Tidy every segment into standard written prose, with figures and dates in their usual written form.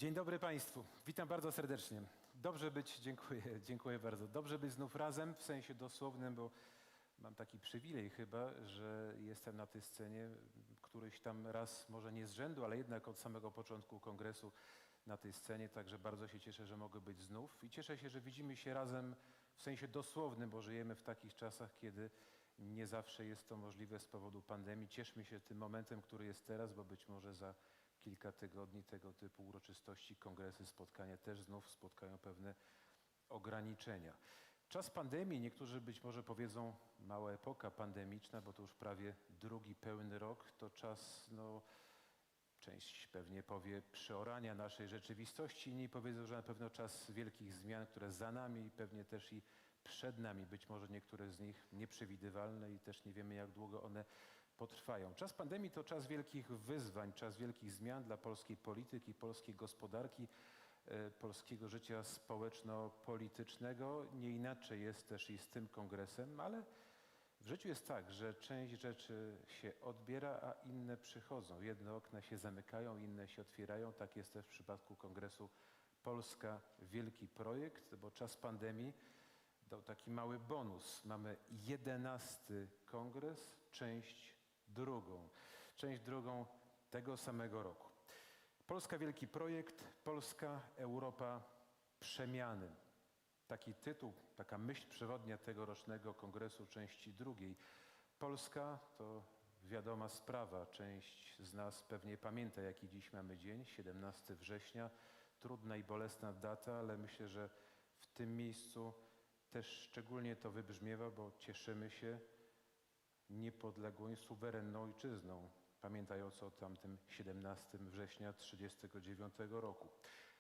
Dzień dobry Państwu. Witam bardzo serdecznie. Dobrze być, dziękuję bardzo. Dobrze być znów razem, w sensie dosłownym, bo mam taki przywilej chyba, że jestem na tej scenie któryś tam raz, może nie z rzędu, ale jednak od samego początku kongresu na tej scenie, także bardzo się cieszę, że mogę być znów i cieszę się, że widzimy się razem w sensie dosłownym, bo żyjemy w takich czasach, kiedy nie zawsze jest to możliwe z powodu pandemii. Cieszmy się tym momentem, który jest teraz, bo być może za kilka tygodni tego typu uroczystości, kongresy, spotkania też znów spotkają pewne ograniczenia. Czas pandemii, niektórzy być może powiedzą mała epoka pandemiczna, bo to już prawie drugi pełny rok, to czas, część pewnie powie przeorania naszej rzeczywistości, inni powiedzą, że na pewno czas wielkich zmian, które za nami i pewnie też i przed nami, być może niektóre z nich nieprzewidywalne i też nie wiemy, jak długo one potrwają. Czas pandemii to czas wielkich wyzwań, czas wielkich zmian dla polskiej polityki, polskiej gospodarki, polskiego życia społeczno-politycznego. Nie inaczej jest też i z tym kongresem, ale w życiu jest tak, że część rzeczy się odbiera, a inne przychodzą. Jedne okna się zamykają, inne się otwierają. Tak jest też w przypadku kongresu Polska Wielki Projekt, bo czas pandemii dał taki mały bonus. Mamy 11. kongres, część drugą tego samego roku. Polska Wielki Projekt, Polska Europa Przemiany. Taki tytuł, taka myśl przewodnia tegorocznego kongresu części drugiej. Polska to wiadoma sprawa. Część z nas pewnie pamięta, jaki dziś mamy dzień, 17 września. Trudna i bolesna data, ale myślę, że w tym miejscu też szczególnie to wybrzmiewa, bo cieszymy się niepodległą i suwerenną ojczyzną, pamiętając o tamtym 17 września 1939 roku.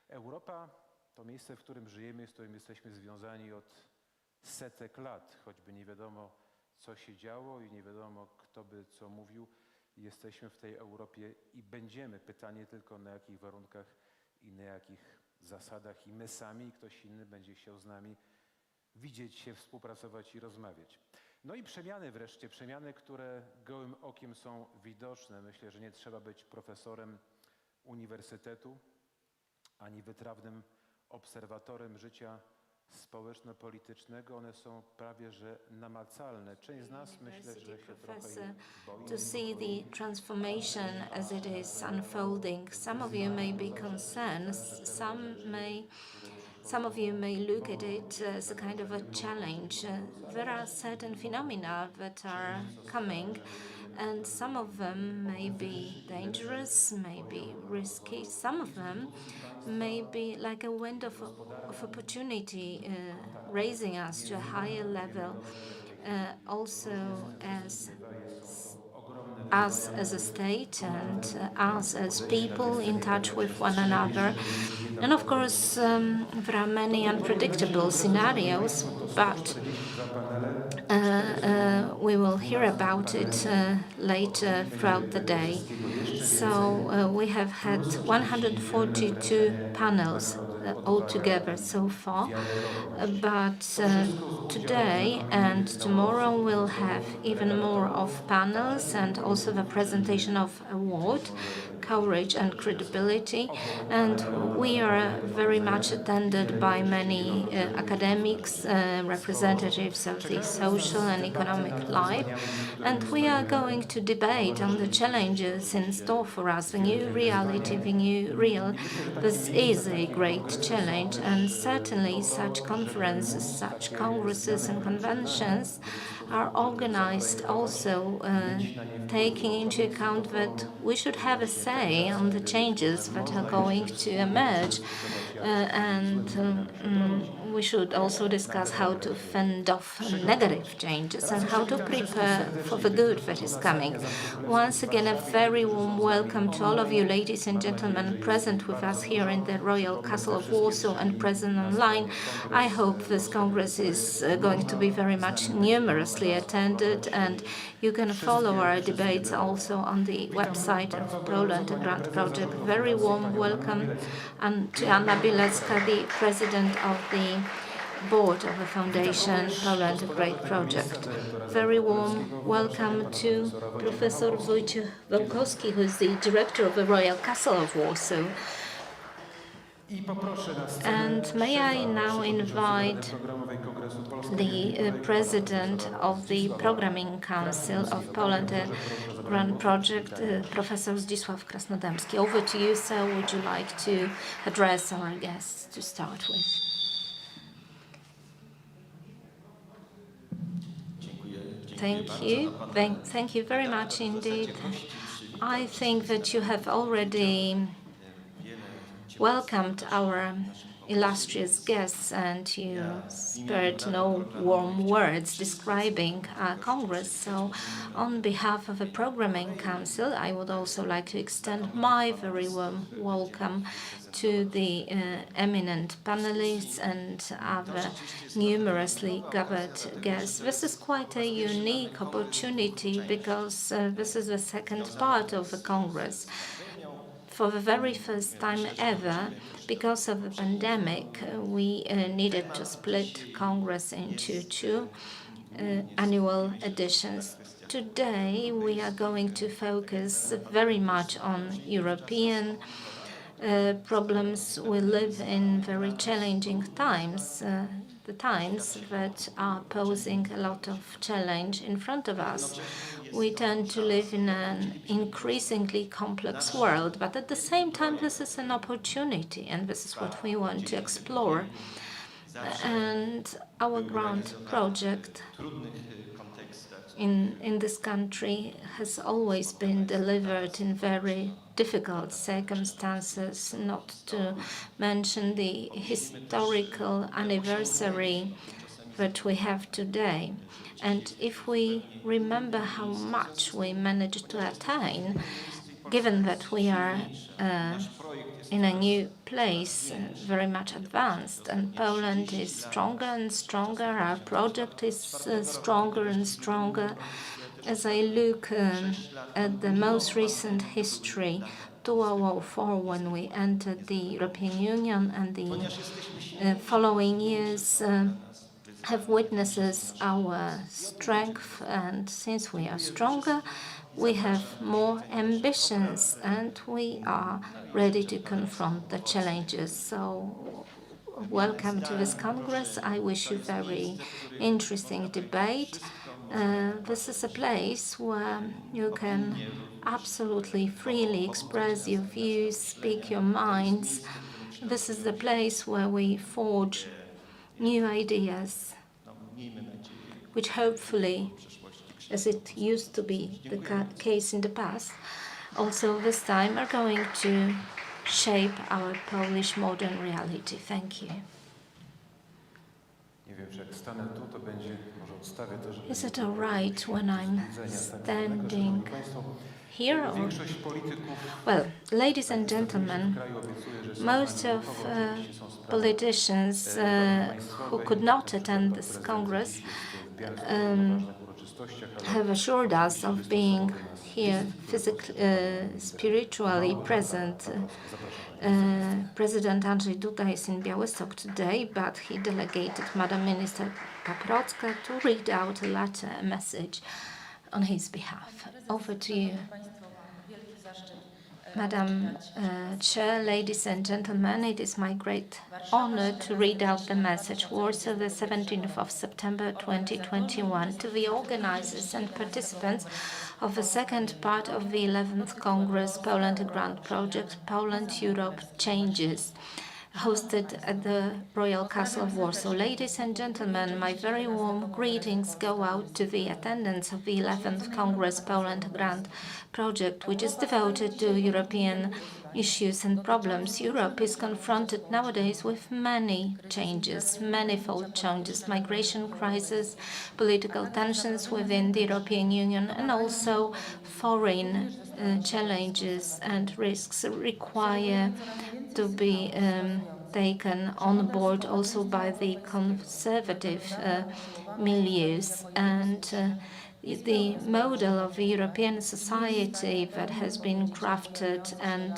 Europa to miejsce, w którym żyjemy, z którym jesteśmy związani od setek lat, choćby nie wiadomo, co się działo i nie wiadomo, kto by co mówił. Jesteśmy w tej Europie i będziemy. Pytanie tylko, na jakich warunkach i na jakich zasadach i my sami, i ktoś inny będzie chciał z nami widzieć się, współpracować i rozmawiać. No i przemiany wreszcie, przemiany, które gołym okiem są widoczne. Myślę, że nie trzeba być profesorem uniwersytetu, ani wytrawnym obserwatorem życia społeczno-politycznego. One są prawie że namacalne. Część z nas myślę, że się trochę boi. To see the transformation as it is unfolding. Some of you may be concerned, some of you may look at it as a kind of a challenge. There are certain phenomena that are coming, and some of them may be dangerous, may be risky. Some of them may be like a window of opportunity, raising us to a higher level, also as us as a state and us as people in touch with one another. And of course, there are many unpredictable scenarios, but we will hear about it later throughout the day. So we have had 142 panels altogether so far, but today and tomorrow we'll have even more of panels and also the presentation of award, courage and credibility, and we are very much attended by many academics, representatives of the social and economic life, and we are going to debate on the challenges in store for us, the new reality, the new real. This is a great challenge, and certainly such conferences, such congresses and conventions are organized also taking into account that we should have a say on the changes that are going to emerge, and we should also discuss how to fend off negative changes and how to prepare for the good that is coming. Once again, a very warm welcome to all of you, ladies and gentlemen, present with us here in the Royal Castle of Warsaw and present online. I hope this Congress is going to be very much numerously attended, and you can follow our debates also on the website of Poland Grant Project. Very warm welcome and to Anna Bilecka, the president of the board of the Foundation Poland Great Project. Very warm welcome to Professor Wojciech Wałkowski, who is the director of the Royal Castle of Warsaw. And may I now invite the President of the Programming Council of Poland Grand Project, Professor Zdzisław Krasnodębski. Over to you, sir. Would you like to address our guests to start with? Thank you. Thank you very much indeed. I think that you have already welcomed our illustrious guests and you spared no warm words describing our Congress. So on behalf of the Programming Council, I would also like to extend my very warm welcome to the eminent panelists and other numerously gathered guests. This is quite a unique opportunity because this is the second part of the Congress. For the very first time ever, because of the pandemic, we needed to split Congress into two annual editions. Today, we are going to focus very much on European problems. We live in very challenging times, the times that are posing a lot of challenge in front of us. We tend to live in an increasingly complex world, but at the same time, this is an opportunity, and this is what we want to explore. And our grand project in this country has always been delivered in very difficult circumstances, not to mention the historical anniversary that we have today. And if we remember how much we managed to attain, given that we are in a new place, very much advanced, and Poland is stronger and stronger, our project is stronger and stronger. As I look at the most recent history, 2004, when we entered the European Union, and the following years have witnesses our strength, and since we are stronger, we have more ambitions and we are ready to confront the challenges. So welcome to this Congress. I wish you very interesting debate. This is a place where you can absolutely freely express your views, speak your minds. This is the place where we forge new ideas, which hopefully, as it used to be the case in the past, also this time are going to shape our Polish modern reality. Thank you. Is it all right when I'm standing here? Or? Well, ladies and gentlemen, most of politicians who could not attend this Congress have assured us of being here physically, spiritually present. President Andrzej Duda is in Białystok today, but he delegated Madam Minister Paprocka to read out a letter, a message on his behalf. Over to you. Madam Chair, ladies and gentlemen, it is my great honor to read out the message. Warsaw, the 17th of September 2021, to the organizers and participants of the second part of the 11th Congress Poland Grand Project, Poland Europe Changes, hosted at the Royal Castle of Warsaw. Ladies and gentlemen, my very warm greetings go out to the attendants of the 11th Congress Poland Grand Project, which is devoted to European issues and problems. Europe is confronted nowadays with many changes, manifold changes, migration crisis, political tensions within the European Union, and also foreign challenges and risks require to be taken on board also by the conservative milieus. And the model of the European society that has been crafted and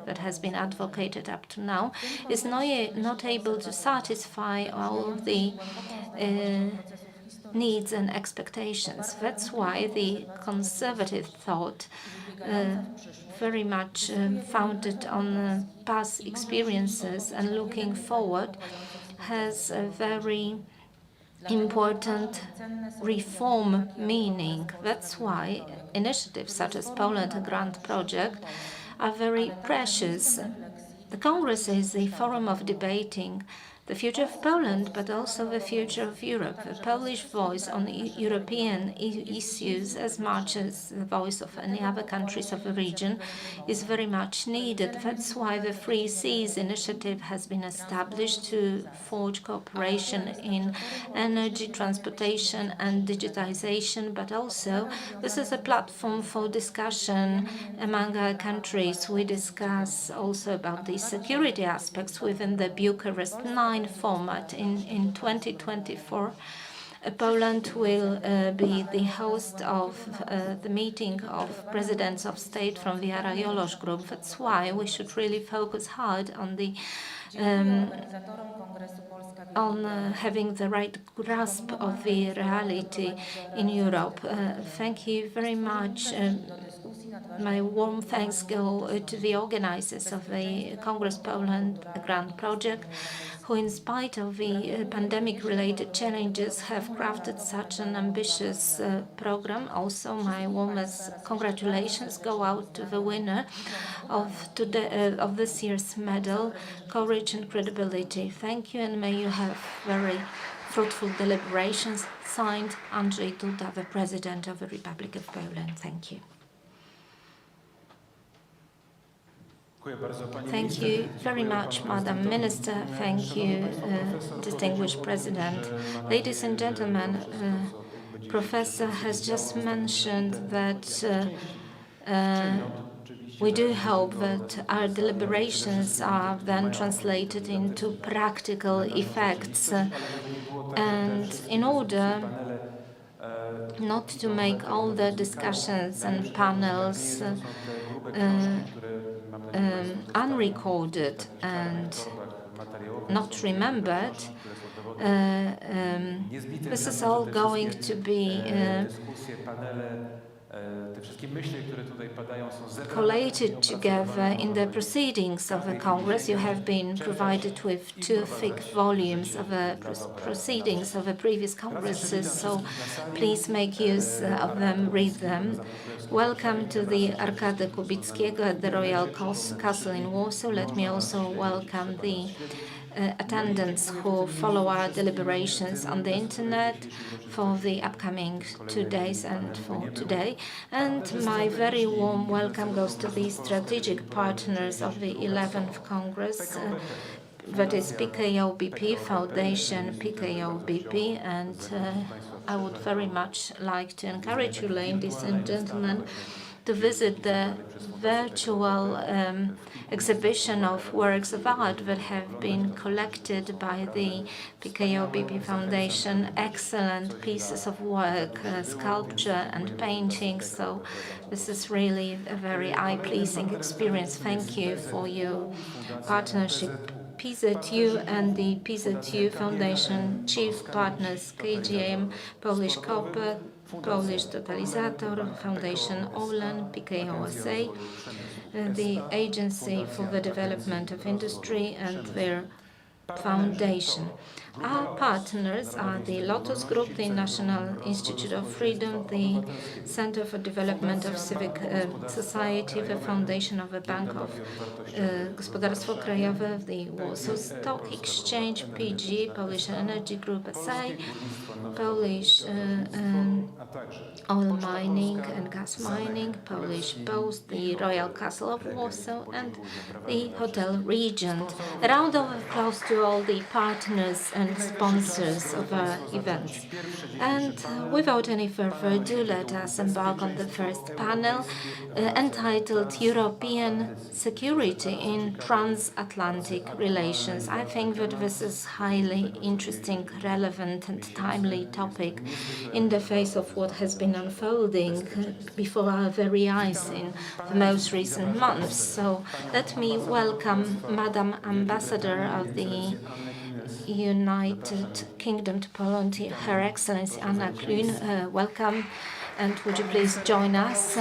that has been advocated up to now is not able to satisfy all the needs and expectations. That's why the conservative thought very much founded on past experiences and looking forward, has a very important reform meaning. That's why initiatives such as Poland Grant Project are very precious. The Congress is a forum of debating the future of Poland, but also the future of Europe. The Polish voice on European issues, as much as the voice of any other countries of the region, is very much needed. That's why the Free Seas initiative has been established to forge cooperation in energy, transportation and digitization, but also this is a platform for discussion among our countries. We discuss also about the security aspects within the Bucharest 9 format. In 2024, Poland will be the host of the meeting of presidents of state from the Arajolosz Group. That's why we should really focus hard on the having the right grasp of the reality in Europe. Thank you very much. My warm thanks go to the organizers of the Congress Poland Grant Project, who in spite of the pandemic-related challenges have crafted such an ambitious program. Also, my warmest congratulations go out to the winner of this year's medal, Courage and Credibility. Thank you, and may you have very fruitful deliberations. Signed, Andrzej Duda, the President of the Republic of Poland. Thank you. Thank you very much, Madam Minister. Thank you, distinguished President. Ladies and gentlemen, Professor has just mentioned that we do hope that our deliberations are then translated into practical effects. And in order not to make all the discussions and panels unrecorded and not remembered, this is all going to be collated together in the proceedings of the Congress. You have been provided with 2 thick volumes of the proceedings of the previous Congresses, so please make use of them, read them. Welcome to the Arkady Kubickiego at the Royal Castle in Warsaw. Let me also welcome the attendants who follow our deliberations on the internet for the upcoming 2 days and for today. And my very warm welcome goes to the strategic partners of the 11th Congress, that is PKO BP Foundation, PKO BP, and I would very much like to encourage you, ladies and gentlemen, to visit the virtual exhibition of works of art that have been collected by the PKO BP Foundation. Excellent pieces of work, sculpture and painting. So this is really a very eye-pleasing experience. Thank you for your partnership. PZU and the PZU Foundation chief partners, KGM, Polish Copper, Polish Totalizator, Foundation OLAN, PKOSA, the Agency for the Development of Industry and their foundation. Our partners are the Lotus Group, the National Institute of Freedom, the Center for Development of Civic Society, the Foundation of the Bank of Gospodarstwo Krajowe, the Warsaw Stock Exchange, PG, Polish Energy Group SA, Polish Oil Mining and Gas Mining, Polish Post, the Royal Castle of Warsaw, and the Hotel Regent. A round of applause to all the partners and sponsors of our events. And without any further ado, let us embark on the first panel entitled European Security in Transatlantic Relations. I think that this is highly interesting, relevant and timely topic in the face of what has been unfolding before our very eyes in the most recent months. So let me welcome Madam Ambassador of the United Kingdom to Poland, Her Excellency Anna Klün. Welcome, and would you please join us?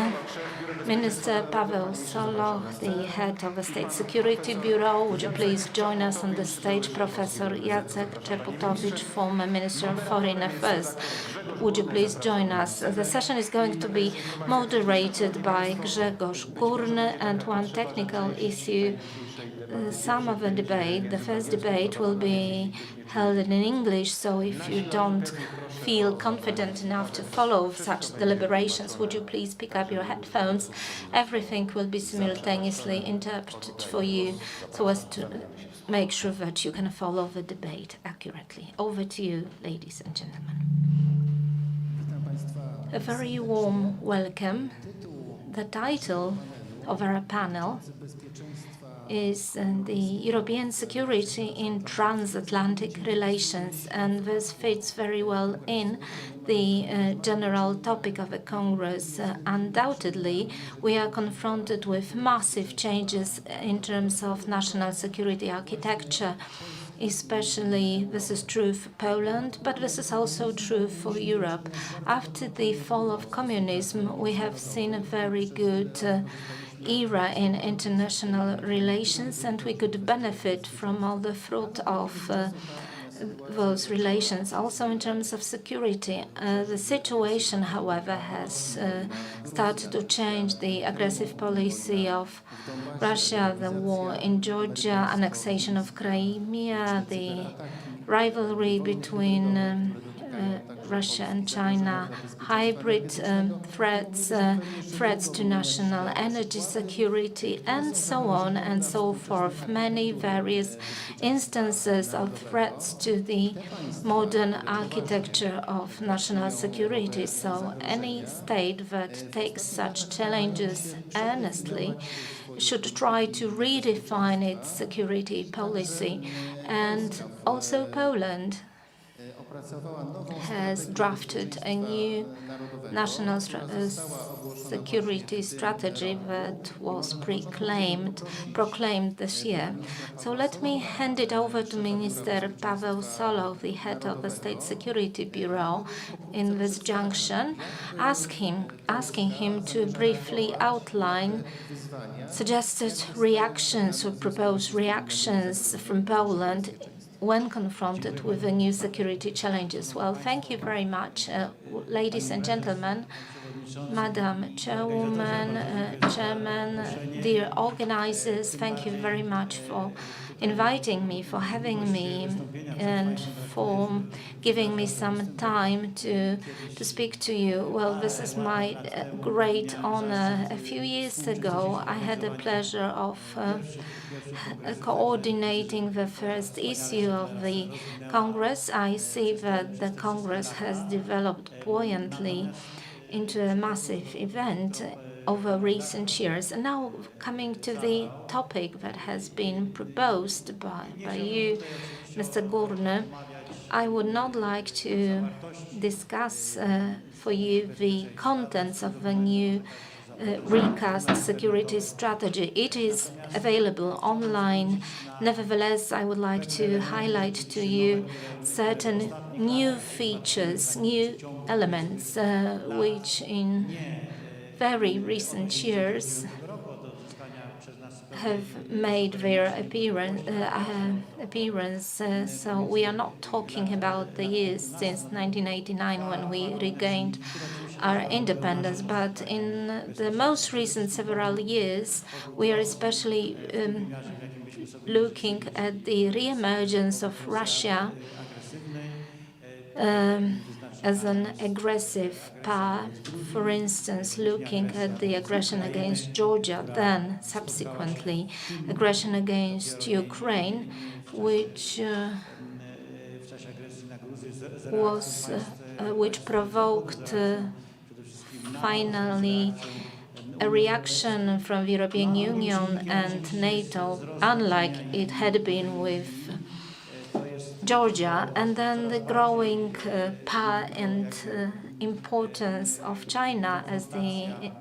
Minister Paweł Soloch, the head of the State Security Bureau, would you please join us on the stage? Professor Jacek Czaputowicz, former Minister of Foreign Affairs, would you please join us? The session is going to be moderated by Grzegorz Górny, and one technical issue. Some of the debate, the first debate, will be held in English, so if you don't feel confident enough to follow such deliberations, would you please pick up your headphones? Everything will be simultaneously interpreted for you so as to make sure that you can follow the debate accurately. Over to you, ladies and gentlemen. A very warm welcome. The title of our panel is the European security in transatlantic relations, and this fits very well in the general topic of the Congress. Undoubtedly, we are confronted with massive changes in terms of national security architecture. Especially this is true for Poland, but this is also true for Europe. After the fall of communism, we have seen a very good era in international relations, and we could benefit from all the fruit of those relations. Also in terms of security, the situation, however, has started to change. The aggressive policy of Russia, the war in Georgia, annexation of Crimea, the rivalry between Russia and China, hybrid threats, threats to national energy security, and so on and so forth. Many various instances of threats to the modern architecture of national security. So any state that takes such challenges earnestly should try to redefine its security policy. And also Poland has drafted a new national security strategy that was proclaimed this year. So let me hand it over to Minister Paweł Soloch, the head of the State Security Bureau, in this junction, asking him to briefly outline suggested reactions or proposed reactions from Poland when confronted with the new security challenges. Well, thank you very much, ladies and gentlemen, Madam Chairwoman, Chairman, dear organizers, thank you very much for inviting me, for having me, and for giving me some time to speak to you. Well, this is my great honor. A few years ago, I had the pleasure of coordinating the first issue of the Congress. I see that the Congress has developed buoyantly into a massive event over recent years. And now coming to the topic that has been proposed by you, Mr. Górny, I would not like to discuss for you the contents of the new recast security strategy. It is available online. Nevertheless, I would like to highlight to you certain new features, new elements, which in very recent years have made their appearance. So we are not talking about the years since 1989 when we regained our independence, but in the most recent several years, we are especially looking at the re-emergence of Russia as an aggressive power, for instance, looking at the aggression against Georgia, then subsequently aggression against Ukraine, which provoked finally a reaction from the European Union and NATO, unlike it had been with Georgia, and then the growing power and importance of China as the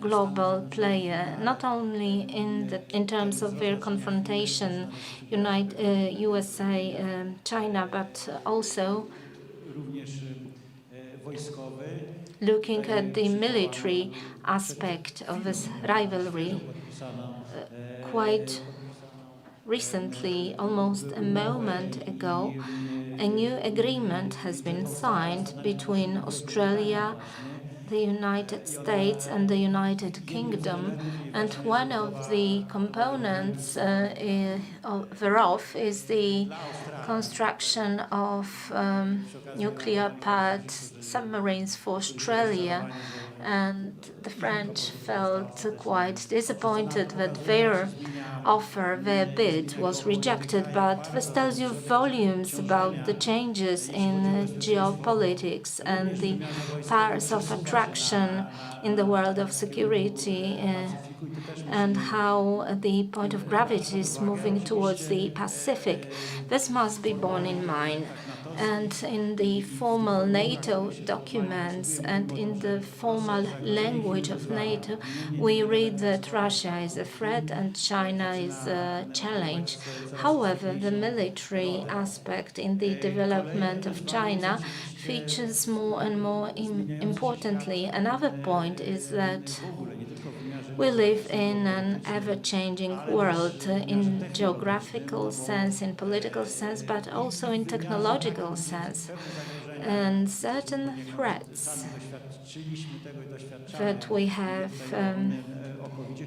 global player, not only in terms of their confrontation, USA, China, but also looking at the military aspect of this rivalry, quite recently, almost a moment ago, a new agreement has been signed between Australia, the United States and the United Kingdom, and one of the components thereof is the construction of nuclear-powered submarines for Australia. And the French felt quite disappointed that their offer, their bid, was rejected, but this tells you volumes about the changes in geopolitics and the powers of attraction in the world of security, and how the point of gravity is moving towards the Pacific. This must be borne in mind. And in the formal NATO documents and in the formal language of NATO, we read that Russia is a threat and China is a challenge. However, the military aspect in the development of China features more and more importantly. Another point is that we live in an ever-changing world in geographical sense, in political sense, but also in technological sense. And certain threats that we have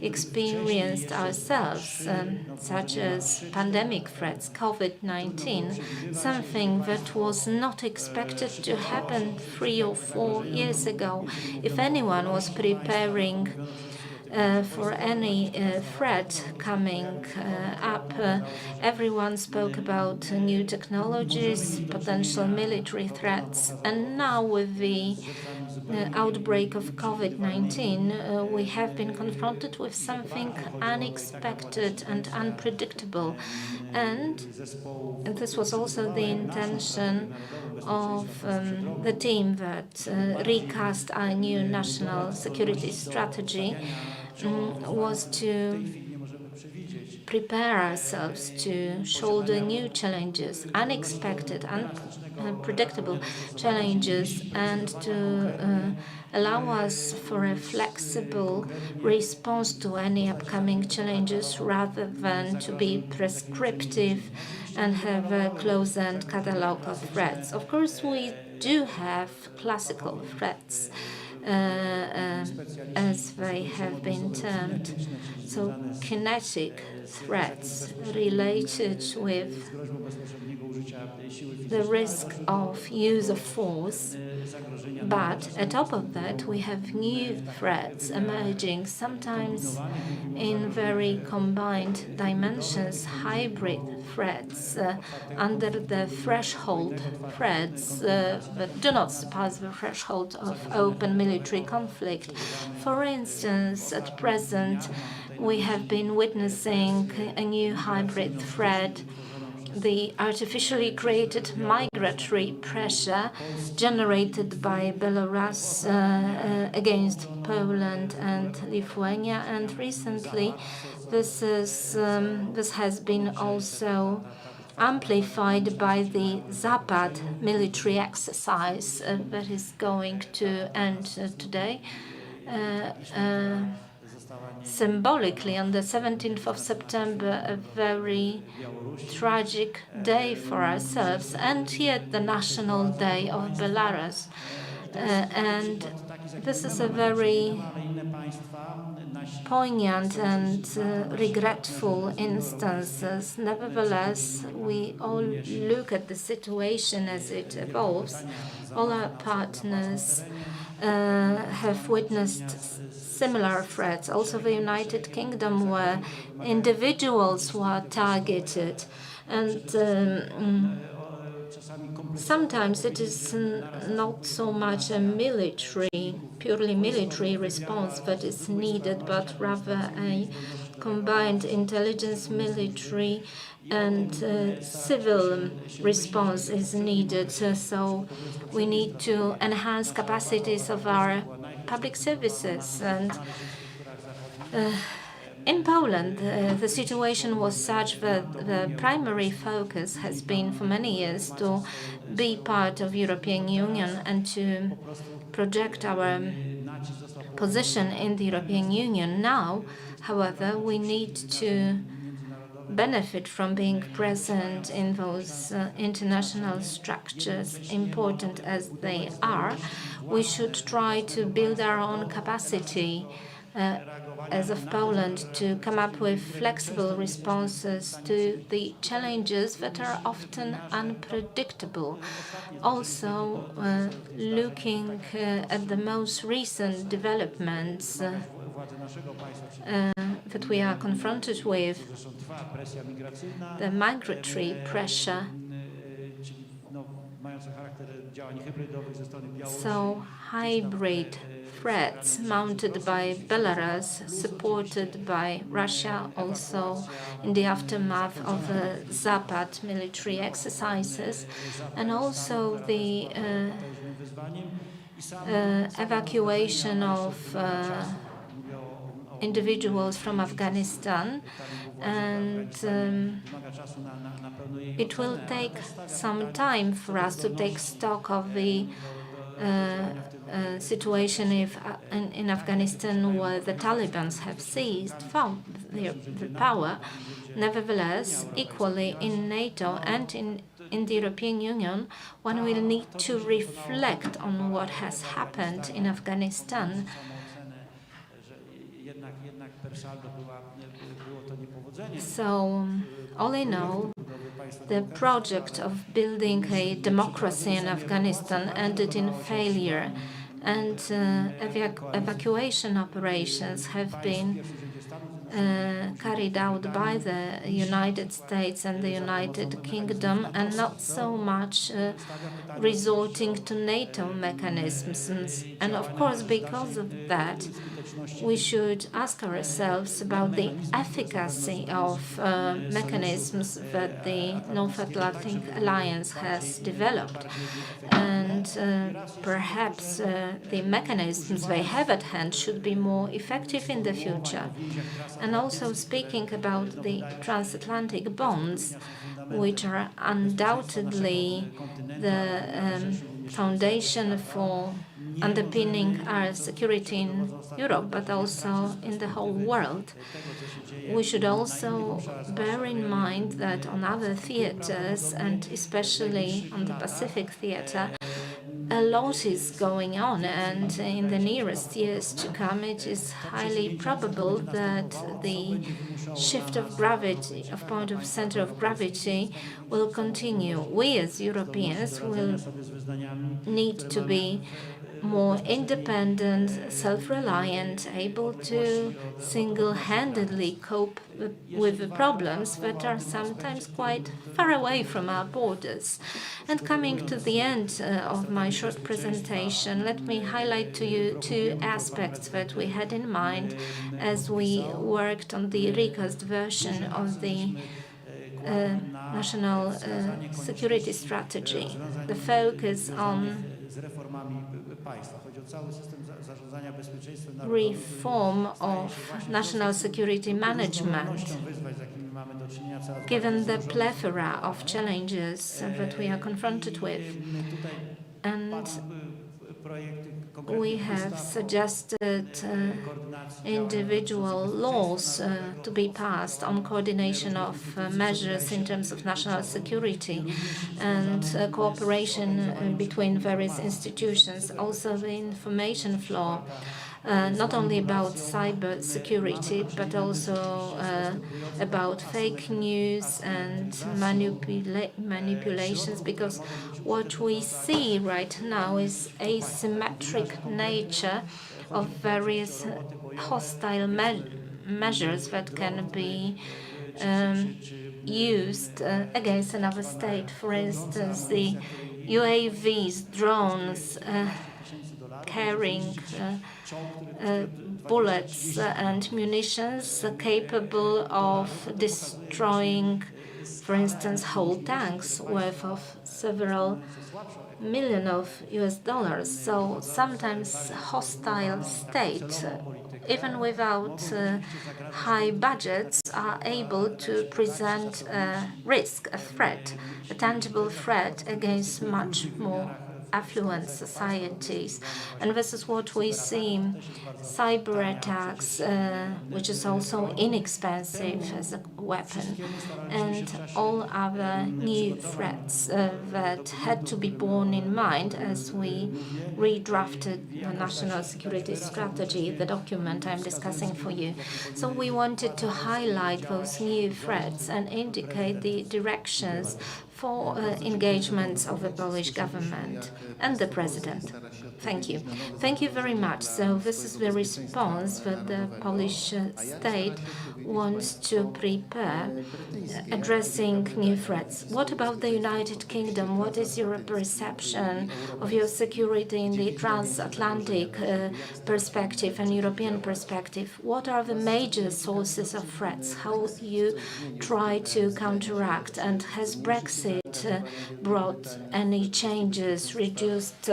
experienced ourselves, such as pandemic threats, COVID-19, something that was not expected to happen 3 or 4 years ago. If anyone was preparing for any threat coming up, everyone spoke about new technologies, potential military threats, and now with the outbreak of COVID-19, we have been confronted with something unexpected and unpredictable. And this was also the intention of the team that recast our new national security strategy, was to prepare ourselves to shoulder new challenges, unexpected, unpredictable challenges, and to allow us for a flexible response to any upcoming challenges rather than to be prescriptive and have a closed-end catalog of threats. Of course, we do have classical threats, as they have been termed, so kinetic threats related with the risk of use of force. But on top of that, we have new threats emerging, sometimes in very combined dimensions, hybrid threats under the threshold threats that do not surpass the threshold of open military conflict. For instance, at present, we have been witnessing a new hybrid threat, the artificially created migratory pressure generated by Belarus against Poland and Lithuania, and recently this has been also amplified by the Zapad military exercise that is going to end today. Symbolically, on the 17th of September, a very tragic day for ourselves, and yet the National Day of Belarus. And this is a very poignant and regretful instances. Nevertheless, we all look at the situation as it evolves. All our partners have witnessed similar threats. Also, the United Kingdom, where individuals were targeted, and sometimes it is not so much a purely military response that is needed, but rather a combined intelligence, military, and civil response is needed. So we need to enhance capacities of our public services. And in Poland, the situation was such that the primary focus has been for many years to be part of European Union and to project our position in the European Union. Now, however, we need to benefit from being present in those international structures, important as they are. We should try to build our own capacity as of Poland to come up with flexible responses to the challenges that are often unpredictable. Also, looking at the most recent developments that we are confronted with, the migratory pressure. So, hybrid threats mounted by Belarus, supported by Russia, also in the aftermath of the Zapad military exercises, and also the evacuation of individuals from Afghanistan, and it will take some time for us to take stock of the situation in Afghanistan, where the Taliban have seized the power. Nevertheless, equally in NATO and in the European Union, one will need to reflect on what has happened in Afghanistan. So, all in all, the project of building a democracy in Afghanistan ended in failure, and evacuation operations have been carried out by the United States and the United Kingdom, and not so much resorting to NATO mechanisms. And of course, because of that, we should ask ourselves about the efficacy of mechanisms that the North Atlantic Alliance has developed. And perhaps the mechanisms they have at hand should be more effective in the future. And also, speaking about the transatlantic bonds, which are undoubtedly the foundation for underpinning our security in Europe, but also in the whole world. We should also bear in mind that on other theaters, and especially on the Pacific theater, a lot is going on, and in the nearest years to come, it is highly probable that the shift of gravity, of point of center of gravity, will continue. We as Europeans will need to be more independent, self-reliant, able to single-handedly cope with the problems that are sometimes quite far away from our borders. And coming to the end of my short presentation, let me highlight to you two aspects that we had in mind as we worked on the recast version of the national security strategy. The focus on reform of national security management, given the plethora of challenges that we are confronted with. And we have suggested individual laws to be passed on coordination of measures in terms of national security and cooperation between various institutions. Also, the information flow, not only about cyber security, but also about fake news and manipulations, because what we see right now is asymmetric nature of various hostile measures that can be used against another state. For instance, the UAVs, drones carrying bullets and munitions capable of destroying, for instance, whole tanks worth of several million of US dollars. So sometimes hostile states, even without high budgets, are able to present a risk, a threat, a tangible threat against much more affluent societies. And this is what we see. Cyber attacks, which is also inexpensive as a weapon, and all other new threats that had to be borne in mind as we redrafted the National Security Strategy, the document I'm discussing for you. So we wanted to highlight those new threats and indicate the directions for engagements of the Polish government and the president. Thank you. Thank you very much. So this is the response that the Polish state wants to prepare addressing new threats. What about the United Kingdom? What is your perception of your security in the transatlantic perspective and European perspective? What are the major sources of threats? How you try to counteract? And has Brexit brought any changes, reduced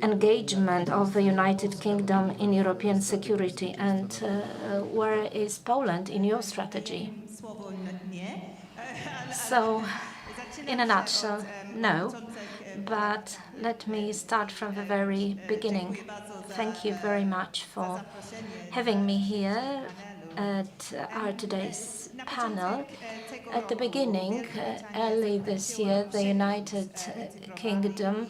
engagement of the United Kingdom in European security? And where is Poland in your strategy? So, in a nutshell, no. But let me start from the very beginning. Thank you very much for having me here at our today's panel. At the beginning, early this year, the United Kingdom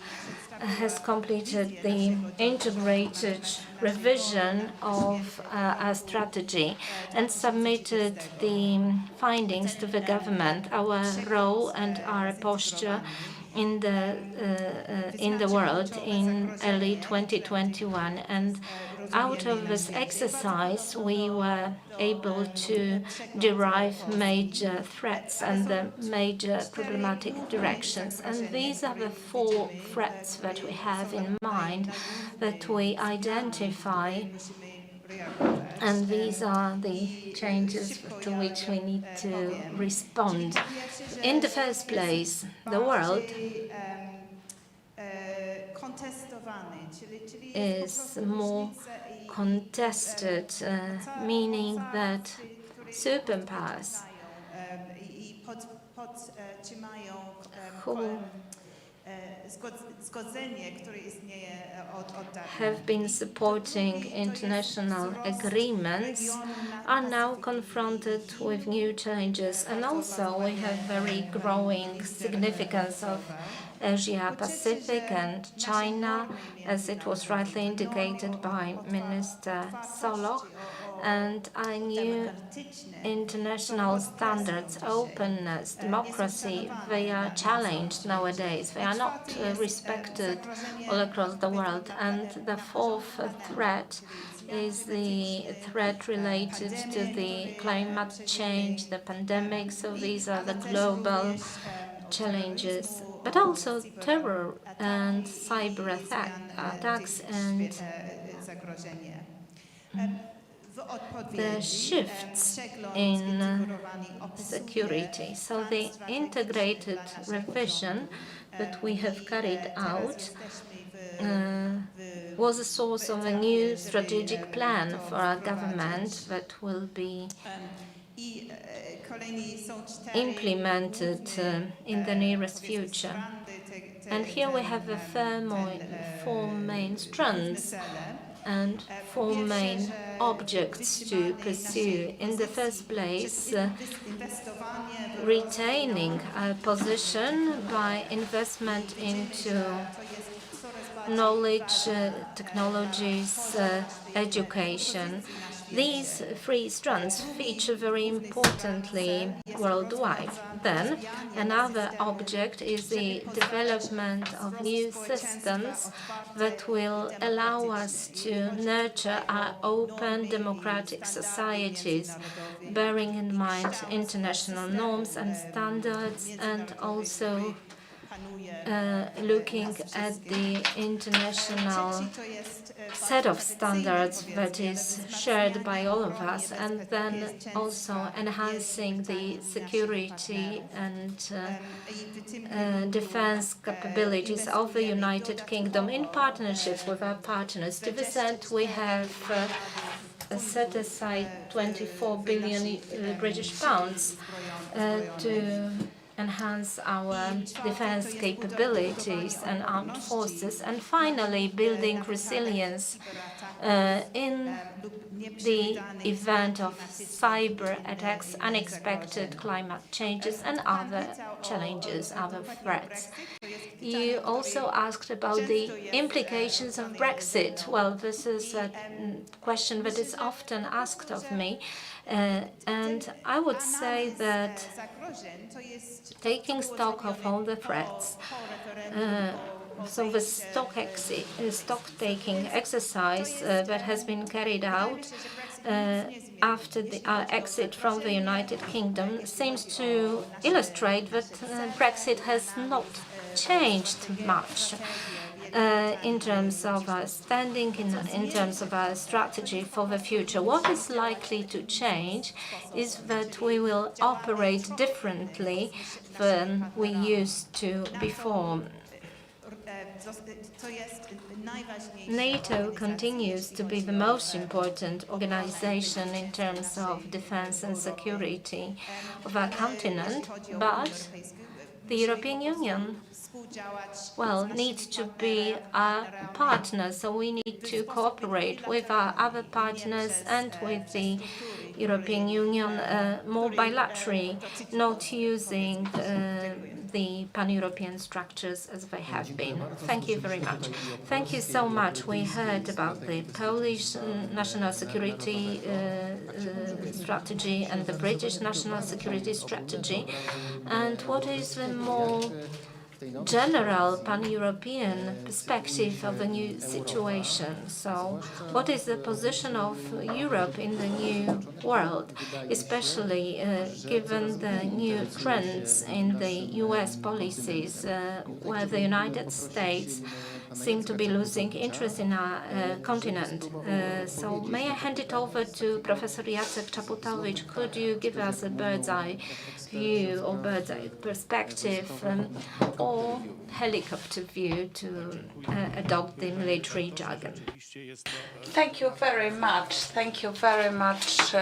has completed the integrated revision of our strategy and submitted the findings to the government, our role and our posture in the world in early 2021. And out of this exercise, we were able to derive major threats and the major problematic directions. And these are the 4 threats that we have in mind, that we identify, and these are the changes to which we need to respond. In the first place, the world is more contested, meaning that superpowers who have been supporting international agreements are now confronted with new changes. And also we have very growing significance of Asia Pacific and China, as it was rightly indicated by Minister Soloch. And our new international standards, openness, democracy, they are challenged nowadays. They are not respected all across the world. And the 4th threat is the threat related to the climate change, the pandemic. So these are the global challenges, but also terror and cyber attacks and the shifts in security. So the integrated revision that we have carried out was a source of a new strategic plan for our government that will be implemented in the nearest future. And here we have the 4 main strands and 4 main objects to pursue. In the first place, retaining a position by investment into knowledge, technologies, education. These 3 strands feature very importantly worldwide. Then, another object is the development of new systems that will allow us to nurture our open democratic societies, bearing in mind international norms and standards, and also looking at the international set of standards that is shared by all of us, and then also enhancing the security and defense capabilities of the United Kingdom in partnership with our partners. To this end, we have set aside 24 billion British pounds to enhance our defense capabilities and armed forces, and finally building resilience in the event of cyber attacks, unexpected climate changes, and other challenges, other threats. You also asked about the implications of Brexit. Well, this is a question that is often asked of me. And I would say that taking stock of all the threats, so the stock-taking exercise that has been carried out after our exit from the United Kingdom seems to illustrate that Brexit has not changed much in terms of our standing, in terms of our strategy for the future. What is likely to change is that we will operate differently than we used to before. NATO continues to be the most important organization in terms of defense and security of our continent, but the European Union, well, needs to be a partner, so we need to cooperate with our other partners and with the European Union more bilaterally, not using the pan-European structures as they have been. Thank you very much. Thank you so much. We heard about the Polish national security strategy and the British national security strategy. And what is the more general pan-European perspective of the new situation? So what is the position of Europe in the new world, especially given the new trends in the US policies, where the United States seem to be losing interest in our continent? So may I hand it over to Professor Jacek Czaputowicz? Could you give us a bird's-eye view or bird's-eye perspective or helicopter view to adopt the military jargon? Thank you very much. Thank you very much.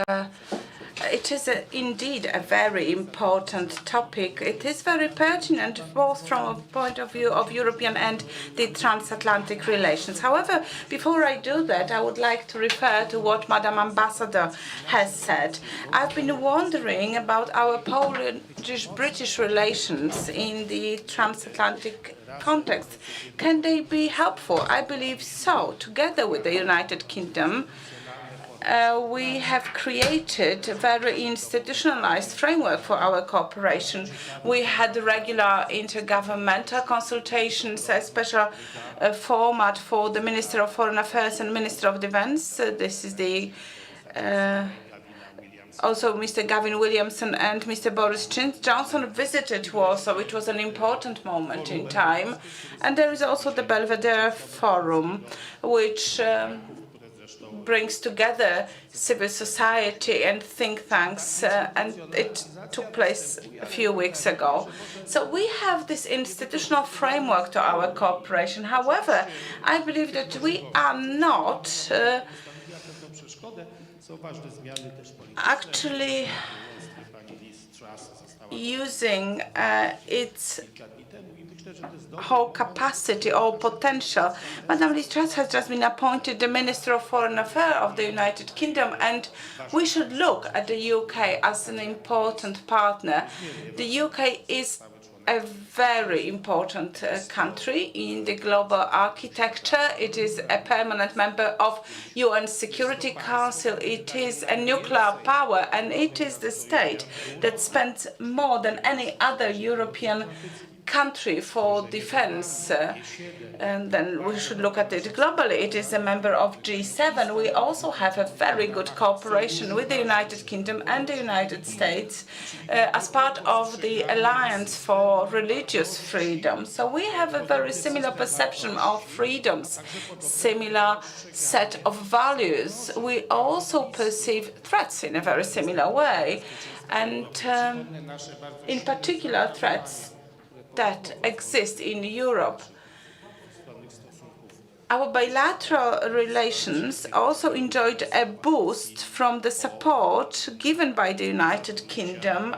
It is indeed a very important topic. It is very pertinent both from a point of view of European and the transatlantic relations. However, before I do that, I would like to refer to what Madam Ambassador has said. I've been wondering about our Polish-British relations in the transatlantic context. Can they be helpful? I believe so. Together with the United Kingdom, we have created a very institutionalized framework for our cooperation. We had regular intergovernmental consultations, a special format for the Minister of Foreign Affairs and Minister of Defense. This is the also Mr. Gavin Williamson and Mr. Boris Johnson visited Warsaw. It was an important moment in time. And there is also the Belvedere Forum, which brings together civil society and think tanks, and it took place a few weeks ago. So we have this institutional framework to our cooperation. However, I believe that we are not actually using its whole capacity or potential. Madame Liz Truss has just been appointed the Minister of Foreign Affairs of the United Kingdom, and we should look at the UK as an important partner. The UK is a very important country in the global architecture. It is a permanent member of UN Security Council. It is a nuclear power, and it is the state that spends more than any other European country for defense, and then we should look at it globally. It is a member of G7. We also have a very good cooperation with the United Kingdom and the United States as part of the Alliance for Religious Freedom. So we have a very similar perception of freedoms, similar set of values. We also perceive threats in a very similar way, and in particular threats that exist in Europe. Our bilateral relations also enjoyed a boost from the support given by the United Kingdom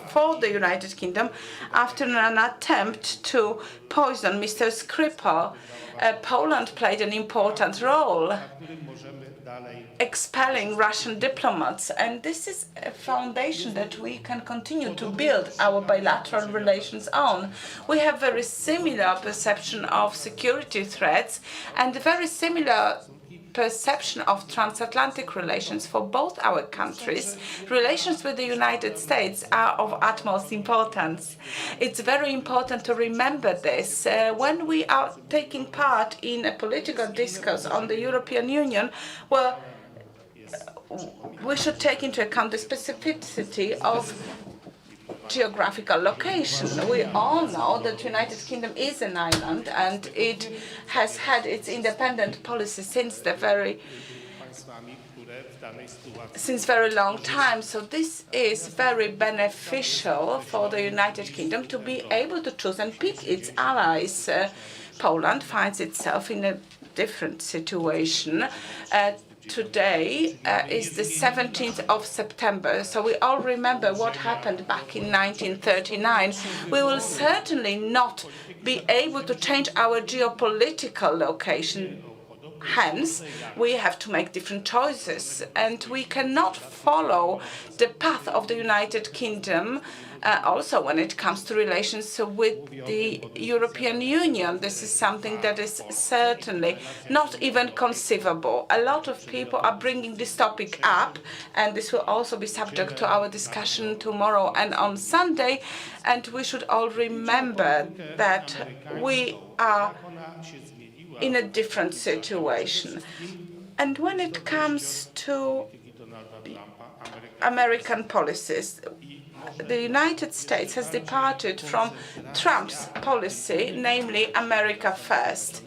for the United Kingdom after an attempt to poison Mr. Skripal. Poland played an important role expelling Russian diplomats, and this is a foundation that we can continue to build our bilateral relations on. We have very similar perception of security threats and very similar perception of transatlantic relations for both our countries. Relations with the United States are of utmost importance. It's very important to remember this. When we are taking part in a political discourse on the European Union, well, we should take into account the specificity of geographical location. We all know that the United Kingdom is an island and it has had its independent policy since very long time. So this is very beneficial for the United Kingdom to be able to choose and pick its allies. Poland finds itself in a different situation. Today is the 17th of September, so we all remember what happened back in 1939. We will certainly not be able to change our geopolitical location. Hence, we have to make different choices, and we cannot follow the path of the United Kingdom also when it comes to relations with the European Union. This is something that is certainly not even conceivable. A lot of people are bringing this topic up, and this will also be subject to our discussion tomorrow and on Sunday. And we should all remember that we are in a different situation. And when it comes to American policies, the United States has departed from Trump's policy, namely America first.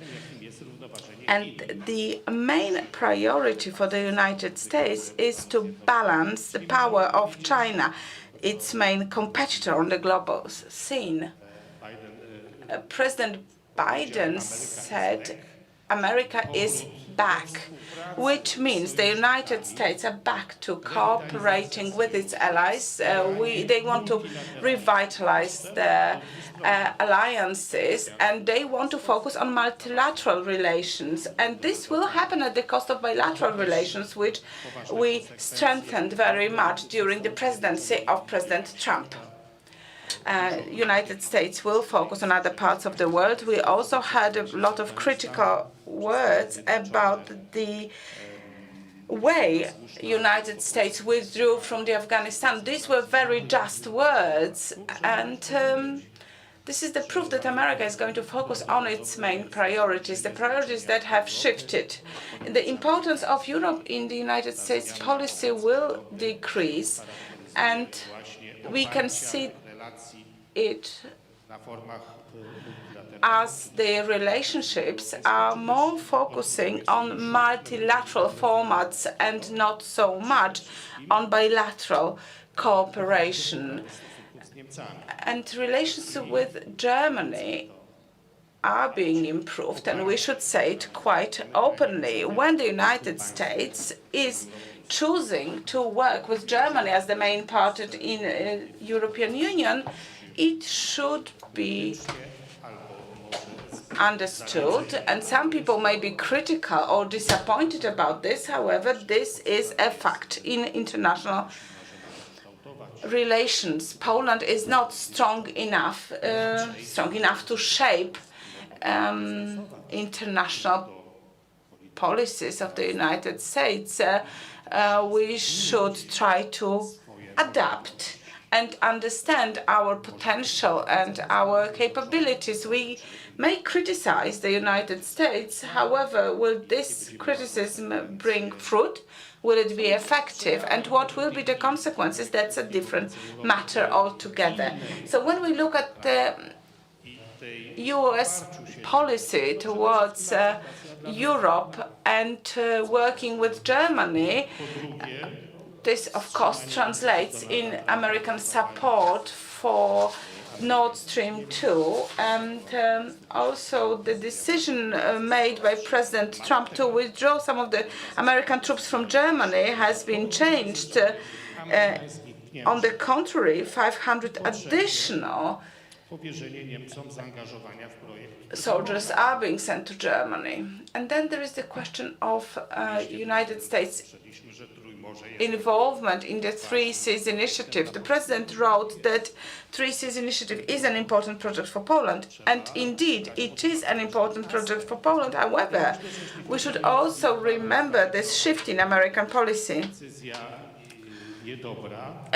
And the main priority for the United States is to balance the power of China, its main competitor on the global scene. President Biden said America is back, which means the United States are back to cooperating with its allies. They want to revitalize their alliances, and they want to focus on multilateral relations. And this will happen at the cost of bilateral relations, which we strengthened very much during the presidency of President Trump. United States will focus on other parts of the world. We also had a lot of critical words about the way United States withdrew from Afghanistan. These were very just words, and this is the proof that America is going to focus on its main priorities, the priorities that have shifted. The importance of Europe in the United States policy will decrease, and we can see it as the relationships are more focusing on multilateral formats and not so much on bilateral cooperation. And relations with Germany are being improved, and we should say it quite openly. When the United States is choosing to work with Germany as the main partner in the European Union, it should be understood, and some people may be critical or disappointed about this. However, this is a fact in international relations. Poland is not strong enough to shape international policies of the United States. We should try to adapt and understand our potential and our capabilities. We may criticize the United States. However, will this criticism bring fruit? Will it be effective? And what will be the consequences? That's a different matter altogether. So when we look at the US policy towards Europe and working with Germany, this, of course, translates in American support for Nord Stream 2, and also the decision made by President Trump to withdraw some of the American troops from Germany has been changed. On the contrary, 500 additional soldiers are being sent to Germany. And then there is the question of United States involvement in the Three Seas Initiative. The President wrote that Three Seas Initiative is an important project for Poland, and indeed it is an important project for Poland. However, we should also remember this shift in American policy.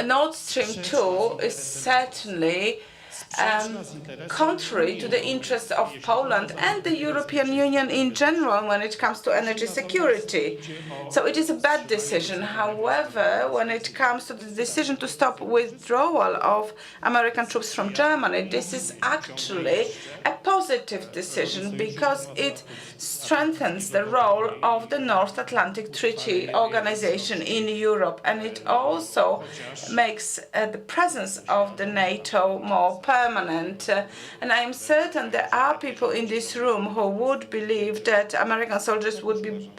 Nord Stream 2 is certainly contrary to the interests of Poland and the European Union in general when it comes to energy security. So it is a bad decision. However, when it comes to the decision to stop withdrawal of American troops from Germany, this is actually a positive decision because it strengthens the role of the North Atlantic Treaty Organization in Europe, and it also makes the presence of the NATO more permanent. And I am certain there are people in this room who would believe that American soldiers would be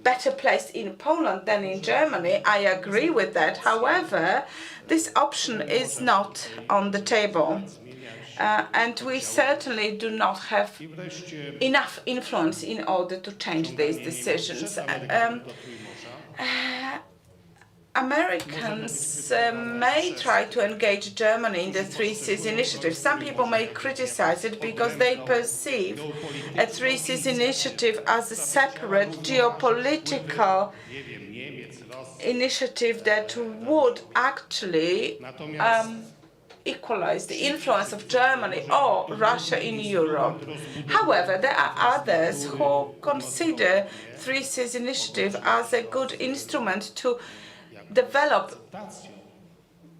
better placed in Poland than in Germany. I agree with that. However, this option is not on the table. And we certainly do not have enough influence in order to change these decisions. Americans may try to engage Germany in the Three Seas Initiative. Some people may criticize it because they perceive a Three Seas Initiative as a separate geopolitical initiative that would actually equalize the influence of Germany or Russia in Europe. However, there are others who consider Three Seas Initiative as a good instrument to develop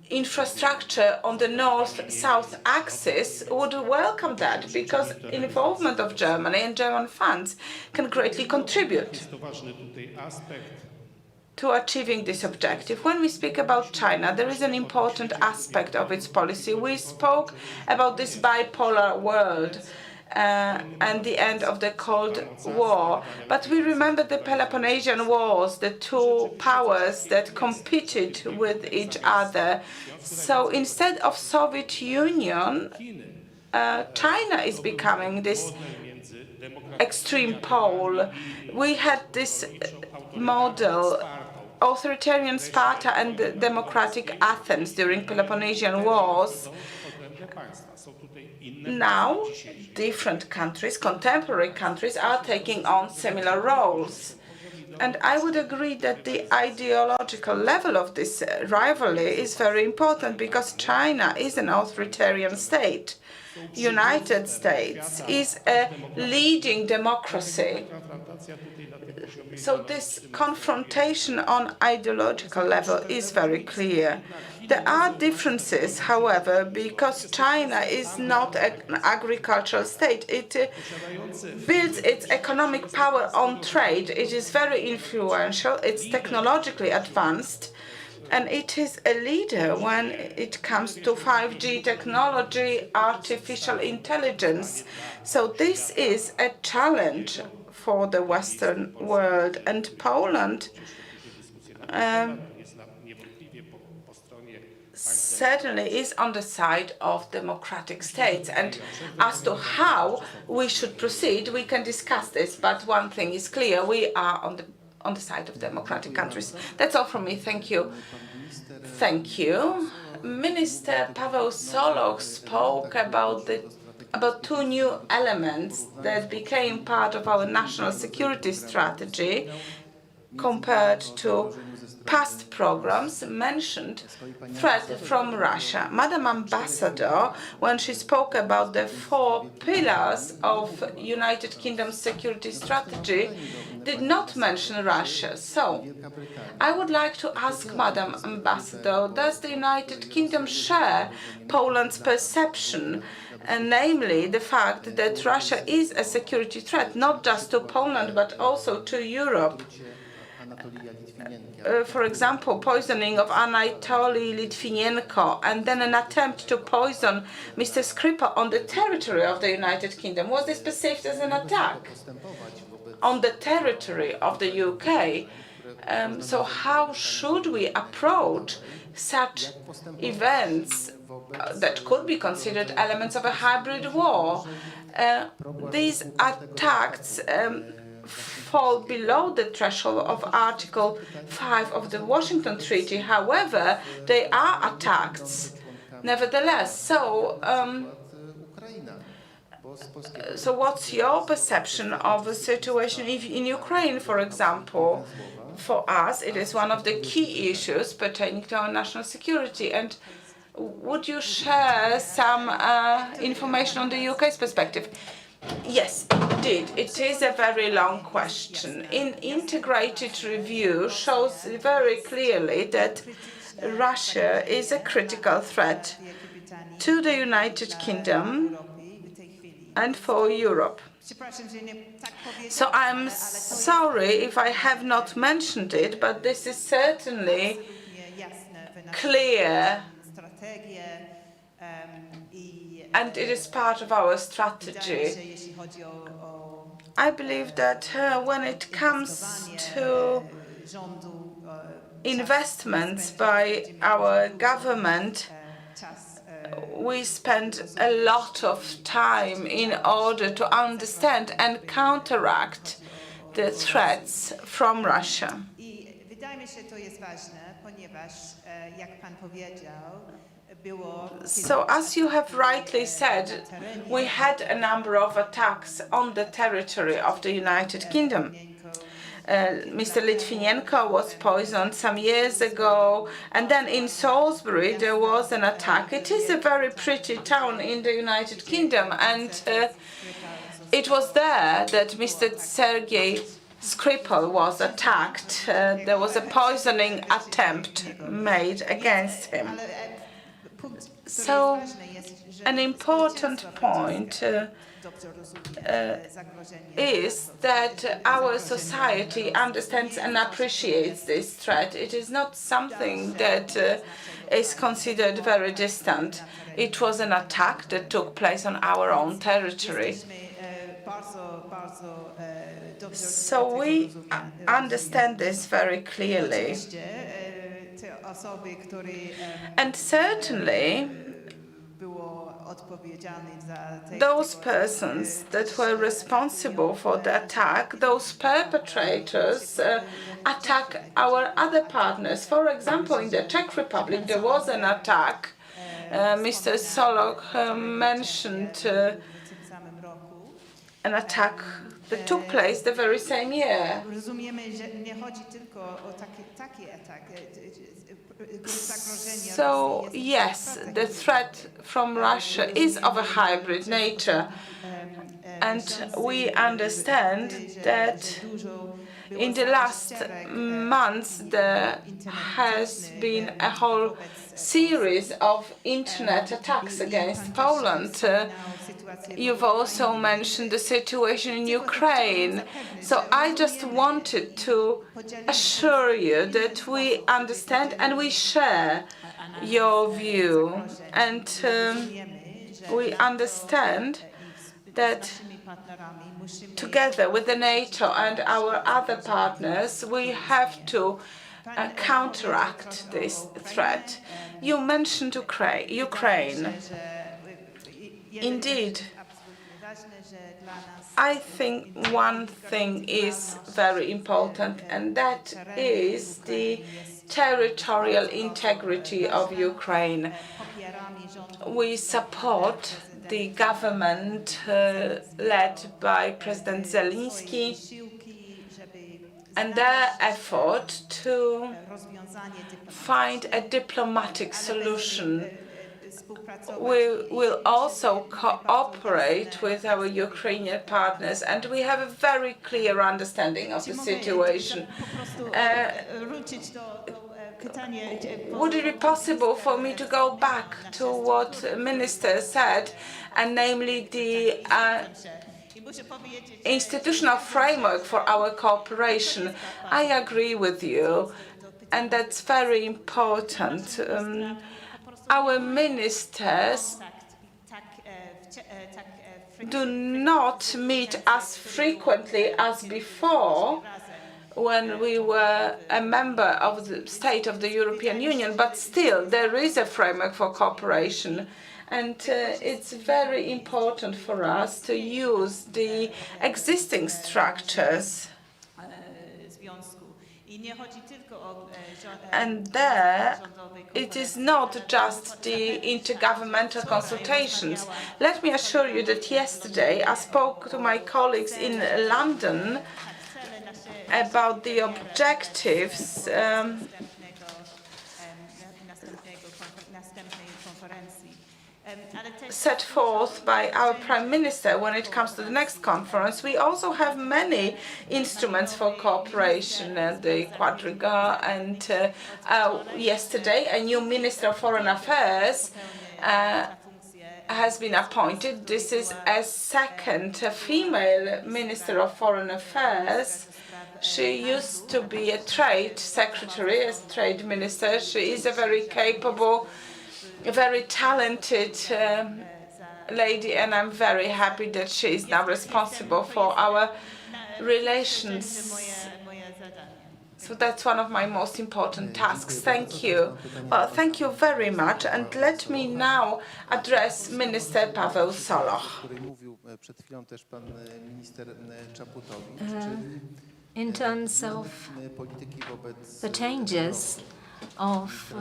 infrastructure on the north-south axis, would welcome that because involvement of Germany and German funds can greatly contribute to achieving this objective. When we speak about China, there is an important aspect of its policy. We spoke about this bipolar world and the end of the Cold War. But we remember the Peloponnesian Wars, the two powers that competed with each other. So instead of Soviet Union, China is becoming this extreme pole. We had this model, authoritarian Sparta and democratic Athens during Peloponnesian Wars. Now, different countries, contemporary countries, are taking on similar roles. And I would agree that the ideological level of this rivalry is very important because China is an authoritarian state. United States is a leading democracy. So this confrontation on ideological level is very clear. There are differences, however, because China is not an agricultural state. It builds its economic power on trade. It is very influential. It's technologically advanced. And it is a leader when it comes to 5G technology, artificial intelligence. So this is a challenge for the Western world. And Poland certainly is on the side of democratic states. And as to how we should proceed, we can discuss this. But one thing is clear, we are on the side of democratic countries. That's all from me. Thank you. Thank you. Minister Paweł Soloch spoke about two new elements that became part of our national security strategy compared to past programs, mentioned threat from Russia. Madam Ambassador, when she spoke about the 4 pillars of United Kingdom's security strategy, did not mention Russia. So, I would like to ask Madam Ambassador, does the United Kingdom share Poland's perception, namely the fact that Russia is a security threat, not just to Poland, but also to Europe? for example, poisoning of Anatoly Litvinenko, and then an attempt to poison Mr. Skripal on the territory of the United Kingdom. Was this perceived as an attack on the territory of the UK? So how should we approach such events that could be considered elements of a hybrid war? These attacks fall below the threshold of Article 5 of the Washington Treaty. However, they are attacks nevertheless. So what's your perception of the situation in Ukraine, for example? For us, it is one of the key issues pertaining to our national security. And would you share some information on the UK's perspective? Yes, indeed. It is a very long question. Integrated review shows very clearly that Russia is a critical threat to the United Kingdom and for Europe. So I'm sorry if I have not mentioned it, but this is certainly clear, and it is part of our strategy. I believe that when it comes to investments by our government, we spend a lot of time in order to understand and counteract the threats from Russia. So, as you have rightly said, we had a number of attacks on the territory of the United Kingdom. Mr. Litvinenko was poisoned some years ago, and then in Salisbury there was an attack. It is a very pretty town in the United Kingdom, and it was there that Mr. Sergei Skripal was attacked. There was a poisoning attempt made against him. So, an important point is that our society understands and appreciates this threat. It is not something that is considered very distant. It was an attack that took place on our own territory. So we understand this very clearly. And certainly, those persons that were responsible for the attack, those perpetrators, attack our other partners. For example, in the Czech Republic, there was an attack. Mr. Solok mentioned an attack that took place the very same year. So, yes, the threat from Russia is of a hybrid nature, and we understand that in the last months there has been a whole series of internet attacks against Poland. You've also mentioned the situation in Ukraine. So I just wanted to assure you that we understand and we share your view. And we understand that together with the NATO and our other partners, we have to counteract this threat. You mentioned Ukraine. Indeed, I think one thing is very important, and that is the territorial integrity of Ukraine. We support the government led by President Zelensky and their effort to find a diplomatic solution. We will also cooperate with our Ukrainian partners, and we have a very clear understanding of the situation. Would it be possible for me to go back to what Minister said, and namely the institutional framework for our cooperation? I agree with you. and that's very important. Our ministers do not meet as frequently as before when we were a member of the state of the European Union, but still there is a framework for cooperation. And it's very important for us to use the existing structures. And there, it is not just the intergovernmental consultations. Let me assure you that yesterday I spoke to my colleagues in London about the objectives set forth by our Prime Minister when it comes to the next conference. We also have many instruments for cooperation, the Quadriga, and yesterday a new Minister of Foreign Affairs has been appointed. This is a second female Minister of Foreign Affairs. She used to be a trade secretary, as trade minister. She is a very capable, a very talented lady, and I'm very happy that she is now responsible for our relations. So that's one of my most important tasks. Thank you. Well, thank you very much. And let me now address Minister Paweł Soloch. In terms of the changes of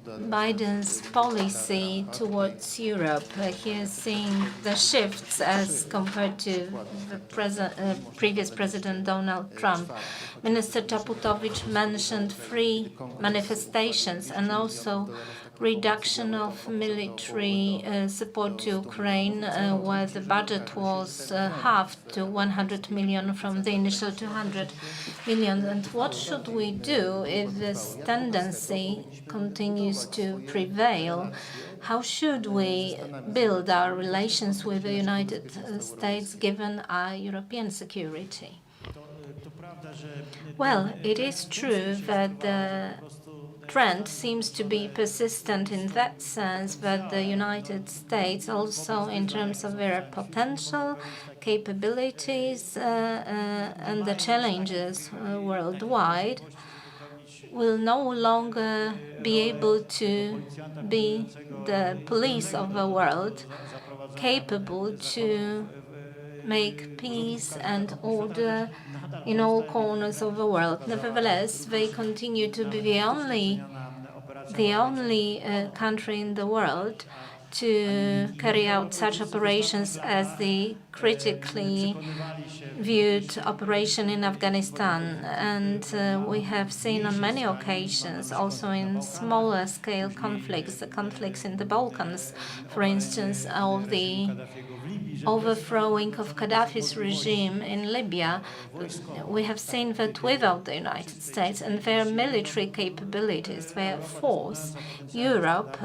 Biden's policy towards Europe, he is seeing the shifts as compared to the previous President Donald Trump. Minister Czaputowicz mentioned free manifestations and also reduction of military support to Ukraine, where the budget was halved to 100 million from the initial 200 million. And what should we do if this tendency continues to prevail? How should we build our relations with the United States given our European security? Well, it is true that the trend seems to be persistent in that sense, but the United States also in terms of their potential, capabilities and the challenges worldwide will no longer be able to be the police of the world, capable to make peace and order in all corners of the world. Nevertheless, they continue to be the only country in the world to carry out such operations as the critically viewed operation in Afghanistan. And we have seen on many occasions, also in smaller scale conflicts, the conflicts in the Balkans, for instance, of the overthrowing of Gaddafi's regime in Libya, we have seen that without the United States and their military capabilities, their force, Europe,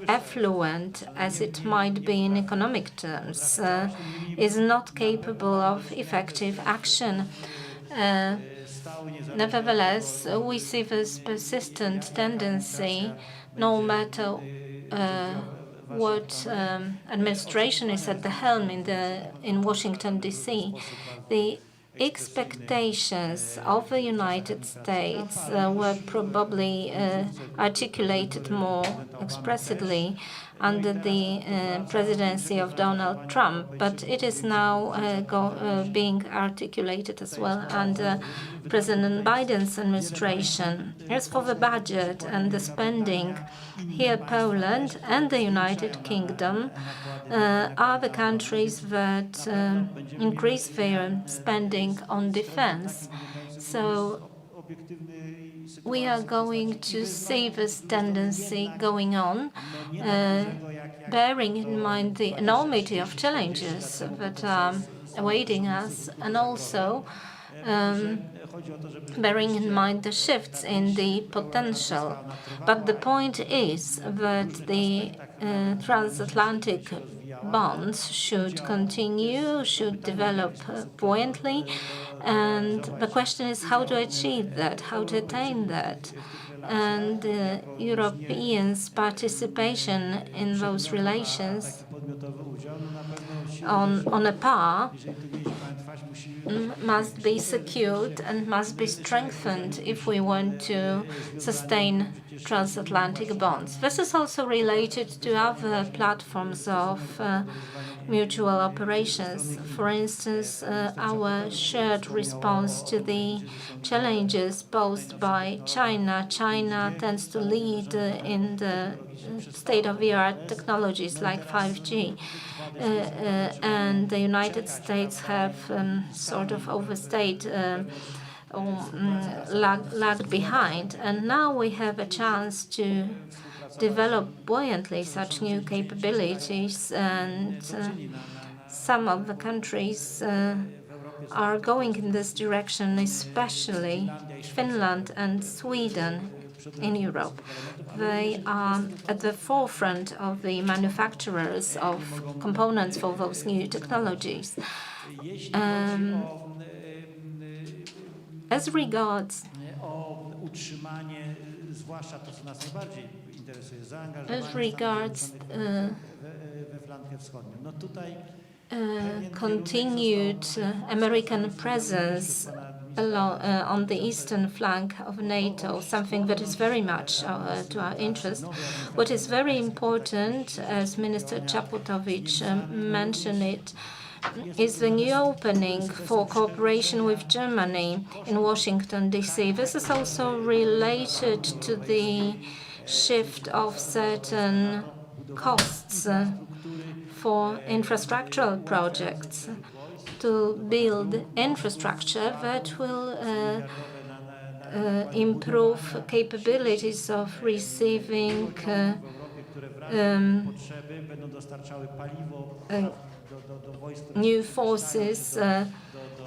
affluent as it might be in economic terms, is not capable of effective action. Nevertheless, we see this persistent tendency, no matter what administration is at the helm in Washington, D.C. The expectations of the United States were probably articulated more expressly under the presidency of Donald Trump, but it is now being articulated as well under President Biden's administration. As for the budget and the spending, here Poland and the United Kingdom are the countries that increase their spending on defense. So we are going to see this tendency going on, bearing in mind the enormity of challenges that are awaiting us, and also bearing in mind the shifts in the potential. But the point is that the transatlantic bonds should continue, should develop buoyantly, and the question is how to achieve that, how to attain that. And Europeans' participation in those relations on a par must be secured and must be strengthened if we want to sustain transatlantic bonds. This is also related to other platforms of mutual operations. For instance, our shared response to the challenges posed by China. China tends to lead in the state-of-the-art technologies like 5G. And the United States have sort of overstayed or lagged behind. And now we have a chance to develop buoyantly such new capabilities, and some of the countries are going in this direction, especially Finland and Sweden in Europe. They are at the forefront of the manufacturers of components for those new technologies. As regards continued American presence on the eastern flank of NATO, something that is very much to our interest. What is very important, as Minister Czaputowicz mentioned it, is the new opening for cooperation with Germany in Washington, D.C. This is also related to the shift of certain costs for infrastructural projects to build infrastructure that will improve capabilities of receiving new forces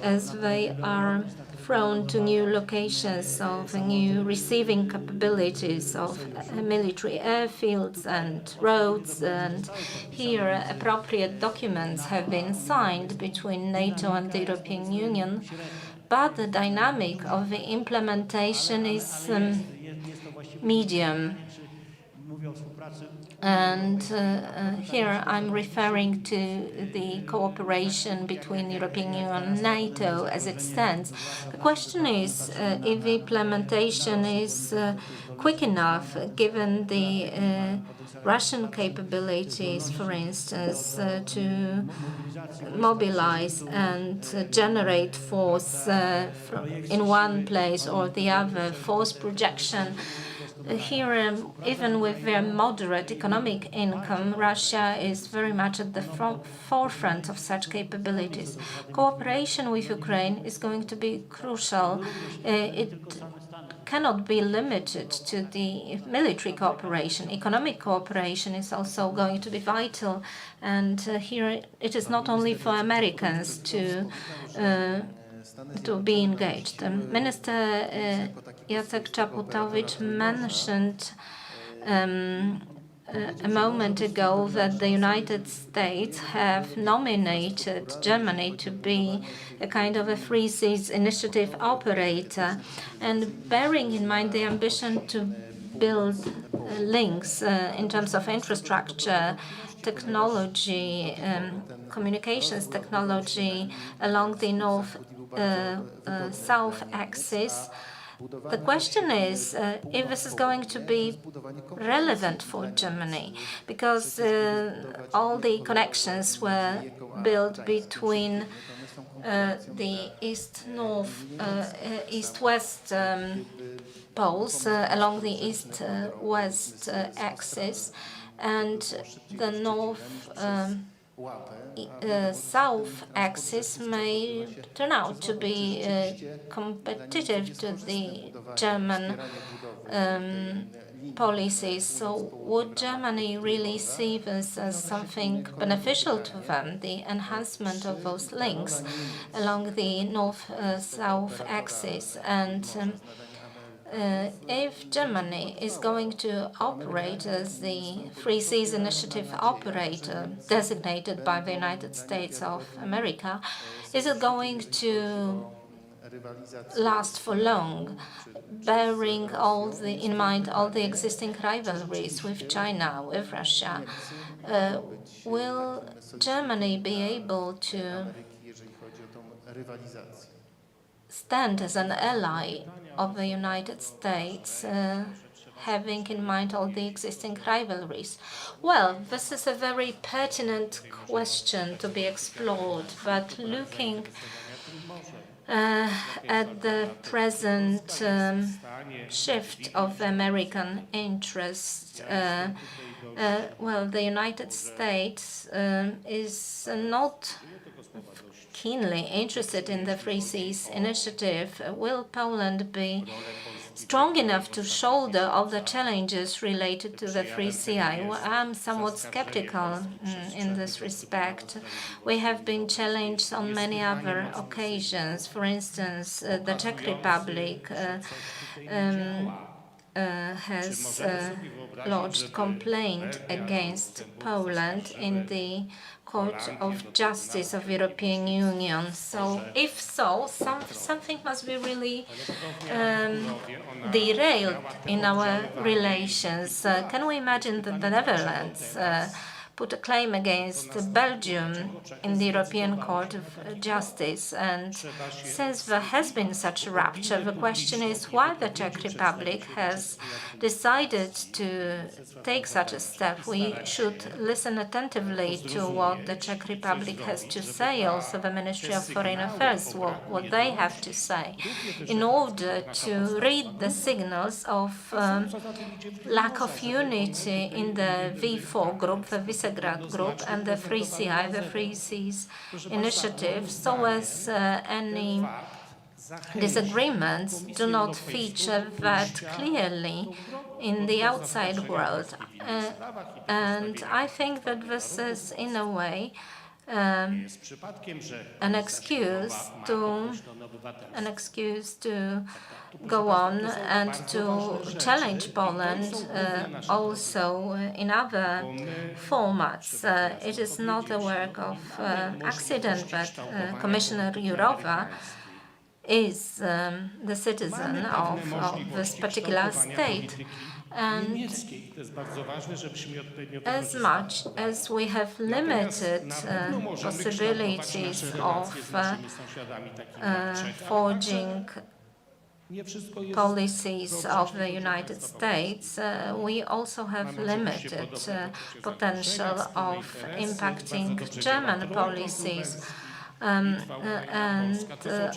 as they are thrown to new locations of new receiving capabilities of military airfields and roads. And here appropriate documents have been signed between NATO and the European Union, but the dynamic of the implementation is medium. And here I'm referring to the cooperation between European Union and NATO as it stands. The question is if the implementation is quick enough, given the Russian capabilities, for instance, to mobilize and generate force in one place or the other, force projection. Here, even with their moderate economic income, Russia is very much at the forefront of such capabilities. Cooperation with Ukraine is going to be crucial. It cannot be limited to the military cooperation. Economic cooperation is also going to be vital, and here it is not only for Americans to be engaged. Minister Jacek Czaputowicz mentioned a moment ago that the United States have nominated Germany to be a kind of a Free Seas Initiative operator, and bearing in mind the ambition to build links in terms of infrastructure, technology, communications technology along the north-south axis. The question is if this is going to be relevant for Germany, because all the connections were built between the east-west poles along the east-west axis, and the north-south axis may turn out to be competitive to the German policies. So would Germany really see this as something beneficial to them, the enhancement of those links along the north-south axis? And if Germany is going to operate as the Free Seas Initiative operator designated by the United States of America, is it going to last for long, bearing in mind all the existing rivalries with China, with Russia? Will Germany be able to stand as an ally of the United States, having in mind all the existing rivalries? Well, this is a very pertinent question to be explored, but looking at the present shift of American interest, well, the United States is not keenly interested in the Free Seas Initiative. Will Poland be strong enough to shoulder all the challenges related to the Free Sea? I'm somewhat skeptical in this respect. We have been challenged on many other occasions. For instance, the Czech Republic has lodged complaint against Poland in the Court of Justice of European Union. So, if so, something must be really derailed in our relations. Can we imagine that the Netherlands put a claim against Belgium in the European Court of Justice? And since there has been such a rupture, the question is why the Czech Republic has decided to take such a step. We should listen attentively to what the Czech Republic has to say, also the Ministry of Foreign Affairs, what they have to say, in order to read the signals of lack of unity in the V4 group, the Visegrad group, and the Free Seas Initiative, so as any disagreements do not feature that clearly in the outside world. And I think that this is, in a way, an excuse to go on and to challenge Poland also in other formats. It is not a work of accident that Commissioner Jourova is the citizen of this particular state. And as much as we have limited possibilities of forging policies of the United States, we also have limited potential of impacting German policies.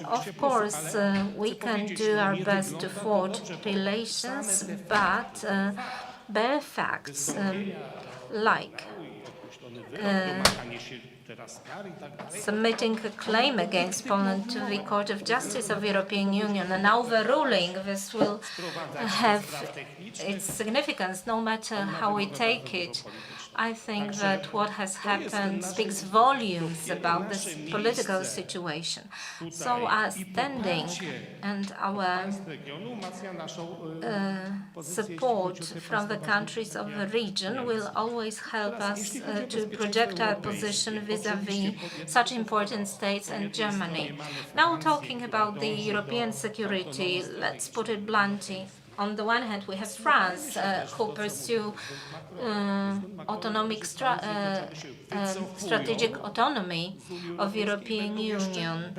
Of course, we can do our best to forge relations, but bare facts like submitting a claim against Poland to the Court of Justice of the European Union and overruling this will have its significance no matter how we take it. I think that what has happened speaks volumes about this political situation. So our standing and our support from the countries of the region will always help us to project our position vis-à-vis such important states and Germany. Now talking about the European security, let's put it bluntly. On the one hand, we have France, who pursue strategic autonomy of European Union.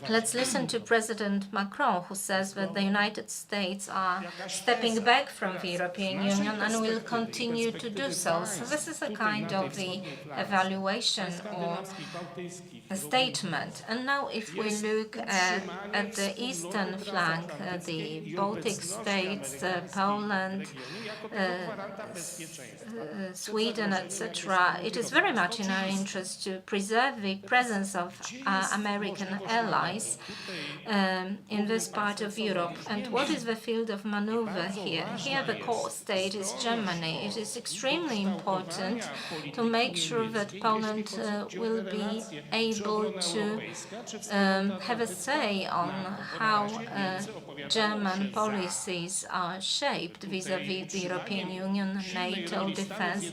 Let's listen to President Macron, who says that the United States are stepping back from the European Union and will continue to do so. So this is a kind of the evaluation or a statement. And now if we look at the eastern flank, the Baltic Baltic states, Poland, Sweden, etc., it is very much in our interest to preserve the presence of American allies in this part of Europe. And what is the field of maneuver here? Here the core state is Germany. It is extremely important to make sure that Poland will be able to have a say on how German policies are shaped vis-à-vis the European Union, NATO, defense.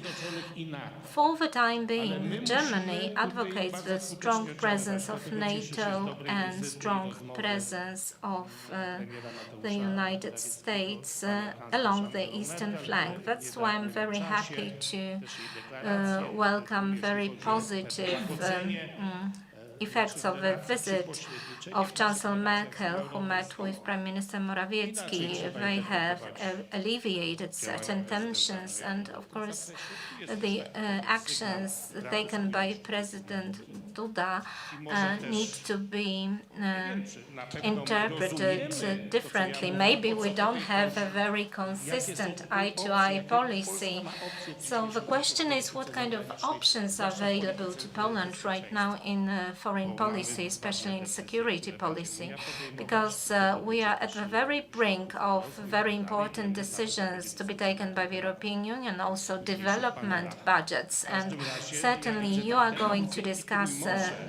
For the time being, Germany advocates the strong presence of NATO and strong presence of the United States along the eastern flank. That's why I'm very happy to welcome very positive effects of a visit of Chancellor Merkel, who met with Prime Minister Morawiecki. They have alleviated certain tensions, and of course the actions taken by President Duda need to be interpreted differently. Maybe we don't have a very consistent eye-to-eye policy. So the question is, what kind of options are available to Poland right now in foreign policy, especially in security policy, because we are at the very brink of very important decisions to be taken by the European Union, also development budgets, and certainly you are going to discuss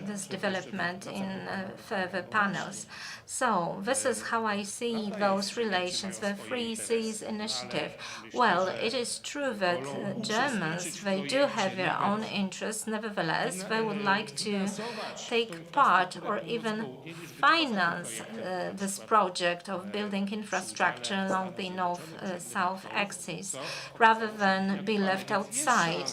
this development in further panels. So this is how I see those relations, the Three Seas initiative. Well, it is true that Germans, they do have their own interests. Nevertheless, they would like to take part or even finance this project of building infrastructure along the north-south axis, rather than be left outside,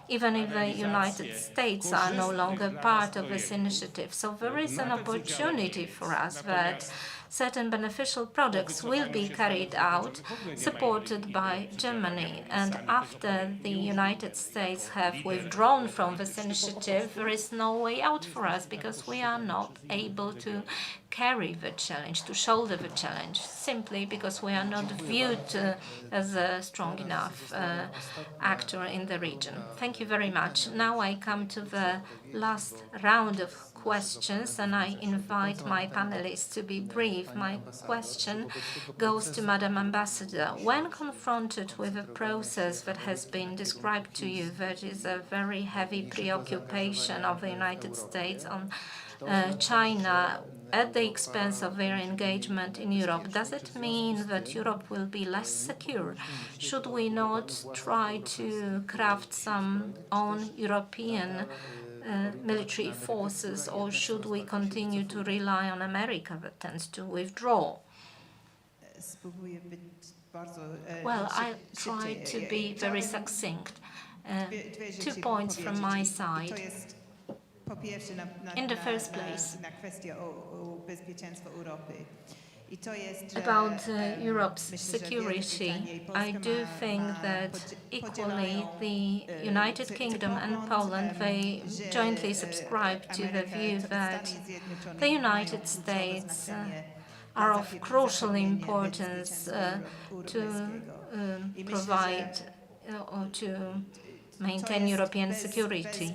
even if the United States are no longer part of this initiative. So there is an opportunity for us that certain beneficial projects will be carried out, supported by Germany. And after the United States have withdrawn from this initiative, there is no way out for us, because we are not able to carry the challenge, to shoulder the challenge, simply because we are not viewed as a strong enough actor in the region. Thank you very much. Now I come to the last round of questions, and I invite my panelists to be brief. My question goes to Madam Ambassador. When confronted with a process that has been described to you, that is a very heavy preoccupation of the United States on China at the expense of their engagement in Europe, does it mean that Europe will be less secure? Should we not try to craft some own European military forces, or should we continue to rely on America that tends to withdraw? Well, I'll try to be very succinct. 2 points from my side. In the first place, about Europe's security, I do think that equally the United Kingdom and Poland, they jointly subscribe to the view that the United States are of crucial importance to provide or to maintain European security.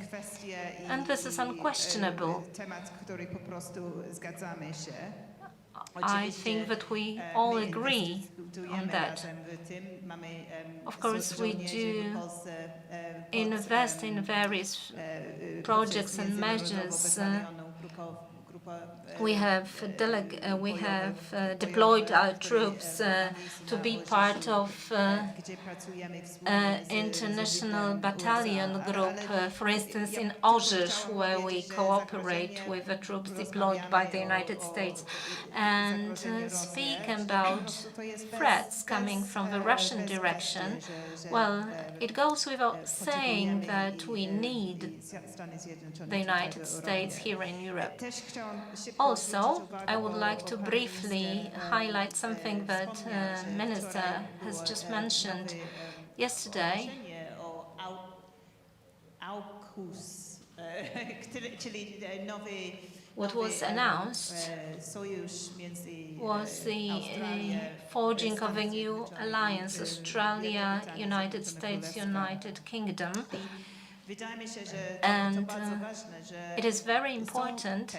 And this is unquestionable. I think that we all agree on that. Of course, we do invest in various projects and measures. We have deployed our troops to be part of international battalion group, for instance, in Orzysz, where we cooperate with the troops deployed by the United States, and speak about threats coming from the Russian direction. Well, it goes without saying that we need the United States here in Europe. Also, I would like to briefly highlight something that Minister has just mentioned yesterday. what was announced was the forging of a new alliance, Australia, United States, United Kingdom. And it is very important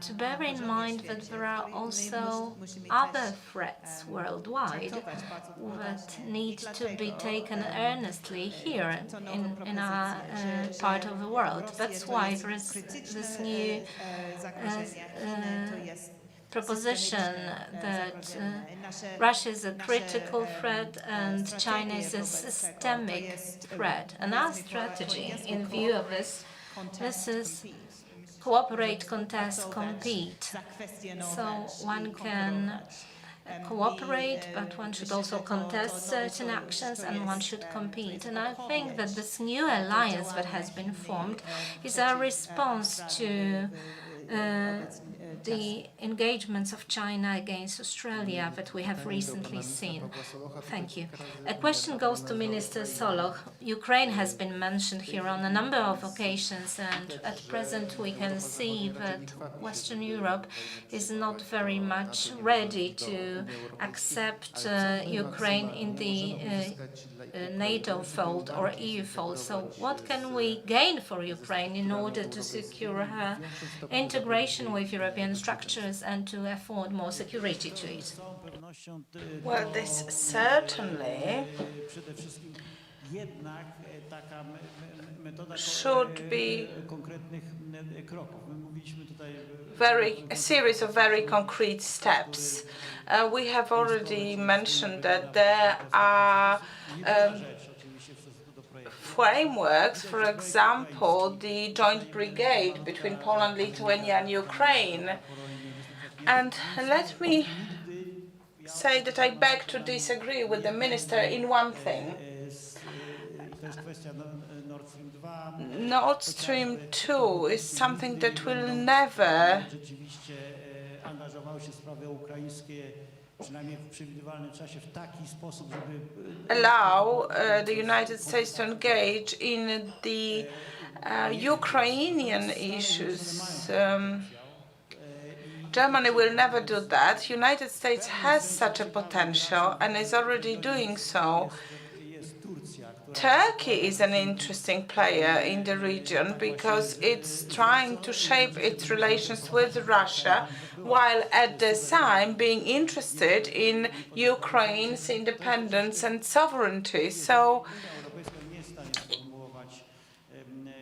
to bear in mind that there are also other threats worldwide that need to be taken earnestly here in our part of the world. That's why there is this new proposition that Russia is a critical threat and China is a systemic threat. And our strategy, in view of this is cooperate, contest, compete. So one can cooperate, but one should also contest certain actions and one should compete. And I think that this new alliance that has been formed is our response to the engagements of China against Australia that we have recently seen. Thank you. A question goes to Minister Soloch. Ukraine has been mentioned here on a number of occasions, and at present we can see that Western Europe is not very much ready to accept Ukraine in the NATO fold or EU fold. So what can we gain for Ukraine in order to secure her integration with European structures and to afford more security to it? Well, this certainly should be a series of very concrete steps. We have already mentioned that there are frameworks, for example, the joint brigade between Poland, Lithuania and Ukraine. And let me say that I beg to disagree with the minister in one thing. Nord Stream 2 is something that will never allow the United States to engage in the Ukrainian issues. Germany will never do that. United States has such a potential and is already doing so. Turkey is an interesting player in the region because it's trying to shape its relations with Russia while at the same being interested in Ukraine's independence and sovereignty. So,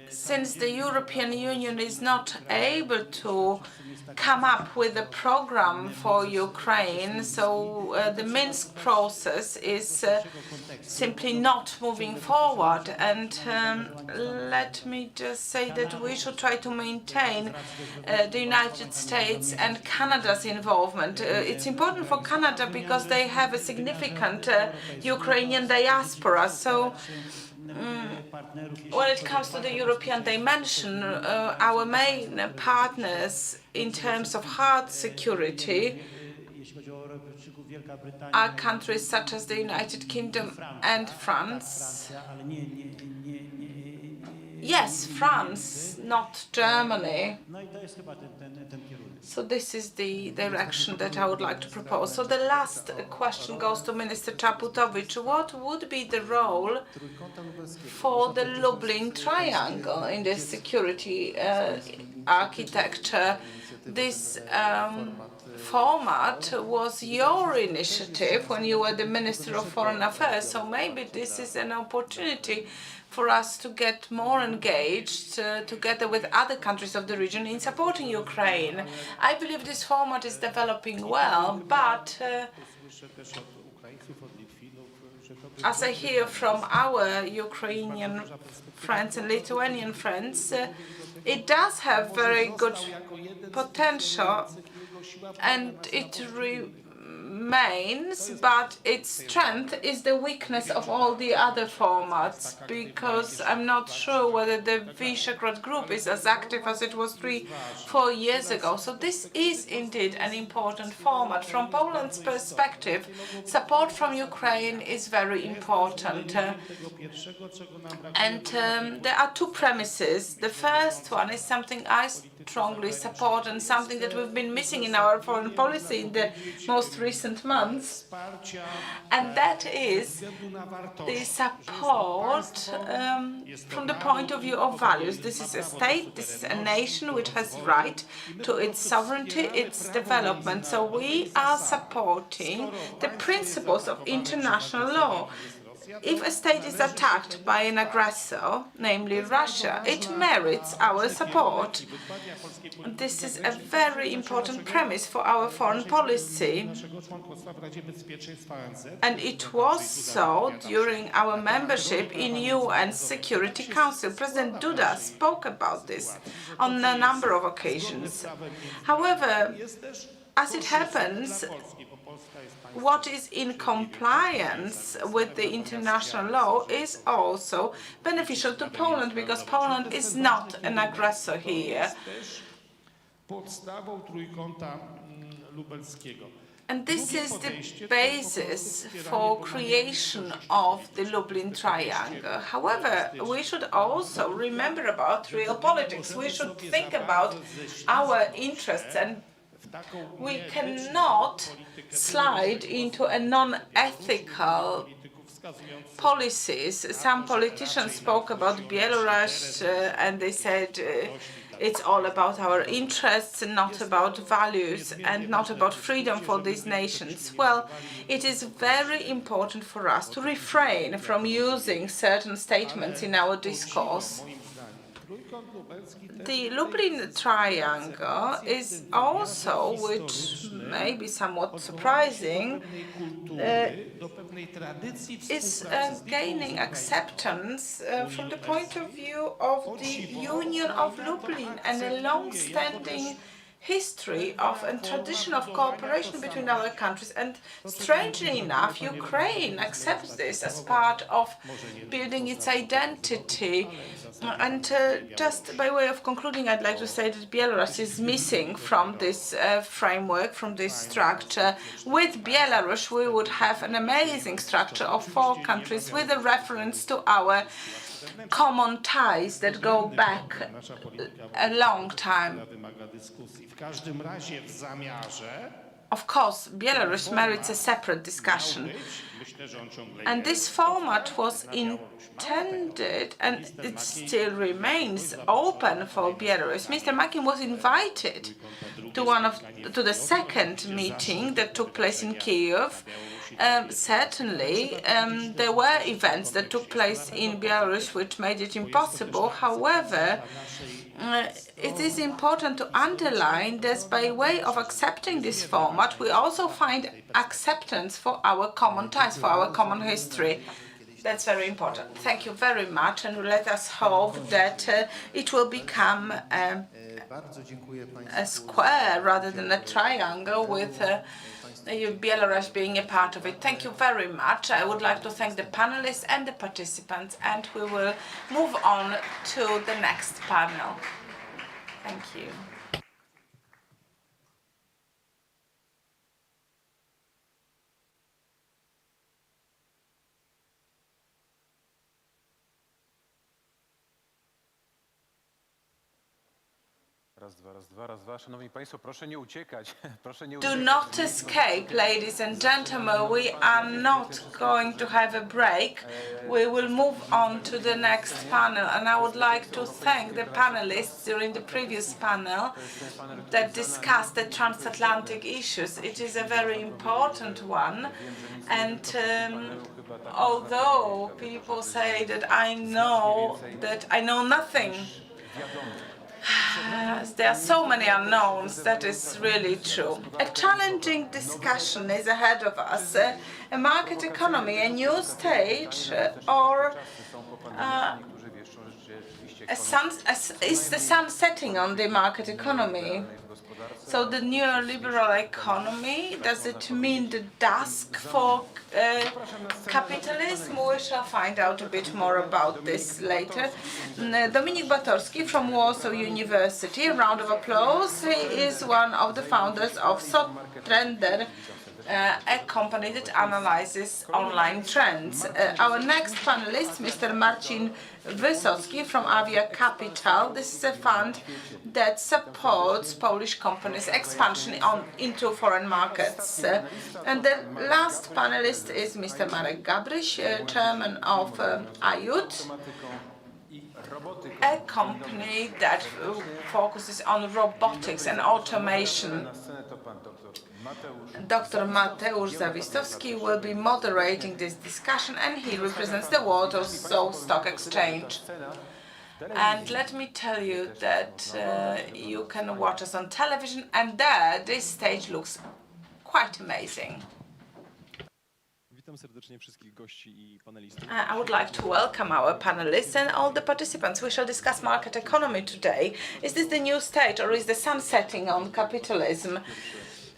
since the European Union is not able to come up with a program for Ukraine, so the Minsk process is simply not moving forward. And let me just say that we should try to maintain the United States and Canada's involvement. It's important for Canada because they have a significant Ukrainian diaspora. So when it comes to the European dimension, our main partners in terms of hard security are countries such as the United Kingdom and France. Yes, France, not Germany. So this is the direction that I would like to propose. So the last question goes to Minister Czaputowicz. What would be the role for the Lublin Triangle in this security architecture? This format was your initiative when you were the Minister of Foreign Affairs, so maybe this is an opportunity for us to get more engaged together with other countries of the region in supporting Ukraine. I believe this format is developing well, but as I hear from our Ukrainian friends and Lithuanian friends, it does have very good potential and it remains, but its strength is the weakness of all the other formats, because I'm not sure whether the Visegrad Group is as active as it was 3-4 years ago. So this is indeed an important format. From Poland's perspective, support from Ukraine is very important. And there are two premises. The first one is something I strongly support, and something that we've been missing in our foreign policy in the most recent months. And that is the support from the point of view of values. This is a state, this is a nation which has right to its sovereignty, its development. So we are supporting the principles of international law. If a state is attacked by an aggressor, namely Russia, it merits our support. This is a very important premise for our foreign policy. And it was so during our membership in UN Security Council. President Duda spoke about this on a number of occasions. However, as it happens, what is in compliance with the international law is also beneficial to Poland, because Poland is not an aggressor here. And this is the basis for creation of the Lublin Triangle. However, we should also remember about real politics. We should think about our interests, and we cannot slide into a non-ethical policies. Some politicians spoke about Belarus and they said it's all about our interests and not about values and not about freedom for these nations. Well, it is very important for us to refrain from using certain statements in our discourse. The Lublin Triangle is also, which may be somewhat surprising, is gaining acceptance from the point of view of the Union of Lublin and a long-standing history of and tradition of cooperation between our countries. And strangely enough, Ukraine accepts this as part of building its identity. And just by way of concluding, I'd like to say that Belarus is missing from this framework, from this structure. With Belarus, we would have an amazing structure of 4 countries with a reference to our common ties that go back a long time. Of course, Belarus merits a separate discussion. And this format was intended, and it still remains open for Belarus. Mr. Makin was invited to the second meeting that took place in Kyiv. Certainly, there were events that took place in Belarus which made it impossible. However, it is important to underline that by way of accepting this format, we also find acceptance for our common ties, for our common history. That's very important. Thank you very much, and let us hope that it will become a square rather than a triangle, with Belarus being a part of it. Thank you very much. I would like to thank the panelists and the participants, and we will move on to the next panel. Thank you. Raz, dwa. Szanowni Państwo, proszę nie uciekać. Proszę nie Do uciekać. not escape, ladies and gentlemen. We are not going to have a break. We will move on to the next panel. And I would like to thank the panelists during the previous panel that discussed the transatlantic issues. It is a very important one. And although people say that I know nothing, there are so many unknowns. That is really true. A challenging discussion is ahead of us. A market economy, a new stage, or is the sun setting on the market economy? So the neoliberal economy, does it mean the dusk for capitalism? We shall find out a bit more about this later. Dominik Batorski from Warsaw University, a round of applause. He is one of the founders of Sotrender, a company that analyzes online trends. Our next panelist, Mr. Marcin Wysocki from Avia Capital. This is a fund that supports Polish companies' expansion into foreign markets. And the last panelist is Mr. Marek Gabryś, chairman of IUT, a company that focuses on robotics and automation. Dr. Mateusz Zawistowski will be moderating this discussion, and he represents the Warsaw Stock Exchange. And let me tell you that you can watch us on television, and there, this stage looks quite amazing. I would like to welcome our panelists and all the participants. We shall discuss market economy today. Is this the new stage, or is the sun setting on capitalism?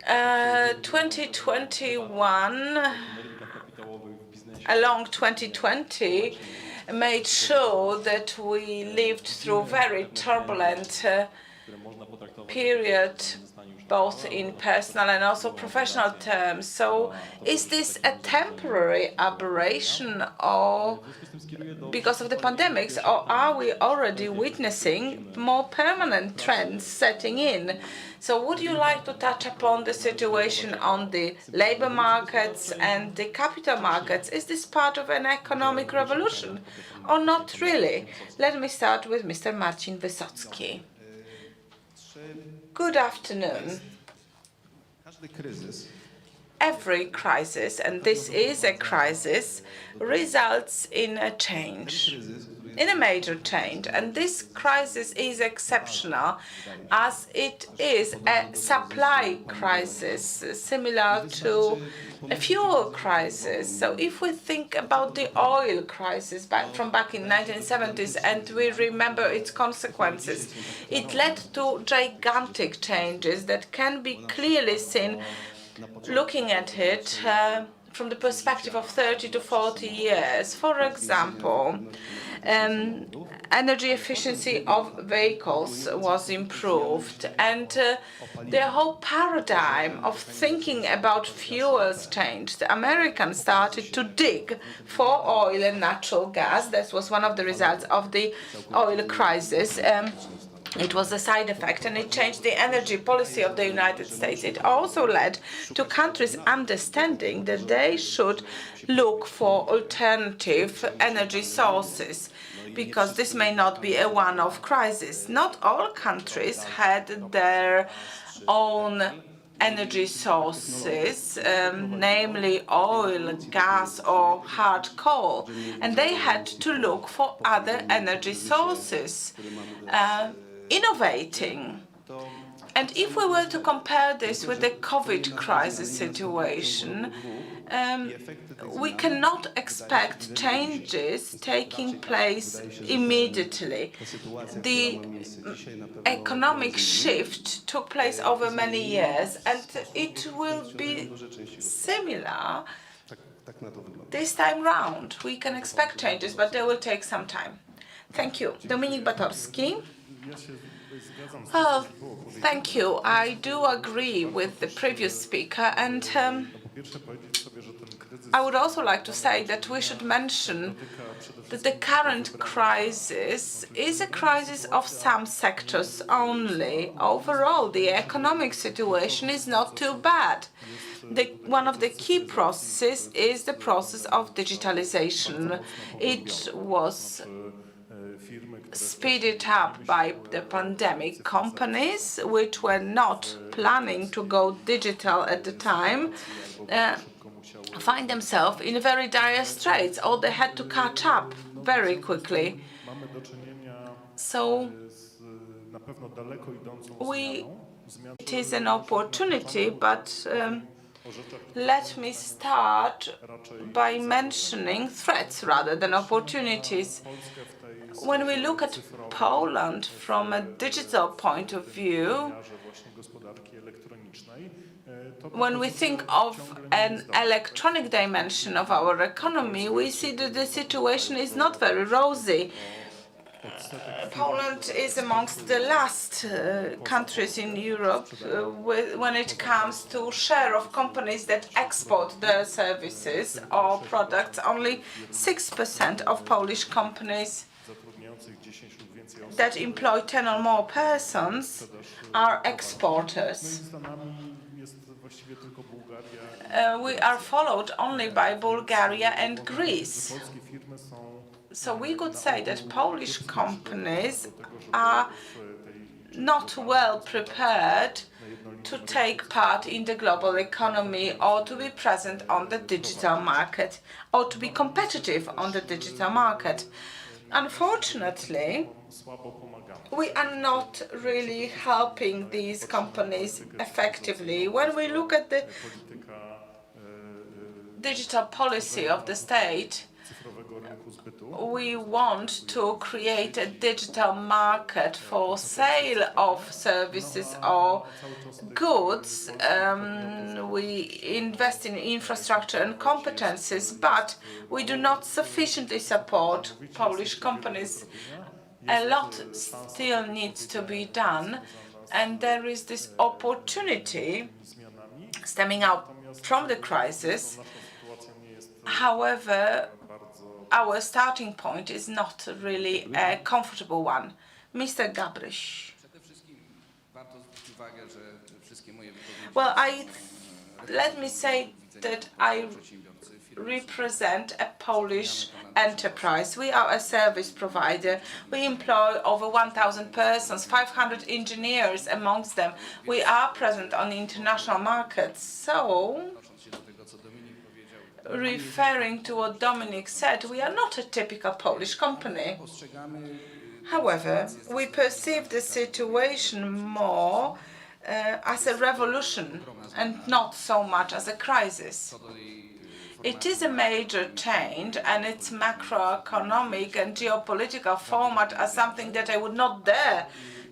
2021, along 2020, made sure that we lived through very turbulent period, both in personal and also professional terms. So is this a temporary aberration or because of the pandemics, or are we already witnessing more permanent trends setting in? So would you like to touch upon the situation on the labor markets and the capital markets? Is this part of an economic revolution or not really? Let me start with Mr. Marcin Wysocki. Good afternoon. Every crisis, and this is a crisis, results in a change, in a major change. And this crisis is exceptional as it is a supply crisis, similar to a fuel crisis. So if we think about the oil crisis from back in 1970s, and we remember its consequences, it led to gigantic changes that can be clearly seen looking at it from the perspective of 30 to 40 years. For example, energy efficiency of vehicles was improved, and the whole paradigm of thinking about fuels changed. The Americans started to dig for oil and natural gas. This was one of the results of the oil crisis. It was a side effect, and it changed the energy policy of the United States. It also led to countries understanding that they should look for alternative energy sources, because this may not be a one-off crisis. Not all countries had their own energy sources, namely oil, gas, or hard coal, and they had to look for other energy sources, innovating. And if we were to compare this with the COVID crisis situation, we cannot expect changes taking place immediately. The economic shift took place over many years, and it will be similar this time round. We can expect changes, but they will take some time. Thank you. Dominik Batorski. Well, thank you. I do agree with the previous speaker, and I would also like to say that we should mention that the current crisis is a crisis of some sectors only. Overall, the economic situation is not too bad. One of the key processes is the process of digitalization. It was speeded up by the pandemic. Companies which were not planning to go digital at the time find themselves in very dire straits, or they had to catch up very quickly. So it is an opportunity, but let me start by mentioning threats rather than opportunities. When we look at Poland from a digital point of view, when we think of an electronic dimension of our economy, we see that the situation is not very rosy. Poland is amongst the last countries in Europe when it comes to share of companies that export their services or products. Only 6% of Polish companies that employ 10 or more persons are exporters. We are followed only by Bulgaria and Greece. So we could say that Polish companies are not well prepared to take part in the global economy or to be present on the digital market or to be competitive on the digital market. Unfortunately, we are not really helping these companies effectively. When we look at the digital policy of the state, we want to create a digital market for sale of services or goods. We invest in infrastructure and competences, but we do not sufficiently support Polish companies. A lot still needs to be done, and there is this opportunity stemming out from the crisis. However, our starting point is not really a comfortable one. Mr. Gabryś. Well, let me say that I represent a Polish enterprise. We are a service provider. We employ over 1,000 persons, 500 engineers amongst them. We are present on the international markets. So, referring to what Dominic said, we are not a typical Polish company. However, we perceive the situation more as a revolution and not so much as a crisis. It is a major change, and its macroeconomic and geopolitical format are something that I would not dare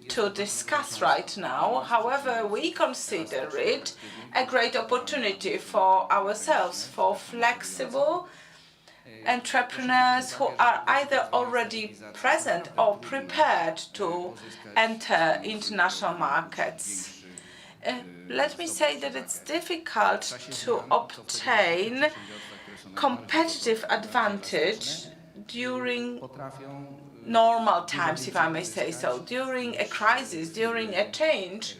to discuss right now. However, we consider it a great opportunity for ourselves, for flexible entrepreneurs who are either already present or prepared to enter international markets. Let me say that it's difficult to obtain competitive advantage during normal times, if I may say so. During a crisis, during a change,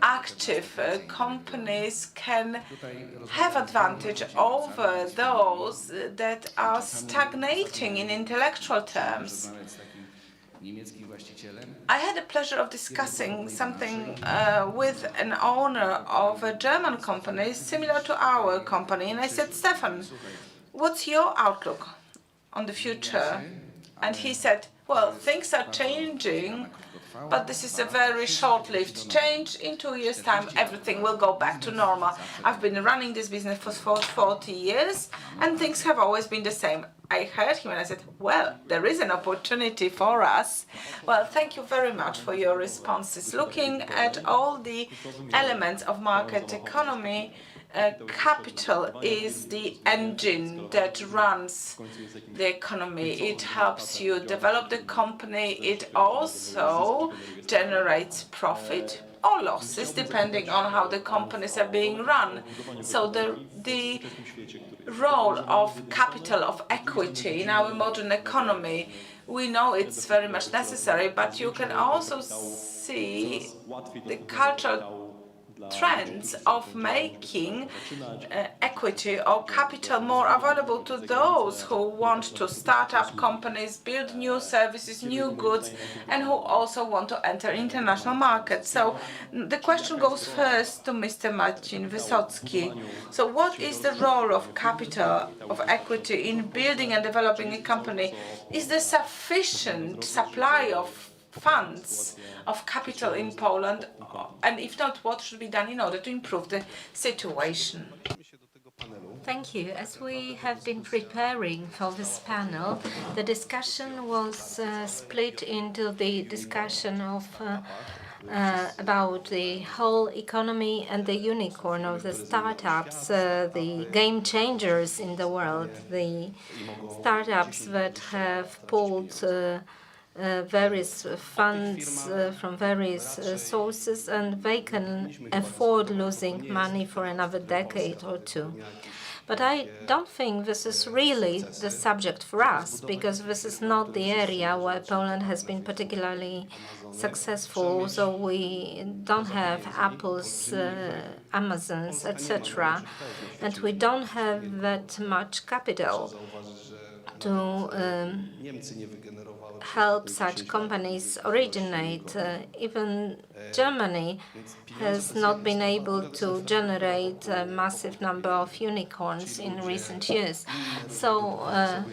active companies can have advantage over those that are stagnating in intellectual terms. I had the pleasure of discussing something with an owner of a German company similar to our company, and I said, Stefan, what's your outlook on the future? And he said, well, things are changing, but this is a very short-lived change. In 2 years' time, everything will go back to normal. I've been running this business for 40 years, and things have always been the same. I heard him and I said, well, there is an opportunity for us. Well, thank you very much for your responses. Looking at all the elements of market economy, capital is the engine that runs the economy. It helps you develop the company. It also generates profit or losses, depending on how the companies are being run. So the role of capital, of equity in our modern economy, we know it's very much necessary, but you can also see the cultural trends of making equity or capital more available to those who want to start up companies, build new services, new goods, and who also want to enter international markets. So the question goes first to Mr. Marcin Wysocki. So what is the role of capital, of equity in building and developing a company? Is there sufficient supply of funds, of capital in Poland, and if not, what should be done in order to improve the situation? Thank you. As we have been preparing for this panel, the discussion was split into the discussion of about the whole economy and the unicorn of the startups, the game changers in the world, the startups that have pulled various funds from various sources, and they can afford losing money for another decade or two. But I don't think this is really the subject for us, because this is not the area where Poland has been particularly successful. So we don't have Apples, Amazons, etc. And we don't have that much capital to help such companies originate. Even Germany has not been able to generate a massive number of unicorns in recent years. So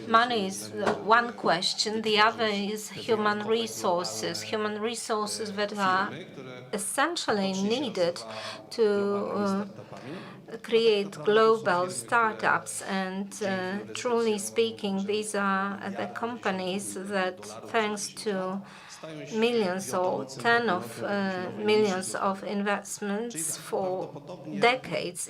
money is one question. The other is human resources that are essentially needed to create global startups. And truly speaking, these are the companies that, thanks to millions or tens of millions of investments for decades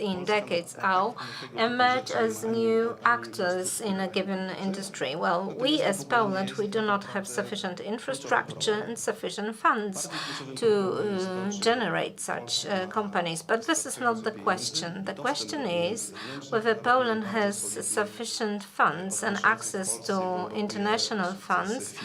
out, emerge as new actors in a given industry. Well, we as Poland, we do not have sufficient infrastructure and sufficient funds to generate such companies. But this is not the question. The question is whether Poland has sufficient funds and access to international funds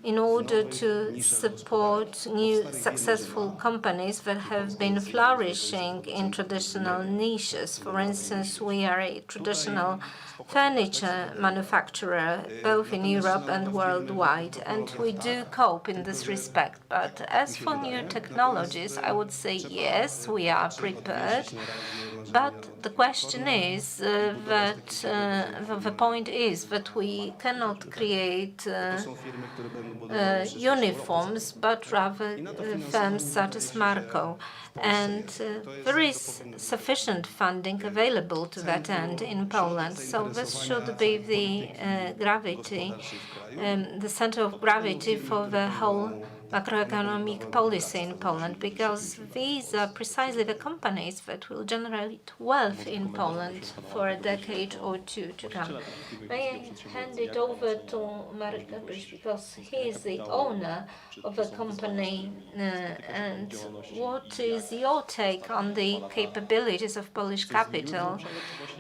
in order to support new successful companies that have been flourishing in traditional niches. For instance, we are a traditional furniture manufacturer, both in Europe and worldwide, and we do cope in this respect. But as for new technologies, I would say yes, we are prepared. But the question is the point is that we cannot create uniforms, but rather firms such as Marco. And there is sufficient funding available to that end in Poland. So this should be the the center of gravity for the whole macroeconomic policy in Poland, because these are precisely the companies that will generate wealth in Poland for a decade or two to come. May I hand it over to Marek Gabryś, because he is the owner of the company, and what is your take on the capabilities of Polish capital?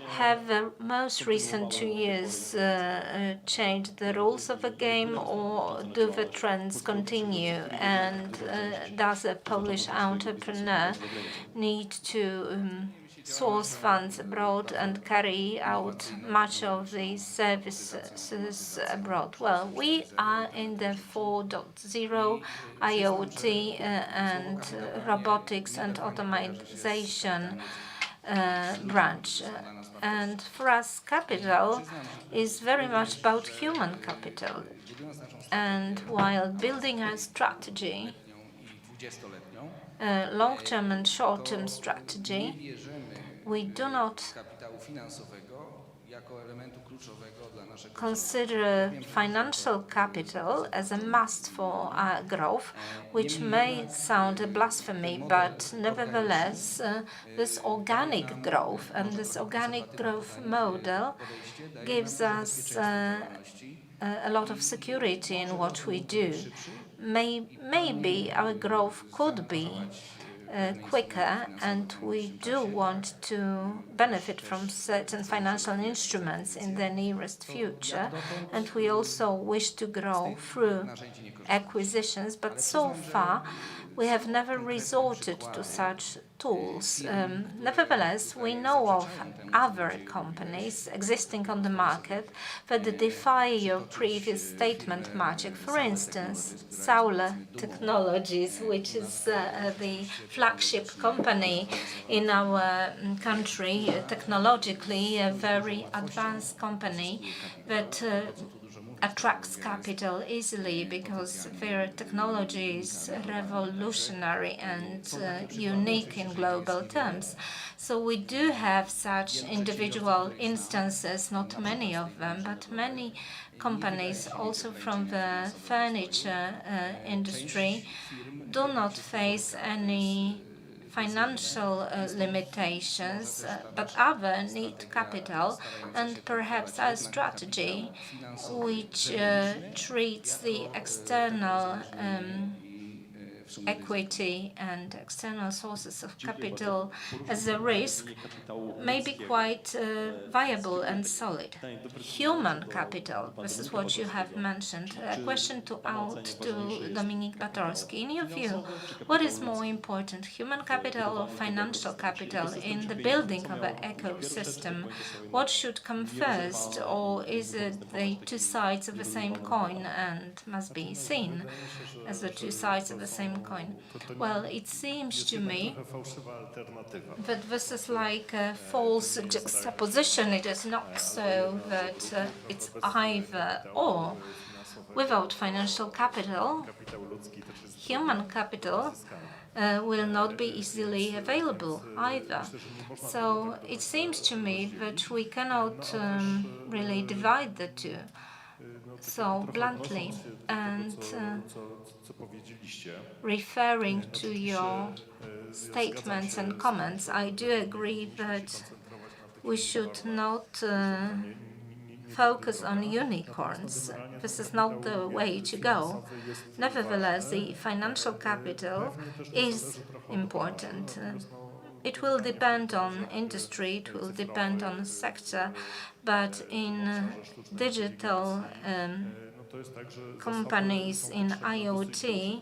Have the most recent 2 years changed the rules of the game, or do the trends continue? And does a Polish entrepreneur need to source funds abroad and carry out much of the services abroad? Well, we are in the 4.0 IoT and robotics and automation branch. And for us, capital is very much about human capital. And while building a strategy, long-term and short-term strategy, we do not consider financial capital as a must for our growth, which may sound a blasphemy, but nevertheless, this organic growth and this organic growth model gives us a lot of security in what we do. Maybe our growth could be quicker, and we do want to benefit from certain financial instruments in the nearest future, and we also wish to grow through acquisitions, but so far we have never resorted to such tools. Nevertheless, we know of other companies existing on the market that defy your previous statement, Maciek. For instance, Saule Technologies, which is the flagship company in our country, technologically a very advanced company that attracts capital easily because their technology is revolutionary and unique in global terms. So we do have such individual instances, not many of them, but many companies also from the furniture industry do not face any financial limitations, but other need capital and perhaps a strategy which treats the external equity and external sources of capital as a risk may be quite viable and solid. Human capital, this is what you have mentioned. A question to Dominik Batorski. In your view, what is more important, human capital or financial capital in the building of an ecosystem? What should come first, or is it the two sides of the same coin and must be seen as the two sides of the same coin? Well, it seems to me that this is like a false juxtaposition. It is not so that it's either or. Without financial capital, human capital will not be easily available either. So it seems to me that we cannot really divide the two so bluntly. And referring to your statements and comments, I do agree that we should not focus on unicorns. This is not the way to go. Nevertheless, the financial capital is important. It will depend on industry, it will depend on the sector, but in digital companies in IoT,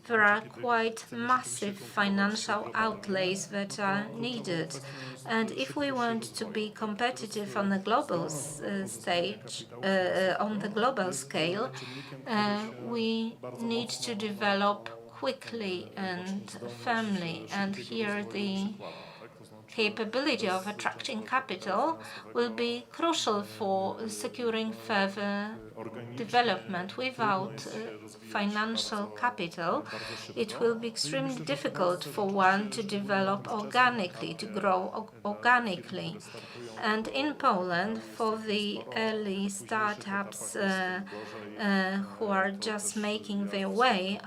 there are quite massive financial outlays that are needed. And if we want to be competitive on the global stage, on the global scale, we need to develop quickly and firmly. And here the capability of attracting capital will be crucial for securing further development. Without financial capital, it will be extremely difficult for one to develop organically, to grow organically. And in Poland, for the early startups who are just making their way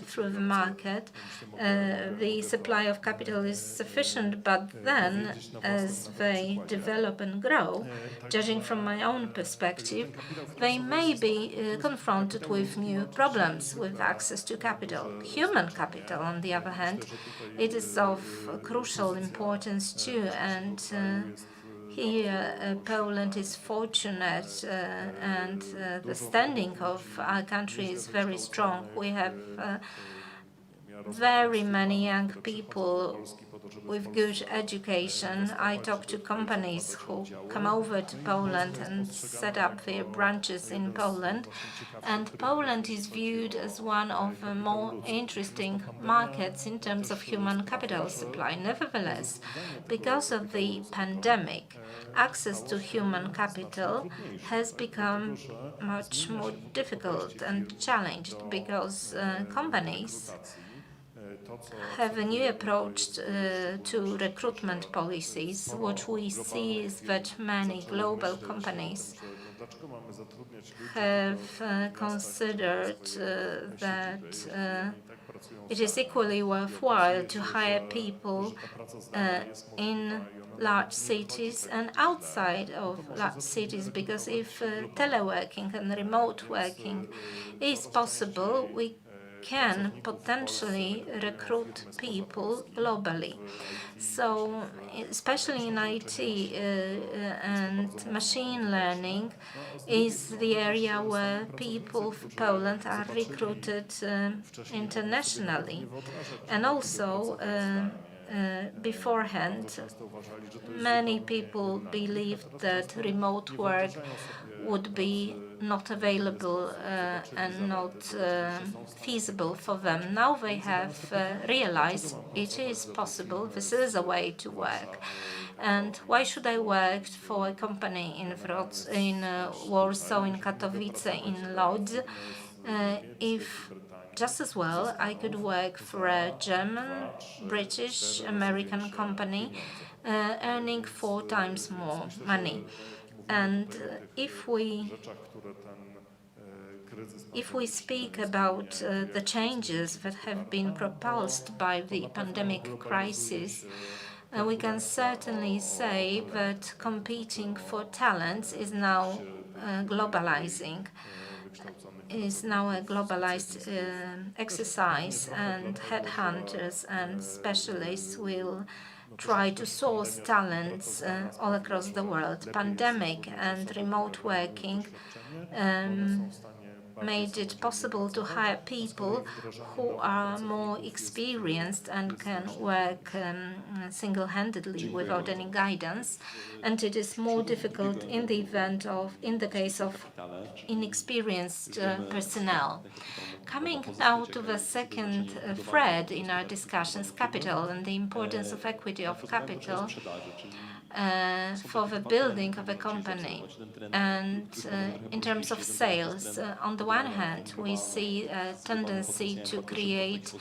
through the market, the supply of capital is sufficient, but then as they develop and grow, judging from my own perspective, they may be confronted with new problems with access to capital. Human capital, on the other hand, it is of crucial importance too, and here Poland is fortunate and the standing of our country is very strong. We have very many young people with good education. I talk to companies who come over to Poland and set up their branches in Poland. And Poland is viewed as one of the more interesting markets in terms of human capital supply. Nevertheless, because of the pandemic, access to human capital has become much more difficult and challenged because companies have a new approach to recruitment policies. What we see is that many global companies have considered that it is equally worthwhile to hire people in large cities and outside of large cities, because if teleworking and remote working is possible, we can potentially recruit people globally. So, especially in IT and machine learning is the area where people for Poland are recruited internationally. And also, beforehand, many people believed that remote work would be not available and not feasible for them. Now they have realized it is possible, this is a way to work. And why should I work for a company in Warsaw, in Katowice, in Lodz, if just as well I could work for a German, British, American company earning 4 times more money. And if we If we speak about the changes that have been propulsed by the pandemic crisis, we can certainly say that competing for talents is now globalizing. Is now a globalized exercise, and headhunters and specialists will try to source talents all across the world. Pandemic and remote working made it possible to hire people who are more experienced and can work single-handedly without any guidance, and it is more difficult in the case of inexperienced personnel. Coming now to the second thread in our discussions, capital and the importance of equity of capital for the building of a company. And in terms of sales, on the one hand, we see a tendency to create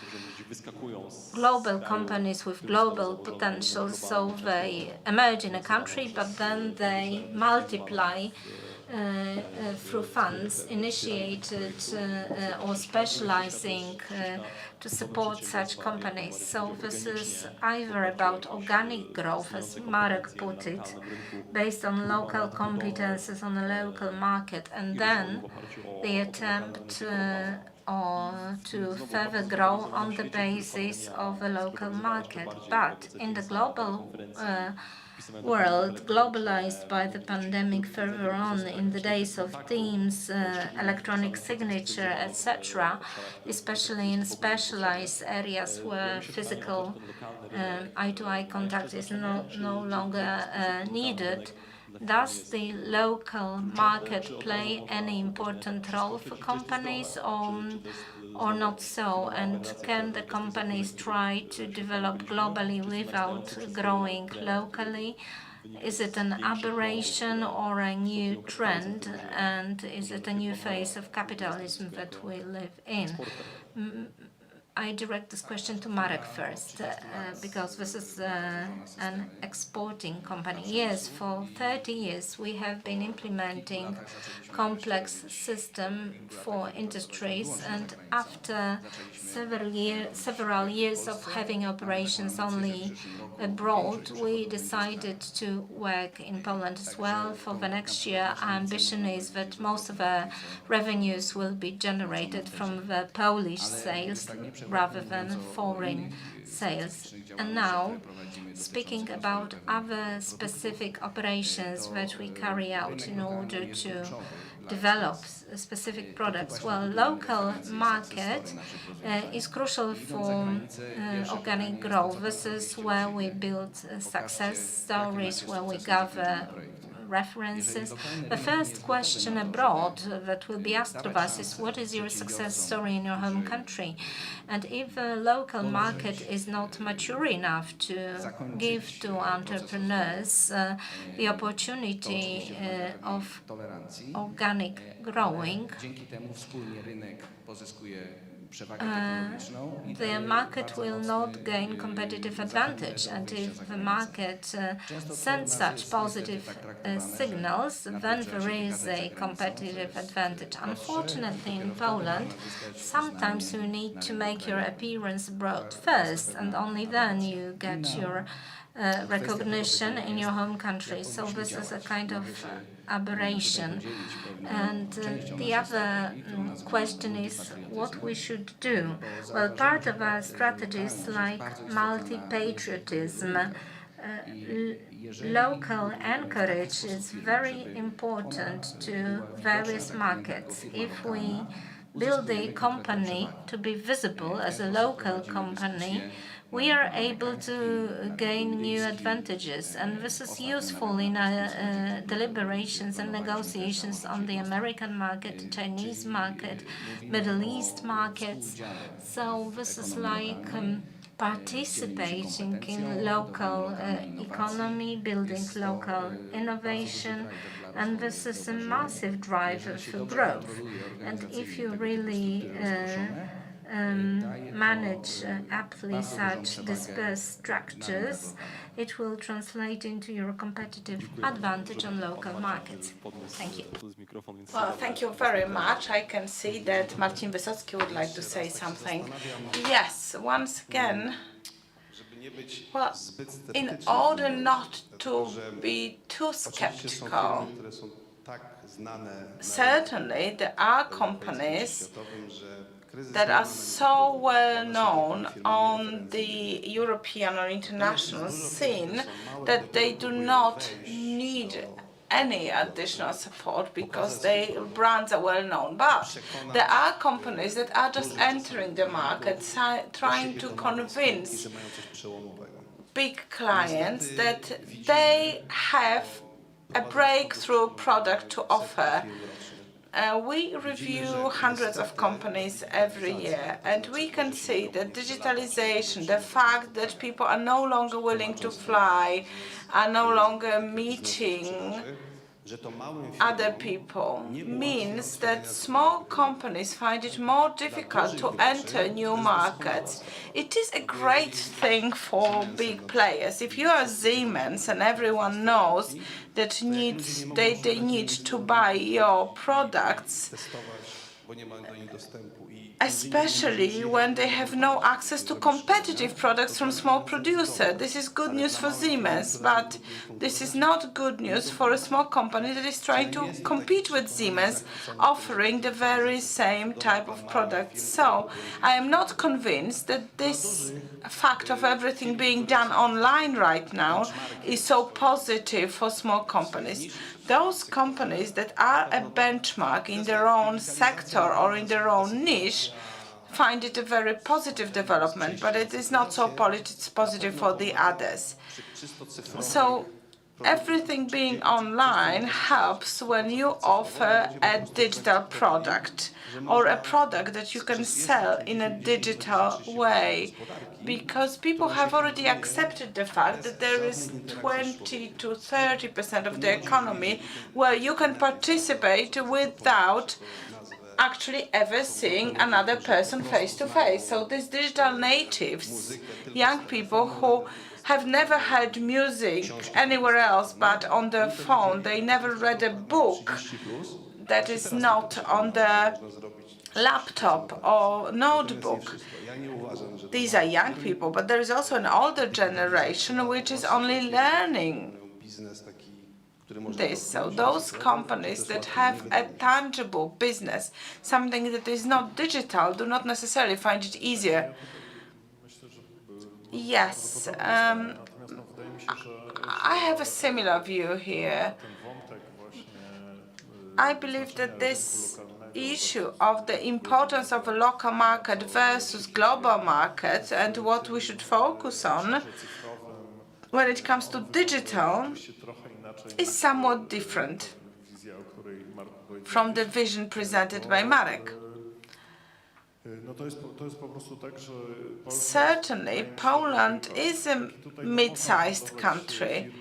global companies with global potential, so they emerge in a country, but then they multiply through funds initiated or specializing to support such companies. So this is either about organic growth, as Marek put it, based on local competences on a local market, and then the attempt or to further grow on the basis of a local market. But in the global world, globalized by the pandemic further on in the days of Teams, electronic signature, etc., especially in specialized areas where physical eye-to-eye contact is no longer needed, does the local market play any important role for companies or not so? And can the companies try to develop globally without growing locally? Is it an aberration or a new trend? And is it a new phase of capitalism that we live in? I direct this question to Marek first, because this is an exporting company. Yes, for 30 years we have been implementing complex system for industries, and after several years of having operations only abroad, we decided to work in Poland as well. For the next year, our ambition is that most of our revenues will be generated from the Polish sales rather than foreign sales. And now, speaking about other specific operations that we carry out in order to develop specific products. Well, local market is crucial for organic growth. This is where we build success stories, where we gather references. The first question abroad that will be asked of us is, what is your success story in your home country? And if the local market is not mature enough to give to entrepreneurs the opportunity of organic growing, the market will not gain competitive advantage. And if the market sends such positive signals, then there is a competitive advantage. Unfortunately, in Poland, sometimes you need to make your appearance abroad first, and only then you get your recognition in your home country. So this is a kind of aberration. And the other question is what we should do. Well, part of our strategy is like multi-patriotism. Local anchorage is very important to various markets. If we build a company to be visible as a local company, we are able to gain new advantages, and this is useful in our deliberations and negotiations on the American market, Chinese market, Middle East markets. So this is like participating in local economy, building local innovation, and this is a massive driver for growth. And if you really manage aptly such dispersed structures, it will translate into your competitive advantage on local markets. Thank you. Well, thank you very much. I can see that Marcin Wysocki would like to say something. Yes, once again, well, in order not to be too skeptical, certainly there are companies that are so well known on the European or international scene that they do not need any additional support because their brands are well known. But there are companies that are just entering the market, trying to convince big clients that they have a breakthrough product to offer. We review hundreds of companies every year, and we can see that digitalization, the fact that people are no longer willing to fly, are no longer meeting other people, means that small companies find it more difficult to enter new markets. It is a great thing for big players. If you are Siemens and everyone knows that they need to buy your products, especially when they have no access to competitive products from small producers. This is good news for Siemens, but this is not good news for a small company that is trying to compete with Siemens, offering the very same type of products. So I am not convinced that this fact of everything being done online right now is so positive for small companies. Those companies that are a benchmark in their own sector or in their own niche find it a very positive development, but it is not so positive for the others. So everything being online helps when you offer a digital product or a product that you can sell in a digital way, because people have already accepted the fact that there is 20 to 30% of the economy where you can participate without actually ever seeing another person face to face. So these digital natives, young people who have never heard music anywhere else but on their phone, they never read a book that is not on the laptop or notebook. These are young people, but there is also an older generation which is only learning this. So those companies that have a tangible business, something that is not digital, do not necessarily find it easier. Yes, I have a similar view here. I believe that this issue of the importance of a local market versus global market and what we should focus on when it comes to digital is somewhat different from the vision presented by Marek. Certainly, Poland is a mid-sized country.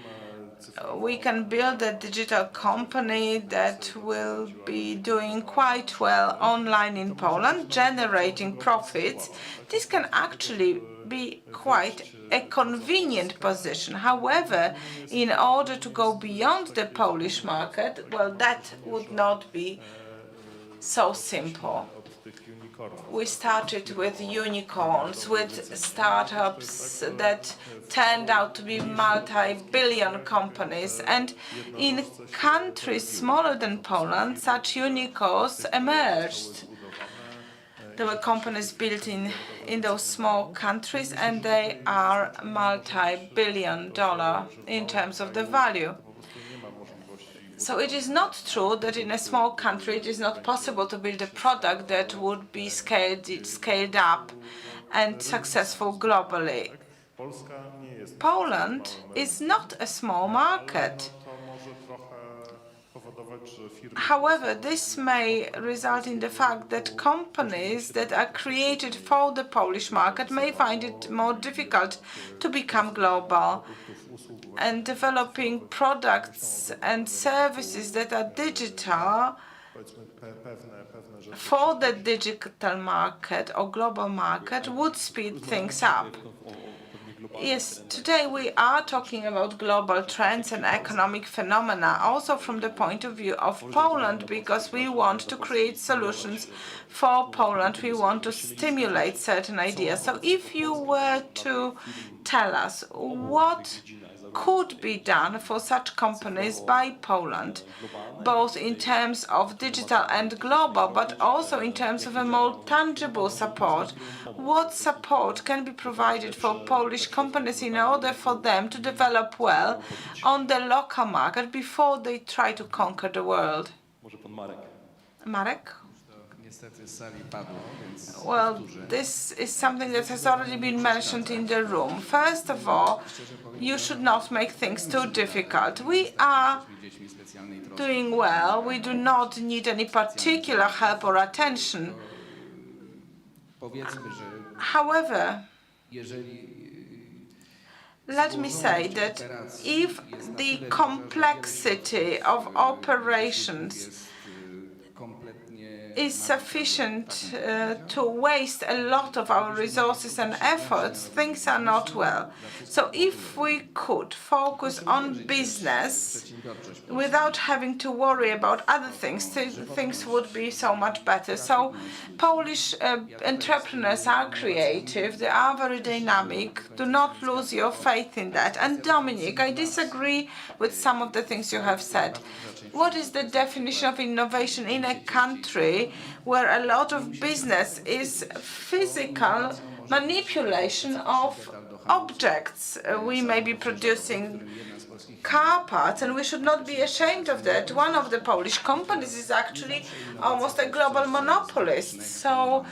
We can build a digital company that will be doing quite well online in Poland, generating profits. This can actually be quite a convenient position. However, in order to go beyond the Polish market, well, that would not be so simple. We started with unicorns, with startups that turned out to be multi-billion companies. And in countries smaller than Poland, such unicorns emerged. There were companies built in those small countries, and they are multi-billion dollar in terms of the value. So it is not true that in a small country it is not possible to build a product that would be scaled up and successful globally. Poland is not a small market. However, this may result in the fact that companies that are created for the Polish market may find it more difficult to become global. And developing products and services that are digital for the digital market or global market would speed things up. Yes, today we are talking about global trends and economic phenomena, also from the point of view of Poland, because we want to create solutions for Poland. We want to stimulate certain ideas. So if you were to tell us what could be done for such companies by Poland, both in terms of digital and global, but also in terms of a more tangible support. What support can be provided for Polish companies in order for them to develop well on the local market before they try to conquer the world? Marek? Well, this is something that has already been mentioned in the room. First of all, you should not make things too difficult. We are doing well. We do not need any particular help or attention. However, let me say that if the complexity of operations is sufficient to waste a lot of our resources and efforts, things are not well. So if we could focus on business without having to worry about other things, things would be so much better. So Polish entrepreneurs are creative, they are very dynamic. Do not lose your faith in that. And Dominic, I disagree with some of the things you have said. What is the definition of innovation in a country where a lot of business is physical manipulation of objects? We may be producing car parts, and we should not be ashamed of that. One of the Polish companies is actually almost a global monopolist. So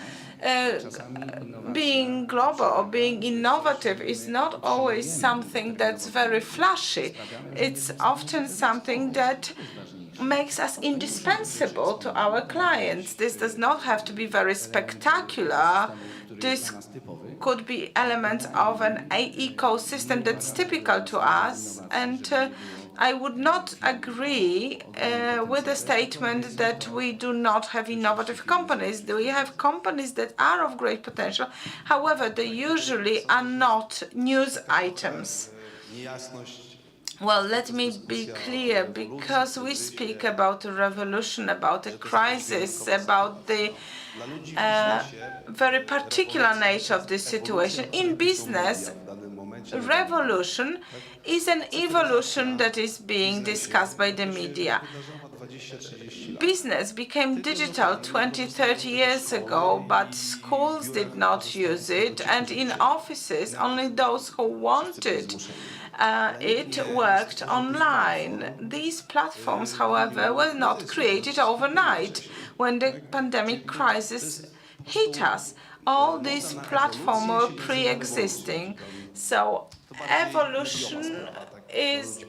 being global or being innovative is not always something that's very flashy. It's often something that makes us indispensable to our clients. This does not have to be very spectacular. This could be elements of an ecosystem that's typical to us, and I would not agree with the statement that we do not have innovative companies. We have companies that are of great potential. However, they usually are not news items. Well, let me be clear, because we speak about a revolution, about a crisis, about the very particular nature of this situation. In business, revolution is an evolution that is being discussed by the media. Business became digital 20, 30 years ago, but schools did not use it, and in offices, only those who wanted it worked online. These platforms, however, were not created overnight. When the pandemic crisis hit us, all these platforms were pre-existing. So a revolution is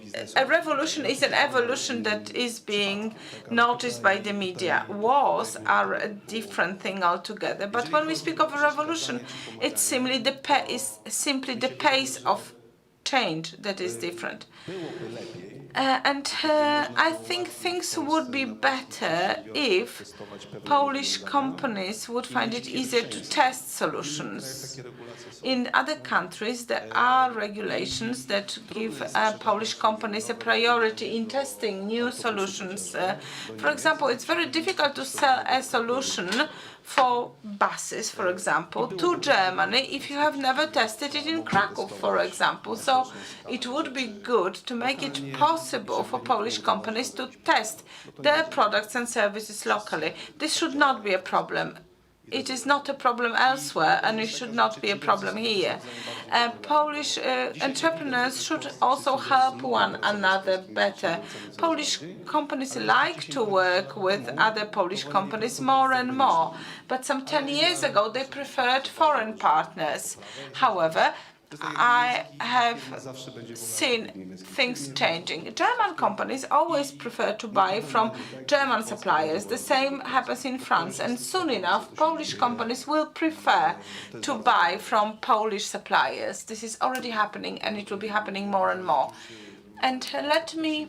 an evolution that is being noticed by the media. Wars are a different thing altogether. But when we speak of a revolution, it's simply the pace of change that is different. I think things would be better if Polish companies would find it easier to test solutions. In other countries, there are regulations that give Polish companies a priority in testing new solutions. For example, it's very difficult to sell a solution for buses, for example, to Germany if you have never tested it in Krakow, for example. So it would be good to make it possible for Polish companies to test their products and services locally. This should not be a problem. It is not a problem elsewhere, and it should not be a problem here. Polish entrepreneurs should also help one another better. Polish companies like to work with other Polish companies more and more, but some 10 years ago they preferred foreign partners. However, I have seen things changing. German companies always prefer to buy from German suppliers. The same happens in France. And soon enough, Polish companies will prefer to buy from Polish suppliers. This is already happening, and it will be happening more and more. And let me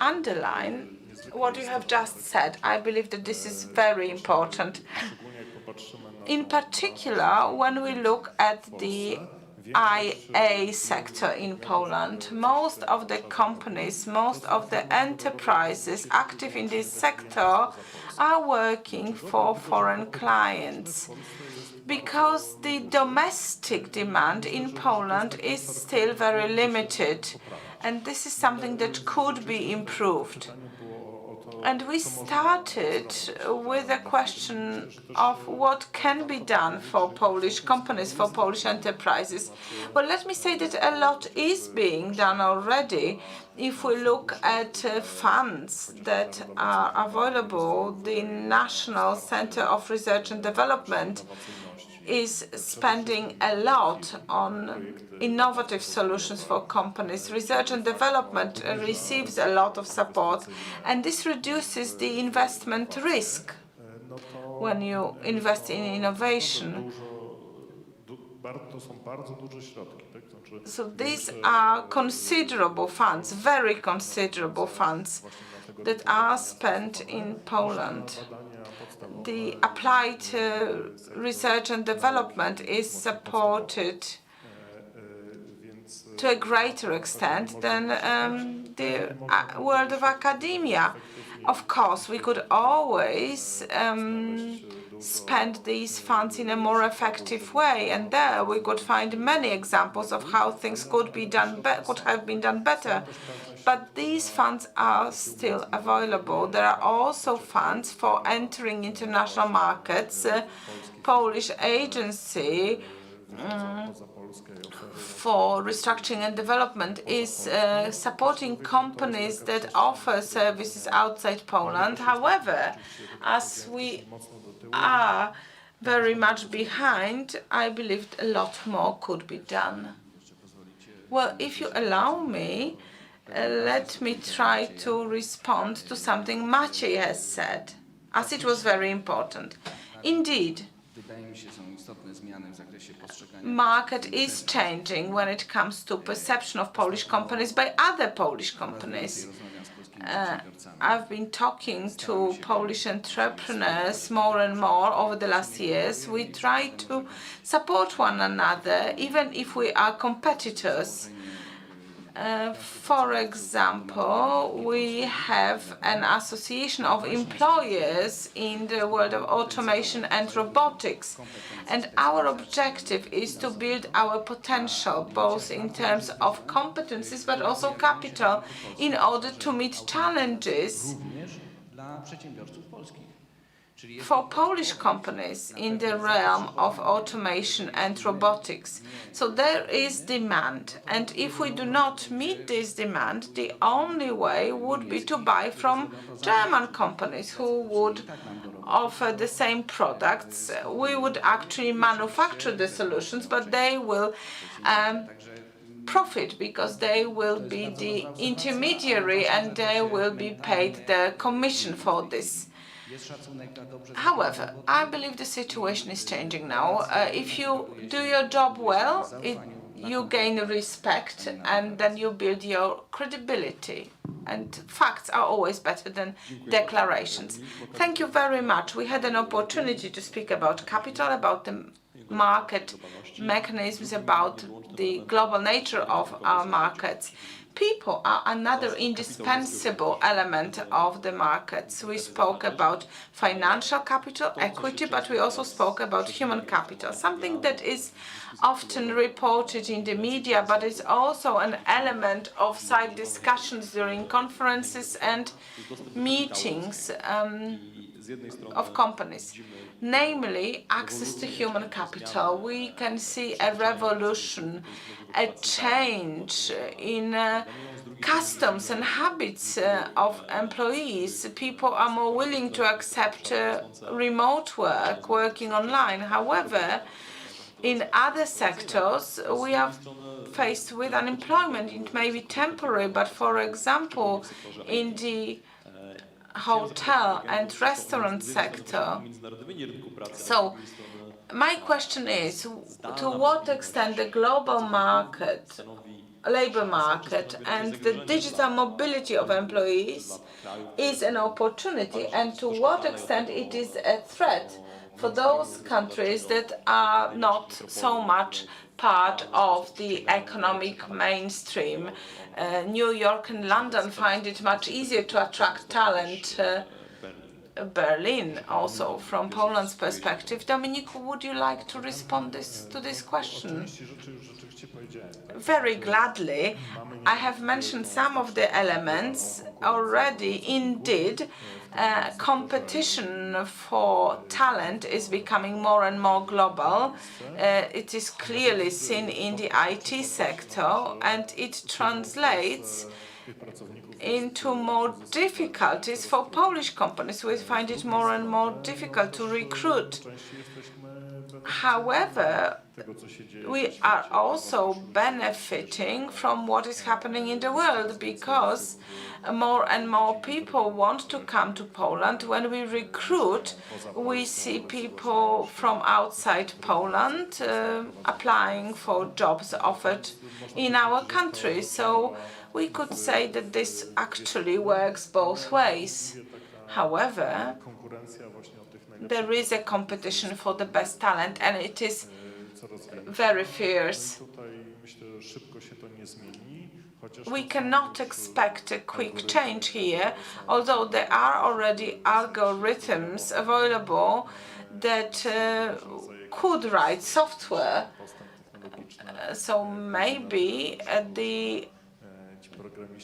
underline what you have just said. I believe that this is very important. In particular, when we look at the IA sector in Poland, most of the companies, most of the enterprises active in this sector are working for foreign clients, because the domestic demand in Poland is still very limited, and this is something that could be improved. And we started with a question of what can be done for Polish companies, for Polish enterprises. Well, let me say that a lot is being done already. If we look at funds that are available, the National Center of Research and Development is spending a lot on innovative solutions for companies. Research and development receives a lot of support, and this reduces the investment risk when you invest in innovation. So these are considerable funds, very considerable funds that are spent in Poland. The applied research and development is supported to a greater extent than the world of academia. Of course, we could always spend these funds in a more effective way, and there we could find many examples of how things could have been done better. But these funds are still available. There are also funds for entering international markets. Polish agency for restructuring and development is supporting companies that offer services outside Poland. However, as we are very much behind, I believe a lot more could be done. Well, if you allow me, let me try to respond to something Maciej has said, as it was very important. Indeed, market is changing when it comes to perception of Polish companies by other Polish companies. I've been talking to Polish entrepreneurs more and more over the last years. We try to support one another, even if we are competitors. For example, we have an association of employers in the world of automation and robotics, and our objective is to build our potential, both in terms of competencies but also capital, in order to meet challenges for Polish companies in the realm of automation and robotics. So there is demand, and if we do not meet this demand, the only way would be to buy from German companies who would offer the same products. We would actually manufacture the solutions, but they will profit because they will be the intermediary and they will be paid the commission for this. However, I believe the situation is changing now. If you do your job well, you gain respect and then you build your credibility. And facts are always better than declarations. Thank you very much. We had an opportunity to speak about capital, about the market mechanisms, about the global nature of our markets. People are another indispensable element of the markets. We spoke about financial capital, equity, but we also spoke about human capital, something that is often reported in the media, but is also an element of side discussions during conferences and meetings of companies. Namely, access to human capital. We can see a revolution, a change in customs and habits of employees. People are more willing to accept remote work, working online. However, in other sectors, we are faced with unemployment. It may be temporary, but for example, in the hotel and restaurant sector. So my question is, to what extent the global market labor market, and the digital mobility of employees is an opportunity, and to what extent it is a threat for those countries that are not so much part of the economic mainstream. New York and London find it much easier to attract talent. Berlin also, from Poland's perspective. Dominique, would you like to respond to this question? Very gladly. I have mentioned some of the elements already. Indeed, competition for talent is becoming more and more global. It is clearly seen in the IT sector, and it translates into more difficulties for Polish companies. We find it more and more difficult to recruit. However, we are also benefiting from what is happening in the world, because more and more people want to come to Poland. When we recruit, we see people from outside Poland applying for jobs offered in our country. So we could say that this actually works both ways. However, there is a competition for the best talent, and it is very fierce. We cannot expect a quick change here, although there are already algorithms available that could write software. So maybe the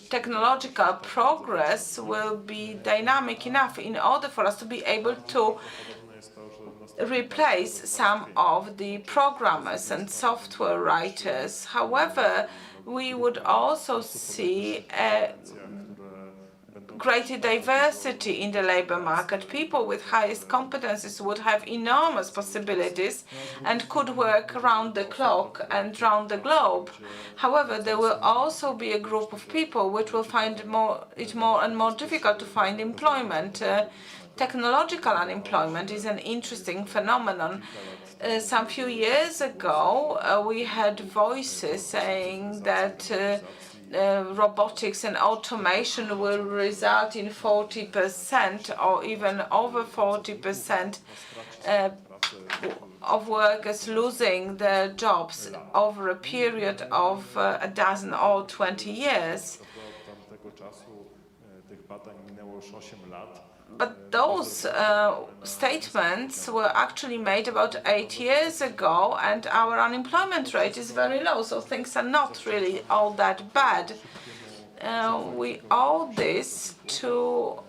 technological progress will be dynamic enough in order for us to be able to replace some of the programmers and software writers. However, we would also see a greater diversity in the labor market. People with highest competences would have enormous possibilities and could work around the clock and round the globe. However, there will also be a group of people which will find it more and more difficult to find employment. Technological unemployment is an interesting phenomenon. Some few years ago, we had voices saying that robotics and automation will result in 40% or even over 40% of workers losing their jobs over a period of a dozen or 20 years. But those statements were actually made about 8 years ago, and our unemployment rate is very low, so things are not really all that bad. We owe this to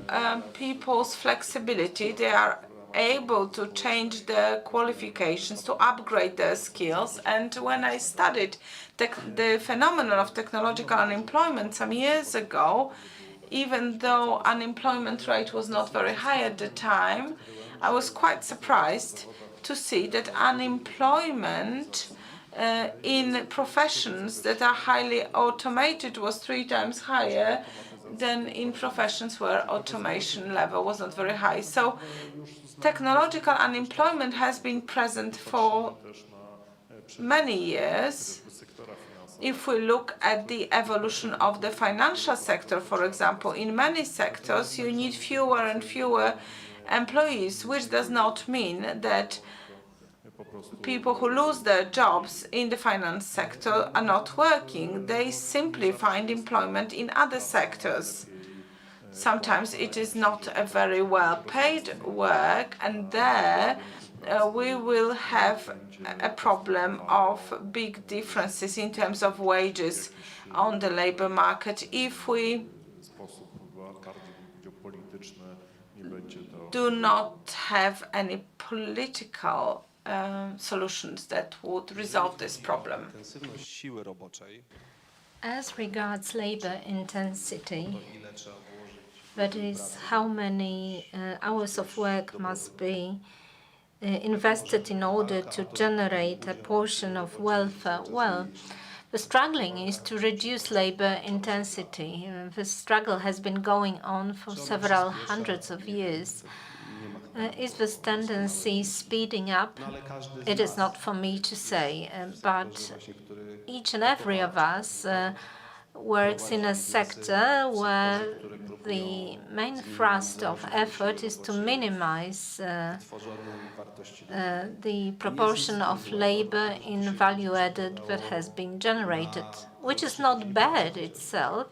people's flexibility. They are able to change their qualifications, to upgrade their skills. And when I studied the phenomenon of technological unemployment some years ago, even though unemployment rate was not very high at the time, I was quite surprised to see that unemployment in professions that are highly automated was 3 times higher than in professions where automation level was not very high. So technological unemployment has been present for many years. If we look at the evolution of the financial sector, for example, in many sectors you need fewer and fewer employees, which does not mean that people who lose their jobs in the finance sector are not working. They simply find employment in other sectors. Sometimes it is not a very well-paid work, and there we will have a problem of big differences in terms of wages on the labor market if we do not have any political solutions that would resolve this problem. As regards labor intensity, that is, how many hours of work must be invested in order to generate a portion of welfare. Well, the struggling is to reduce labor intensity. The struggle has been going on for several hundreds of years. Is this tendency speeding up? It is not for me to say, but each and every of us works in a sector where the main thrust of effort is to minimize the proportion of labor in value added that has been generated, which is not bad itself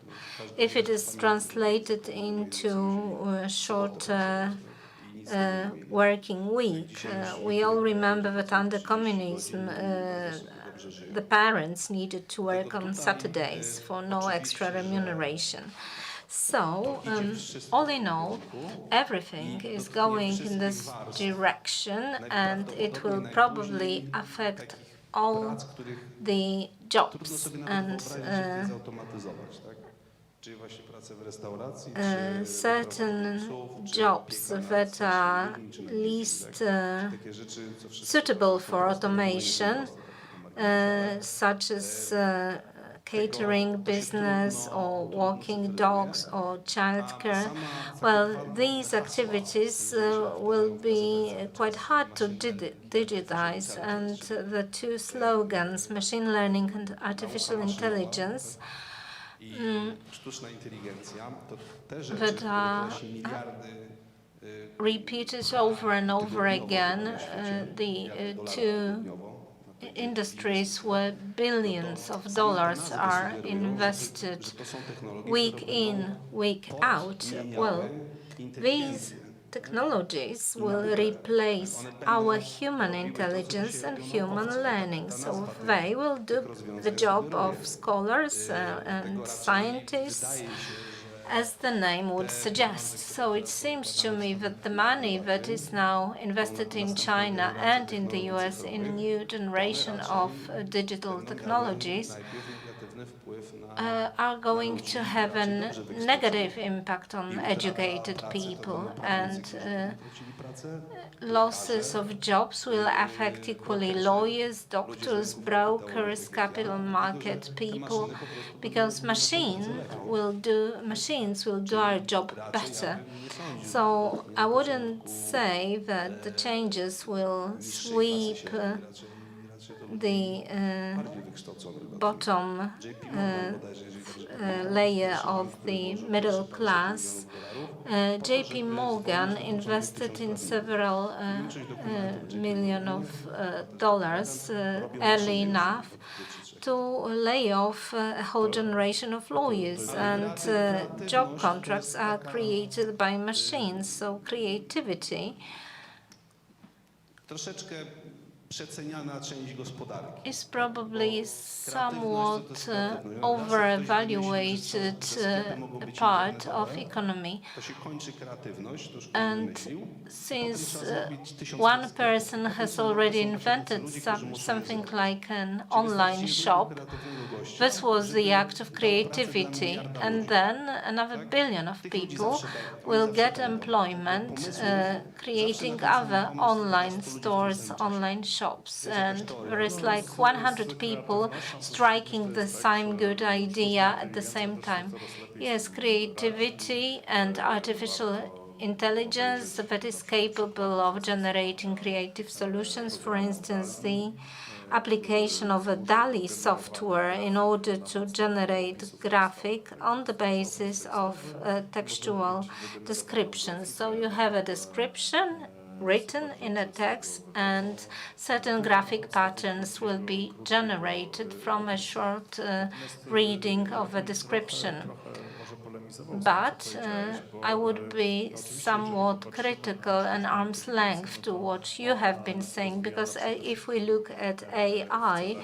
if it is translated into a shorter working week. We all remember that under communism, the parents needed to work on Saturdays for no extra remuneration. So, all in all, everything is going in this direction, and it will probably affect all the jobs and certain jobs that are least suitable for automation, such as catering business or walking dogs or childcare. Well, these activities will be quite hard to digitize, and the two slogans, machine learning and artificial intelligence, that are repeated over and over again, the two industries where billions of dollars are invested week in, week out. Well, these technologies will replace our human intelligence and human learning. So they will do the job of scholars and scientists, as the name would suggest. So it seems to me that the money that is now invested in China and in the US in a new generation of digital technologies are going to have a negative impact on educated people, and losses of jobs will affect equally lawyers, doctors, brokers, capital market people, because machines will do our job better. So I wouldn't say that the changes will sweep the bottom layer of the middle class. JP Morgan invested in several million of dollars early enough to lay off a whole generation of lawyers, and job contracts are created by machines. So creativity is probably somewhat over-evaluated part of economy. And since one person has already invented something like an online shop, this was the act of creativity. And then another billion of people will get employment creating other online stores, online shops, and there is like 100 people striking the same good idea at the same time. Yes, creativity and artificial intelligence that is capable of generating creative solutions. For instance, the application of a DALI software in order to generate graphic on the basis of textual descriptions. So you have a description written in a text, and certain graphic patterns will be generated from a short reading of a description. But I would be somewhat critical and arm's length to what you have been saying, because if we look at AI,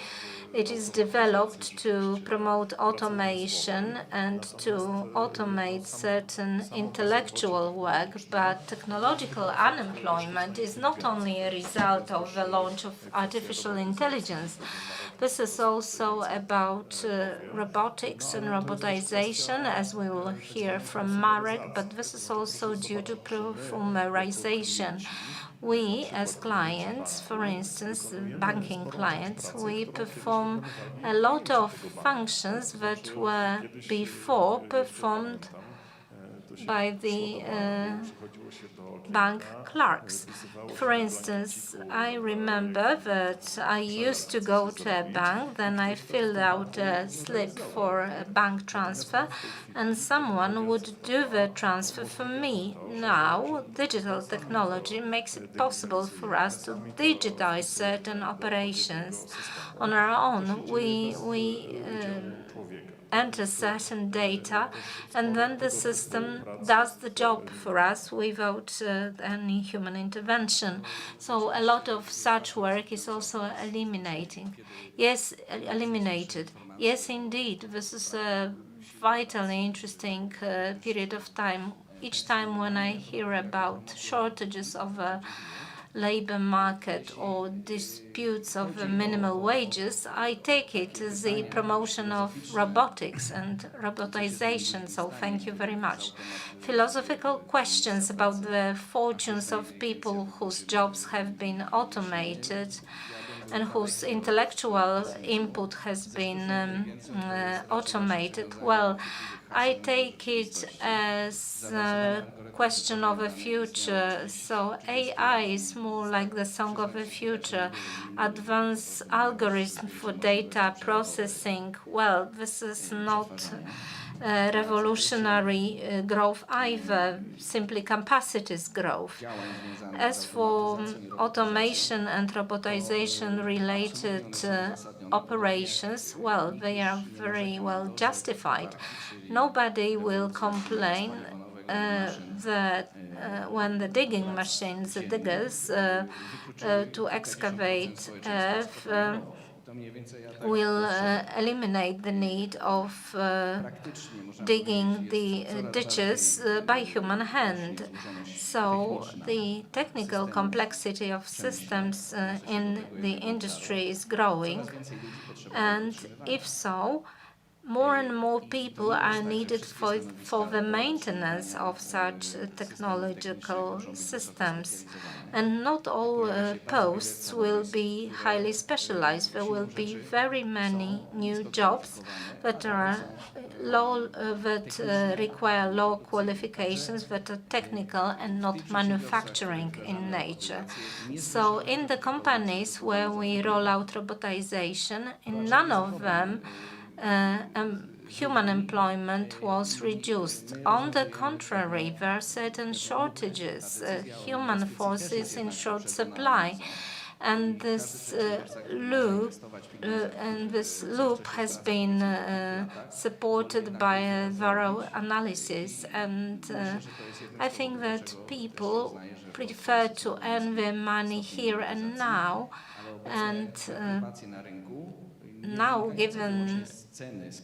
it is developed to promote automation and to automate certain intellectual work, but technological unemployment is not only a result of the launch of artificial intelligence. This is also about robotics and robotization, as we will hear from Marek, but this is also due to perfumerization. We, as clients, for instance, banking clients, we perform a lot of functions that were before performed by the bank clerks. For instance, I remember that I used to go to a bank, then I filled out a slip for a bank transfer, and someone would do the transfer for me. Now, digital technology makes it possible for us to digitize certain operations on our own. We enter certain data, and then the system does the job for us without any human intervention. So a lot of such work is also eliminated. Yes, indeed, this is a vitally interesting period of time. Each time when I hear about shortages of labor market or disputes of minimal wages, I take it as the promotion of robotics and robotization, so thank you very much. Philosophical questions about the fortunes of people whose jobs have been automated and whose intellectual input has been automated. Well, I take it as a question of the future. So AI is more like the song of the future. Advanced algorithm for data processing. Well, this is not revolutionary growth either, simply capacities growth. As for automation and robotization related operations, well, they are very well justified. Nobody will complain that when the digging machines, the diggers, to excavate earth, will eliminate the need of digging the ditches by human hand. So the technical complexity of systems in the industry is growing, and if so, more and more people are needed for the maintenance of such technological systems. And not all posts will be highly specialized. There will be very many new jobs that are require low qualifications, that are technical and not manufacturing in nature. So in the companies where we roll out robotization, in none of them human employment was reduced. On the contrary, there are certain shortages. Human force is in short supply, and this loop has been supported by a thorough analysis. And I think that people prefer to earn their money here and now, and now, given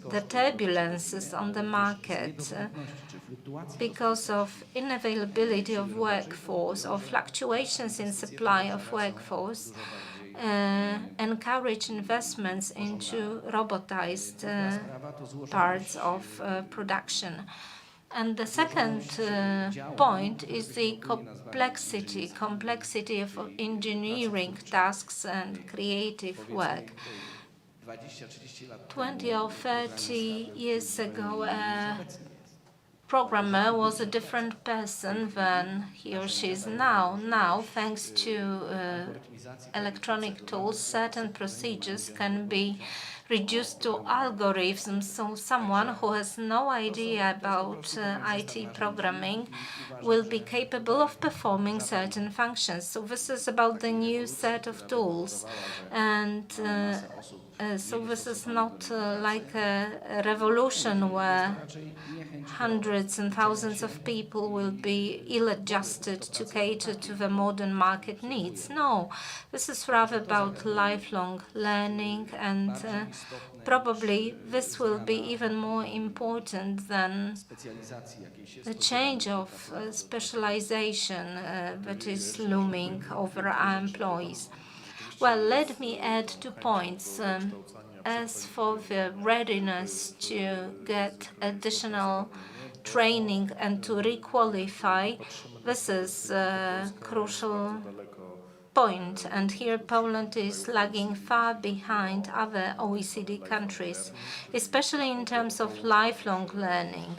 the turbulences on the market, because of unavailability of workforce or fluctuations in supply of workforce, encourage investments into robotized parts of production. And the second point is the complexity of engineering tasks and creative work. 20 or 30 years ago, a programmer was a different person than he or she is now. Now, thanks to electronic tools, certain procedures can be reduced to algorithms, so someone who has no idea about IT programming will be capable of performing certain functions. So this is about the new set of tools, and so this is not like a revolution where hundreds and thousands of people will be ill-adjusted to cater to the modern market needs. No, this is rather about lifelong learning, and probably this will be even more important than the change of specialization that is looming over our employees. Well, let me add 2 points. As for the readiness to get additional training and to requalify, this is a crucial point, and here Poland is lagging far behind other OECD countries, especially in terms of lifelong learning.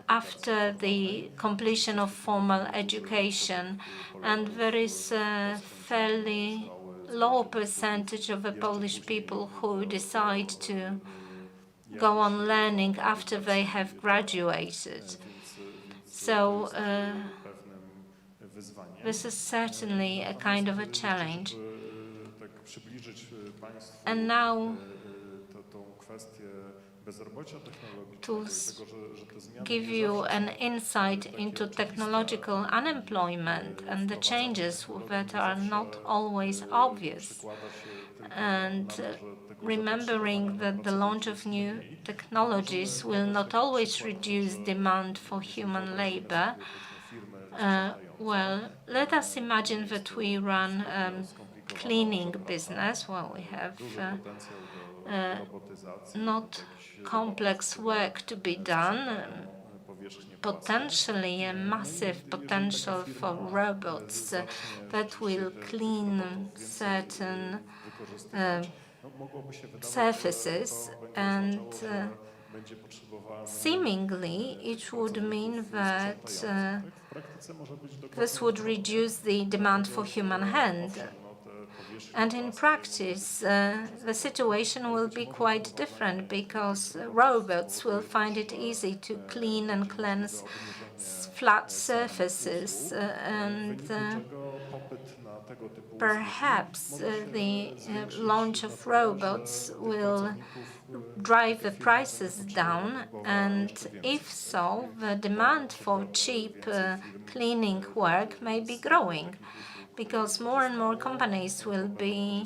after the completion of formal education, and there is a fairly low percentage of the Polish people who decide to go on learning after they have graduated. So this is certainly a kind of a challenge. And now to give you an insight into technological unemployment and the changes that are not always obvious. And remembering that the launch of new technologies will not always reduce demand for human labor, well, let us imagine that we run cleaning business. Well, we have not complex work to be done, potentially a massive potential for robots that will clean certain surfaces, and seemingly it would mean that this would reduce the demand for human hand. And in practice, the situation will be quite different, because robots will find it easy to clean and cleanse flat surfaces, and perhaps the launch of robots will drive the prices down, and if so, the demand for cheap cleaning work may be growing, because more and more companies will be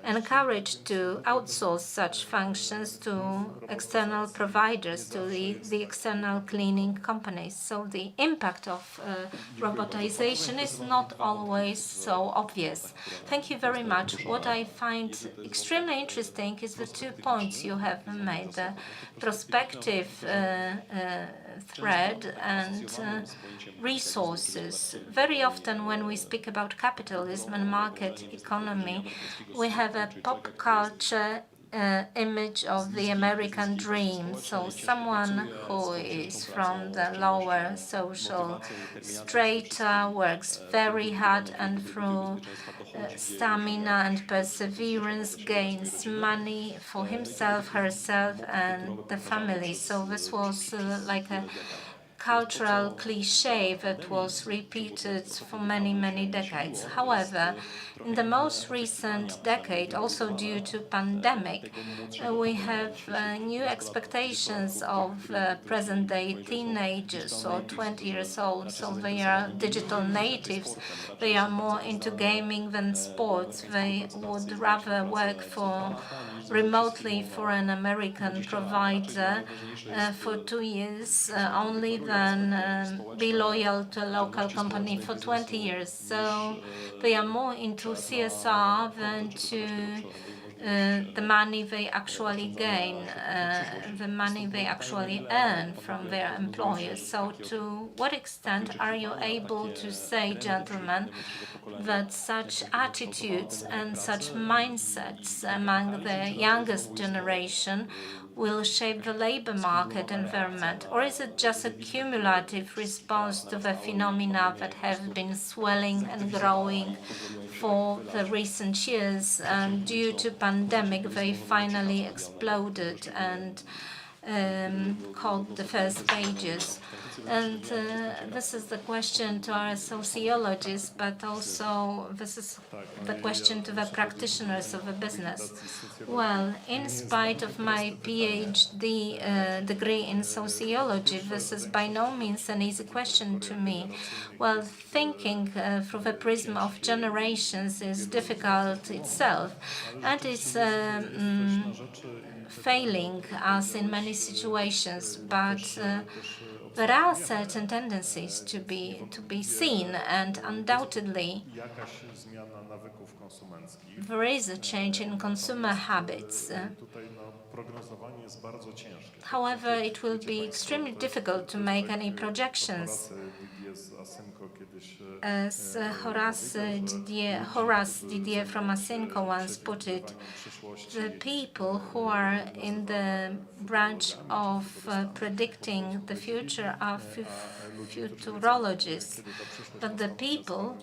encouraged to outsource such functions to external providers, to the external cleaning companies. So the impact of robotization is not always so obvious. Thank you very much. What I find extremely interesting is the 2 points you have made, the prospective thread and resources. Very often when we speak about capitalism and market economy, we have a pop culture image of the American dream. So someone who is from the lower social strata works very hard, and through stamina and perseverance gains money for himself, herself, and the family. So this was like a cultural cliche that was repeated for many, many decades. However, in the most recent decade, also due to pandemic, we have new expectations of present-day teenagers or 20 years old. So they are digital natives. They are more into gaming than sports. They would rather work remotely for an American provider for 2 years only than be loyal to a local company for 20 years. So they are more into CSR than to the money they actually gain, the money they actually earn from their employers. So to what extent are you able to say, gentlemen, that such attitudes and such mindsets among the youngest generation will shape the labor market environment? Or is it just a cumulative response to the phenomena that have been swelling and growing for the recent years, and due to pandemic they finally exploded and caught the first pages? And this is the question to our sociologists, but also this is the question to the practitioners of the business. Well, in spite of my PhD degree in sociology, this is by no means an easy question to me. Well, thinking through the prism of generations is difficult itself, and it's failing us in many situations, but there are certain tendencies to be seen, and undoubtedly there is a change in consumer habits. However, it will be extremely difficult to make any projections. As Horace Didier from Asinko once put it, the people who are in the branch of predicting the future are futurologists, but the people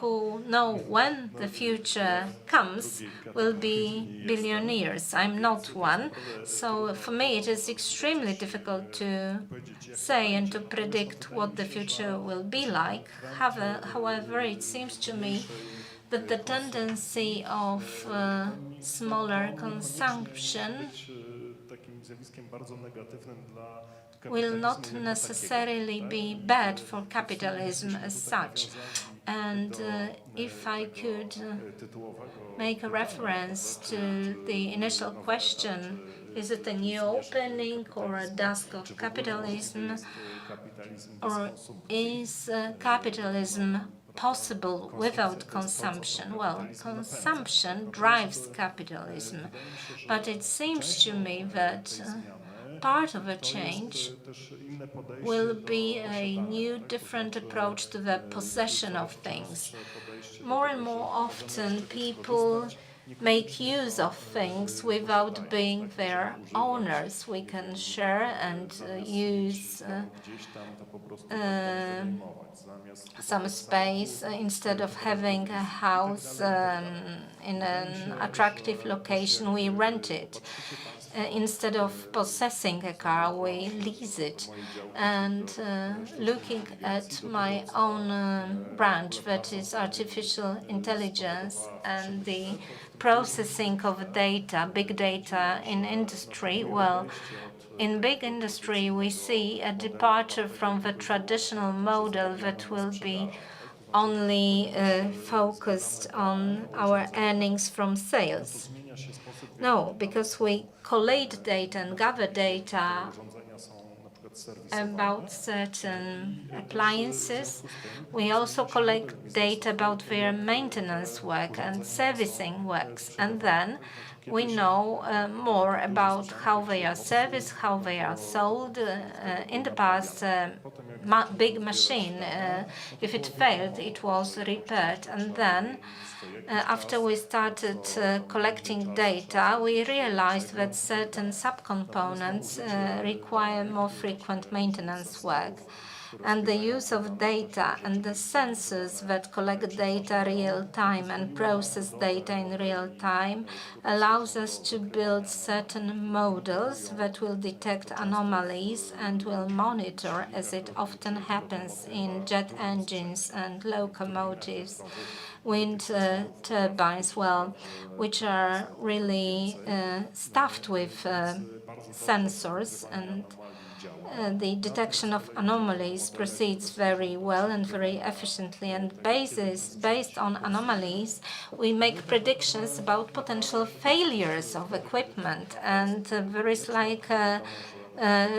who know when the future comes will be billionaires. I'm not one, so for me it is extremely difficult to say and to predict what the future will be like. However, it seems to me that the tendency of smaller consumption will not necessarily be bad for capitalism as such. And if I could make a reference to the initial question, is it a new opening or a dusk of capitalism, or is capitalism possible without consumption? Well, consumption drives capitalism, but it seems to me that part of a change will be a new, different approach to the possession of things. More and more often, people make use of things without being their owners. We can share and use some space instead of having a house in an attractive location. We rent it. Instead of possessing a car, we lease it. And looking at my own branch, that is artificial intelligence and the processing of data, big data in industry, well, in big industry we see a departure from the traditional model that will be only focused on our earnings from sales. No, because we collate data and gather data about certain appliances. We also collect data about their maintenance work and servicing works, and then we know more about how they are serviced, how they are sold. In the past, big machine, if it failed, it was repaired, and then after we started collecting data, we realized that certain subcomponents require more frequent maintenance work. And the use of data and the sensors that collect data real time and process data in real time allows us to build certain models that will detect anomalies and will monitor, as it often happens in jet engines and locomotives, wind turbines, well, which are really stuffed with sensors, and the detection of anomalies proceeds very well and very efficiently. And based on anomalies, we make predictions about potential failures of equipment, and there is like a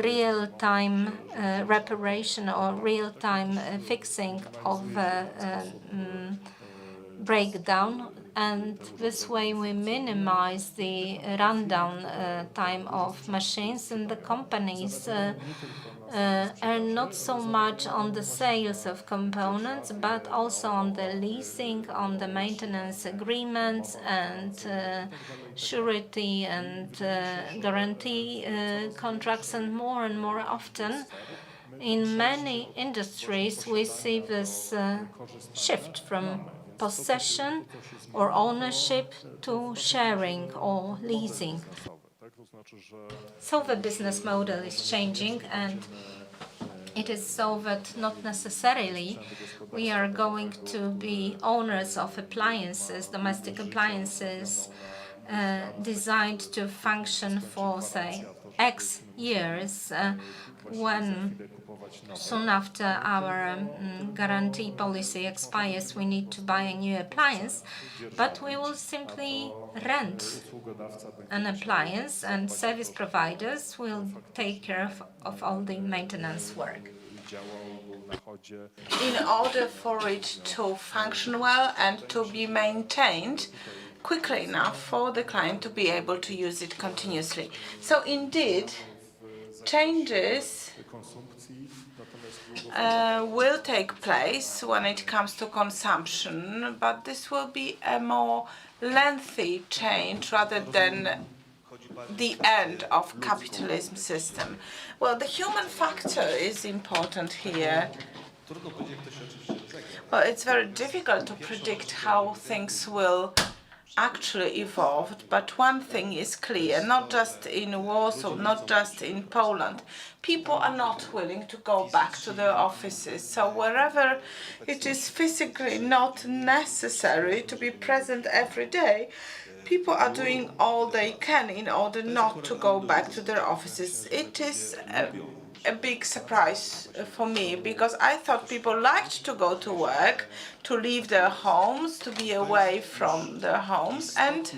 real-time reparation or real-time fixing of breakdown, and this way we minimize the rundown time of machines, and the companies earn not so much on the sales of components, but also on the leasing, on the maintenance agreements, and surety and guarantee contracts. And more often, in many industries, we see this shift from possession or ownership to sharing or leasing. So the business model is changing, and it is so that not necessarily we are going to be owners of appliances, domestic appliances, designed to function for, say, X years, when soon after our guarantee policy expires, we need to buy a new appliance, but we will simply rent an appliance, and service providers will take care of all the maintenance work. In order for it to function well and to be maintained quickly enough for the client to be able to use it continuously. So indeed, changes will take place when it comes to consumption, but this will be a more lengthy change rather than the end of capitalism system. Well, the human factor is important here. Well, it's very difficult to predict how things will actually evolve, but one thing is clear, not just in Warsaw, not just in Poland. People are not willing to go back to their offices. So wherever it is physically not necessary to be present every day, people are doing all they can in order not to go back to their offices. It is a big surprise for me, because I thought people liked to go to work, to leave their homes, to be away from their homes, and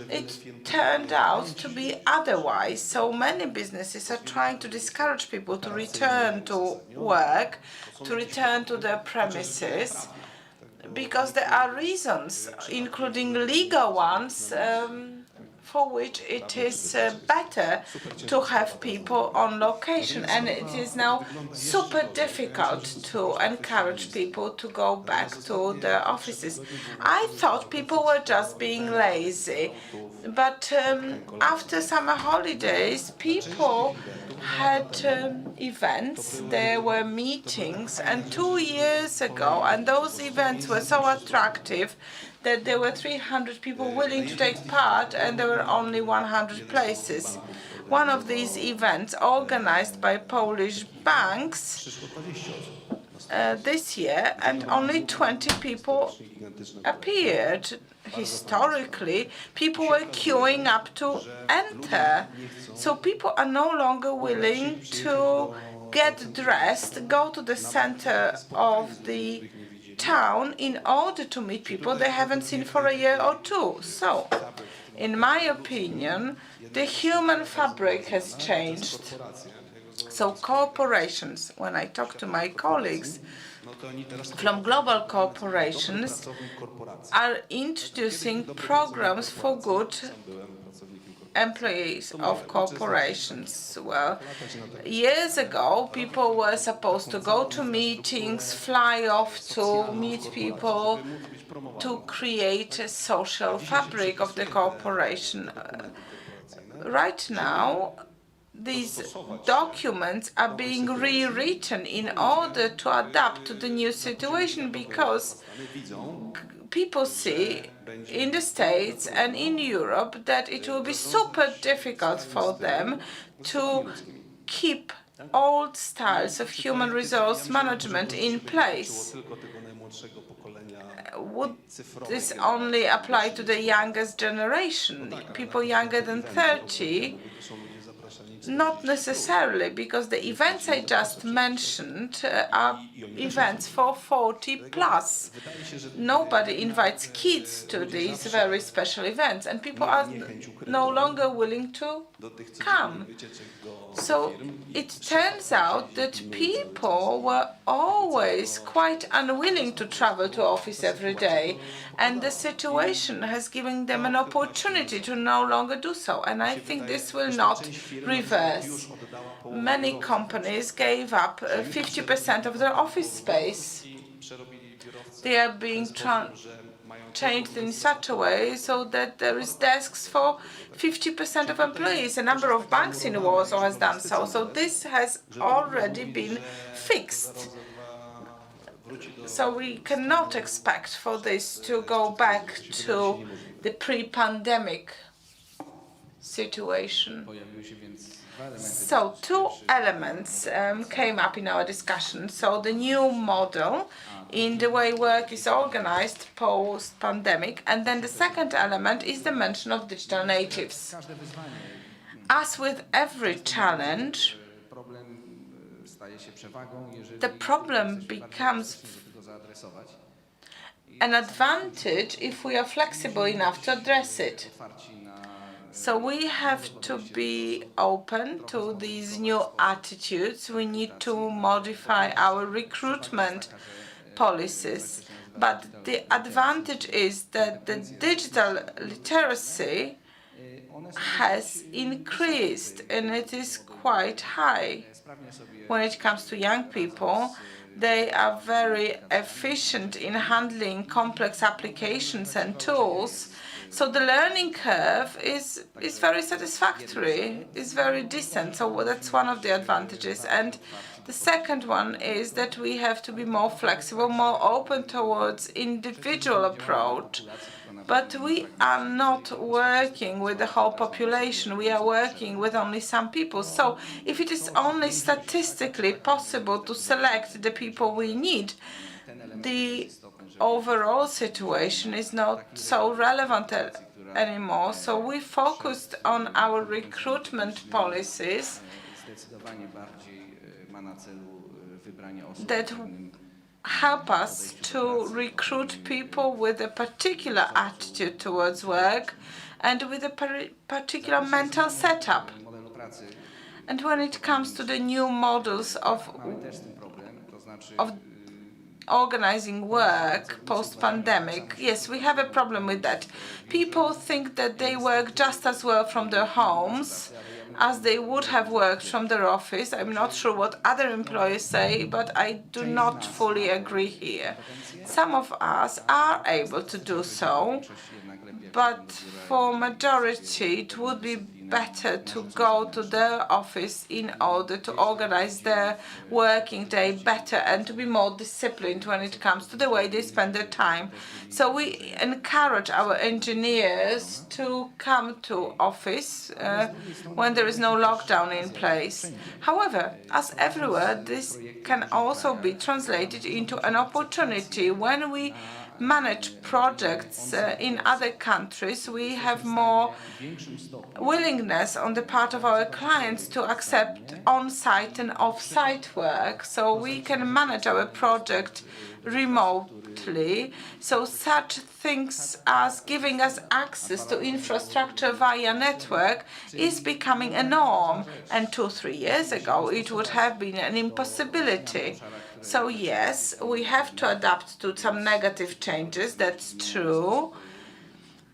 it turned out to be otherwise. So many businesses are trying to discourage people to return to work, to return to their premises, because there are reasons, including legal ones, for which it is better to have people on location, and it is now super difficult to encourage people to go back to their offices. I thought people were just being lazy, but after summer holidays, people had events, there were meetings, and 2 years ago, and those events were so attractive that there were 300 people willing to take part, and there were only 100 places. One of these events, organized by Polish banks this year, and only 20 people appeared. Historically, people were queuing up to enter. So people are no longer willing to get dressed, go to the center of the town in order to meet people they haven't seen for a year or two. So, in my opinion, the human fabric has changed. So corporations, when I talk to my colleagues from global corporations, are introducing programs for good employees of corporations. Well, years ago, people were supposed to go to meetings, fly off to meet people, to create a social fabric of the corporation. Right now, these documents are being rewritten in order to adapt to the new situation, because people see in the States and in Europe that it will be super difficult for them to keep old styles of human resource management in place. Would this only apply to the youngest generation, people younger than 30? Not necessarily, because the events I just mentioned are events for 40 plus. Nobody invites kids to these very special events, and people are no longer willing to come. So it turns out that people were always quite unwilling to travel to office every day, and the situation has given them an opportunity to no longer do so, and I think this will not reverse. Many companies gave up 50% of their office space. They are being changed in such a way so that there is desks for 50% of employees. A number of banks in Warsaw has done so. So this has already been fixed. So we cannot expect for this to go back to the pre-pandemic situation. So two elements came up in our discussion. So the new model in the way work is organized post-pandemic, and then the second element is the mention of digital natives. As with every challenge, the problem becomes an advantage if we are flexible enough to address it. So we have to be open to these new attitudes. We need to modify our recruitment policies. But the advantage is that the digital literacy has increased, and it is quite high. When it comes to young people, they are very efficient in handling complex applications and tools. So the learning curve is very satisfactory, is very decent. So that's one of the advantages. And the second one is that we have to be more flexible, more open towards individual approach. But we are not working with the whole population. We are working with only some people. So if it is only statistically possible to select the people we need, the overall situation is not so relevant anymore. So we focused on our recruitment policies that help us to recruit people with a particular attitude towards work and with a particular mental setup. And when it comes to the new models of organizing work post-pandemic, yes, we have a problem with that. People think that they work just as well from their homes as they would have worked from their office. I'm not sure what other employers say, but I do not fully agree here. Some of us are able to do so, but for majority it would be better to go to their office in order to organize their working day better and to be more disciplined when it comes to the way they spend their time. So we encourage our engineers to come to office when there is no lockdown in place. However, as everywhere, this can also be translated into an opportunity. When we manage projects in other countries, we have more willingness on the part of our clients to accept on-site and off-site work, so we can manage our project remotely. So such things as giving us access to infrastructure via network is becoming a norm, and 2-3 years ago it would have been an impossibility. So yes, we have to adapt to some negative changes, that's true.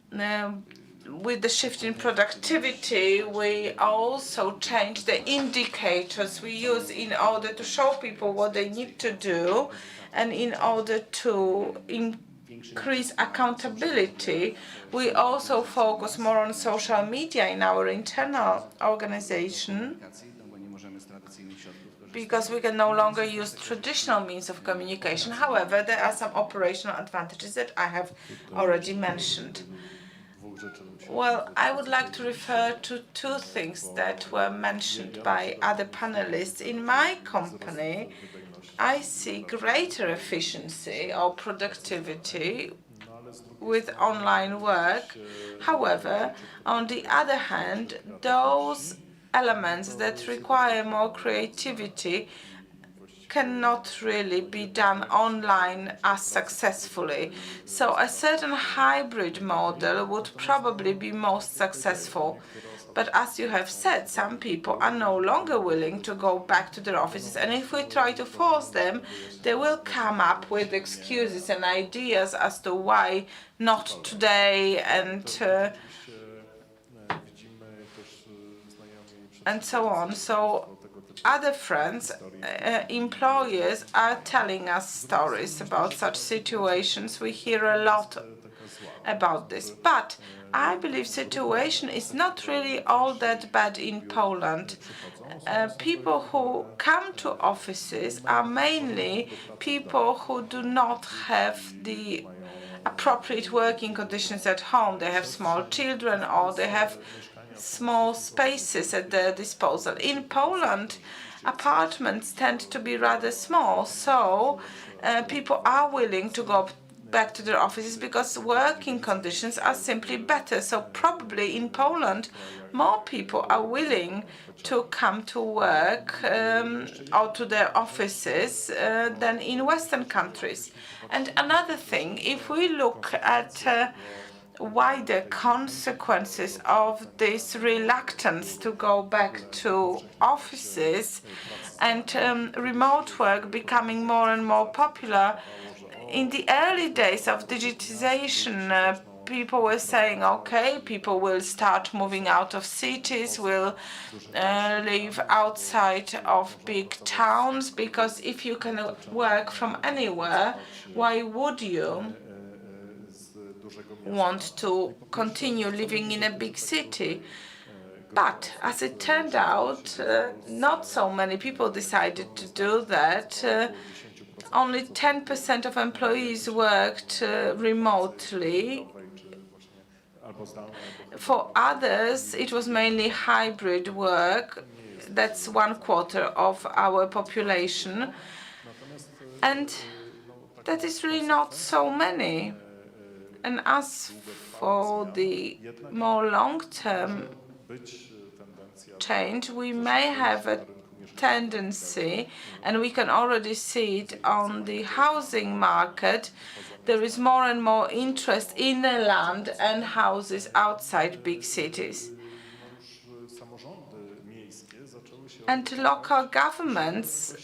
With the shift in productivity, we also change the indicators we use in order to show people what they need to do and in order to increase accountability. We also focus more on social media in our internal organization, because we can no longer use traditional means of communication. However, there are some operational advantages that I have already mentioned. Well, I would like to refer to two things that were mentioned by other panelists. In my company, I see greater efficiency or productivity with online work. However, on the other hand, those elements that require more creativity cannot really be done online as successfully. So a certain hybrid model would probably be most successful. But as you have said, some people are no longer willing to go back to their offices, and if we try to force them, they will come up with excuses and ideas as to why not today and so on. So other friends, employers are telling us stories about such situations. We hear a lot about this. But I believe situation is not really all that bad in Poland. People who come to offices are mainly people who do not have the appropriate working conditions at home. They have small children or they have small spaces at their disposal. In Poland, apartments tend to be rather small, so people are willing to go back to their offices because working conditions are simply better. So probably in Poland, more people are willing to come to work or to their offices than in Western countries. And another thing, if we look at wider consequences of this reluctance to go back to offices and remote work becoming more and more popular. In the early days of digitization, people were saying, okay, people will start moving out of cities, will live outside of big towns, because if you can work from anywhere, why would you want to continue living in a big city? But as it turned out, not so many people decided to do that. Only 10% of employees worked remotely. For others, it was mainly hybrid work. That's 1/4 of our population. And that is really not so many. And as for the more long-term change, we may have a tendency, and we can already see it on the housing market. There is more and more interest in the land and houses outside big cities. And local governments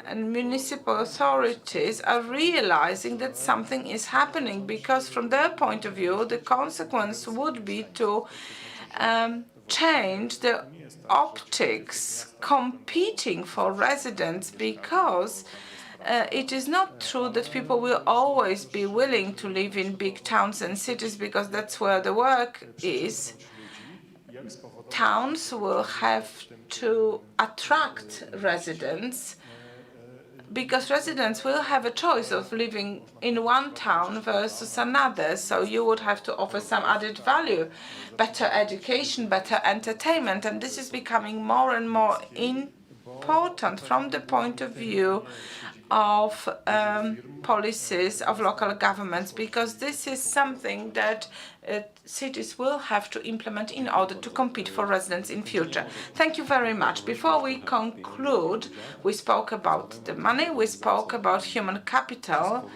and municipal authorities are realizing that something is happening, because from their point of view, the consequence would be to change the optics competing for residents, because it is not true that people will always be willing to live in big towns and cities because that's where the work is. Towns will have to attract residents, because residents will have a choice of living in one town versus another. So you would have to offer some added value, better education, better entertainment, and this is becoming more and more important from the point of view of policies of local governments, because this is something that cities will have to implement in order to compete for residents in future. Thank you very much. Before we conclude, we spoke about the money, we spoke about human capital.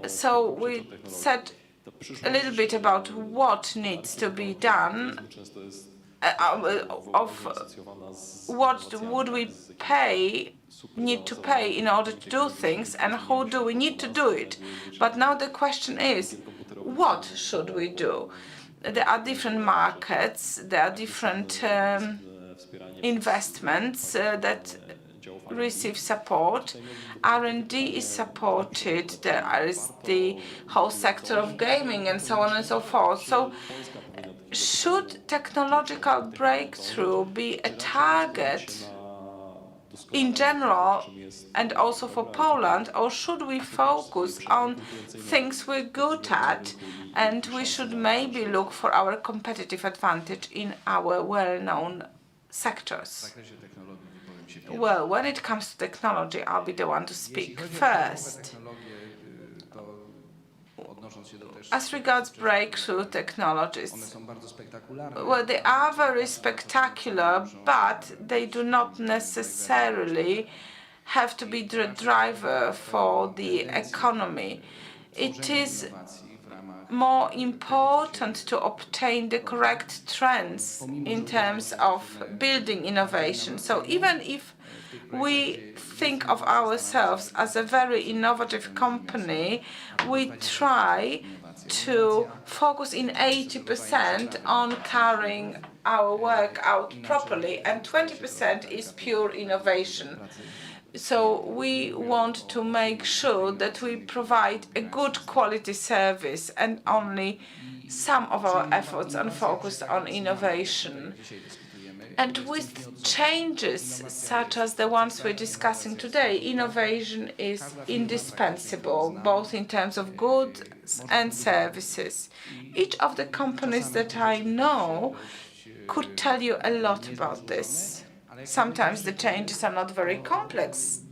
So we said a little bit about what needs to be done, of what would we need to pay in order to do things, and how do we need to do it. But now the question is, what should we do? There are different markets, there are different investments that receive support. R&D is supported, there is the whole sector of gaming and so on and so forth. So should technological breakthrough be a target in general and also for Poland, or should we focus on things we're good at and we should maybe look for our competitive advantage in our well-known sectors? Well, when it comes to technology, I'll be the one to speak first. As regards breakthrough technologies, well, they are very spectacular, but they do not necessarily have to be the driver for the economy. It is more important to obtain the correct trends in terms of building innovation. So even if we think of ourselves as a very innovative company, we try to focus in 80% on carrying our work out properly, and 20% is pure innovation. So we want to make sure that we provide a good quality service, and only some of our efforts are focused on innovation. And with changes such as the ones we're discussing today, innovation is indispensable, both in terms of goods and services. Each of the companies that I know could tell you a lot about this. Sometimes the changes are not very complex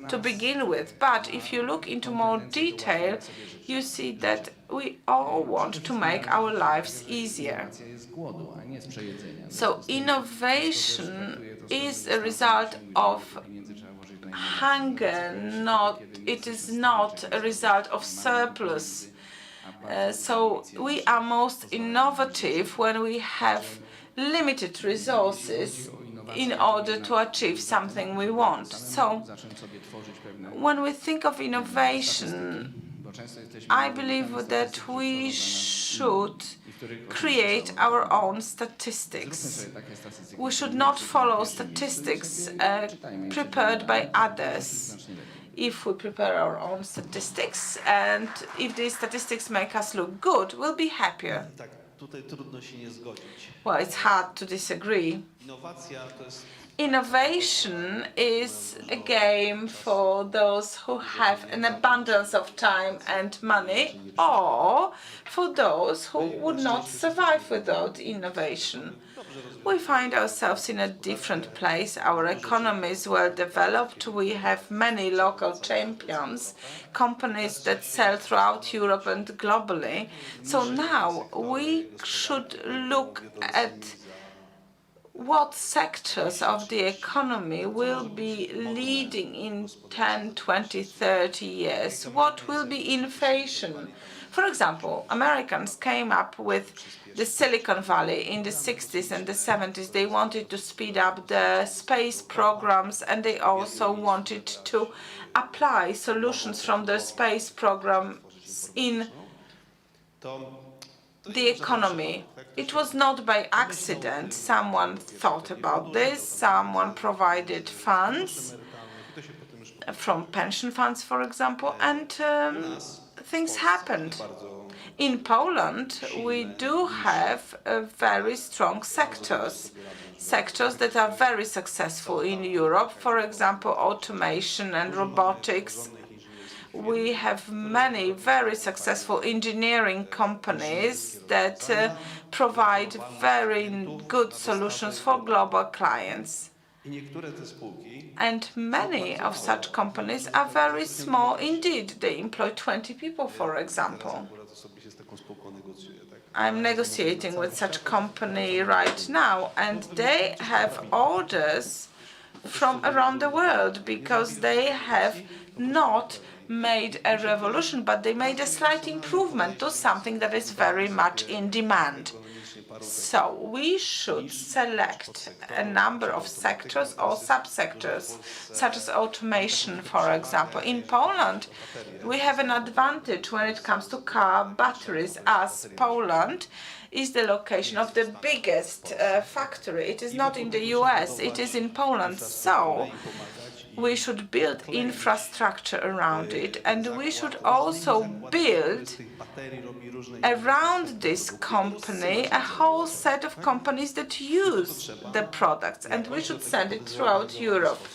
to begin with, but if you look into more detail, you see that we all want to make our lives easier. So innovation is a result of hunger, it is not a result of surplus. So we are most innovative when we have limited resources in order to achieve something we want. So when we think of innovation, I believe that we should create our own statistics. We should not follow statistics prepared by others. If we prepare our own statistics and if these statistics make us look good, we'll be happier. Tak, tutaj trudno się nie zgodzić. Well, it's hard to disagree. Innowacja to jest Innovation is a game for those who have an abundance of time and money, or for those who would not survive without innovation. We find ourselves in a different place. Our economy is well developed. We have many local champions, companies that sell throughout Europe and globally. So now we should look at what sectors of the economy will be leading in 10, 20, 30 years? What will be innovation? For example, Americans came up with the Silicon Valley in the 60s and the 70s. They wanted to speed up the space programs, and they also wanted to apply solutions from the space programs in the economy. It was not by accident. Someone thought about this, someone provided funds from pension funds, for example, and things happened. In Poland, we do have very strong sectors that are very successful in Europe, for example, automation and robotics. We have many very successful engineering companies that provide very good solutions for global clients. And many of such companies are very small indeed. They employ 20 people, for example. I'm negotiating with such a company right now, and they have orders from around the world because they have not made a revolution, but they made a slight improvement to something that is very much in demand. So we should select a number of sectors or subsectors, such as automation, for example. In Poland, we have an advantage when it comes to car batteries, as Poland is the location of the biggest factory. It is not in the US, it is in Poland. So we should build infrastructure around it, and we should also build around this company a whole set of companies that use the products, and we should send it throughout Europe.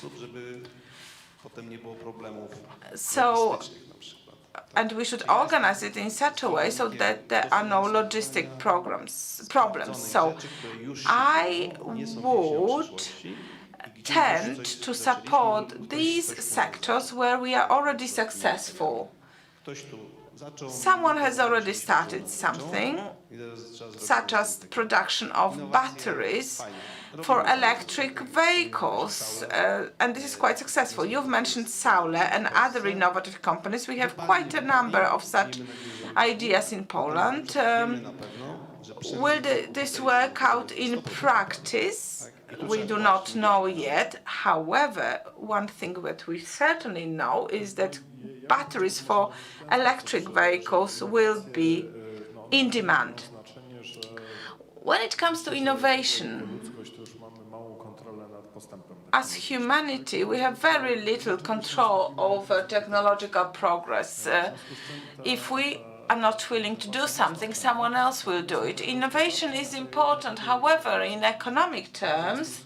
And we should organize it in such a way so that there are no logistic problems. So I would tend to support these sectors where we are already successful. Someone has already started something, such as the production of batteries for electric vehicles, and this is quite successful. You've mentioned Saule and other innovative companies. We have quite a number of such ideas in Poland. Will this work out in practice? We do not know yet. However, one thing that we certainly know is that batteries for electric vehicles will be in demand. When it comes to innovation, as humanity, we have very little control over technological progress. If we are not willing to do something, someone else will do it. Innovation is important. However, in economic terms,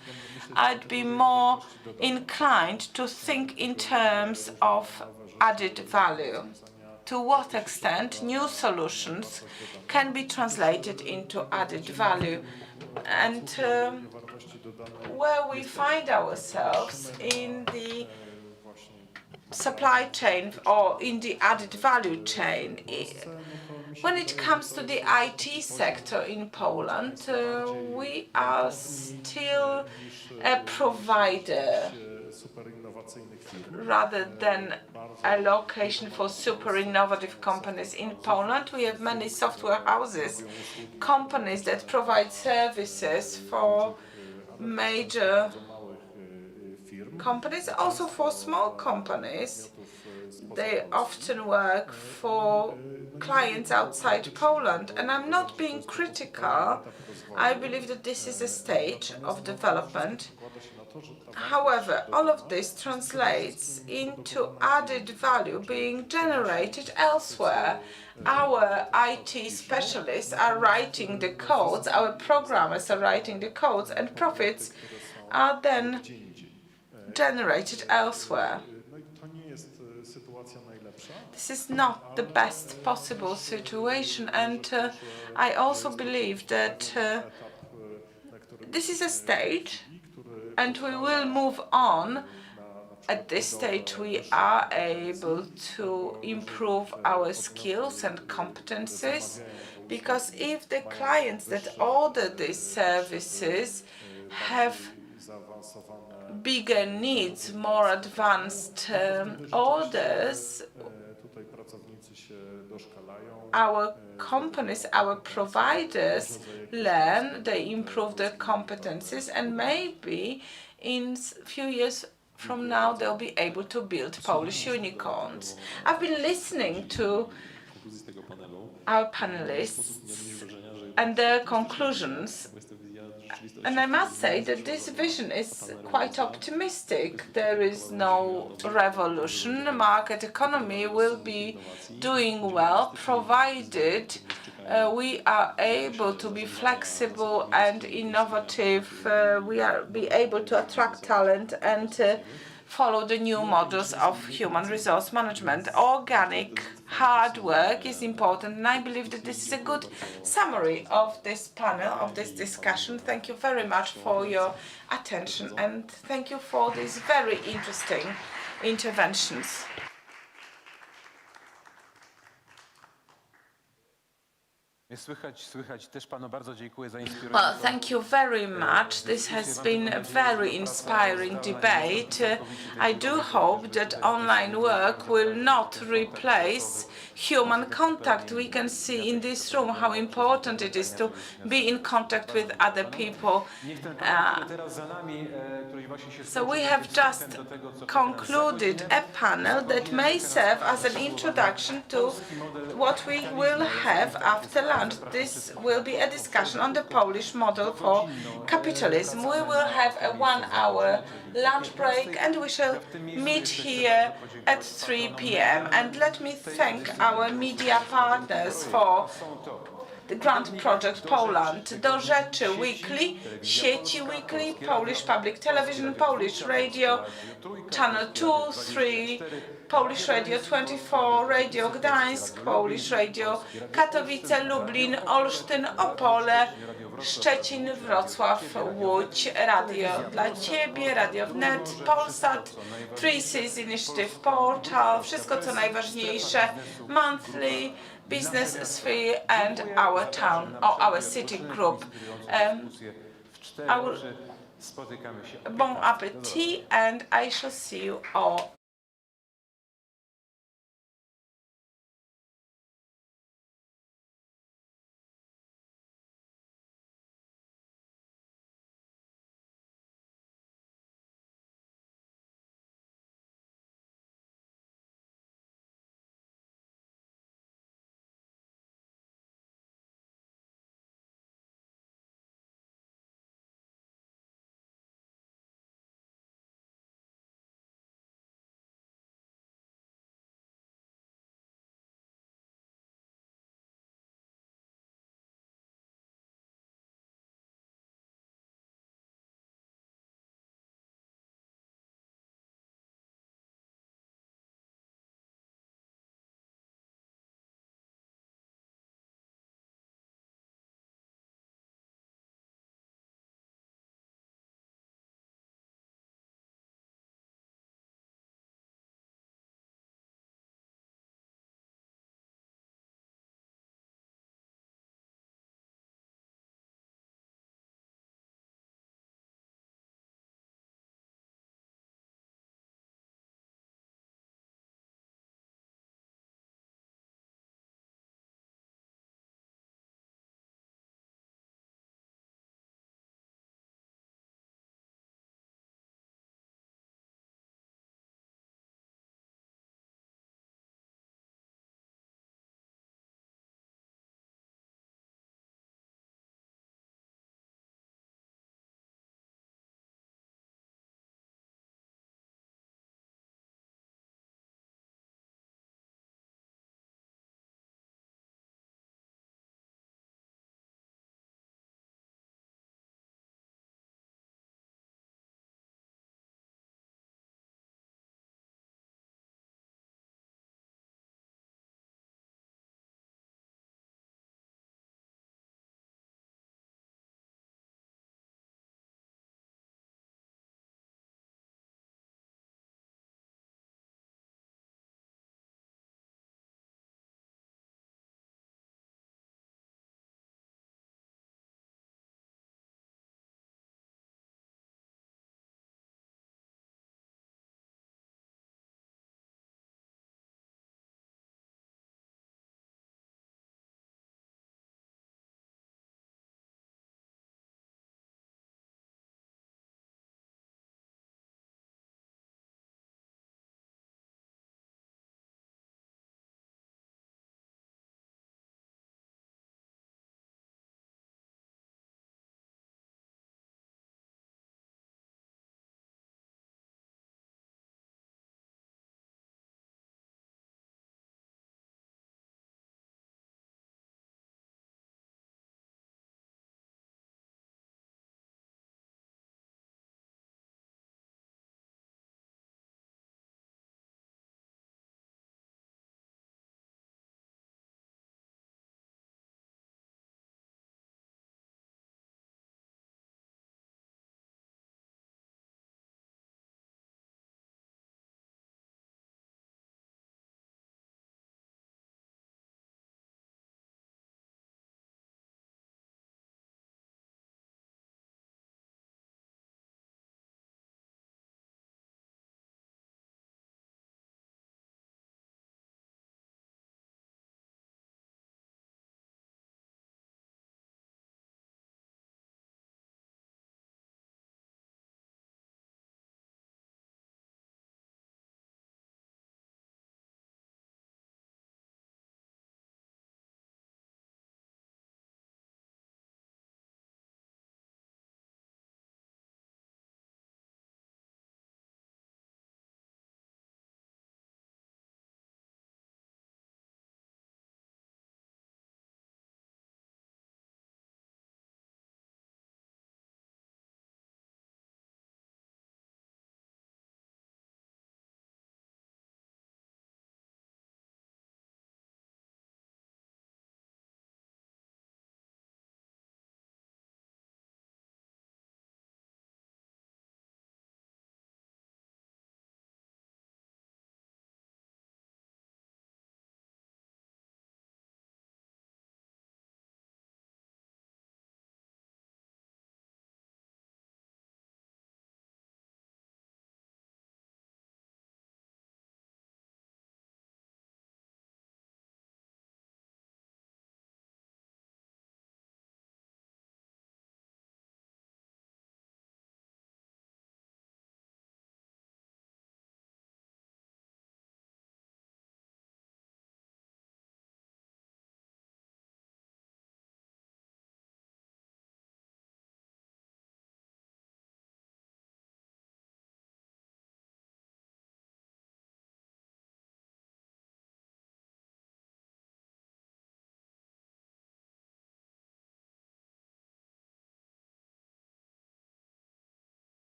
I'd be more inclined to think in terms of added value. To what extent new solutions can be translated into added value, and where we find ourselves in the supply chain or in the added value chain. When it comes to the IT sector in Poland, we are still a provider rather than a location for super innovative companies. In Poland, we have many software houses, companies that provide services for major companies, also for small companies. They often work for clients outside Poland, and I'm not being critical. I believe that this is a stage of development. However, all of this translates into added value being generated elsewhere. Our IT specialists are writing the codes, our programmers are writing the codes, and profits are then generated elsewhere. This is not the best possible situation, and I also believe that this is a stage, and we will move on. At this stage, we are able to improve our skills and competences, because if the clients that order these services have bigger needs, more advanced orders, our companies, our providers learn, they improve their competencies, and maybe in a few years from now they'll be able to build Polish unicorns. I've been listening to our panelists and their conclusions, and I must say that this vision is quite optimistic. There is no revolution. The market economy will be doing well, provided we are able to be flexible and innovative. We are be able to attract talent and follow the new models of human resource management. Organic hard work is important, and I believe that this is a good summary of this panel, of this discussion. Thank you very much for your attention, and thank you for these very interesting interventions. Well, thank you very much. This has been a very inspiring debate. I do hope that online work will not replace human contact. We can see in this room how important it is to be in contact with other people. So we have just concluded a panel that may serve as an introduction to what we will have after lunch. This will be a discussion on the Polish model for capitalism. We will have a 1-hour lunch break, and we shall meet here at 3 p.m. And let me thank our media partners for the Grant Project Poland, Do Rzeczy Weekly, Sieci Weekly, Polish Public Television, Polish Radio, Channel 2, 3, Polish Radio 24, Radio Gdańsk, Polish Radio Katowice, Lublin, Olsztyn, Opole, Szczecin, Wrocław, Łódź, Radio dla Ciebie, Radio Wnet, Polsat, 3Cs Initiative Portal, wszystko co najważniejsze, Monthly, Business Sphere, and our town, or our city group. Bon appetit, and I shall see you all.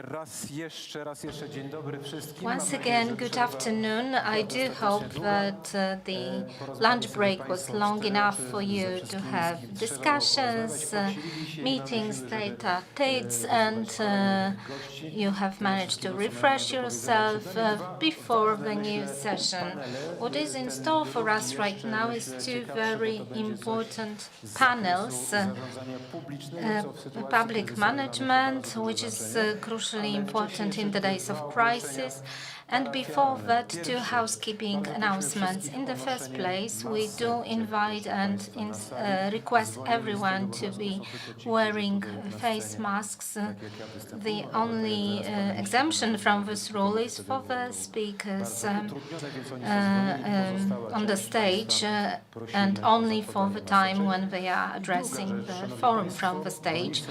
Raz jeszcze dzień dobry wszystkim. Once again, good afternoon. I do hope that the lunch break was long enough for you to have discussions, meetings, tete-a-tetes, and you have managed to refresh yourself before the new session. What is in store for us right now is two very important panels. Public management, which is crucially important in the days of crisis, and before that, two housekeeping announcements. In the first place, we do invite and request everyone to be wearing face masks. The only exemption from this rule is for the speakers on the stage and only for the time when they are addressing the forum from the stage.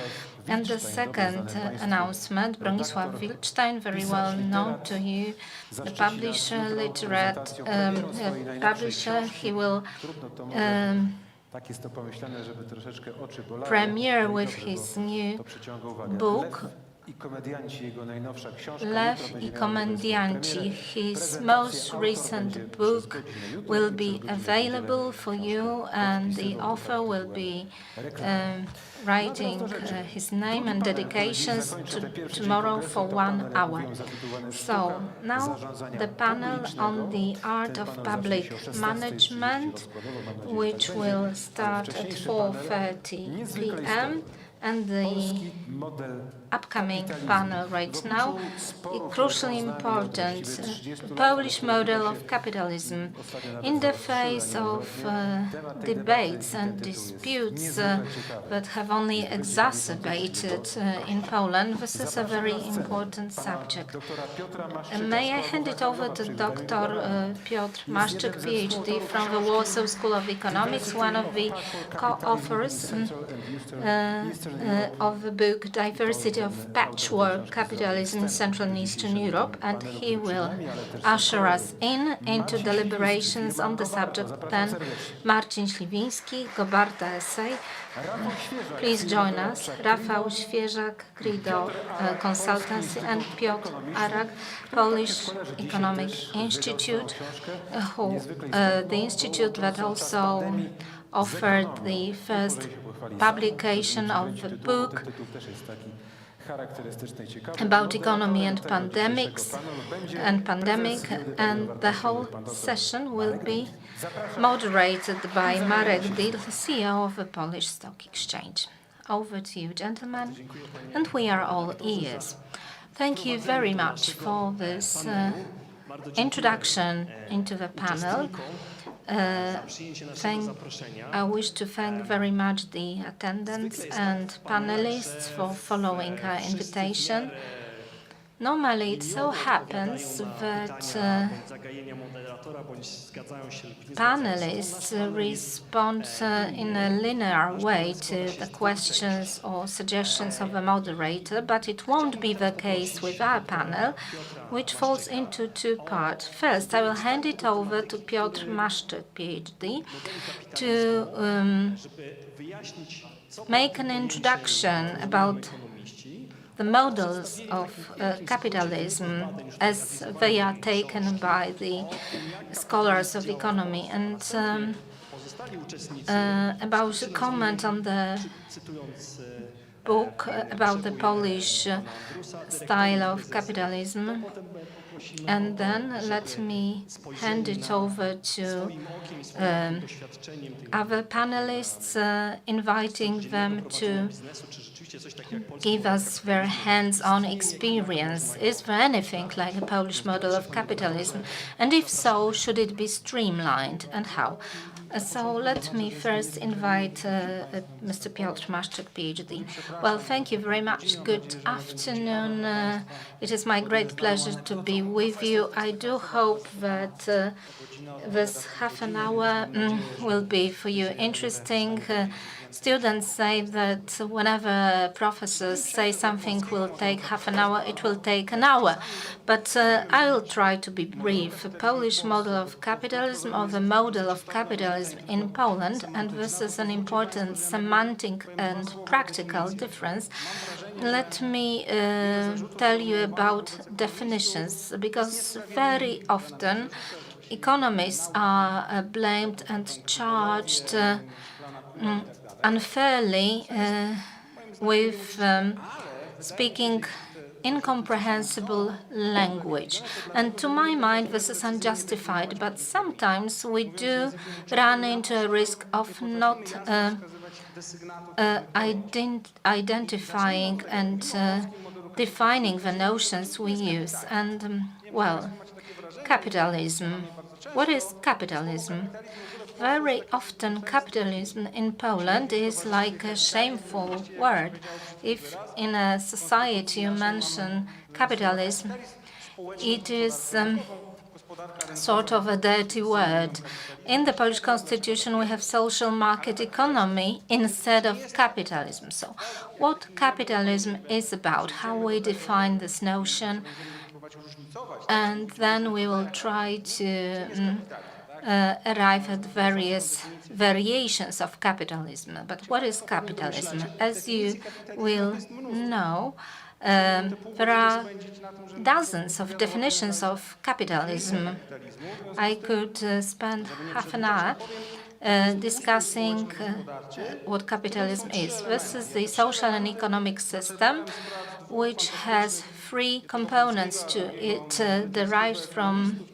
And the second announcement, Bronisław Wilczstein, very well known to you, the publisher, literate publisher, he will premiere with his new book, Lew I Komedianci. His most recent book will be available for you, and the author will be writing his name and dedications tomorrow for 1 hour. So now the panel on the art of public management, which will start at 4:30 p.m. And the upcoming panel right now is crucially important, the Polish model of capitalism. In the face of debates and disputes that have only exacerbated in Poland, this is a very important subject. May I hand it over to Dr. Piotr Maszczyk, PhD from the Warsaw School of Economics, one of the co-authors of the book Diversity of Patchwork Capitalism in Central and Eastern Europe, and he will usher us into deliberations on the subject. Then Marcin Śliwiński, Gobarta essay. Please join us. Rafał Świeżak, Grido Consultancy, and Piotr Arak, Polish Economic Institute, the institute that also offered the first publication of the book about economy and pandemic, and the whole session will be moderated by Marek Dil, CEO of the Polish Stock Exchange. Over to you, gentlemen, and we are all ears. Thank you very much for this introduction into the panel. I wish to thank very much the attendants and panelists for following our invitation. Normally, it so happens that panelists respond in a linear way to the questions or suggestions of the moderator, but it won't be the case with our panel, which falls into two parts. First, I will hand it over to Piotr Maszczyk, PhD, to make an introduction about the models of capitalism as they are taken by the scholars of economy, and about a comment on the book about the Polish style of capitalism. And then let me hand it over to other panelists, inviting them to give us their hands-on experience. Is there anything like a Polish model of capitalism? And if so, should it be streamlined, and how? So let me first invite Mr. Piotr Maszczyk, PhD. Well, thank you very much. Good afternoon. It is my great pleasure to be with you. I do hope that this half an hour will be for you interesting. Students say that whenever professors say something will take half an hour, it will take an hour. But I will try to be brief. A Polish model of capitalism, or the model of capitalism in Poland, and this is an important semantic and practical difference. Let me tell you about definitions, because very often economists are blamed and charged unfairly with speaking incomprehensible language. And to my mind, this is unjustified, but sometimes we do run into a risk of not identifying and defining the notions we use. And, well, capitalism. What is capitalism? Very often capitalism in Poland is like a shameful word. If in a society you mention capitalism, it is sort of a dirty word. In the Polish constitution, we have social market economy instead of capitalism. So what capitalism is about, how we define this notion, and then we will try to arrive at various variations of capitalism. But what is capitalism? As you will know, there are dozens of definitions of capitalism. I could spend half an hour discussing what capitalism is. This is the social and economic system which has three components to it, derived from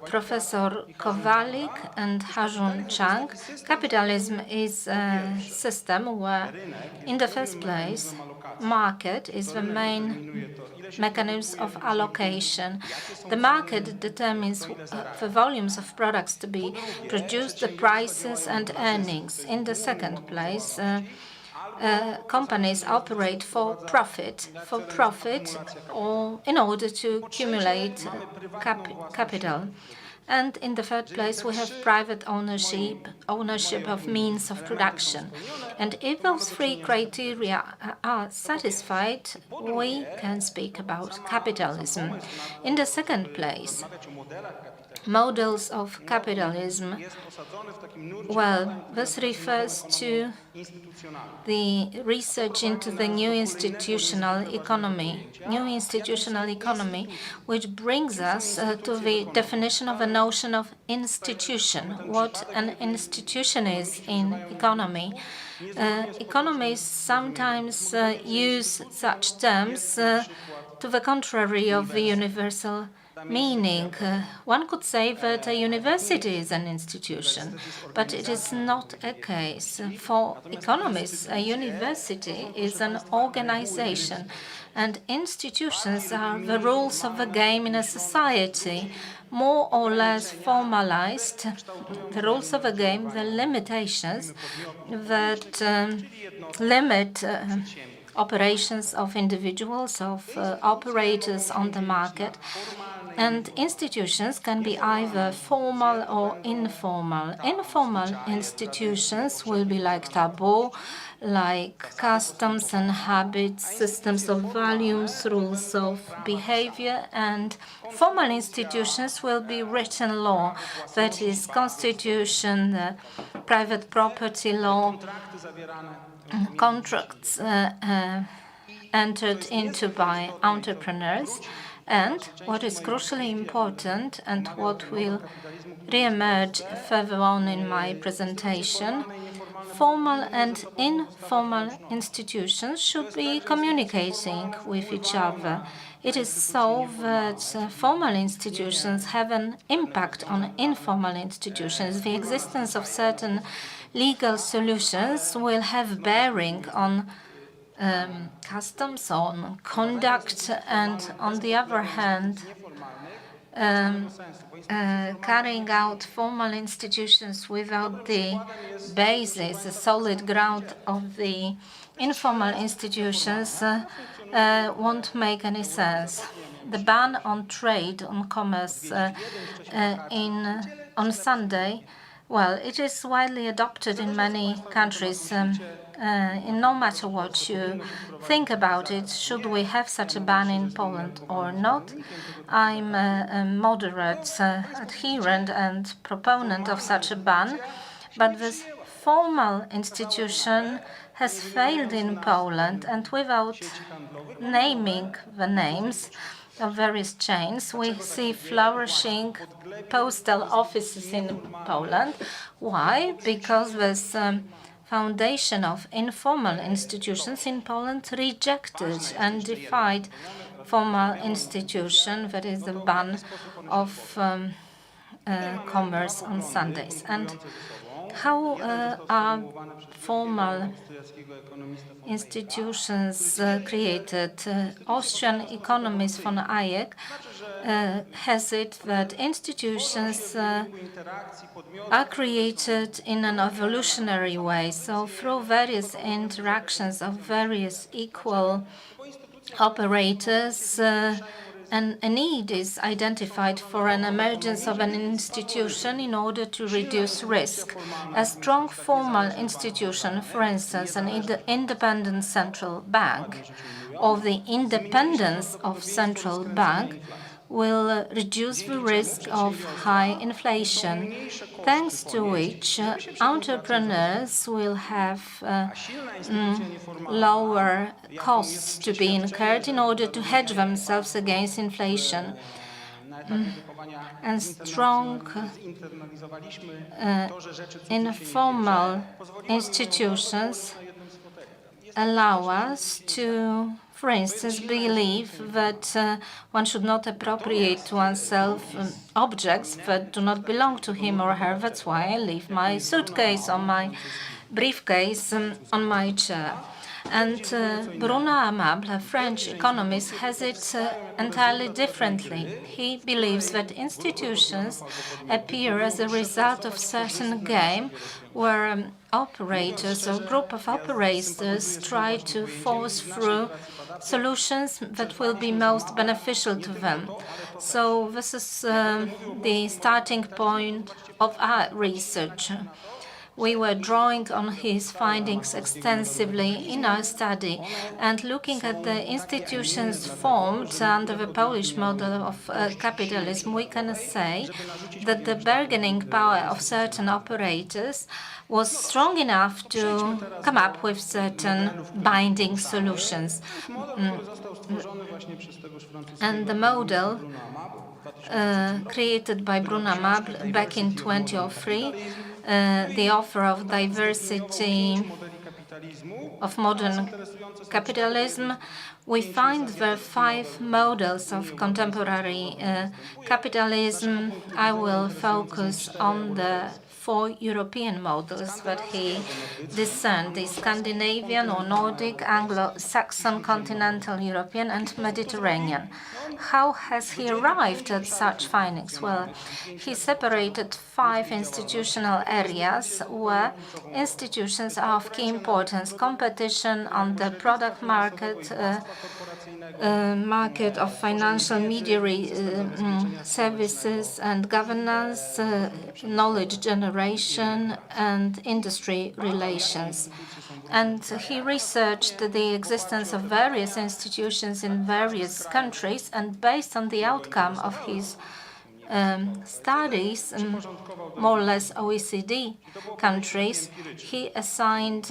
Professor Kowalik and Hajun Chang. Capitalism is a system where, in the first place, market is the main mechanism of allocation. The market determines the volumes of products to be produced, the prices and earnings. In the second place, companies operate for profit, or in order to accumulate capital. And in the third place, we have private ownership of means of production. And if those three criteria are satisfied, we can speak about capitalism. In the second place, models of capitalism. Well, this refers to the research into the new institutional economy, which brings us to the definition of a notion of institution, what an institution is in economy. Economists sometimes use such terms to the contrary of the universal meaning. One could say that a university is an institution, but it is not a case. For economists, a university is an organization, and institutions are the rules of the game in a society, more or less formalized, the rules of the game, the limitations that limit operations of individuals, of operators on the market. And institutions can be either formal or informal. Informal institutions will be like taboo, like customs and habits, systems of values, rules of behavior, and formal institutions will be written law, that is, constitution, private property law, contracts entered into by entrepreneurs. And what is crucially important, and what will re-emerge further on in my presentation, formal and informal institutions should be communicating with each other. It is so that formal institutions have an impact on informal institutions. The existence of certain legal solutions will have bearing on customs, on conduct, and on the other hand, carrying out formal institutions without the basis, the solid ground of the informal institutions won't make any sense. The ban on trade, on commerce on Sunday Well, it is widely adopted in many countries. In no matter what you think about it, should we have such a ban in Poland or not? I'm a moderate adherent and proponent of such a ban, but this formal institution has failed in Poland, and without naming the names of various chains, we see flourishing postal offices in Poland. Why? Because this foundation of informal institutions in Poland rejected and defied formal institution, that is the ban of commerce on Sundays. And how are formal institutions created? Austrian economist von Hayek has it that institutions are created in an evolutionary way, so through various interactions of various equal operators, and a need is identified for an emergence of an institution in order to reduce risk. A strong formal institution, for instance, an independent central bank, or the independence of central bank, will reduce the risk of high inflation, thanks to which entrepreneurs will have lower costs to be incurred in order to hedge themselves against inflation. And strong informal institutions allow us to, for instance, believe that one should not appropriate to oneself objects that do not belong to him or her. That's why I leave my suitcase or my briefcase on my chair. And Bruno Amable, a French economist, has it entirely differently. He believes that institutions appear as a result of certain game where operators or group of operators try to force through solutions that will be most beneficial to them. So this is the starting point of our research. We were drawing on his findings extensively in our study, and looking at the institutions formed under the Polish model of capitalism, we can say that the bargaining power of certain operators was strong enough to come up with certain binding solutions. And the model created by Bruno Amable back in 2003, the offer of diversity of modern capitalism, we find there are 5 models of contemporary capitalism. I will focus on the 4 European models that he discerned: the Scandinavian or Nordic, Anglo-Saxon, continental European, and Mediterranean. How has he arrived at such findings? Well, he separated 5 institutional areas where institutions are of key importance: competition on the product market, market of financial mediary services and governance, knowledge generation, and industry relations. And he researched the existence of various institutions in various countries, and based on the outcome of his studies, more or less OECD countries, he assigned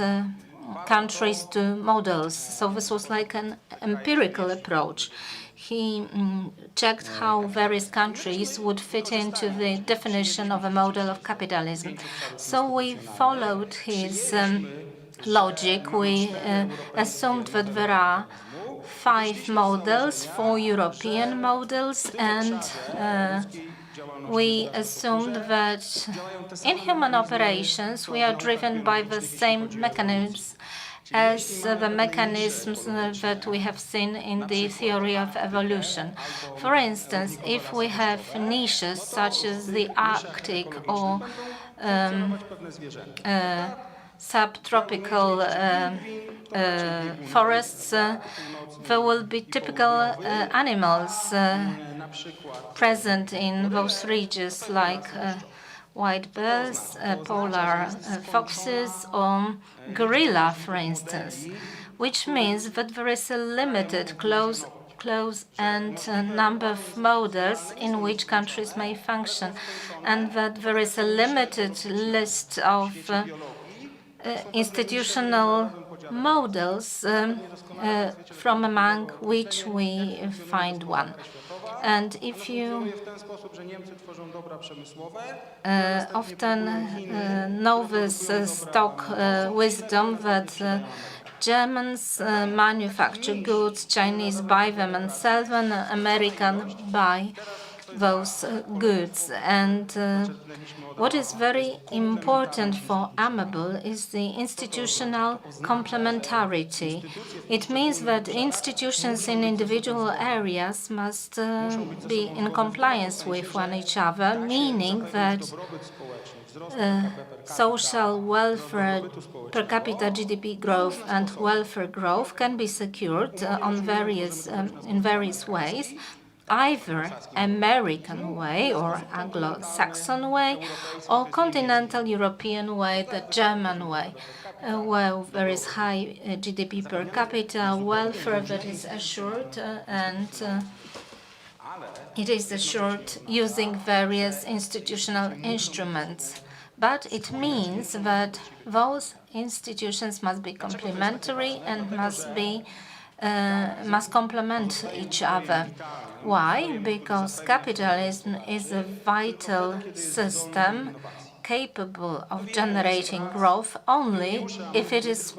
countries to models. So this was like an empirical approach. He checked how various countries would fit into the definition of a model of capitalism. So we followed his logic. We assumed that there are 5 models, 4 European models, and we assumed that in human operations we are driven by the same mechanisms as the mechanisms that we have seen in the theory of evolution. For instance, if we have niches such as the Arctic or subtropical forests, there will be typical animals present in those regions, like white bears, polar foxes, or gorilla, for instance, which means that there is a limited close and number of models in which countries may function, and that there is a limited list of institutional models from among which we find one. And if you often know this stock wisdom that Germans manufacture goods, Chinese buy them and sell them, Americans buy those goods. And what is very important for Amable is the institutional complementarity. It means that institutions in individual areas must be in compliance with one each other, meaning that social welfare, per capita GDP growth and welfare growth can be secured in various ways, either American way or Anglo-Saxon way, or continental European way, the German way, where there is high GDP per capita, welfare that is assured, and it is assured using various institutional instruments. But it means that those institutions must be complementary and must complement each other. Why? Because capitalism is a vital system capable of generating growth only if it is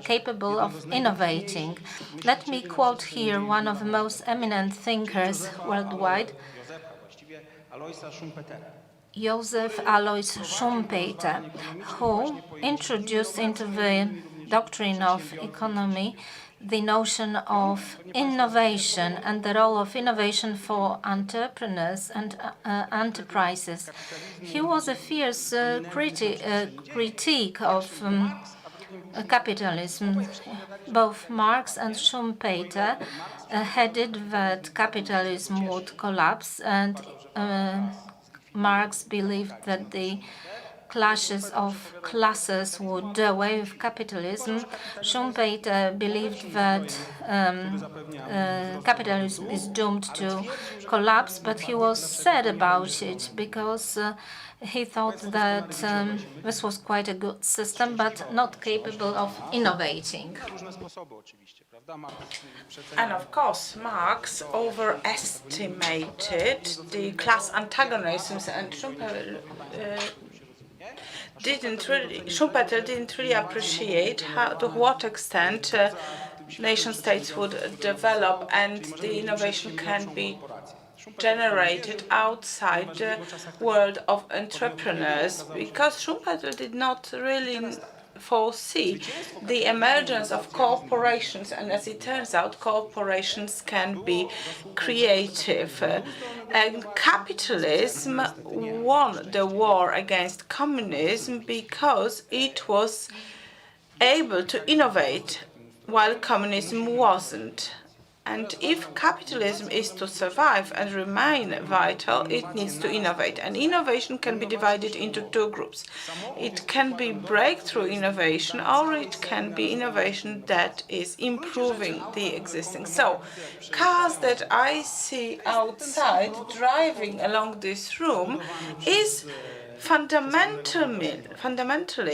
capable of innovating. Let me quote here one of the most eminent thinkers worldwide, Joseph Alois Schumpeter, who introduced into the doctrine of economy the notion of innovation and the role of innovation for entrepreneurs and enterprises. He was a fierce critique of capitalism. Both Marx and Schumpeter headed that capitalism would collapse, and Marx believed that the clashes of classes would do away with capitalism. Schumpeter believed that capitalism is doomed to collapse, but he was sad about it because he thought that this was quite a good system, but not capable of innovating. And of course, Marx overestimated the class antagonisms, and Schumpeter didn't really appreciate to what extent nation states would develop and the innovation can be generated outside the world of entrepreneurs, because Schumpeter did not really foresee the emergence of corporations, and as it turns out, corporations can be creative. And capitalism won the war against communism because it was able to innovate while communism wasn't. And if capitalism is to survive and remain vital, it needs to innovate. And innovation can be divided into two groups. It can be breakthrough innovation, or it can be innovation that is improving the existing. So, cars that I see outside driving along this room is fundamentally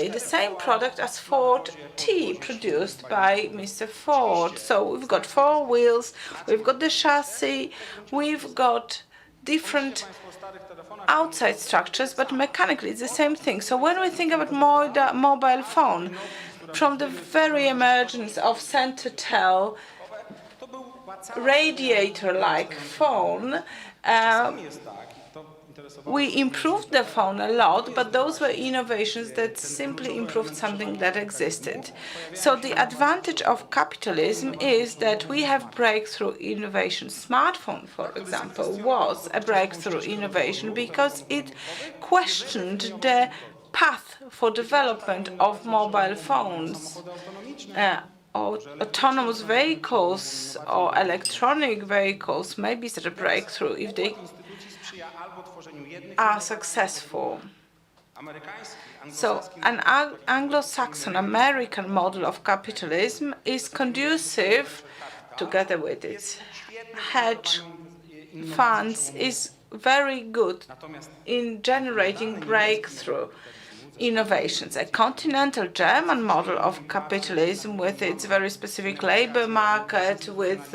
the same product as Ford T produced by Mr. Ford. So we've got four wheels, we've got the chassis, we've got different outside structures, but mechanically it's the same thing. So when we think about mobile phone, from the very emergence of Centertel radiator-like phone, we improved the phone a lot, but those were innovations that simply improved something that existed. So the advantage of capitalism is that we have breakthrough innovation. Smartphone, for example, was a breakthrough innovation because it questioned the path for development of mobile phones. Or autonomous vehicles or electronic vehicles may be such a breakthrough if they are successful. So an Anglo-Saxon American model of capitalism is conducive, together with its hedge funds, is very good in generating breakthrough innovations. A continental German model of capitalism with its very specific labor market, with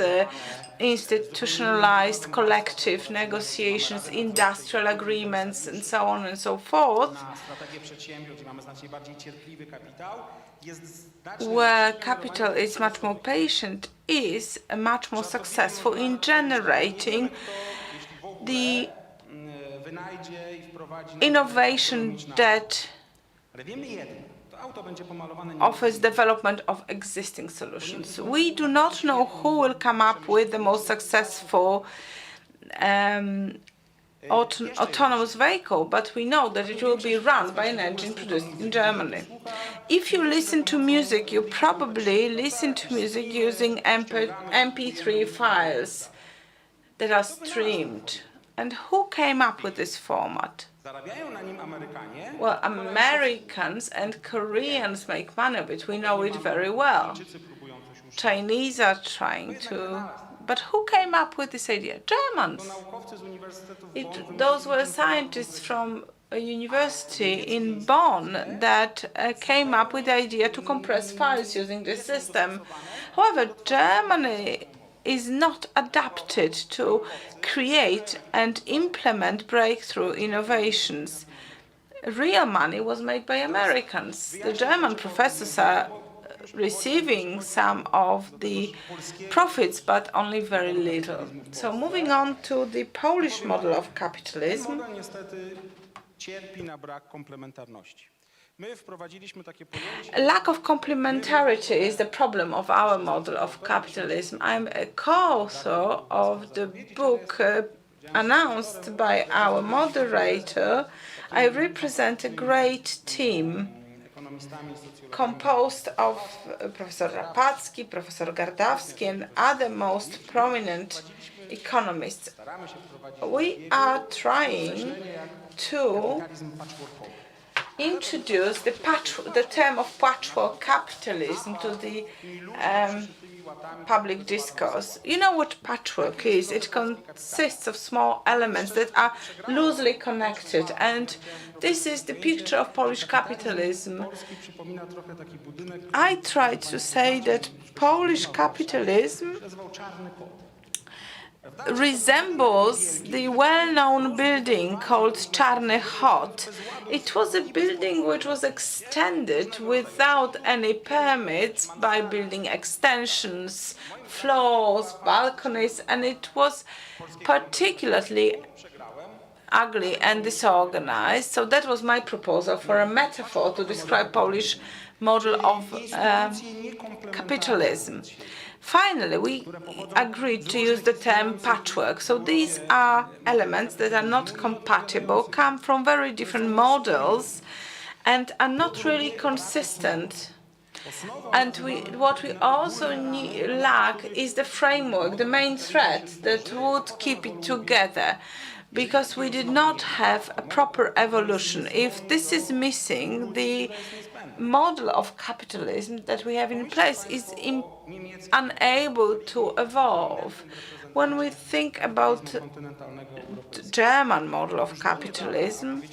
institutionalized collective negotiations, industrial agreements, and so on and so forth, where capital is much more patient, is much more successful in generating the innovation that offers development of existing solutions. We do not know who will come up with the most successful autonomous vehicle, but we know that it will be run by an engine produced in Germany. If you listen to music, you probably listen to music using MP3 files that are streamed. And who came up with this format? Well, Americans and Koreans make money of it. We know it very well. Chinese are trying to. But who came up with this idea? Germans. Those were scientists from a university in Bonn that came up with the idea to compress files using this system. However, Germany is not adapted to create and implement breakthrough innovations. Real money was made by Americans. The German professors are receiving some of the profits, but only very little. So moving on to the Polish model of capitalism. Lack of complementarity is the problem of our model of capitalism. I'm a co-author of the book announced by our moderator. I represent a great team composed of Professor Rapacki, Professor Gardawski, and other most prominent economists. We are trying to introduce the term of patchwork capitalism to the public discourse. You know what patchwork is? It consists of small elements that are loosely connected, and this is the picture of Polish capitalism. I tried to say that Polish capitalism resembles the well-known building called Czarny Chod. It was a building which was extended without any permits by building extensions, floors, balconies, and it was particularly ugly and disorganized. So that was my proposal for a metaphor to describe Polish model of capitalism. Finally, we agreed to use the term patchwork. So these are elements that are not compatible, come from very different models, and are not really consistent. And what we also lack is the framework, the main thread that would keep it together, because we did not have a proper evolution. If this is missing, the model of capitalism that we have in place is unable to evolve. When we think about the German model of capitalism,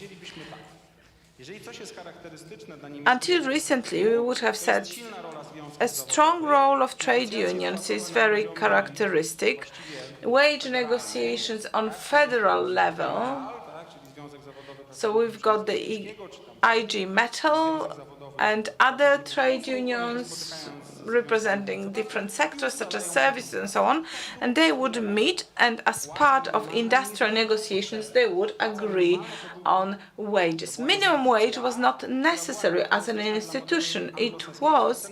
until recently we would have said a strong role of trade unions is very characteristic. Wage negotiations on federal level, so we've got the IG Metall and other trade unions representing different sectors such as services and so on, and they would meet, and as part of industrial negotiations they would agree on wages. Minimum wage was not necessary as an institution. It was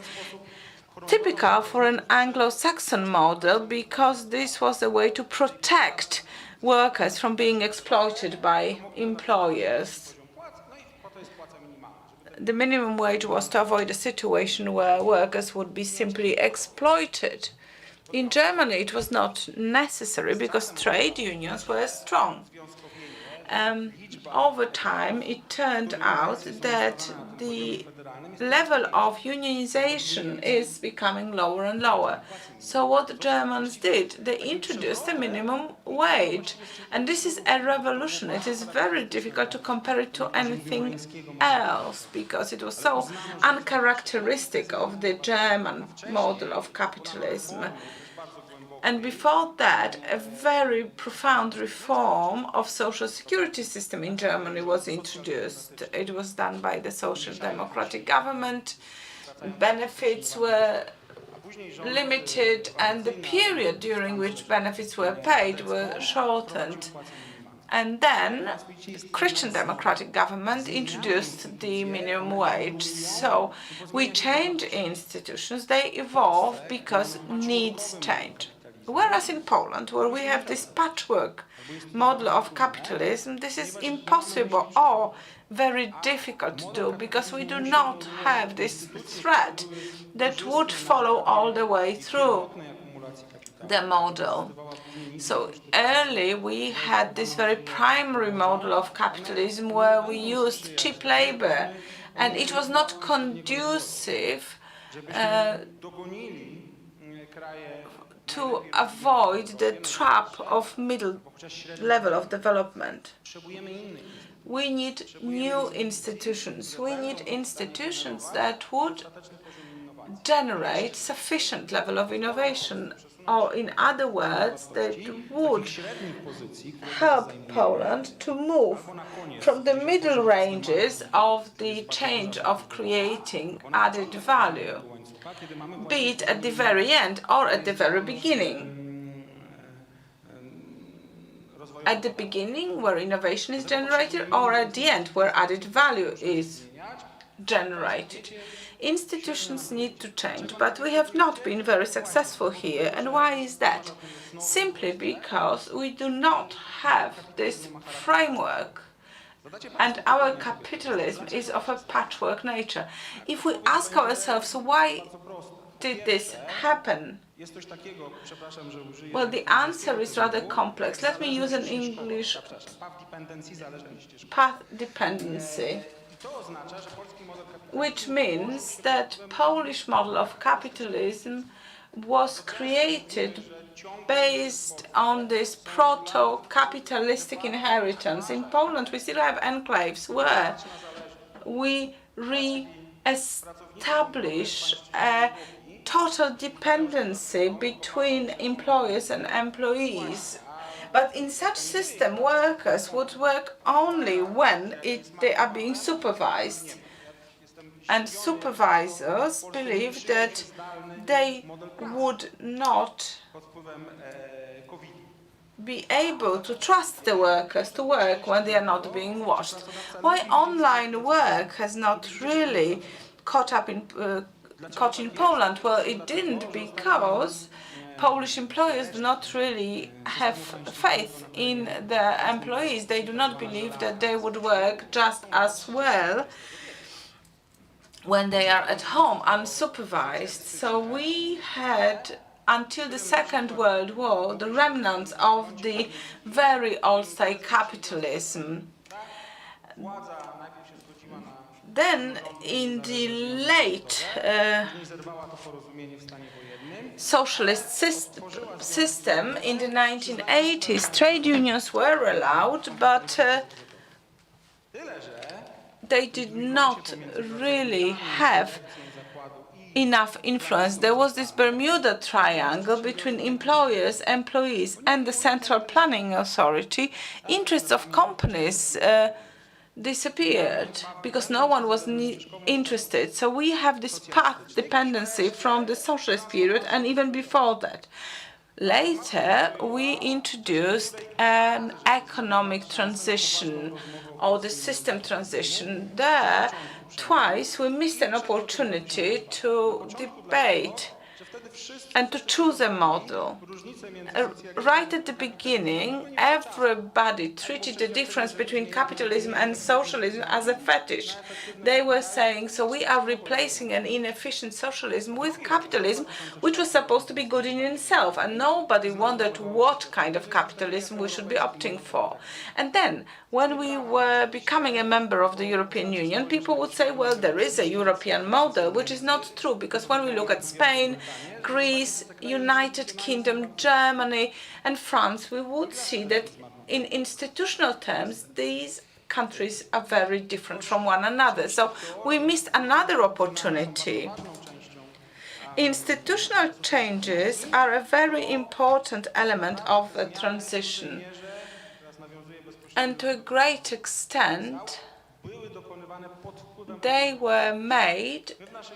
typical for an Anglo-Saxon model because this was a way to protect workers from being exploited by employers. The minimum wage was to avoid a situation where workers would be simply exploited. In Germany, it was not necessary because trade unions were strong. over time, it turned out that the level of unionization is becoming lower and lower. So what the Germans did, they introduced a minimum wage. And this is a revolution. It is very difficult to compare it to anything else because it was so uncharacteristic of the German model of capitalism. And before that, a very profound reform of social security system in Germany was introduced. It was done by the social democratic government. Benefits were limited, and the period during which benefits were paid were shortened. And then Christian democratic government introduced the minimum wage. So we change institutions, they evolve because needs change. Whereas in Poland, where we have this patchwork model of capitalism, this is impossible or very difficult to do because we do not have this thread that would follow all the way through the model. So early we had this very primary model of capitalism where we used cheap labor, and it was not conducive to avoid the trap of middle level of development. We need new institutions. We need institutions that would generate sufficient level of innovation, or in other words, that would help Poland to move from the middle ranges of the change of creating added value, be it at the very end or at the very beginning. At the beginning, where innovation is generated, or at the end, where added value is generated. Institutions need to change, but we have not been very successful here. And why is that? Simply because we do not have this framework, and our capitalism is of a patchwork nature. If we ask ourselves, why did this happen? Well, the answer is rather complex. Let me use an English path dependency, which means that Polish model of capitalism was created based on this proto-capitalistic inheritance. In Poland, we still have enclaves where we re-establish a total dependency between employers and employees. But in such system, workers would work only when they are being supervised. And supervisors believe that they would not be able to trust the workers to work when they are not being watched. Why online work has not really caught in Poland? Well, it didn't, because Polish employers do not really have faith in their employees. They do not believe that they would work just as well when they are at home unsupervised. So we had, until the Second World War, the remnants of the very old-style capitalism. Then, in the late socialist system, in the 1980s, trade unions were allowed, but they did not really have enough influence. There was this Bermuda Triangle between employers, employees, and the Central Planning Authority. Interests of companies disappeared because no one was interested. So we have this path dependency from the socialist period and even before that. Later, we introduced an economic transition, or the system transition. There, twice we missed an opportunity to debate and to choose a model. Right at the beginning, everybody treated the difference between capitalism and socialism as a fetish. They were saying, so we are replacing an inefficient socialism with capitalism, which was supposed to be good in itself, and nobody wondered what kind of capitalism we should be opting for. And then, when we were becoming a member of the European Union, people would say, well, there is a European model, which is not true, because when we look at Spain, Greece, United Kingdom, Germany, and France, we would see that in institutional terms, these countries are very different from one another. So we missed another opportunity. Institutional changes are a very important element of the transition. And to a great extent, they were made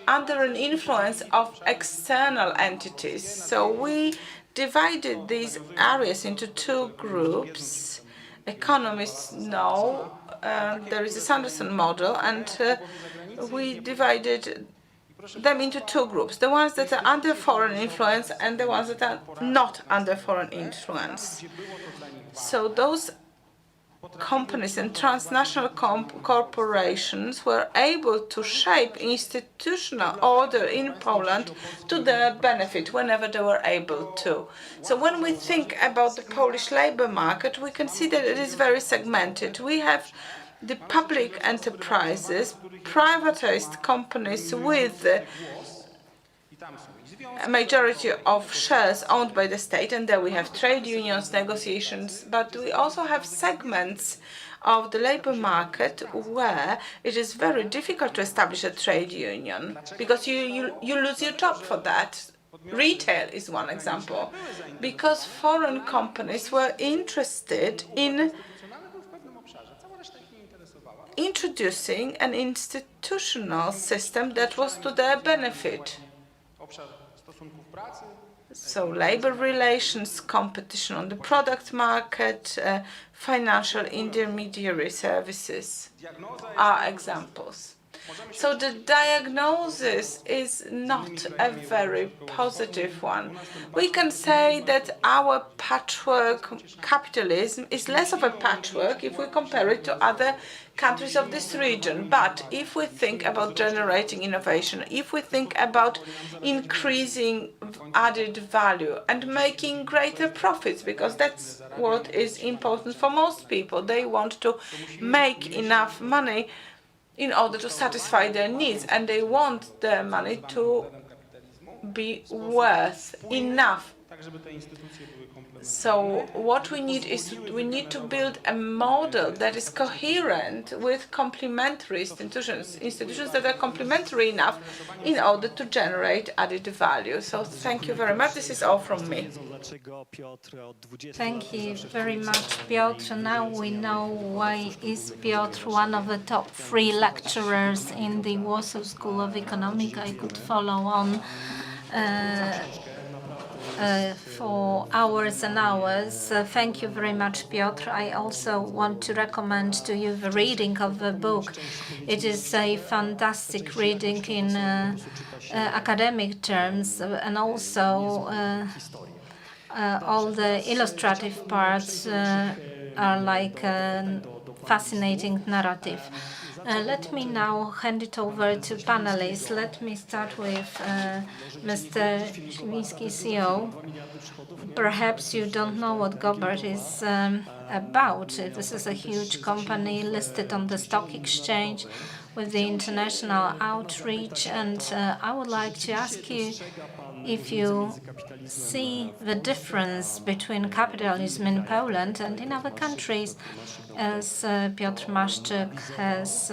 under an influence of external entities. So we divided these areas into two groups. Economists know there is a Sanderson model, and we divided them into two groups, the ones that are under foreign influence and the ones that are not under foreign influence. So those companies and transnational corporations were able to shape institutional order in Poland to their benefit whenever they were able to. So when we think about the Polish labor market, we can see that it is very segmented. We have the public enterprises, privatized companies with a majority of shares owned by the state, and there we have trade unions, negotiations, but we also have segments of the labor market where it is very difficult to establish a trade union because you lose your job for that. Retail is one example, because foreign companies were interested in introducing an institutional system that was to their benefit. So labor relations, competition on the product market, financial intermediary services are examples. So the diagnosis is not a very positive one. We can say that our patchwork capitalism is less of a patchwork if we compare it to other countries of this region. But if we think about generating innovation, if we think about increasing added value and making greater profits, because that's what is important for most people, they want to make enough money in order to satisfy their needs, and they want their money to be worth enough. So what we need is we need to build a model that is coherent with complementary institutions that are complementary enough in order to generate added value. So thank you very much. This is all from me. Thank you very much, Piotr. Now we know why is Piotr one of the top 3 lecturers in the Warsaw School of Economics. I could follow on for hours and hours. Thank you very much, Piotr. I also want to recommend to you the reading of the book. It is a fantastic reading in academic terms, and also all the illustrative parts are like a fascinating narrative. Let me now hand it over to panelists. Let me start with Mr. Śliwiński, CEO. Perhaps you don't know what Gobert is about. This is a huge company listed on the stock exchange with the international outreach, and I would like to ask you if you see the difference between capitalism in Poland and in other countries, as Piotr Maszczyk has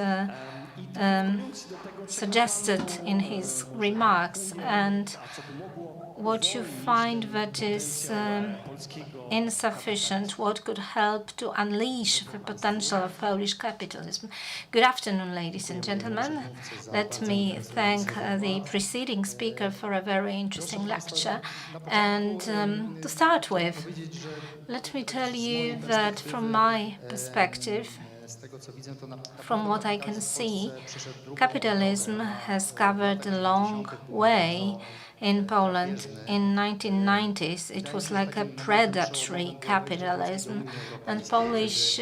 suggested in his remarks, and what you find that is insufficient, what could help to unleash the potential of Polish capitalism. Good afternoon, ladies and gentlemen. Let me thank the preceding speaker for a very interesting lecture. And to start with, let me tell you that from my perspective, From what I can see, capitalism has covered a long way in Poland. In 1990s, it was like a predatory capitalism, and Polish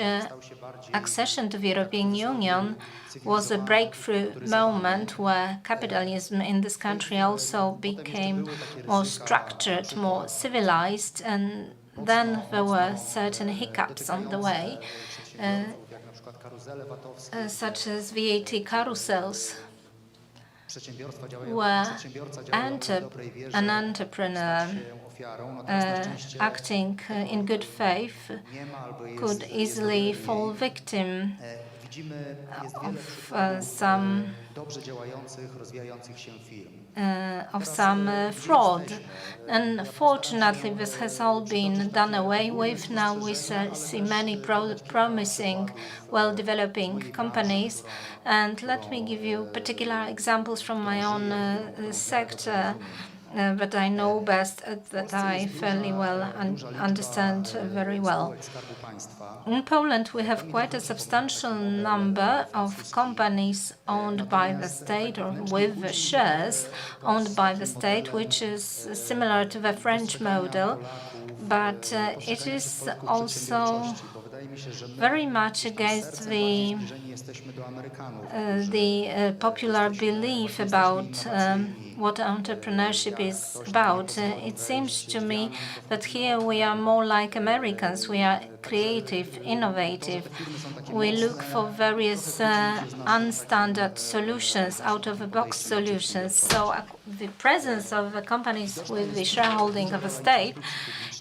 accession to the European Union was a breakthrough moment where capitalism in this country also became more structured, more civilized, and then there were certain hiccups on the way, such as VAT carousels, where an entrepreneur acting in good faith could easily fall victim of some fraud. Unfortunately, this has all been done away with. Now we see many promising, well-developing companies. And let me give you particular examples from my own sector that I know best, that I fairly well understand very well. In Poland, we have quite a substantial number of companies owned by the state or with the shares owned by the state, which is similar to the French model, but it is also very much against the popular belief about what entrepreneurship is about. It seems to me that here we are more like Americans. We are creative, innovative. We look for various unstandard solutions, out-of-the-box solutions. So the presence of the companies with the shareholding of the state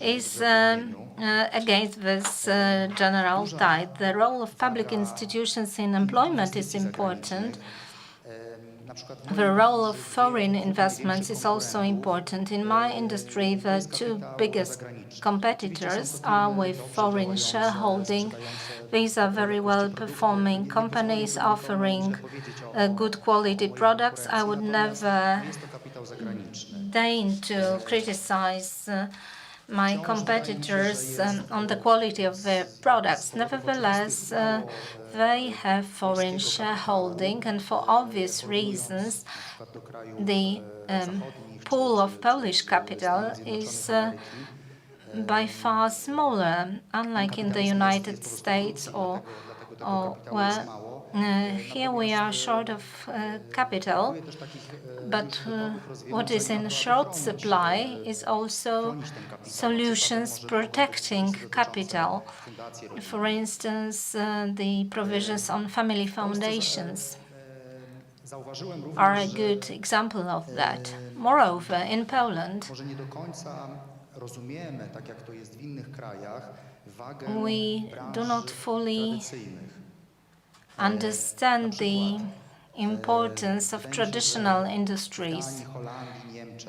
is against this general tide. The role of public institutions in employment is important. The role of foreign investments is also important. In my industry, the two biggest competitors are with foreign shareholding. These are very well-performing companies offering good quality products. I would never deign to criticize my competitors on the quality of their products. Nevertheless, they have foreign shareholding, and for obvious reasons, the pool of Polish capital is by far smaller, unlike in the United States or where here we are short of capital, but what is in short supply is also solutions protecting capital. For instance, the provisions on family foundations are a good example of that. Moreover, in Poland, we do not fully understand the importance of traditional industries.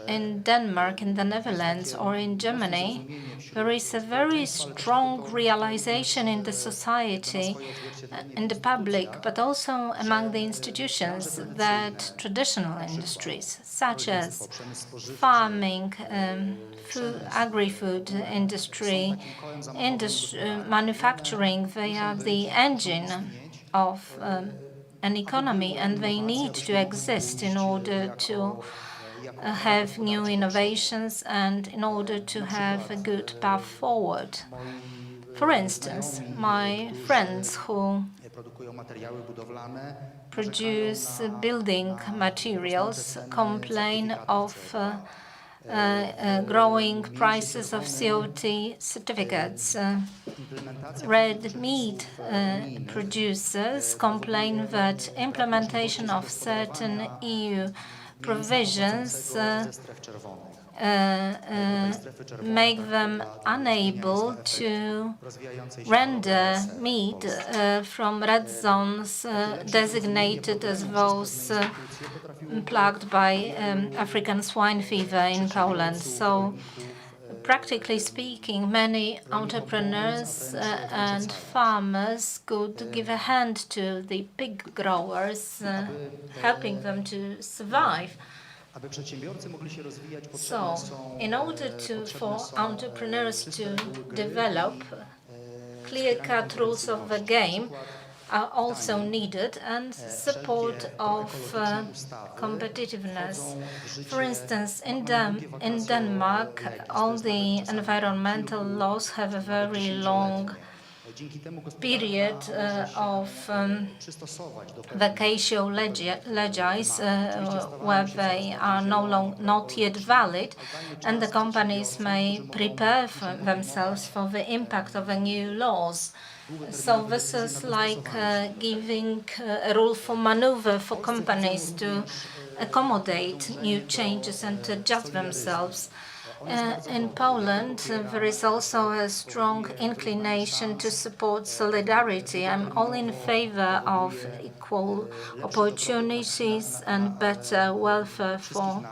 In Denmark, in the Netherlands, or in Germany, there is a very strong realization in the society, in the public, but also among the institutions, that traditional industries, such as farming, agri-food industry, manufacturing, they are the engine of an economy, and they need to exist in order to have new innovations and in order to have a good path forward. For instance, my friends who produce building materials complain of growing prices of CO2 certificates. Red meat producers complain that implementation of certain EU provisions make them unable to render meat from red zones designated as those plagued by African swine fever in Poland. So, practically speaking, many entrepreneurs and farmers could give a hand to the pig growers, helping them to survive. So, in order for entrepreneurs to develop clear-cut rules of the game, are also needed, and support of competitiveness. For instance, in Denmark, all the environmental laws have a very long period of vacatio legis where they are not yet valid, and the companies may prepare themselves for the impact of the new laws. So this is like giving a rule for maneuver for companies to accommodate new changes and to adjust themselves. In Poland, there is also a strong inclination to support solidarity. I'm all in favor of equal opportunities and better welfare for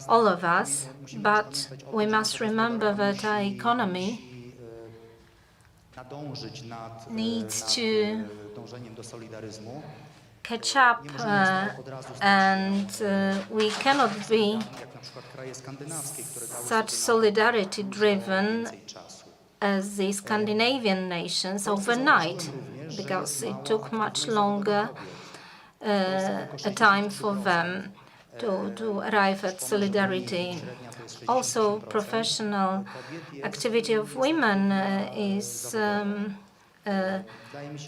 all of us, but we must remember that our economy needs to catch up, and we cannot be such solidarity-driven as the Scandinavian nations overnight, because it took much longer a time for them to arrive at solidarity. Also, professional activity of women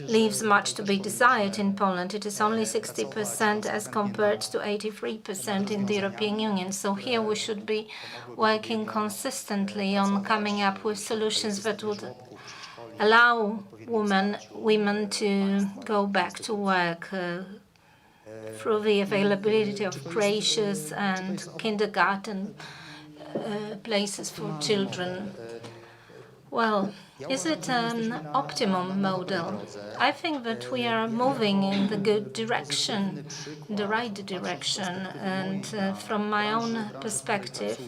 leaves much to be desired in Poland. It is only 60% as compared to 83% in the European Union. So here we should be working consistently on coming up with solutions that would allow women to go back to work through the availability of creches and kindergarten places for children. Well, is it an optimum model? I think that we are moving in the good direction, the right direction, and from my own perspective,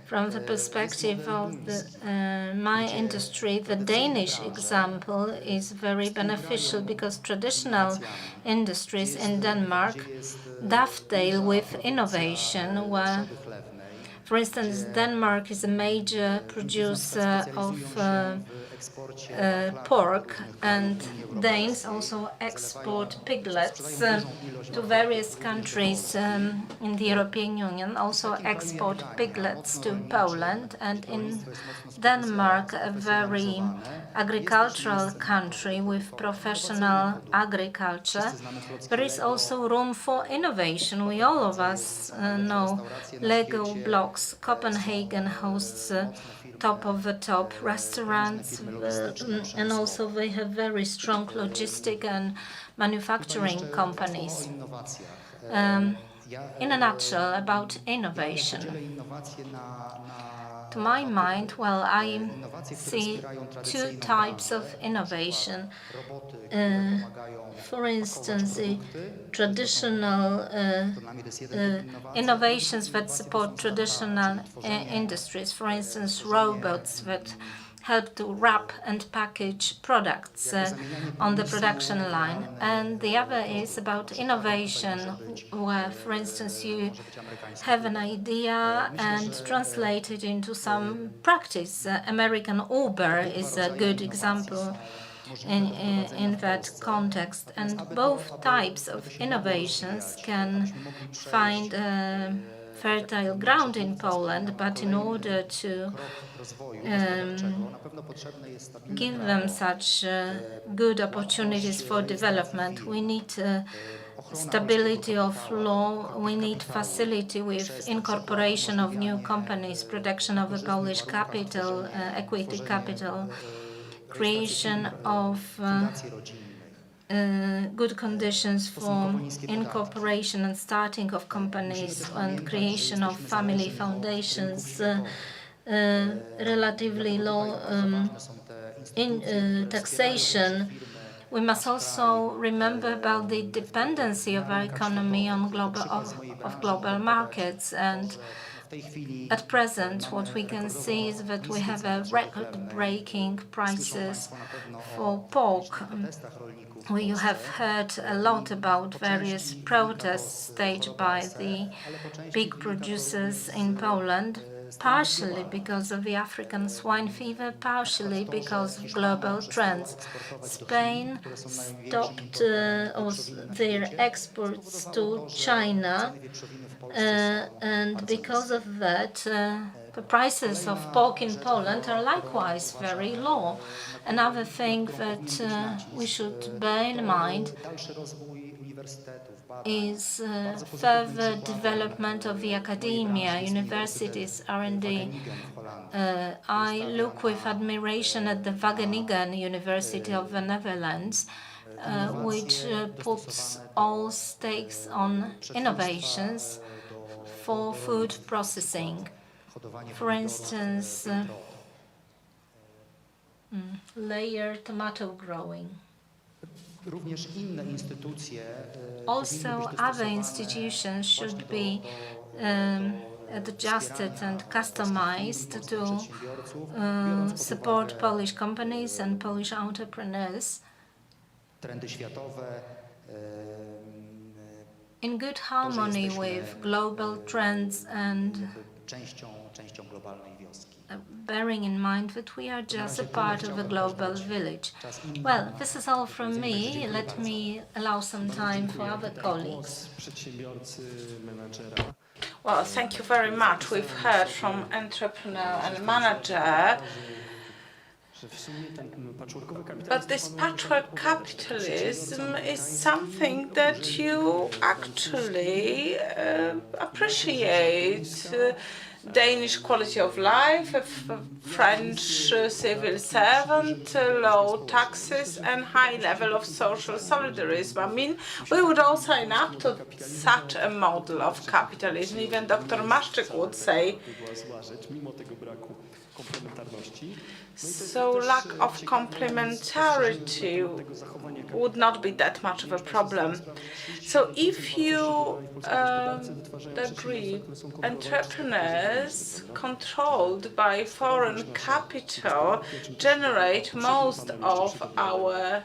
from the perspective of my industry, the Danish example is very beneficial because traditional industries in Denmark dovetail with innovation, where, for instance, Denmark is a major producer of pork, and Danes also export piglets to various countries in the European Union, also export piglets to Poland. And in Denmark, a very agricultural country with professional agriculture, there is also room for innovation. We all of us know Lego blocks. Copenhagen hosts top of the top restaurants, and also they have very strong logistic and manufacturing companies. In a nutshell, about innovation. To my mind, well, I see two types of innovation. For instance, the traditional innovations that support traditional industries, for instance, robots that help to wrap and package products on the production line. And the other is about innovation, where, for instance, you have an idea and translate it into some practice. American Uber is a good example in that context. And both types of innovations can find fertile ground in Poland, but in order to give them such good opportunities for development, we need stability of law, we need facility with incorporation of new companies, protection of the Polish capital, equity capital, creation of good conditions for incorporation and starting of companies, and creation of family foundations, relatively low taxation. We must also remember about the dependency of our economy on global markets, and at present what we can see is that we have a record-breaking prices for pork. We have heard a lot about various protests staged by the big producers in Poland, partially because of the African swine fever, partially because of global trends. Spain stopped their exports to China, and because of that, the prices of pork in Poland are likewise very low. Another thing that we should bear in mind is further development of the academia, universities, R&D. I look with admiration at the Wageningen University of the Netherlands, which puts all stakes on innovations for food processing. For instance, layer tomato growing. Also, other institutions should be adjusted and customized to support Polish companies and Polish entrepreneurs in good harmony with global trends and bearing in mind that we are just a part of a global village. Well, this is all from me. Let me allow some time for other colleagues. Well, thank you very much. We've heard from entrepreneur and manager. But this patchwork capitalism is something that you actually appreciate. Danish quality of life, a French civil servant, low taxes, and high level of social solidarism. I mean, we would all sign up to such a model of capitalism. Even Dr. Maszczyk would say. So lack of complementarity would not be that much of a problem. So if you agree, entrepreneurs controlled by foreign capital generate most of our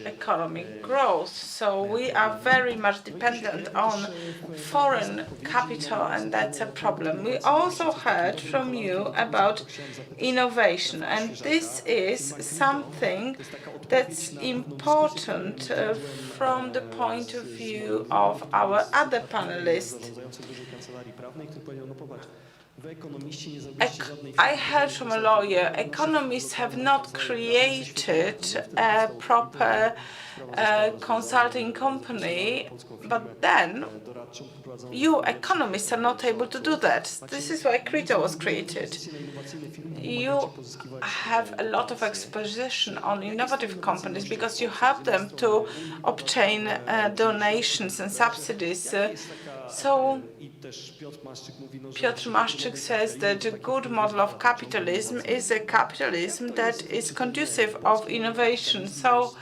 economic growth. So we are very much dependent on foreign capital, and that's a problem. We also heard from you about innovation, and this is something that's important from the point of view of our other panelists. I heard from a lawyer, economists have not created a proper consulting company, but then you economists are not able to do that. This is why Krito was created. You have a lot of exposition on innovative companies because you help them to obtain donations and subsidies. So Piotr Maszczyk says that a good model of capitalism is a capitalism that is conducive of innovation. So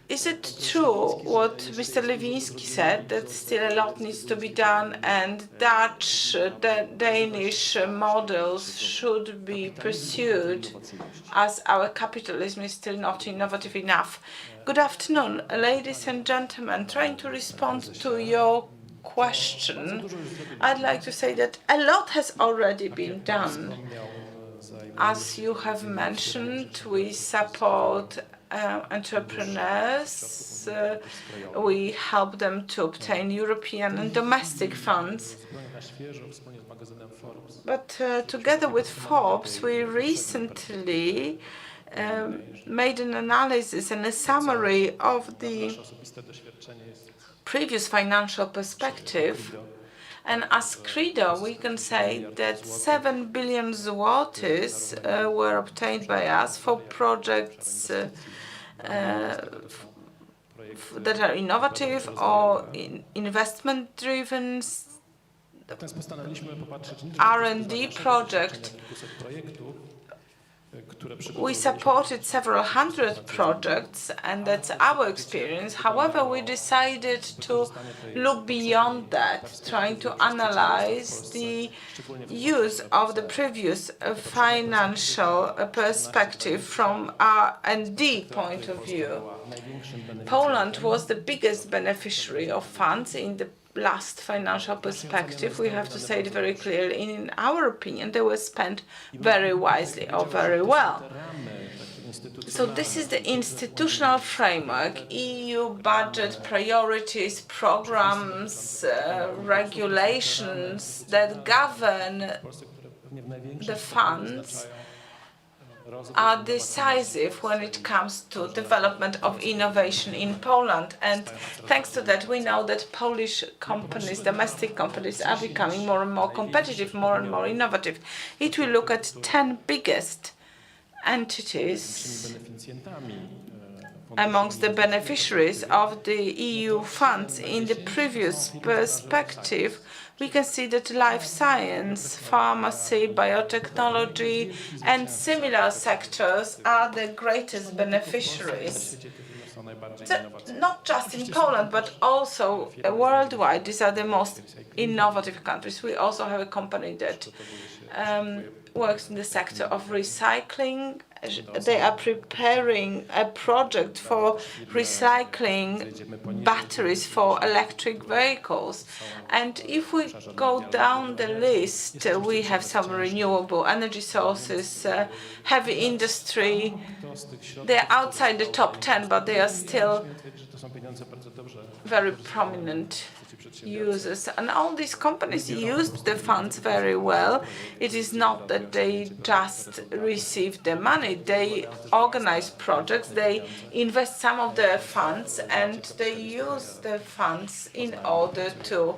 is it true what Mr. Lewiński said, that still a lot needs to be done and Danish models should be pursued as our capitalism is still not innovative enough? Good afternoon, ladies and gentlemen. Trying to respond to your question, I'd like to say that a lot has already been done. As you have mentioned, we support entrepreneurs. We help them to obtain European and domestic funds. But together with Forbes, we recently made an analysis and a summary of the previous financial perspective. And as Credo, we can say that 7 billion zlotys were obtained by us for projects that are innovative or investment-driven, R&D project. We supported several hundred projects, and that's our experience. However, we decided to look beyond that, trying to analyze the use of the previous financial perspective from R&D point of view. Poland was the biggest beneficiary of funds in the last financial perspective. We have to say it very clearly. In our opinion, they were spent very wisely or very well. So this is the institutional framework, EU budget, priorities, programs, regulations that govern the funds are decisive when it comes to development of innovation in Poland. And thanks to that, we know that Polish companies, domestic companies, are becoming more and more competitive, more and more innovative. If we look at 10 biggest entities amongst the beneficiaries of the EU funds in the previous perspective, we can see that life science, pharmacy, biotechnology, and similar sectors are the greatest beneficiaries. So not just in Poland, but also worldwide. These are the most innovative countries. We also have a company that works in the sector of recycling. They are preparing a project for recycling batteries for electric vehicles. And if we go down the list, we have some renewable energy sources, heavy industry. They're outside the top 10, but they are still very prominent users. And all these companies used the funds very well. It is not that they just received the money. They organize projects, they invest some of their funds, and they use the funds in order to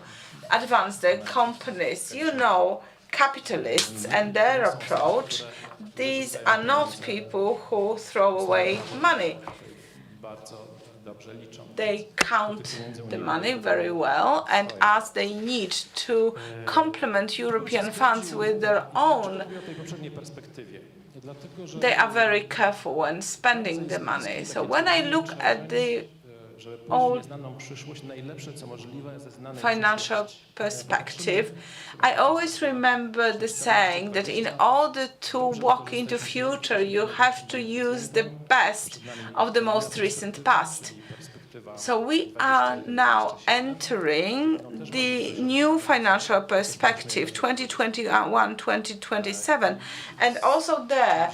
advance their companies. You know, capitalists and their approach, these are not people who throw away money. They count the money very well, and as they need to complement European funds with their own, they are very careful when spending the money. So when I look at the old financial perspective, I always remember the saying that in order to walk into future, you have to use the best of the most recent past. So we are now entering the new financial perspective, 2021-2027, and also there,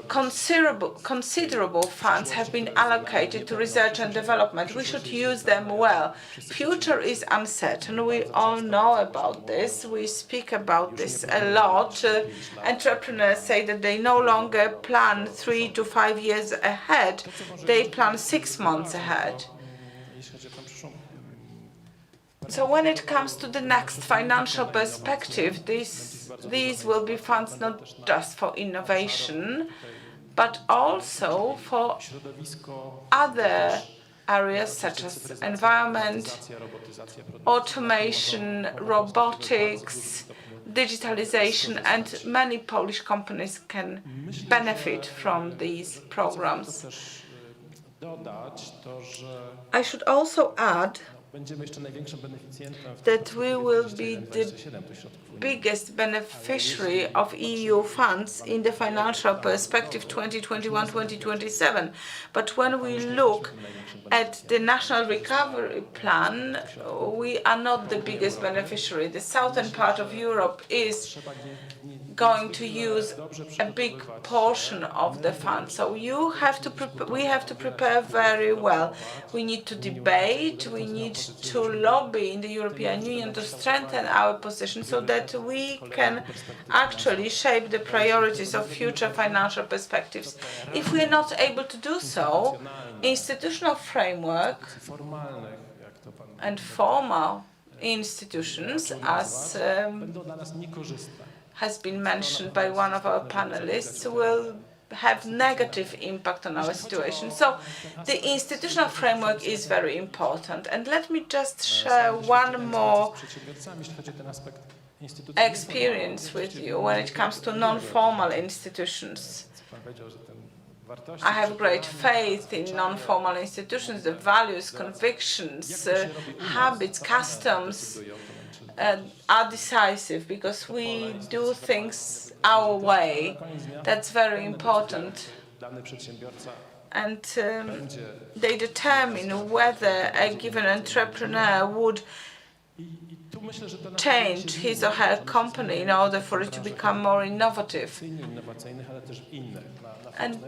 considerable funds have been allocated to research and development. We should use them well. Future is uncertain. We all know about this. We speak about this a lot. Entrepreneurs say that they no longer plan 3 to 5 years ahead. They plan 6 months ahead. So when it comes to the next financial perspective, these will be funds not just for innovation, but also for other areas such as environment, automation, robotics, digitalization, and many Polish companies can benefit from these programs. I should also add that we will be the biggest beneficiary of EU funds in the financial perspective 2021-2027. But when we look at the National Recovery Plan, we are not the biggest beneficiary. The southern part of Europe is going to use a big portion of the funds. So we have to prepare very well. We need to debate, we need to lobby in the European Union to strengthen our position so that we can actually shape the priorities of future financial perspectives. If we are not able to do so, institutional framework and formal institutions, as has been mentioned by one of our panelists, will have negative impact on our situation. So the institutional framework is very important. And let me just share one more experience with you when it comes to non-formal institutions. I have great faith in non-formal institutions. The values, convictions, habits, customs are decisive because we do things our way. That's very important. And they determine whether a given entrepreneur would change his or her company in order for it to become more innovative. And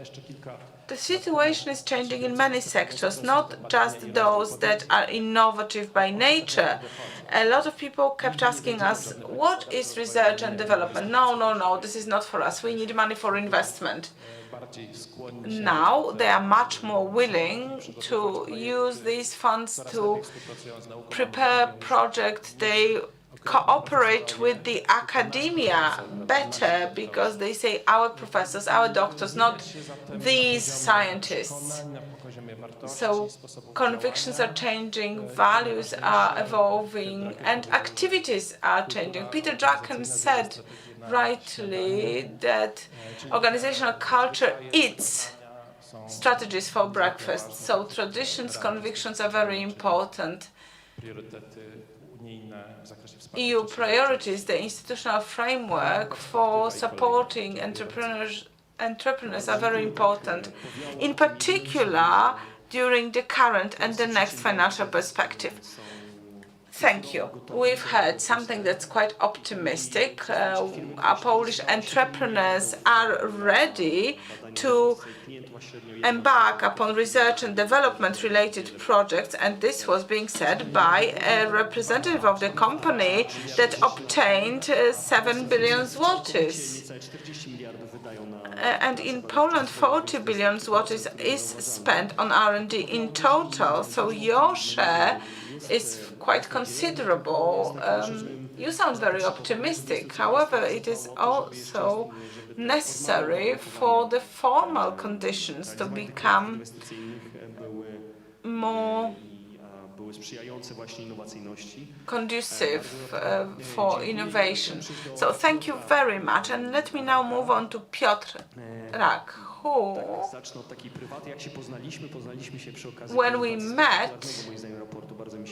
the situation is changing in many sectors, not just those that are innovative by nature. A lot of people kept asking us, what is research and development? No, this is not for us. We need money for investment. Now they are much more willing to use these funds to prepare projects. They cooperate with the academia better because they say our professors, our doctors, not these scientists. So convictions are changing, values are evolving, and activities are changing. Peter Drucker said rightly that organizational culture eats strategies for breakfast. So traditions, convictions are very important. EU priorities, the institutional framework for supporting entrepreneurs are very important, in particular during the current and the next financial perspective. Thank you. We've heard something that's quite optimistic. Our Polish entrepreneurs are ready to embark upon research and development related projects, and this was being said by a representative of the company that obtained 7 billion zlotys. And in Poland, 40 billion zlotys is spent on R&D in total, so your share is quite considerable. You sound very optimistic. However, it is also necessary for the formal conditions to become more conducive for innovation. So thank you very much, and let me now move on to Piotr Rak, who, when we met,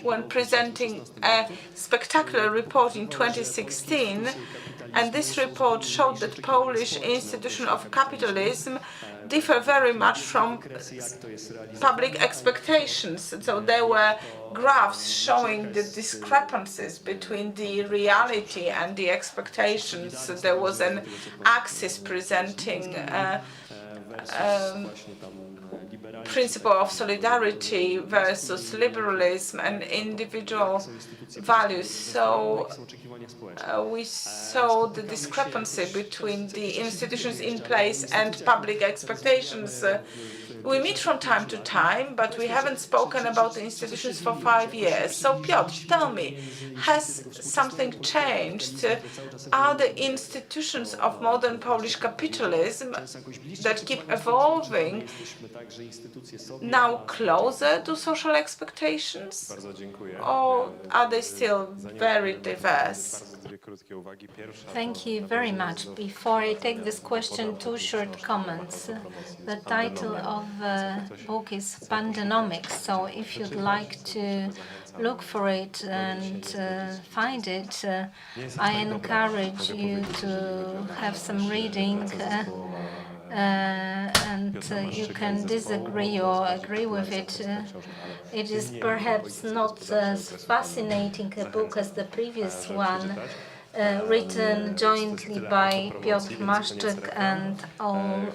when presenting a spectacular report in 2016, and this report showed that Polish institutions of capitalism differ very much from public expectations. So there were graphs showing the discrepancies between the reality and the expectations. There was an axis presenting principle of solidarity versus liberalism and individual values. So we saw the discrepancy between the institutions in place and public expectations. We meet from time to time, but we haven't spoken about the institutions for 5 years. So Piotr, tell me, has something changed? Are the institutions of modern Polish capitalism that keep evolving now closer to social expectations? Or are they still very diverse? Thank you very much. Before I take this question, 2 short comments. The title of the book is Pandenomics, so if you'd like to look for it and find it, I encourage you to have some reading, and you can disagree or agree with it. It is perhaps not as fascinating a book as the previous one, written jointly by Piotr Maszczyk and all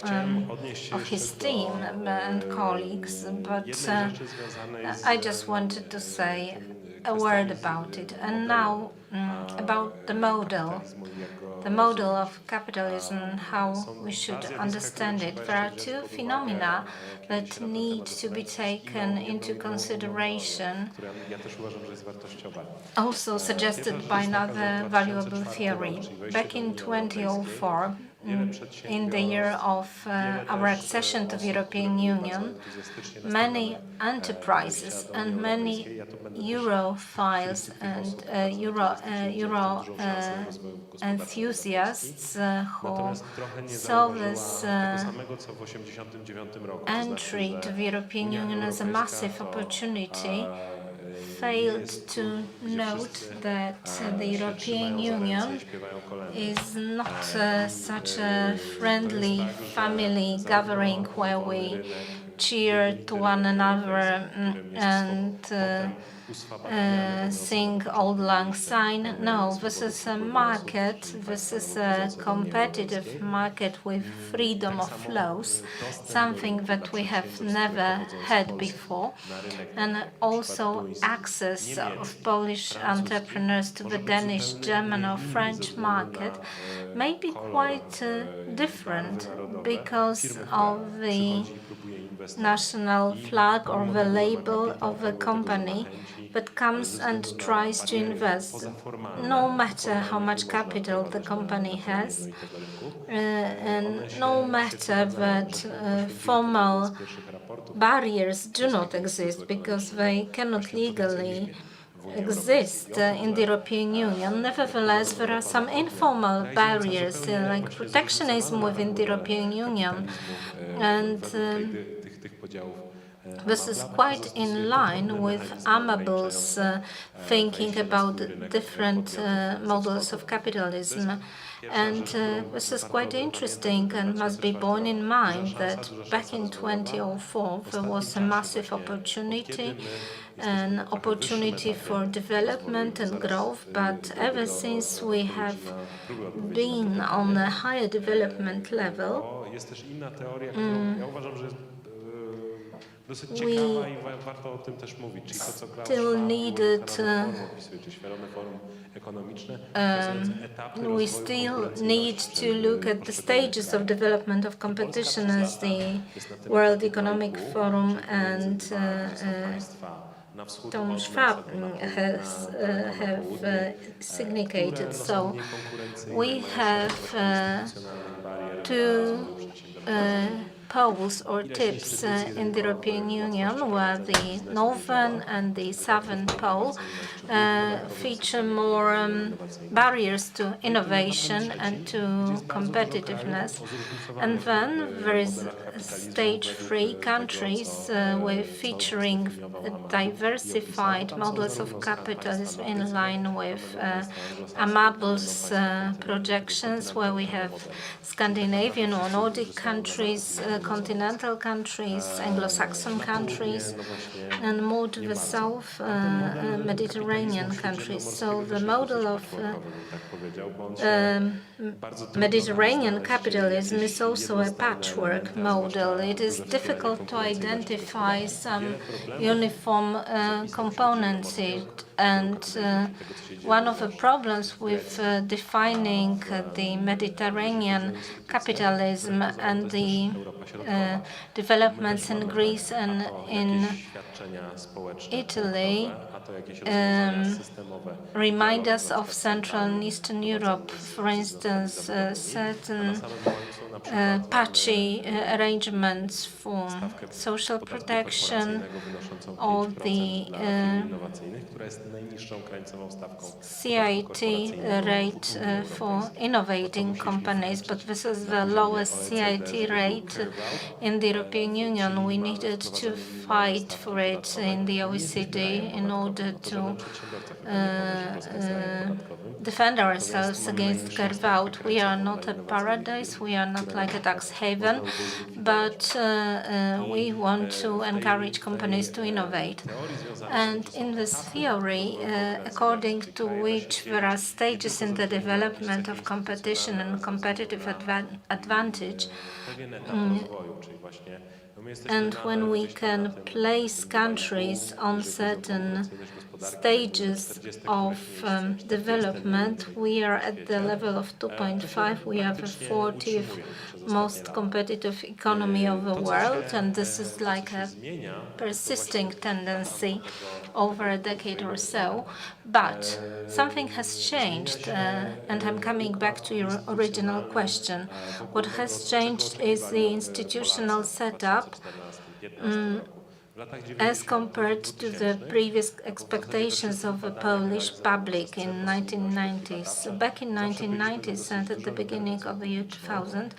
of his team and colleagues, but I just wanted to say a word about it. And now about the model of capitalism, how we should understand it. There are 2 phenomena that need to be taken into consideration, also suggested by another valuable theory. Back in 2004, in the year of our accession to the European Union, many enterprises and many Europhiles and Euro enthusiasts who saw this entry to the European Union as a massive opportunity failed to note that the European Union is not such a friendly family gathering where we cheer to one another and sing Auld Lang Syne. No, this is a market, this is a competitive market with freedom of flows, something that we have never had before, and also access of Polish entrepreneurs to the Danish, German or French market may be quite different because of the national flag or the label of a company that comes and tries to invest, no matter how much capital the company has, and no matter that formal barriers do not exist because they cannot legally exist in the European Union. Nevertheless, there are some informal barriers like protectionism within the European Union, and this is quite in line with Amabel's thinking about different models of capitalism. And this is quite interesting and must be borne in mind that back in 2004 there was a massive opportunity, an opportunity for development and growth, but ever since we have been on a higher development level, we still needed we still need to look at the stages of development of competition as the World Economic Forum and Tom Schwab have significated. So we have two poles or tips in the European Union, where the northern and the southern pole feature more barriers to innovation and to competitiveness. And then there is stage 3 countries with featuring diversified models of capitalism in line with Amabel's projections, where we have Scandinavian or Nordic countries, continental countries, Anglo-Saxon countries, and more to the south, Mediterranean countries. So the model of Mediterranean capitalism is also a patchwork model. It is difficult to identify some uniform components, and one of the problems with defining the Mediterranean capitalism and the developments in Greece and in Italy remind us of Central and Eastern Europe. For instance, certain patchy arrangements for social protection or the CIT rate for innovating companies, but this is the lowest CIT rate in the European Union. We needed to fight for it in the OECD in order to defend ourselves against carve-out. We are not a paradise, we are not like a tax haven, but we want to encourage companies to innovate. And in this theory, according to which there are stages in the development of competition and competitive advantage, and when we can place countries on certain stages of development, we are at the level of 2.5. We have the 40th most competitive economy of the world, and this is like a persisting tendency. over a decade or so, but something has changed, and I'm coming back to your original question. What has changed is the institutional setup as compared to the previous expectations of the Polish public in 1990s. So back in 1990s and at the beginning of the year 2000,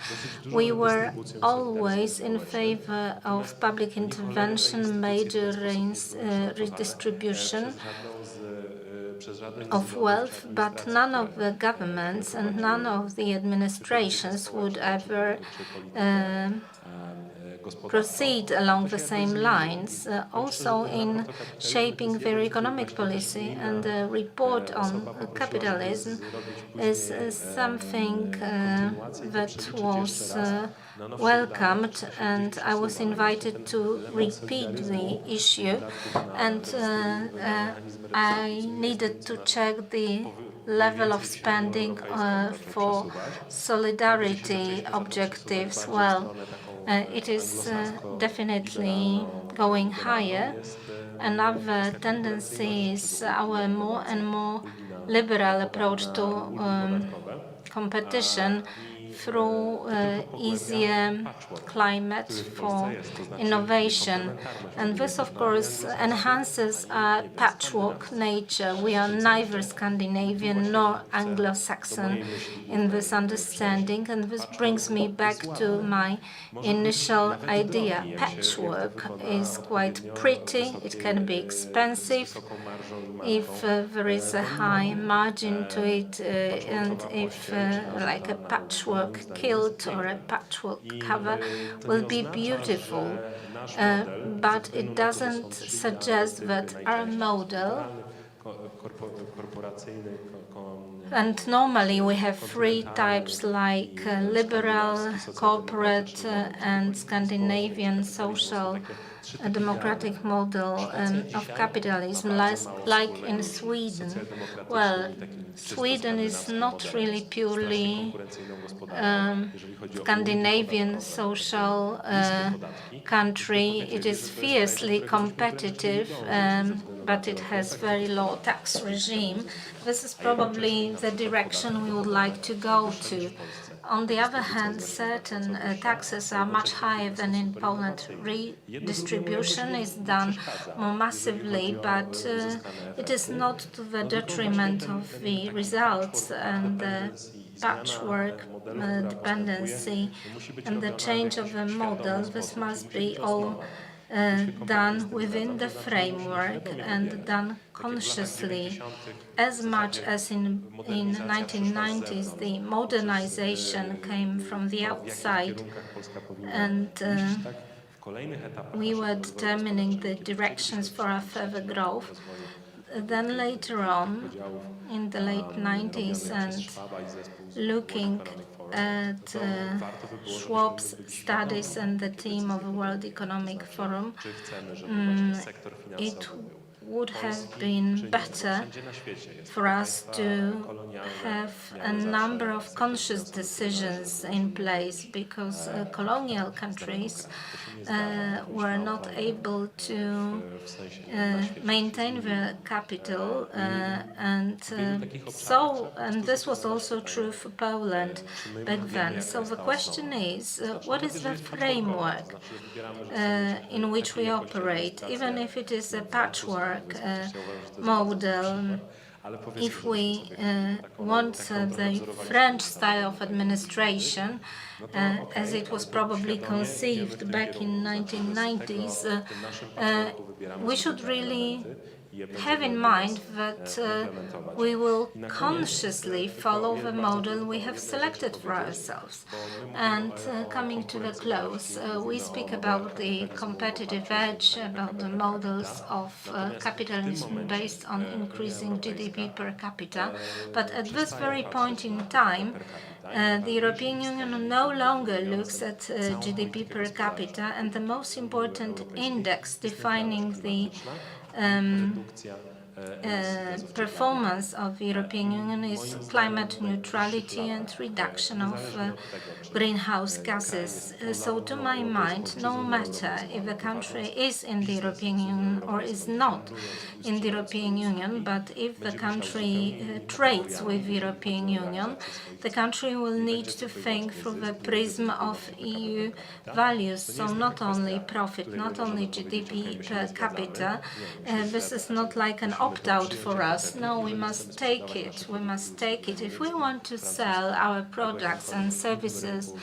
we were always in favor of public intervention, major redistribution of wealth, but none of the governments and none of the administrations would ever proceed along the same lines, also in shaping their economic policy. And the report on capitalism is something that was welcomed, and I was invited to repeat the issue, and I needed to check the level of spending for solidarity objectives. Well, it is definitely going higher. Another tendency is our more and more liberal approach to competition through easier climate for innovation. And this, of course, enhances our patchwork nature. We are neither Scandinavian nor Anglo-Saxon in this understanding, and this brings me back to my initial idea. Patchwork is quite pretty, it can be expensive if there is a high margin to it, and if like a patchwork kilt or a patchwork cover will be beautiful, but it doesn't suggest that our model, and normally we have three types like liberal, corporate, and Scandinavian social democratic model of capitalism, like in Sweden. Well, Sweden is not really purely Scandinavian social country. It is fiercely competitive, but it has very low tax regime. This is probably the direction we would like to go to. On the other hand, certain taxes are much higher than in Poland. Redistribution is done more massively, but it is not to the detriment of the results and the patchwork dependency and the change of the model. This must be all done within the framework and done consciously. As much as in 1990s, the modernization came from the outside, and we were determining the directions for our further growth. Then later on, in the late 90s, and looking at Schwab's studies and the team of the World Economic Forum, it would have been better for us to have a number of conscious decisions in place, because colonial countries were not able to maintain their capital, and this was also true for Poland back then. So the question is, what is the framework in which we operate, even if it is a patchwork model? If we want the French style of administration, as it was probably conceived back in 1990s, we should really have in mind that we will consciously follow the model we have selected for ourselves. And coming to the close, we speak about the competitive edge, about the models of capitalism based on increasing GDP per capita. But at this very point in time, the European Union no longer looks at GDP per capita, and the most important index defining the performance of the European Union is climate neutrality and reduction of greenhouse gases. So to my mind, no matter if a country is in the European Union or is not in the European Union, but if the country trades with the European Union, the country will need to think through the prism of EU values. So not only profit, not only GDP per capita. This is not like an opt-out for us. No, we must take it. We must take it. If we want to sell our products and services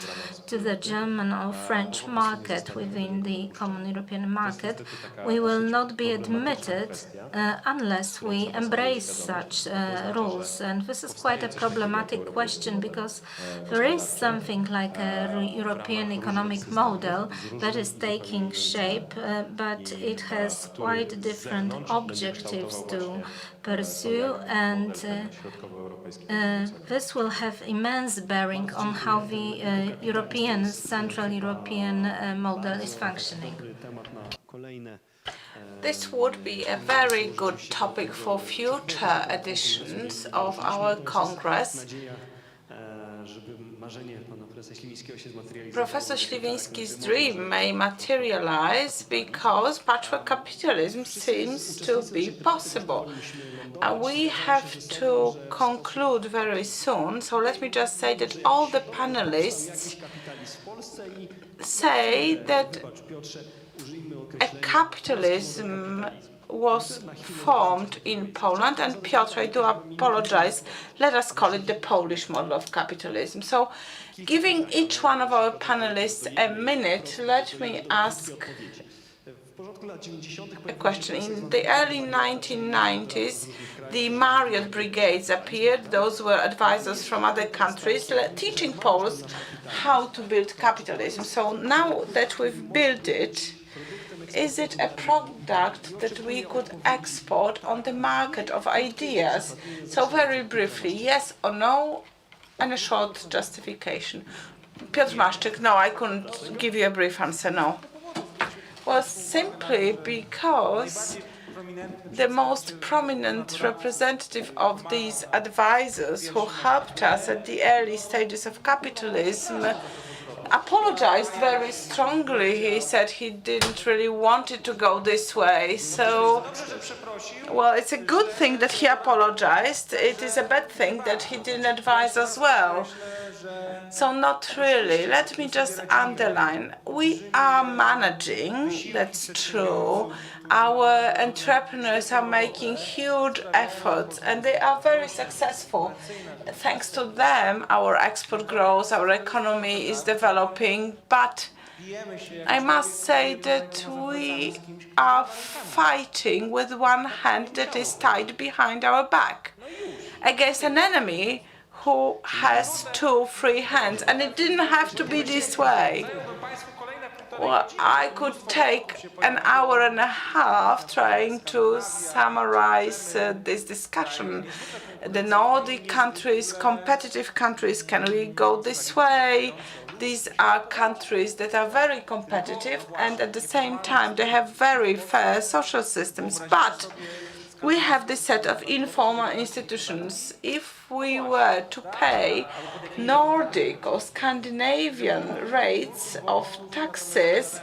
to the German or French market within the common European market, we will not be admitted unless we embrace such rules. And this is quite a problematic question because there is something like a European economic model that is taking shape, but it has quite different objectives to pursue, and this will have immense bearing on how the Central European model is functioning. This would be a very good topic for future editions of our Congress. Professor Śliwiński's dream may materialize because patchwork capitalism seems to be possible. We have to conclude very soon, so let me just say that all the panelists say that a capitalism was formed in Poland, and Piotr, I do apologize, let us call it the Polish model of capitalism. So, giving each one of our panelists a minute, let me ask a question. In the early 1990s, the Marriott brigades appeared. Those were advisors from other countries teaching Poles how to build capitalism. So now that we've built it, is it a product that we could export on the market of ideas? So very briefly, yes or no, and a short justification. Piotr Maszczyk, no, I couldn't give you a brief answer, no. Well, simply because the most prominent representative of these advisors who helped us at the early stages of capitalism apologized very strongly. He said he didn't really want it to go this way. So, well, it's a good thing that he apologized. It is a bad thing that he didn't advise us well. So not really. Let me just underline. We are managing, that's true. Our entrepreneurs are making huge efforts and they are very successful. Thanks to them, our export grows, our economy is developing, but I must say that we are fighting with one hand that is tied behind our back against an enemy who has two free hands, and it didn't have to be this way. Well, I could take an hour and a half trying to summarize this discussion. The Nordic countries, competitive countries, can we go this way? These are countries that are very competitive and at the same time they have very fair social systems. But we have this set of informal institutions. If we were to pay Nordic or Scandinavian rates of taxes,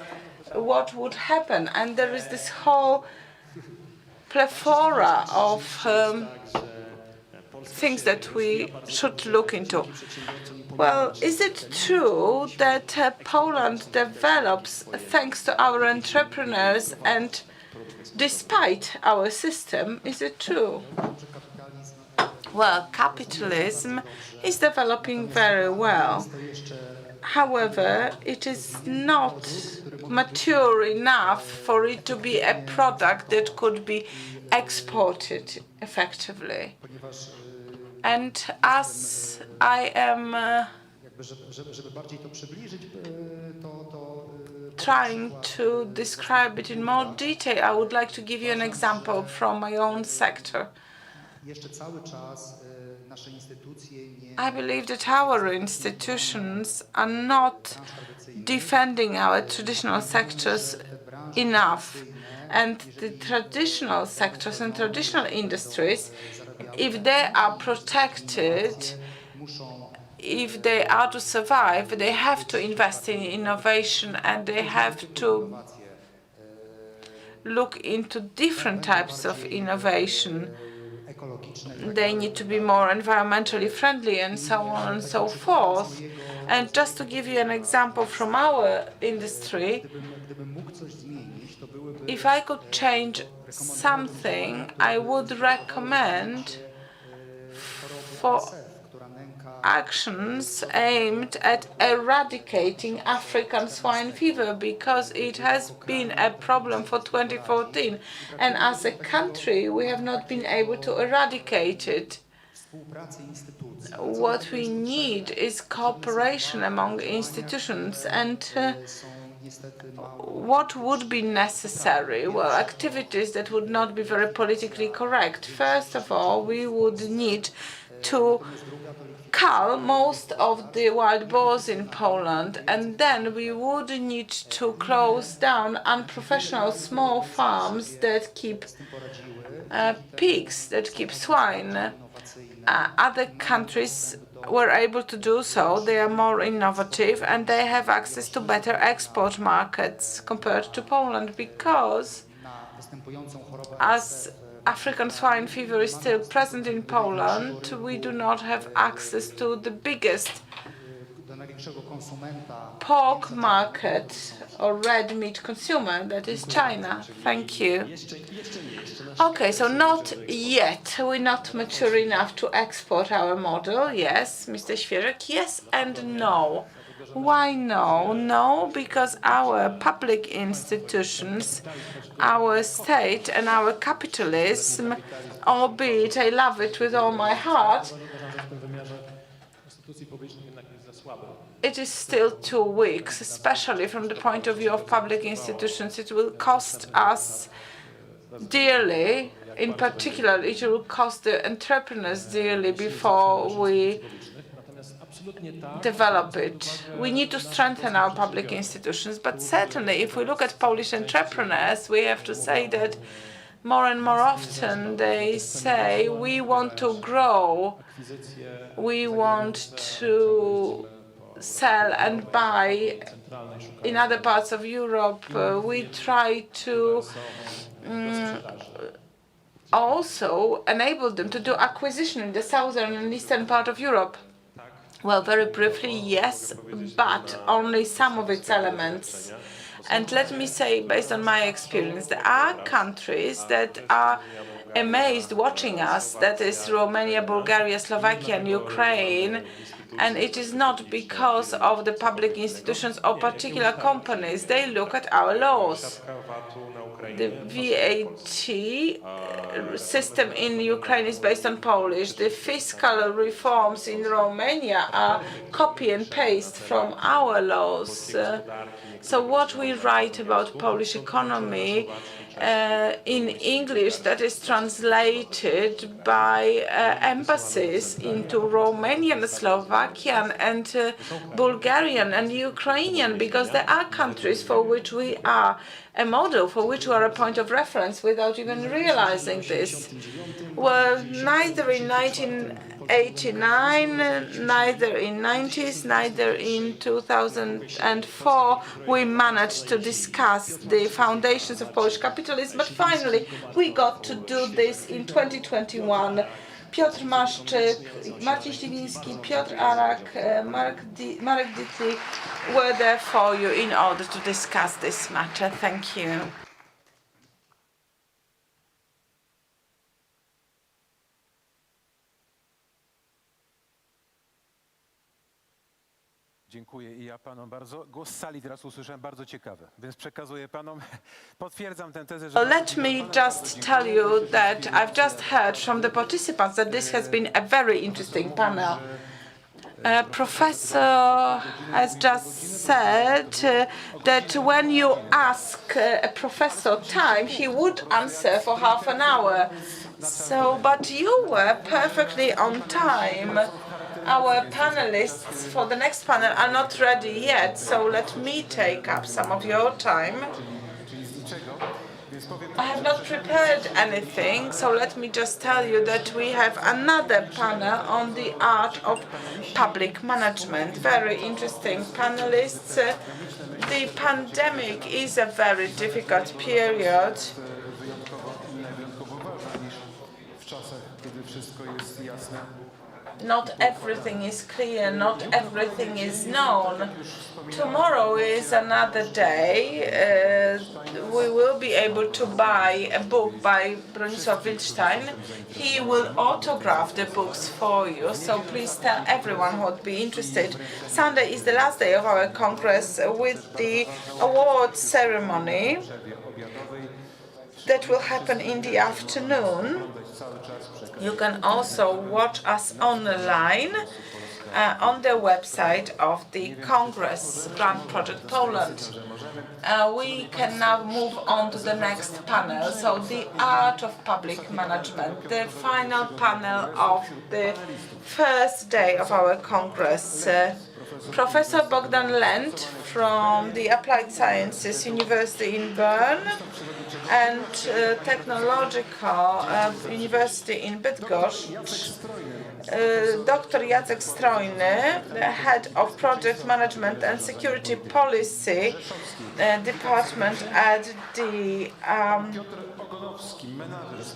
what would happen? And there is this whole plethora of things that we should look into. Well, is it true that Poland develops thanks to our entrepreneurs and despite our system? Is it true? Well, capitalism is developing very well. However, it is not mature enough for it to be a product that could be exported effectively. And as I am trying to describe it in more detail, I would like to give you an example from my own sector. I believe that our institutions are not defending our traditional sectors enough. And the traditional sectors and traditional industries, if they are protected, if they are to survive, they have to invest in innovation and they have to look into different types of innovation. They need to be more environmentally friendly and so on and so forth. And just to give you an example from our industry, if I could change something, I would recommend for actions aimed at eradicating African swine fever, because it has been a problem for 2014, and as a country we have not been able to eradicate it. What we need is cooperation among institutions, and what would be necessary? Well, activities that would not be very politically correct. First of all, we would need to cull most of the wild boars in Poland, and then we would need to close down unprofessional small farms that keep pigs, that keep swine. Other countries were able to do so. They are more innovative and they have access to better export markets compared to Poland, because as African swine fever is still present in Poland, we do not have access to the biggest pork market or red meat consumer, that is China. Thank you. Okay, so not yet. We're not mature enough to export our model. Yes, Mr. Świerek, yes and no. Why no? No, because our public institutions, our state and our capitalism, albeit I love it with all my heart, it is still too weak, especially from the point of view of public institutions. It will cost us dearly. In particular, it will cost the entrepreneurs dearly before we develop it. We need to strengthen our public institutions, but certainly if we look at Polish entrepreneurs, we have to say that more and more often they say, we want to grow, we want to sell and buy in other parts of Europe. We try to also enable them to do acquisition in the southern and eastern part of Europe. Well, very briefly, yes, but only some of its elements. And let me say, based on my experience, there are countries that are amazed watching us, that is Romania, Bulgaria, Slovakia and Ukraine, and it is not because of the public institutions or particular companies. They look at our laws. The VAT system in Ukraine is based on Polish. The fiscal reforms in Romania are copy and paste from our laws. So what we write about Polish economy in English, that is translated by embassies into Romanian, Slovakian and Bulgarian and Ukrainian, because there are countries for which we are a model, for which we are a point of reference without even realizing this. Well, neither in 1989, neither in 90s, neither in 2004, we managed to discuss the foundations of Polish capitalism, but finally we got to do this in 2021. Piotr Maszczyk, Marcin Śliwiński, Piotr Arak, Marek Dytli were there for you in order to discuss this matter. Thank you. Dziękuję i ja panom bardzo. Głos z sali teraz usłyszałem bardzo ciekawy, więc przekazuję panom. Potwierdzam tę tezę, że... Let me just tell you that I've just heard from the participants that this has been a very interesting panel. Professor has just said that when you ask a professor time, he would answer for half an hour. So, but you were perfectly on time. Our panelists for the next panel are not ready yet, so let me take up some of your time. I have not prepared anything, so let me just tell you that we have another panel on the art of public management. Very interesting panelists. The pandemic is a very difficult period. Not everything is clear, not everything is known. Tomorrow is another day. We will be able to buy a book by Bronisław Wildstein. He will autograph the books for you, so please tell everyone who would be interested. Sunday is the last day of our Congress with the award ceremony that will happen in the afternoon. You can also watch us online on the website of the Congress Grant Project Poland. We can now move on to the next panel. So the art of public management, the final panel of the first day of our Congress. Professor Bogdan Lent from the Applied Sciences University in Bern and Technological University in Bydgoszcz. Dr Jacek Strojny, the head of Project Management and Security Policy Department at the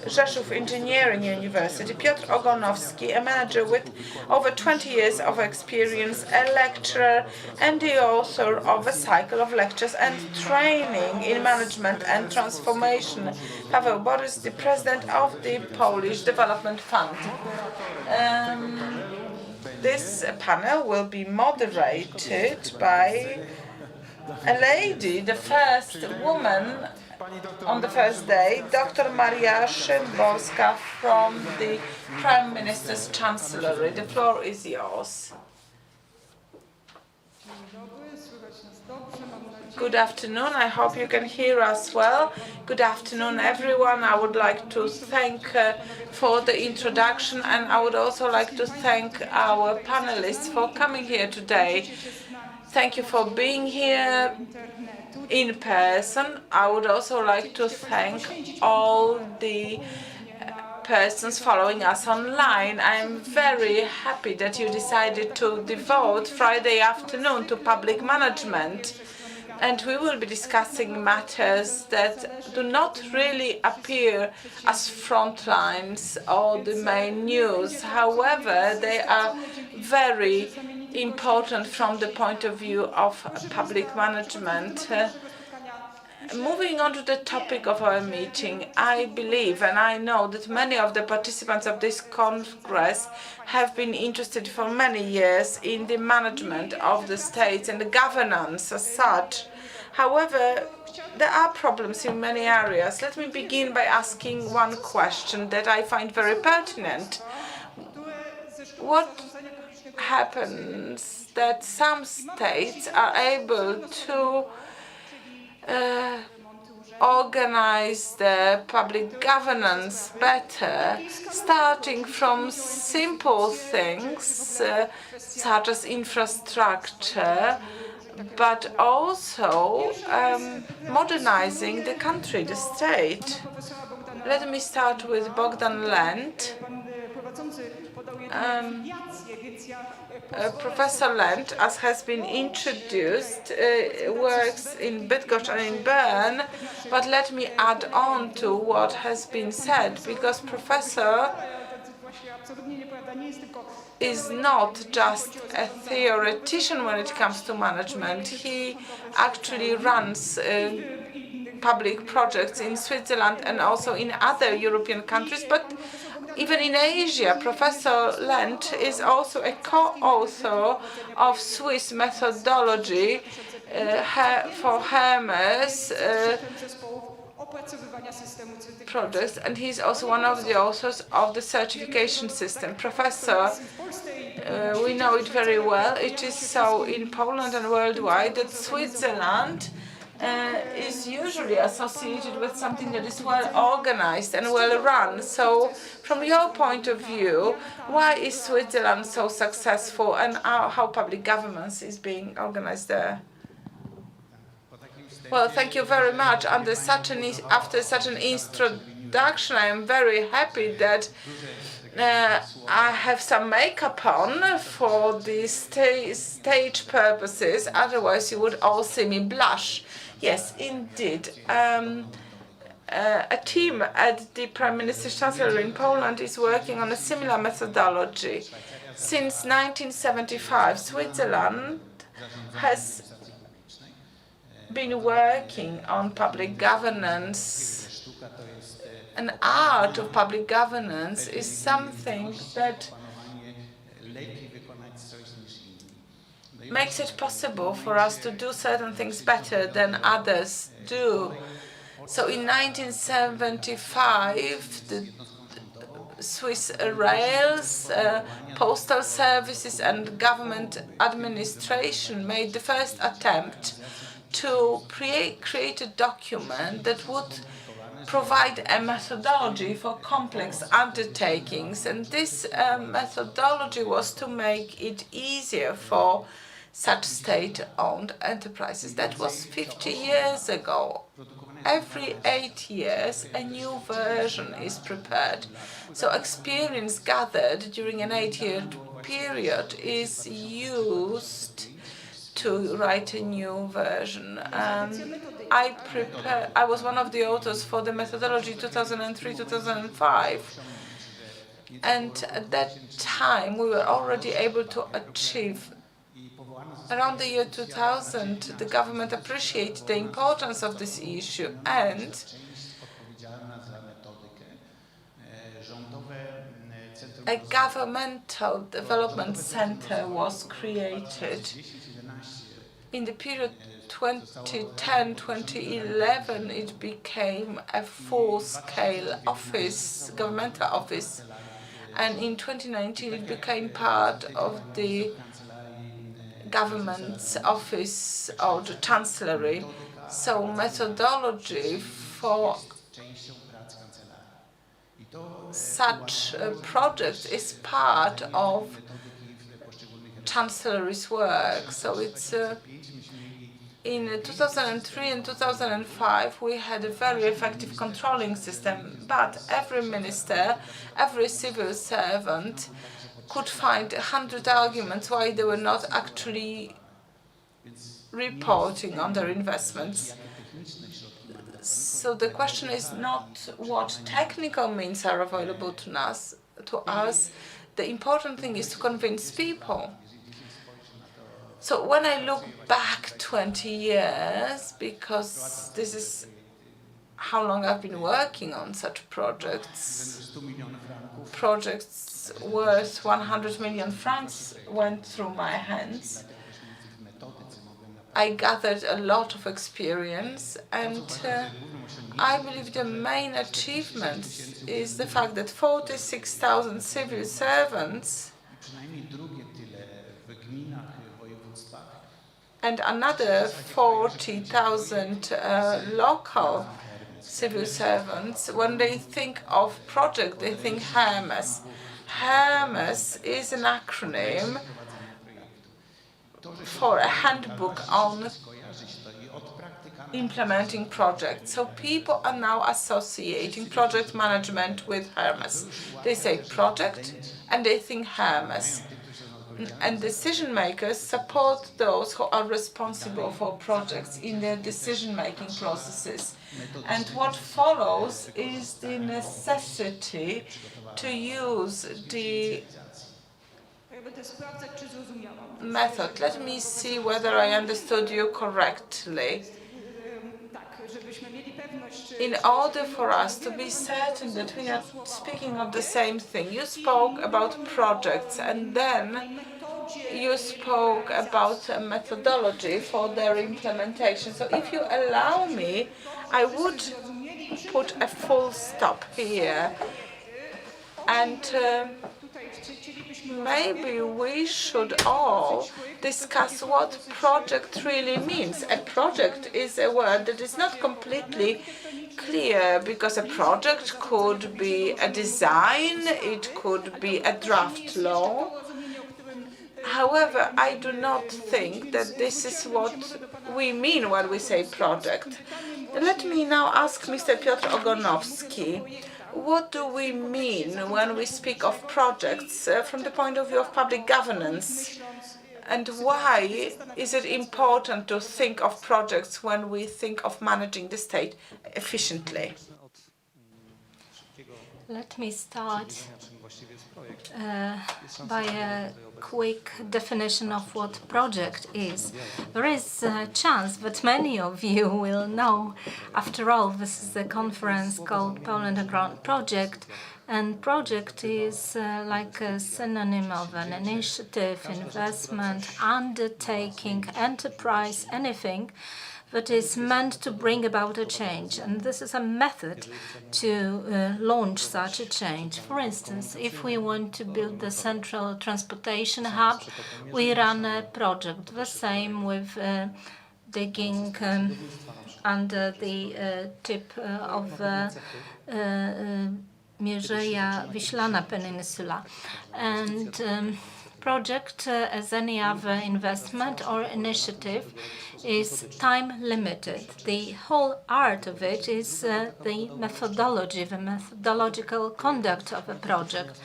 Rzeszów Engineering University. Piotr Ogonowski, a manager with over 20 years of experience, a lecturer and the author of a cycle of lectures and training in management and transformation. Paweł Borys, the president of the Polish Development Fund. This panel will be moderated by a lady, the first woman on the first day, Dr. Maria Szymborska from the Prime Minister's Chancellery. The floor is yours. Good afternoon. I hope you can hear us well. Good afternoon, everyone. I would like to thank for the introduction, and I would also like to thank our panelists for coming here today. Thank you for being here in person. I would also like to thank all the persons following us online. I'm very happy that you decided to devote Friday afternoon to public management. And we will be discussing matters that do not really appear as front lines or the main news. However, they are very important from the point of view of public management. Moving on to the topic of our meeting, I believe and I know that many of the participants of this Congress have been interested for many years in the management of the states and the governance as such. However, there are problems in many areas. Let me begin by asking one question that I find very pertinent. What happens that some states are able to organize the public governance better, starting from simple things such as infrastructure, but also modernizing the country, the state. Let me start with Bogdan Lent. Professor Lent, as has been introduced, works in Bydgoszcz and in Bern, but let me add on to what has been said, because Professor is not just a theoretician when it comes to management. He actually runs public projects in Switzerland and also in other European countries, but even in Asia. Professor Lent is also a co-author of Swiss methodology for Hermes projects, and he's also one of the authors of the certification system. Professor, we know it very well. It is so in Poland and worldwide that Switzerland is usually associated with something that is well organized and well run. So from your point of view, why is Switzerland so successful, and how public governance is being organized there? Well, thank you very much. After such an introduction, I am very happy that I have some makeup on for the stage purposes. Otherwise, you would all see me blush. Yes, indeed. A team at the Prime Minister's Chancellery in Poland is working on a similar methodology. Since 1975, Switzerland has been working on public governance. An art of public governance is something that makes it possible for us to do certain things better than others do. So in 1975, the Swiss rails, postal services and government administration made the first attempt to create a document that would provide a methodology for complex undertakings. And this methodology was to make it easier for such state-owned enterprises. That was 50 years ago. Every 8 years, a new version is prepared. So experience gathered during an 8-year period is used to write a new version. I was one of the authors for the methodology 2003-2005. And at that time, we were already able to achieve. Around the year 2000, the government appreciated the importance of this issue, and a governmental development center was created. In the period 2010-2011, it became a full-scale office, governmental office, and in 2019, it became part of the government's office or the chancellery. So methodology for such a project is part of chancellery's work. So it's in 2003 and 2005 we had a very effective controlling system, but every minister, every civil servant could find 100 arguments why they were not actually reporting on their investments. So the question is not what technical means are available to us. The important thing is to convince people. So when I look back 20 years, because this is how long I've been working on such projects worth 100 million francs went through my hands. I gathered a lot of experience, and I believe the main achievement is the fact that 46,000 civil servants and another 40,000 local civil servants, when they think of project, they think Hermes. Hermes is an acronym for a handbook on implementing projects. So people are now associating project management with Hermes. They say project and they think Hermes. And decision makers support those who are responsible for projects in their decision-making processes. And what follows is the necessity to use the method. Let me see whether I understood you correctly. In order for us to be certain that we are speaking of the same thing, you spoke about projects and then you spoke about a methodology for their implementation. So if you allow me, I would put a full stop here. And maybe we should all discuss what project really means. A project is a word that is not completely clear, because a project could be a design, it could be a draft law, However, I do not think that this is what we mean when we say project. Let me now ask Mr. Piotr Ogonowski, what do we mean when we speak of projects from the point of view of public governance? And why is it important to think of projects when we think of managing the state efficiently? Let me start by a quick definition of what project is. There is a chance that many of you will know. After all, this is a conference called Poland Underground Project, and project is like a synonym of an initiative, investment, undertaking, enterprise, anything that is meant to bring about a change. And this is a method to launch such a change. For instance, if we want to build the central transportation hub, we run a project. The same with digging under the tip of Mierzeja Wiślana Peninsula. And project, as any other investment or initiative, is time limited. The whole art of it is the methodology, the methodological conduct of a project.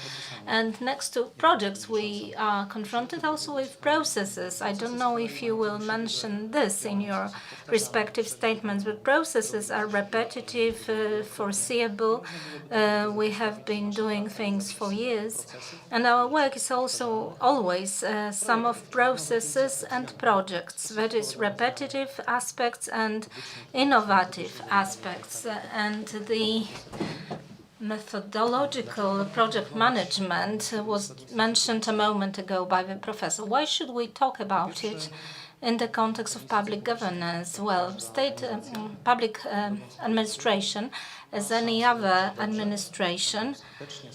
And next to projects, we are confronted also with processes. I don't know if you will mention this in your respective statements, but processes are repetitive, foreseeable. We have been doing things for years, and our work is also always sum of processes and projects. That is repetitive aspects and innovative aspects. And the methodological project management was mentioned a moment ago by the professor. Why should we talk about it in the context of public governance? Well, state public administration, as any other administration,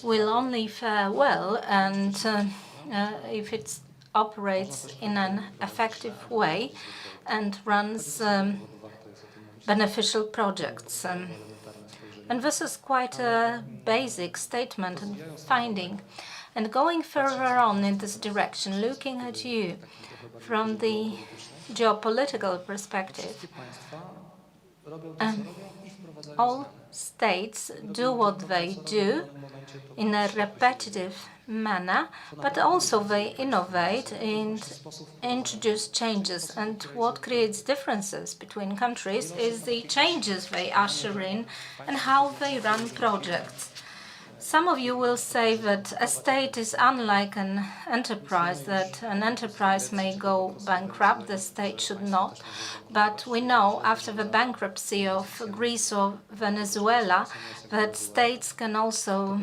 will only fare well and if it operates in an effective way and runs beneficial projects. And this is quite a basic statement and finding. And going further on in this direction, looking at you from the geopolitical perspective, all states do what they do in a repetitive manner, but also they innovate and introduce changes. And what creates differences between countries is the changes they usher in and how they run projects. Some of you will say that a state is unlike an enterprise, that an enterprise may go bankrupt, the state should not. But we know after the bankruptcy of Greece or Venezuela that states can also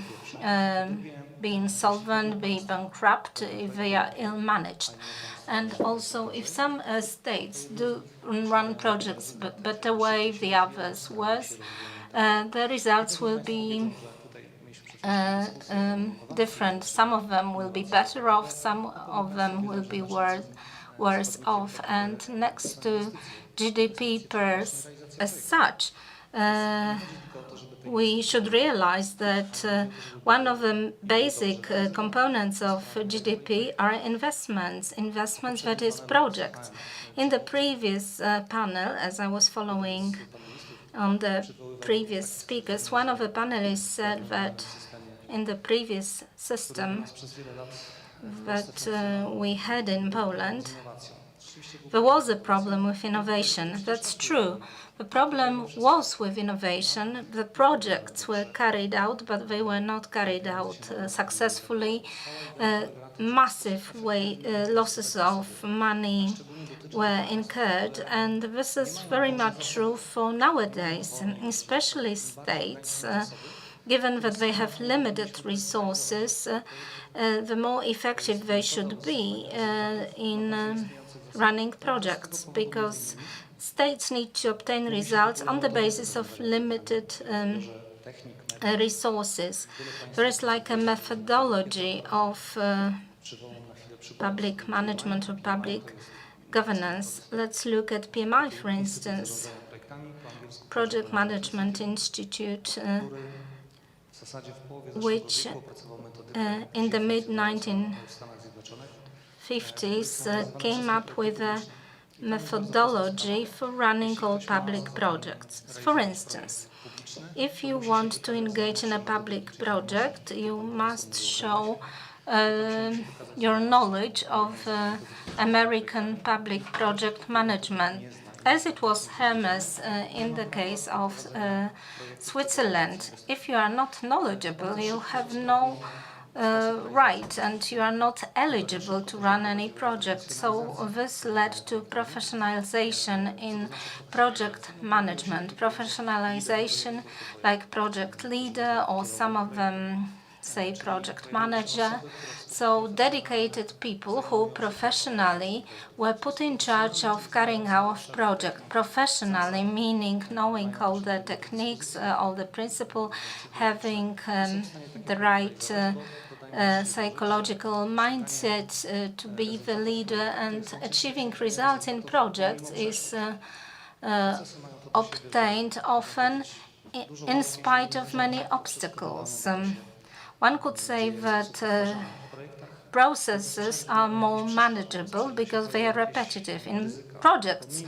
be insolvent, be bankrupt if they are ill-managed. And also, if some states do run projects better way, the others worse, the results will be different. Some of them will be better off, some of them will be worse off. And next to GDP pairs as such, we should realize that one of the basic components of GDP are investments that is projects. In the previous panel, as I was following on the previous speakers, one of the panelists said that in the previous system that we had in Poland, there was a problem with innovation. That's true. The problem was with innovation. The projects were carried out, but they were not carried out successfully. Massive losses of money were incurred, and this is very much true for nowadays, especially states. Given that they have limited resources, the more effective they should be in running projects, because states need to obtain results on the basis of limited resources. There is like a methodology of public management or public governance. Let's look at PMI, for instance, Project Management Institute, which in the mid-1950s 50s came up with a methodology for running all public projects. For instance, if you want to engage in a public project, you must show your knowledge of American public project management, as it was Hermes in the case of Switzerland. If you are not knowledgeable, you have no right, and you are not eligible to run any project. So this led to professionalization in project management. Professionalization like project leader, or some of them say project manager. So dedicated people who professionally were put in charge of carrying out project. Professionally meaning knowing all the techniques, all the principles, having the right psychological mindset to be the leader, and achieving results in projects is obtained often in spite of many obstacles. One could say that processes are more manageable because they are repetitive. In projects,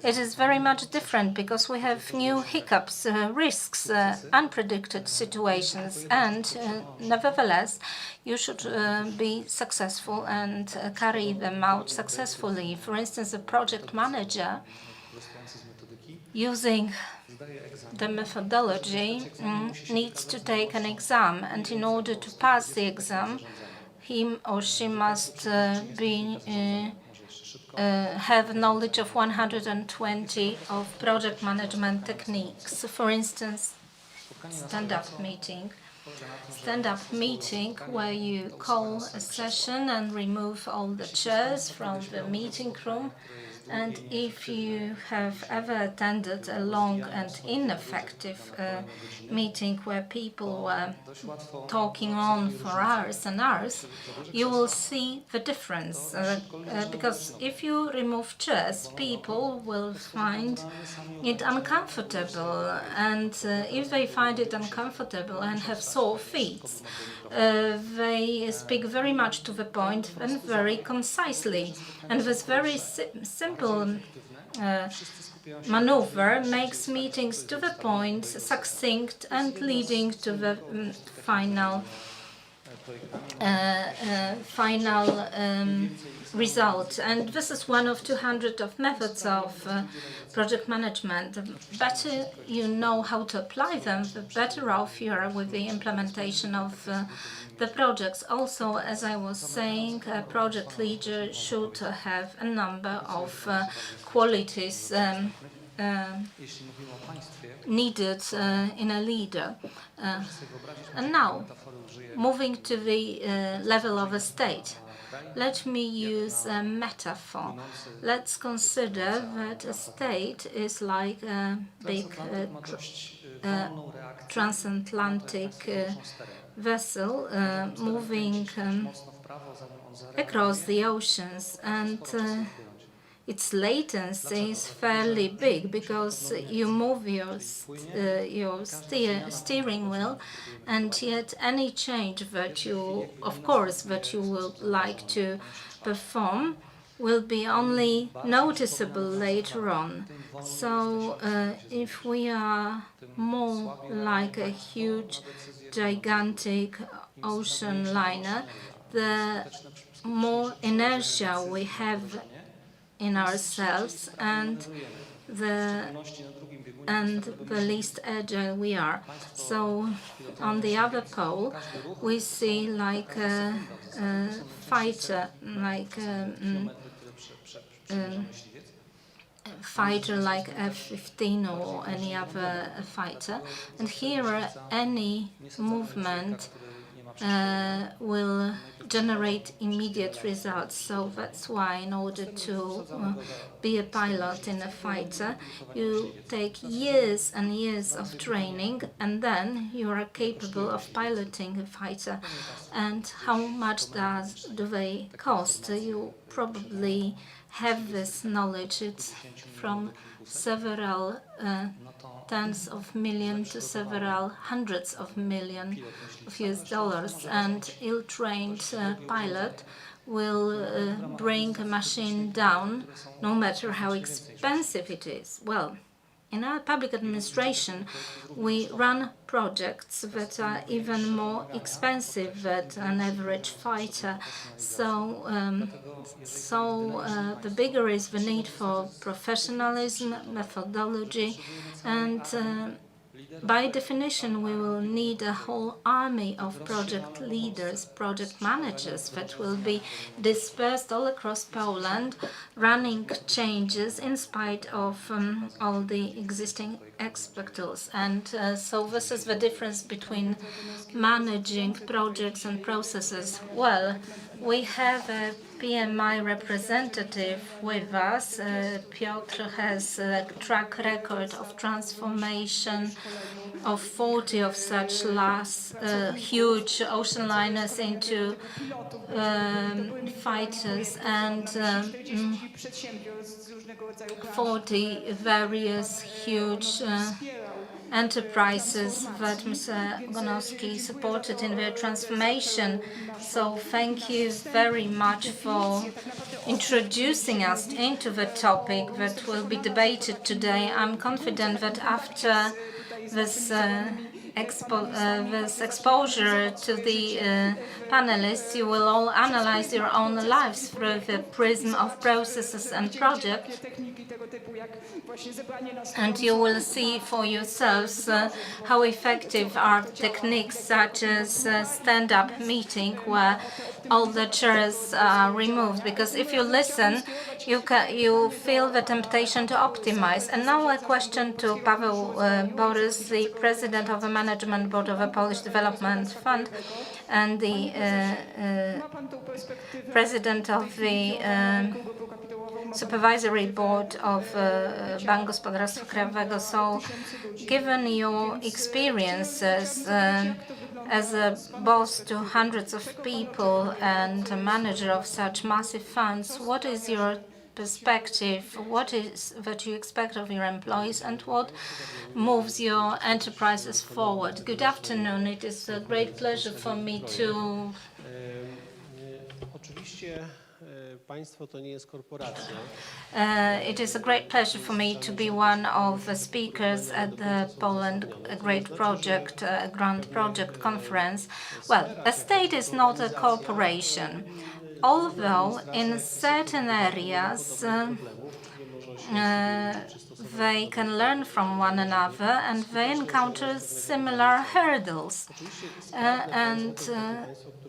it is very much different because we have new hiccups, risks, unpredicted situations, and nevertheless, you should be successful and carry them out successfully. For instance, a project manager using the methodology needs to take an exam, and in order to pass the exam, he or she must have knowledge of 120 of project management techniques. For instance, stand-up meeting. Stand-up meeting where you call a session and remove all the chairs from the meeting room. And if you have ever attended a long and ineffective meeting where people were talking on for hours and hours, you will see the difference. Because if you remove chairs, people will find it uncomfortable. And if they find it uncomfortable and have sore feet, they speak very much to the point and very concisely. And this very simple maneuver makes meetings to the point, succinct, and leading to the final result. And this is one of 200 of methods of project management. The better you know how to apply them, the better off you are with the implementation of the projects. Also, as I was saying, a project leader should have a number of qualities needed in a leader. And now, moving to the level of a state, let me use a metaphor. Let's consider that a state is like a big transatlantic vessel moving across the oceans, and its latency is fairly big because you move your steering wheel, and yet any change that you, of course, that you will like to perform will be only noticeable later on. So if we are more like a huge, gigantic ocean liner, the more inertia we have in ourselves, and the least agile we are. So on the other pole, we see like a fighter, like fighter like F-15 or any other fighter, and here any movement will generate immediate results. So that's why in order to be a pilot in a fighter, you take years and years of training, and then you are capable of piloting a fighter. And how much do they cost? You probably have this knowledge. It's from several tens of millions to several hundreds of millions of US dollars, and ill-trained pilot will bring a machine down, no matter how expensive it is. Well, in our public administration, we run projects that are even more expensive than an average fighter. So, the bigger is the need for professionalism, methodology, and by definition, we will need a whole army of project leaders, project managers that will be dispersed all across Poland, running changes in spite of all the existing obstacles. And so this is the difference between managing projects and processes. Well, we have a PMI representative with us. Piotr has a track record of transformation of 40 of such huge ocean liners into fighters, and 40 various huge enterprises that Mr. Gonowski supported in their transformation. So thank you very much for introducing us into the topic that will be debated today. I'm confident that after this exposure to the panelists, you will all analyze your own lives through the prism of processes and projects, and you will see for yourselves how effective are techniques such as stand-up meeting, where all the chairs are removed, because if you listen, you feel the temptation to optimize. And now a question to Paweł Borys, the president of the Management Board of the Polish Development Fund and the president of the Supervisory Board of Bank Gospodarstwa Krajowego. So, given your experiences as a boss to hundreds of people and a manager of such massive funds, what is your perspective? What is that you expect of your employees, and what moves your enterprises forward? Good afternoon. It is a great pleasure for me to it is a great pleasure for me to be one of the speakers at the Poland Great Project, Grand Project Conference. Well, the state is not a corporation, although in certain areas they can learn from one another and they encounter similar hurdles.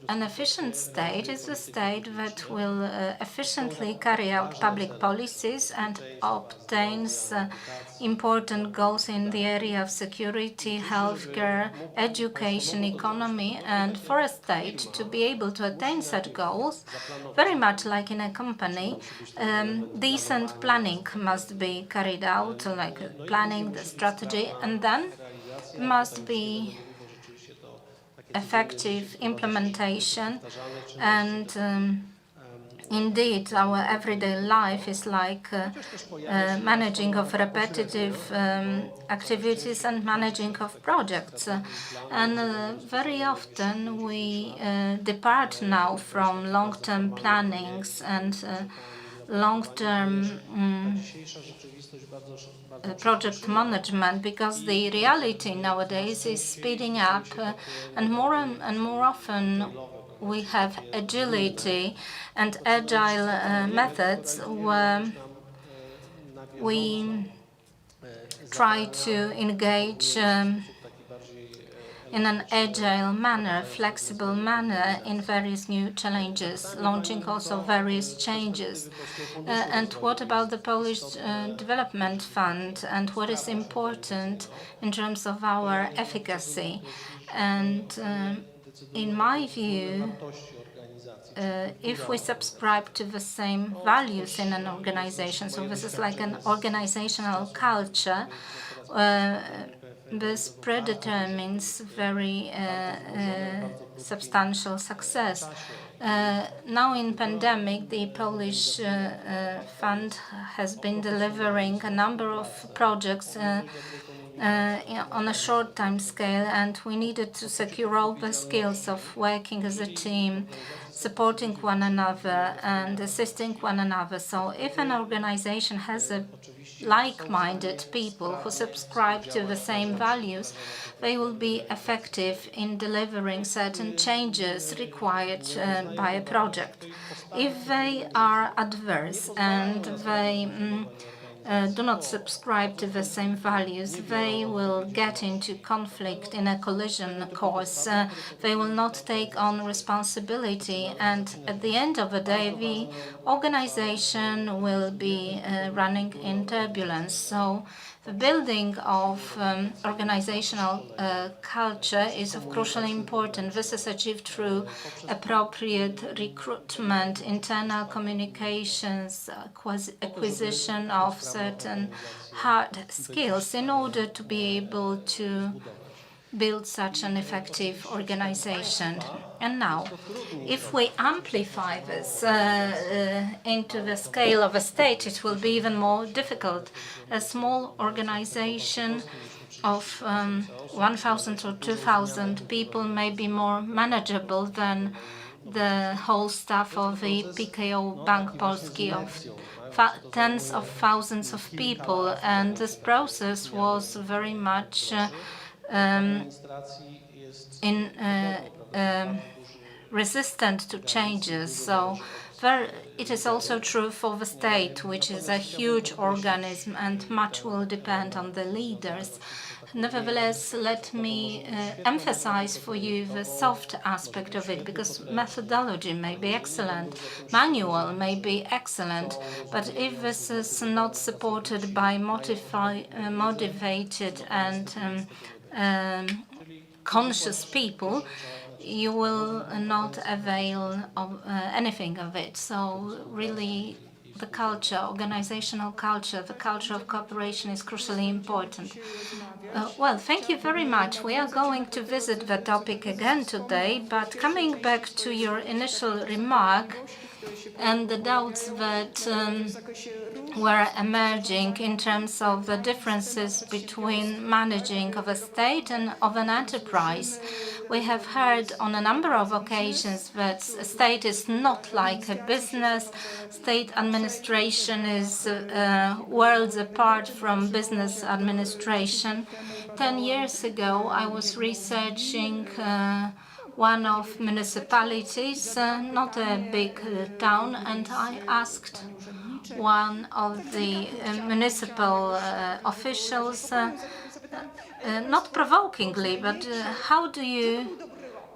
An efficient state is a state that will efficiently carry out public policies and obtains important goals in the area of security, healthcare, education, economy. And for a state to be able to attain such goals, very much like in a company, decent planning must be carried out, like planning the strategy, and then must be effective implementation. And indeed, our everyday life is like managing of repetitive activities and managing of projects. And very often we depart now from long-term plannings and long-term project management, because the reality nowadays is speeding up, and more often we have agility and agile methods where we try to engage in an agile manner, flexible manner in various new challenges, launching also various changes. And what about the Polish Development Fund, and what is important in terms of our efficacy? And in my view, if we subscribe to the same values in an organization, so this is like an organizational culture, this predetermines very substantial success. Now in pandemic, the Polish fund has been delivering a number of projects on a short time scale, and we needed to secure all the skills of working as a team, supporting one another and assisting one another. So if an organization has a like-minded people who subscribe to the same values, they will be effective in delivering certain changes required by a project. If they are adverse and they do not subscribe to the same values, they will get into conflict in a collision course. They will not take on responsibility, and at the end of the day, the organization will be running in turbulence. So the building of organizational culture is of crucial importance. This is achieved through appropriate recruitment, internal communications, acquisition of certain hard skills in order to be able to build such an effective organization. And now, if we amplify this into the scale of a state, it will be even more difficult. A small organization of 1,000 or 2,000 people may be more manageable than the whole staff of the PKO Bank Polski of tens of thousands of people, and this process was very much resistant to changes. So it is also true for the state, which is a huge organism, and much will depend on the leaders. Nevertheless, let me emphasize for you the soft aspect of it, because methodology may be excellent, manual may be excellent, but if this is not supported by motivated and conscious people, you will not avail of anything of it. So really, the culture, organizational culture, the culture of cooperation is crucially important. Well, thank you very much. We are going to visit the topic again today, but coming back to your initial remark and the doubts that were emerging in terms of the differences between managing of a state and of an enterprise. We have heard on a number of occasions that a state is not like a business. State administration is worlds apart from business administration. 10 years ago, I was researching one of municipalities, not a big town, and I asked one of the municipal officials, not provokingly, but how do you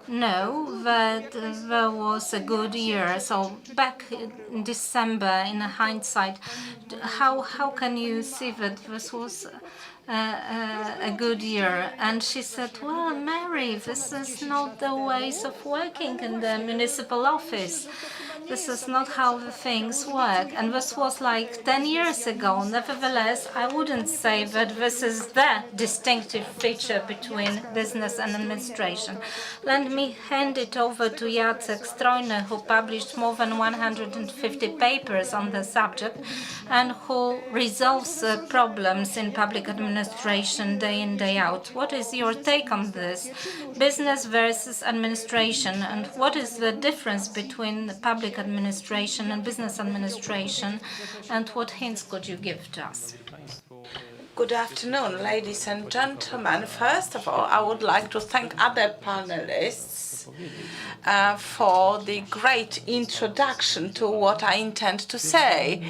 know that there was a good year? So back in December, in hindsight, how can you see that this was a good year? And she said, well, Mary, this is not the ways of working in the municipal office. This is not how the things work. And this was like 10 years ago. Nevertheless, I wouldn't say that this is the distinctive feature between business and administration. Let me hand it over to Jacek Strojny, who published more than 150 papers on the subject and who resolves problems in public administration day in, day out. What is your take on this? Business versus administration, and what is the difference between public administration and business administration, and what hints could you give to us? Good afternoon, ladies and gentlemen. First of all, I would like to thank other panelists for the great introduction to what I intend to say.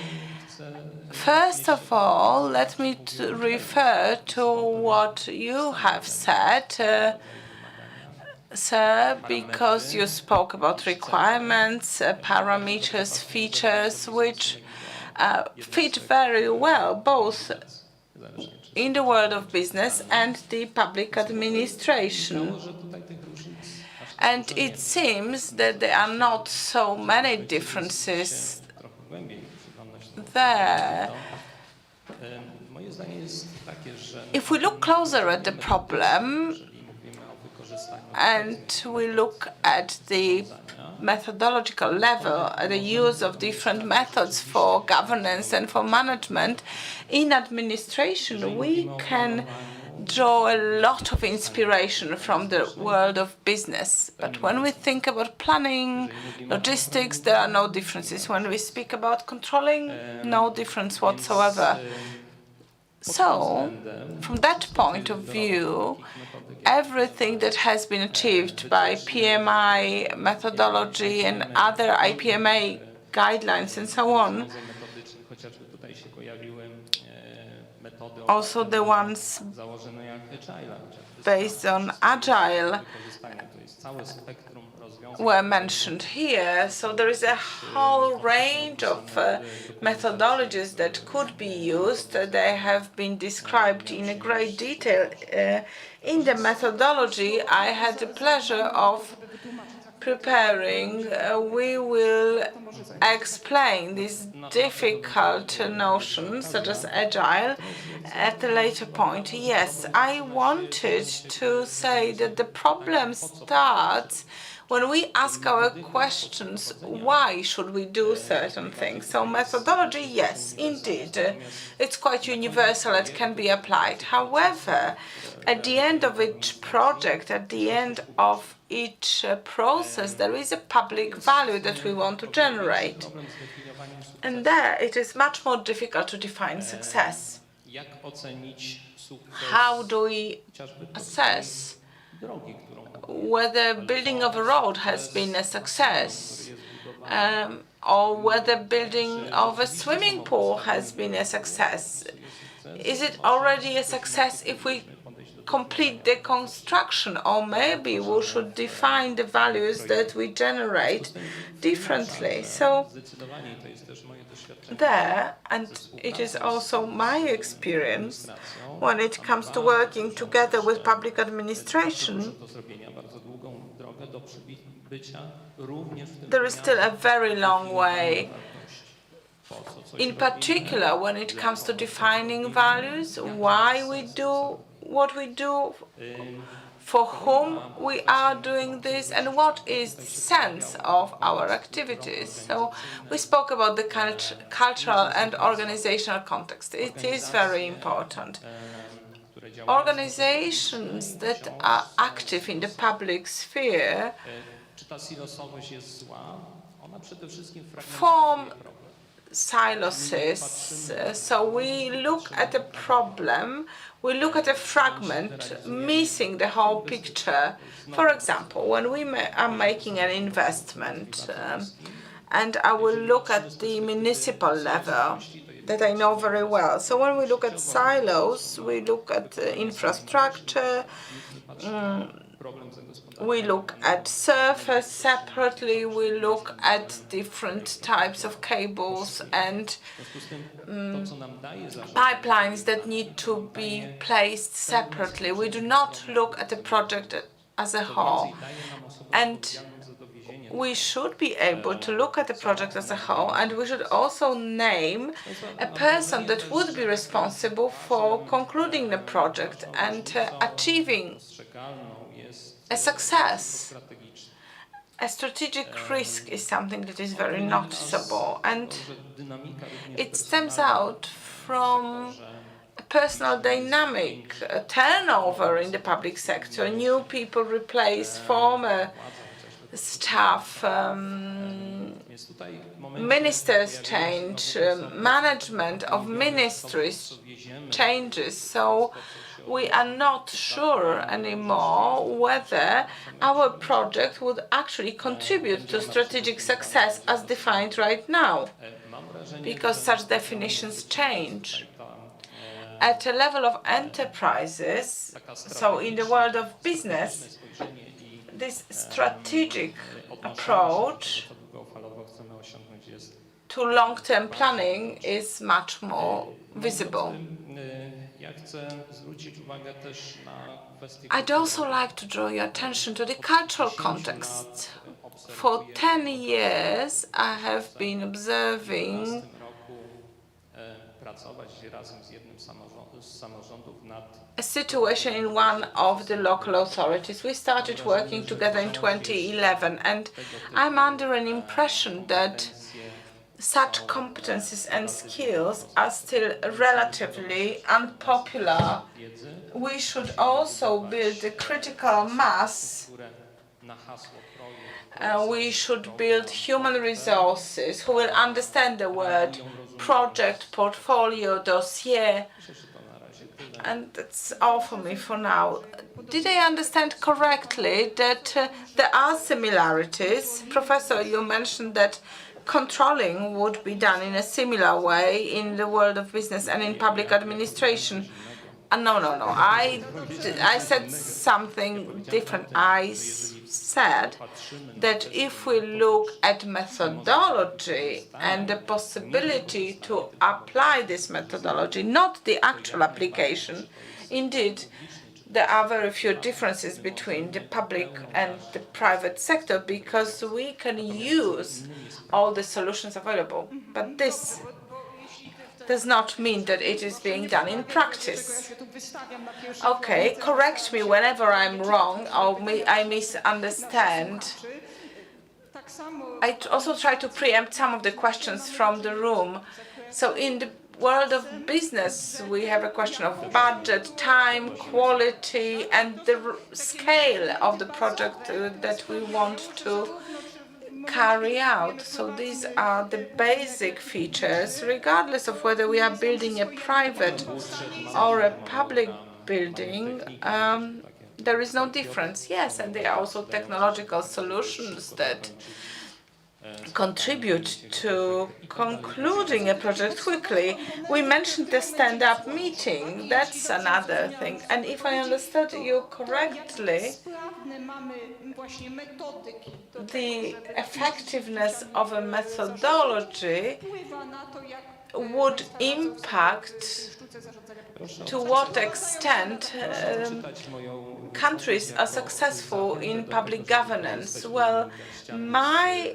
First of all, let me refer to what you have said, sir, because you spoke about requirements, parameters, features, which fit very well both in the world of business and the public administration. And it seems that there are not so many differences there. If we look closer at the problem, and we look at the methodological level, the use of different methods for governance and for management, in administration we can draw a lot of inspiration from the world of business. But when we think about planning, logistics, there are no differences. When we speak about controlling, no difference whatsoever. So, from that point of view, everything that has been achieved by PMI methodology and other IPMA guidelines and so on, also the ones based on Agile were mentioned here. So there is a whole range of methodologies that could be used. They have been described in a great detail. In the methodology I had the pleasure of preparing, we will explain these difficult notions such as agile at a later point. Yes, I wanted to say that the problem starts when we ask our questions, why should we do certain things? So methodology, yes, indeed, it's quite universal, it can be applied. However, at the end of each project, at the end of each process, there is a public value that we want to generate. And there it is much more difficult to define success. How do we assess whether building of a road has been a success, or whether building of a swimming pool has been a success? Is it already a success if we complete the construction, or maybe we should define the values that we generate differently? So there, and it is also my experience when it comes to working together with public administration, there is still a very long way. In particular, when it comes to defining values, why we do what we do, for whom we are doing this, and what is the sense of our activities. So we spoke about the cultural and organizational context. It is very important. Organizations that are active in the public sphere form silos. So we look at a problem, we look at a fragment, missing the whole picture. For example, when we are making an investment, and I will look at the municipal level that I know very well. So when we look at silos, we look at infrastructure, we look at surface separately, we look at different types of cables and pipelines that need to be placed separately. We do not look at the project as a whole. And we should be able to look at the project as a whole, and we should also name a person that would be responsible for concluding the project and achieving a success. A strategic risk is something that is very noticeable, and it stems out from a personal dynamic, a turnover in the public sector. New people replace former staff, ministers change, management of ministries changes. So we are not sure anymore whether our project would actually contribute to strategic success as defined right now, because such definitions change. At a level of enterprises, so in the world of business, this strategic approach to long-term planning is much more visible. I'd also like to draw your attention to the cultural context. For 10 years, I have been observing a situation in one of the local authorities. We started working together in 2011, and I'm under an impression that such competencies and skills are still relatively unpopular. We should also build a critical mass. We should build human resources who will understand the word project, portfolio, dossier. And that's all for me for now. Did I understand correctly that there are similarities? Professor, you mentioned that controlling would be done in a similar way in the world of business and in public administration. No. I said something different. I said that if we look at methodology and the possibility to apply this methodology, not the actual application, indeed, there are very few differences between the public and the private sector because we can use all the solutions available. But this does not mean that it is being done in practice. Okay, correct me whenever I'm wrong or I misunderstand. I also try to preempt some of the questions from the room. So in the world of business, we have a question of budget, time, quality, and the scale of the project that we want to carry out. So these are the basic features, regardless of whether we are building a private or a public building. There is no difference. Yes, and there are also technological solutions that contribute to concluding a project quickly. We mentioned the stand-up meeting. That's another thing. And if I understood you correctly, the effectiveness of a methodology would impact to what extent countries are successful in public governance. Well, my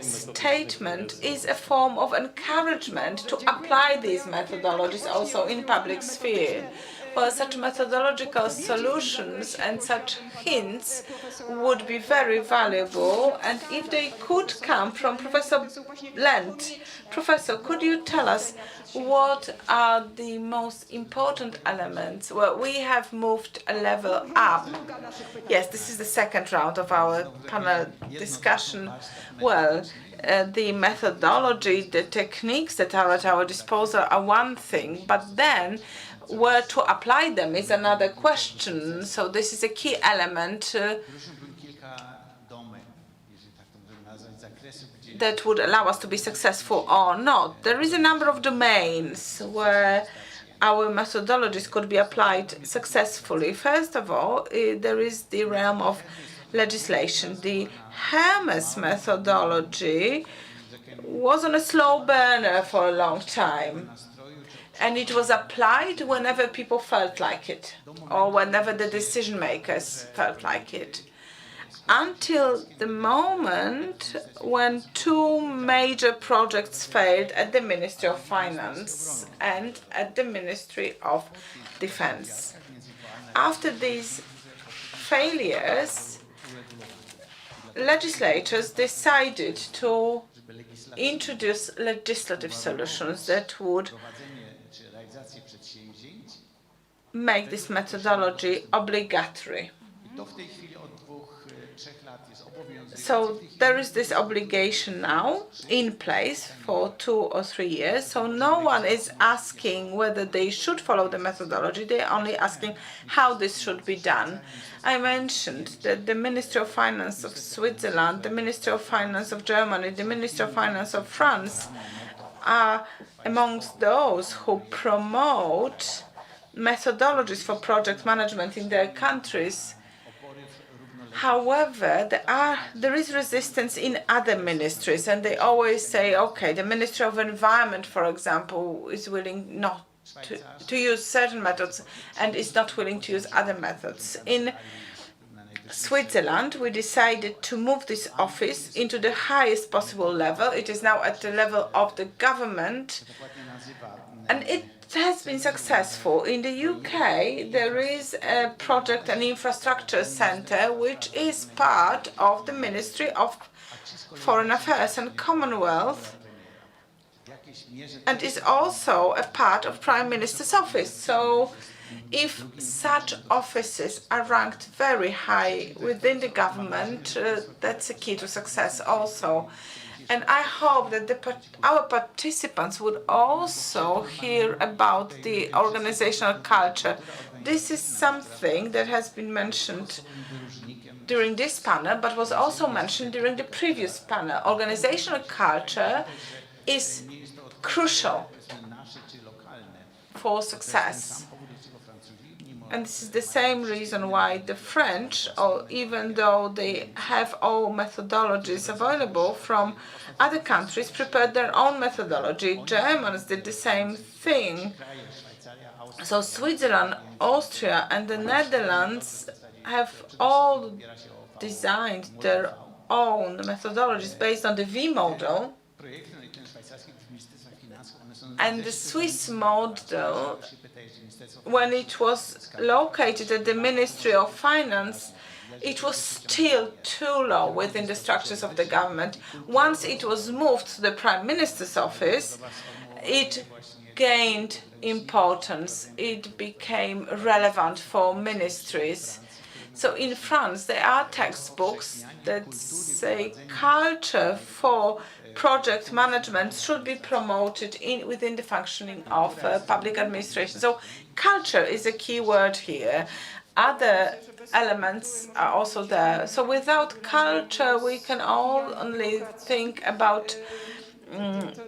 statement is a form of encouragement to apply these methodologies also in public sphere. Well, such methodological solutions and such hints would be very valuable, and if they could come from Professor Lent. Professor, could you tell us what are the most important elements? Well, we have moved a level up. Yes, this is the second round of our panel discussion. Well, the methodology, the techniques that are at our disposal are one thing, but then where to apply them is another question. So this is a key element that would allow us to be successful or not. There is a number of domains where our methodologies could be applied successfully. First of all, there is the realm of legislation. The Hermes methodology was on a slow burner for a long time, and it was applied whenever people felt like it, or whenever the decision makers felt like it, until the moment when two major projects failed at the Ministry of Finance and at the Ministry of Defense. After these failures, legislators decided to introduce legislative solutions that would make this methodology obligatory. So there is this obligation now in place for 2 or 3 years. So no one is asking whether they should follow the methodology. They're only asking how this should be done. I mentioned that the Ministry of Finance of Switzerland, the Ministry of Finance of Germany, the Ministry of Finance of France are amongst those who promote methodologies for project management in their countries. However, there is resistance in other ministries, and they always say, okay, the Ministry of Environment, for example, is willing not to use certain methods and is not willing to use other methods. In Switzerland, we decided to move this office into the highest possible level. It is now at the level of the government, and it has been successful. In the UK, there is a project and infrastructure center which is part of the Ministry of Foreign Affairs and Commonwealth, and is also a part of Prime Minister's office. So if such offices are ranked very high within the government, that's a key to success also. And I hope that our participants would also hear about the organizational culture. This is something that has been mentioned during this panel, but was also mentioned during the previous panel. Organizational culture is crucial for success. And this is the same reason why the French, even though they have all methodologies available from other countries, prepared their own methodology. Germans did the same thing. So Switzerland, Austria, and the Netherlands have all designed their own methodologies based on the V model. And the Swiss model, when it was located at the Ministry of Finance, it was still too low within the structures of the government. Once it was moved to the Prime Minister's office, it gained importance. It became relevant for ministries. So in France, there are textbooks that say culture for project management should be promoted within the functioning of public administration. So culture is a key word here. Other elements are also there. So without culture, we can only think about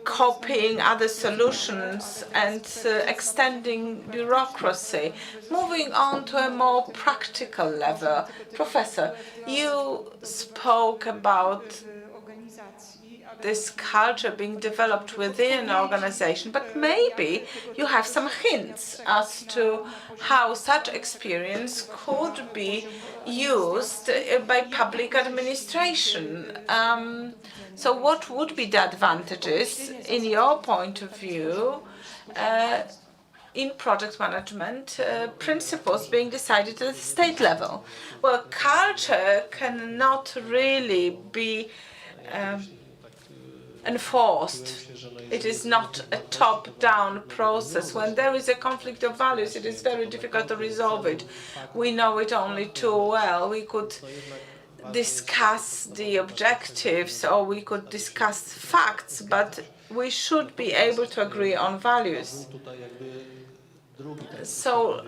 copying other solutions and extending bureaucracy. Moving on to a more practical level. Professor, you spoke about this culture being developed within an organization, but maybe you have some hints as to how such experience could be used by public administration. So what would be the advantages, in your point of view, in project management principles being decided at the state level? Well, culture cannot really be enforced. It is not a top-down process. When there is a conflict of values, it is very difficult to resolve it. We know it only too well. We could discuss the objectives or we could discuss facts, but we should be able to agree on values. So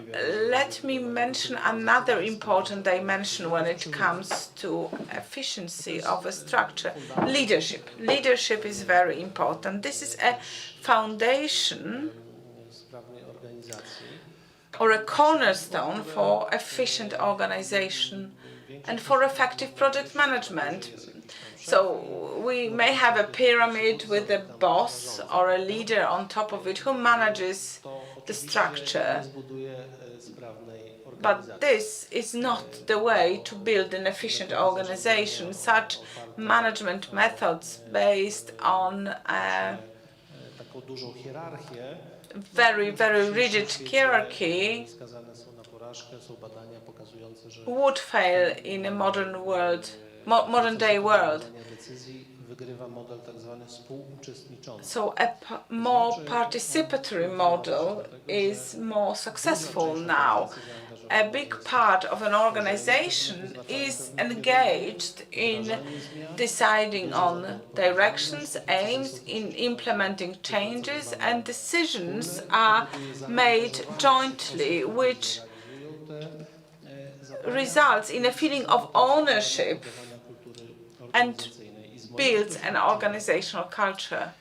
let me mention another important dimension when it comes to efficiency of a structure. Leadership. Leadership is very important. This is a foundation or a cornerstone for efficient organization and for effective project management. So we may have a pyramid with a boss or a leader on top of it who manages the structure. But this is not the way to build an efficient organization. Such management methods based on very, very rigid hierarchy would fail in a modern world, modern-day world. So a more participatory model is more successful now. A big part of an organization is engaged in deciding on directions, aims, in implementing changes, and decisions are made jointly, which results in a feeling of ownership and builds an organizational culture.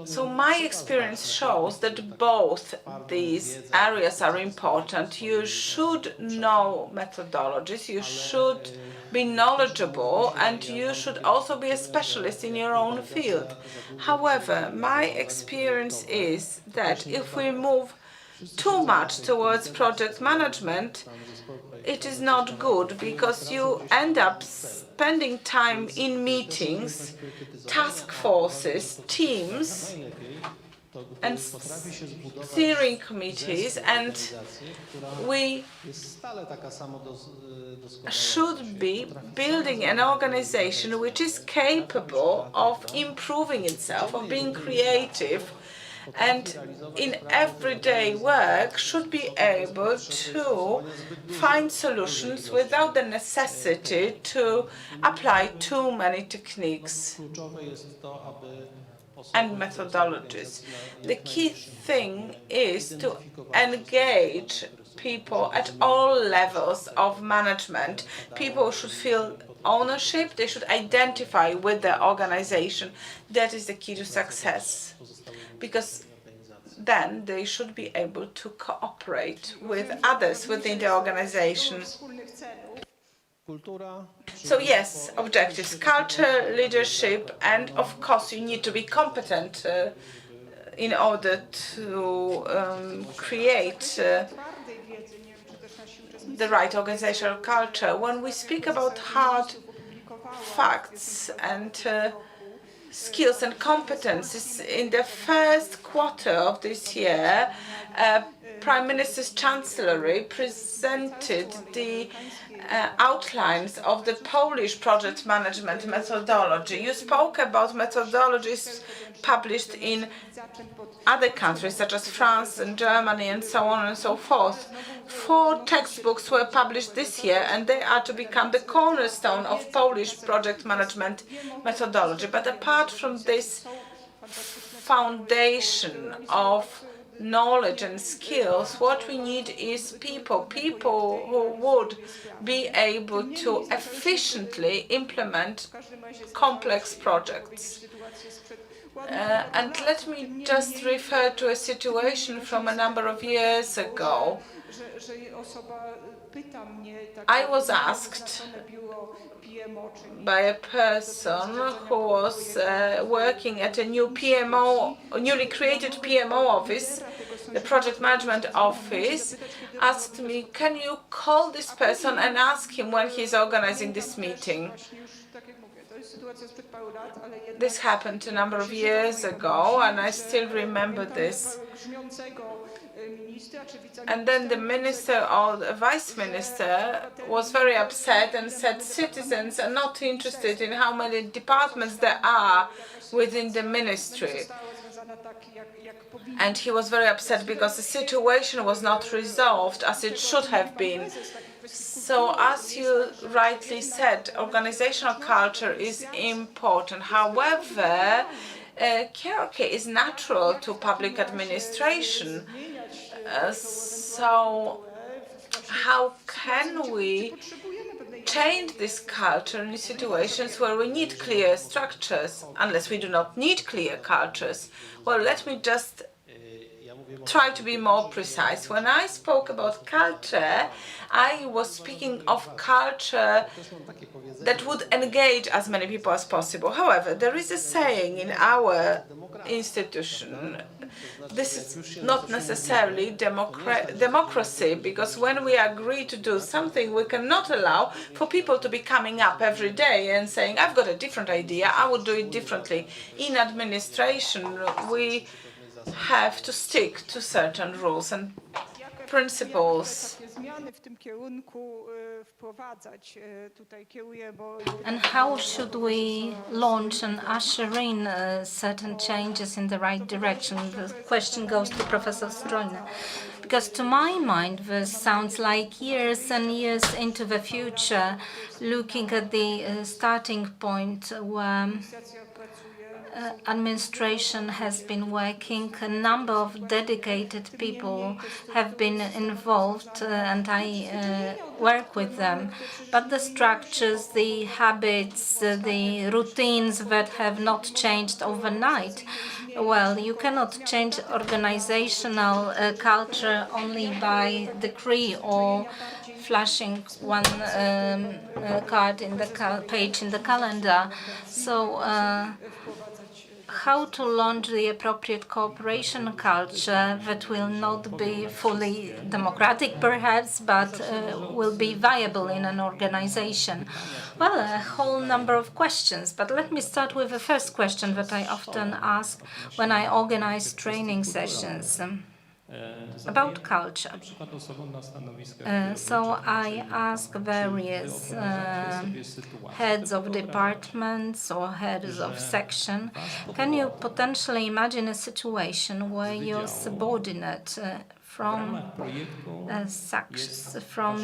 So my experience shows that both these areas are important. You should know methodologies, you should be knowledgeable, and you should also be a specialist in your own field. However, my experience is that if we move too much towards project management, it is not good, because you end up spending time in meetings, task forces, teams, and steering committees, and we should be building an organization which is capable of improving itself, of being creative, and in everyday work should be able to find solutions without the necessity to apply too many techniques and methodologies. The key thing is to engage people at all levels of management. People should feel ownership, they should identify with the organization. That is the key to success, because then they should be able to cooperate with others within the organization. So yes, objectives, culture, leadership, and of course you need to be competent in order to create the right organizational culture. When we speak about hard facts and skills and competences, in the first quarter of this year, Prime Minister's Chancellery presented the outlines of the Polish project management methodology. You spoke about methodologies published in other countries such as France and Germany and so on and so forth. 4 textbooks were published this year, and they are to become the cornerstone of Polish project management methodology. But apart from this foundation of knowledge and skills, what we need is people who would be able to efficiently implement complex projects. And let me just refer to a situation from a number of years ago. I was asked by a person who was working at a newly created PMO office, the project management office, asked me, can you call this person and ask him when he's organizing this meeting? This happened a number of years ago, and I still remember this. And then the minister or the vice minister was very upset and said citizens are not interested in how many departments there are within the ministry. And he was very upset because the situation was not resolved as it should have been. So, as you rightly said, organizational culture is important. However, hierarchy is natural to public administration. So, how can we change this culture in situations where we need clear structures, unless we do not need clear cultures? Well, let me just try to be more precise. When I spoke about culture, I was speaking of culture that would engage as many people as possible. However, there is a saying in our institution, this is not necessarily democracy, because when we agree to do something, we cannot allow for people to be coming up every day and saying, I've got a different idea, I would do it differently. In administration, we have to stick to certain rules and principles. And how should we launch and usher in certain changes in the right direction? The question goes to Professor Strojny. Because to my mind, this sounds like years and years into the future, looking at the starting point where administration has been working, a number of dedicated people have been involved, and I work with them. But the structures, the habits, the routines that have not changed overnight, well, you cannot change organizational culture only by decree or flashing one card in the page in the calendar. So how to launch the appropriate cooperation culture that will not be fully democratic perhaps, but will be viable in an organization? Well, a whole number of questions, but let me start with the first question that I often ask when I organize training sessions about culture. So I ask various heads of departments or heads of section, can you potentially imagine a situation where your subordinate from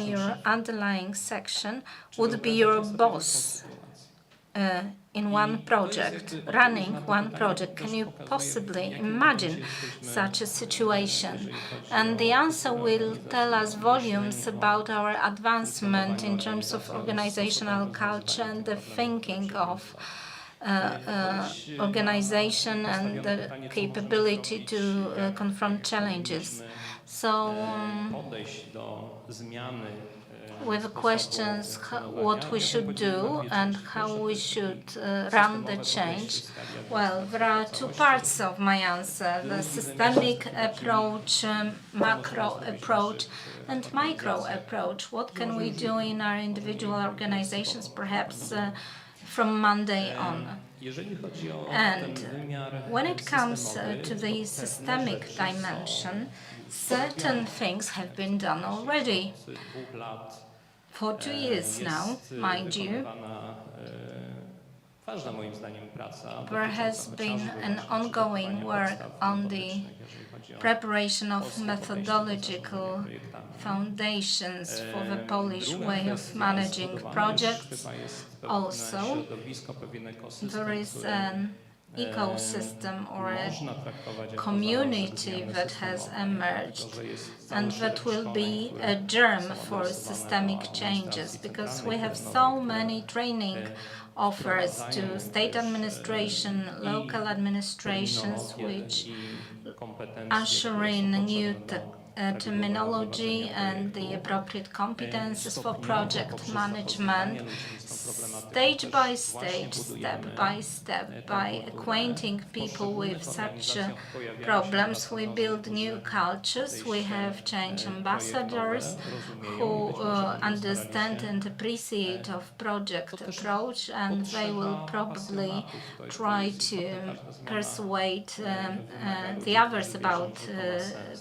your underlying section would be your boss in one project, running one project? Can you possibly imagine such a situation? And the answer will tell us volumes about our advancement in terms of organizational culture and the thinking of organization and the capability to confront challenges. So with questions what we should do and how we should run the change. Well, there are two parts of my answer: the systemic approach, macro approach, and micro approach. What can we do in our individual organizations, perhaps from Monday on? And when it comes to the systemic dimension, certain things have been done already. For 2 years now, mind you, there has been an ongoing work on the preparation of methodological foundations for the Polish way of managing projects. Also, there is an ecosystem or a community that has emerged and that will be a germ for systemic changes, because we have so many training offers to state administration, local administrations, which usher in new terminology and the appropriate competences for project management, stage by stage, step by step, by acquainting people with such problems. We build new cultures. We have change ambassadors who understand and appreciate of project approach, and they will probably try to persuade the others about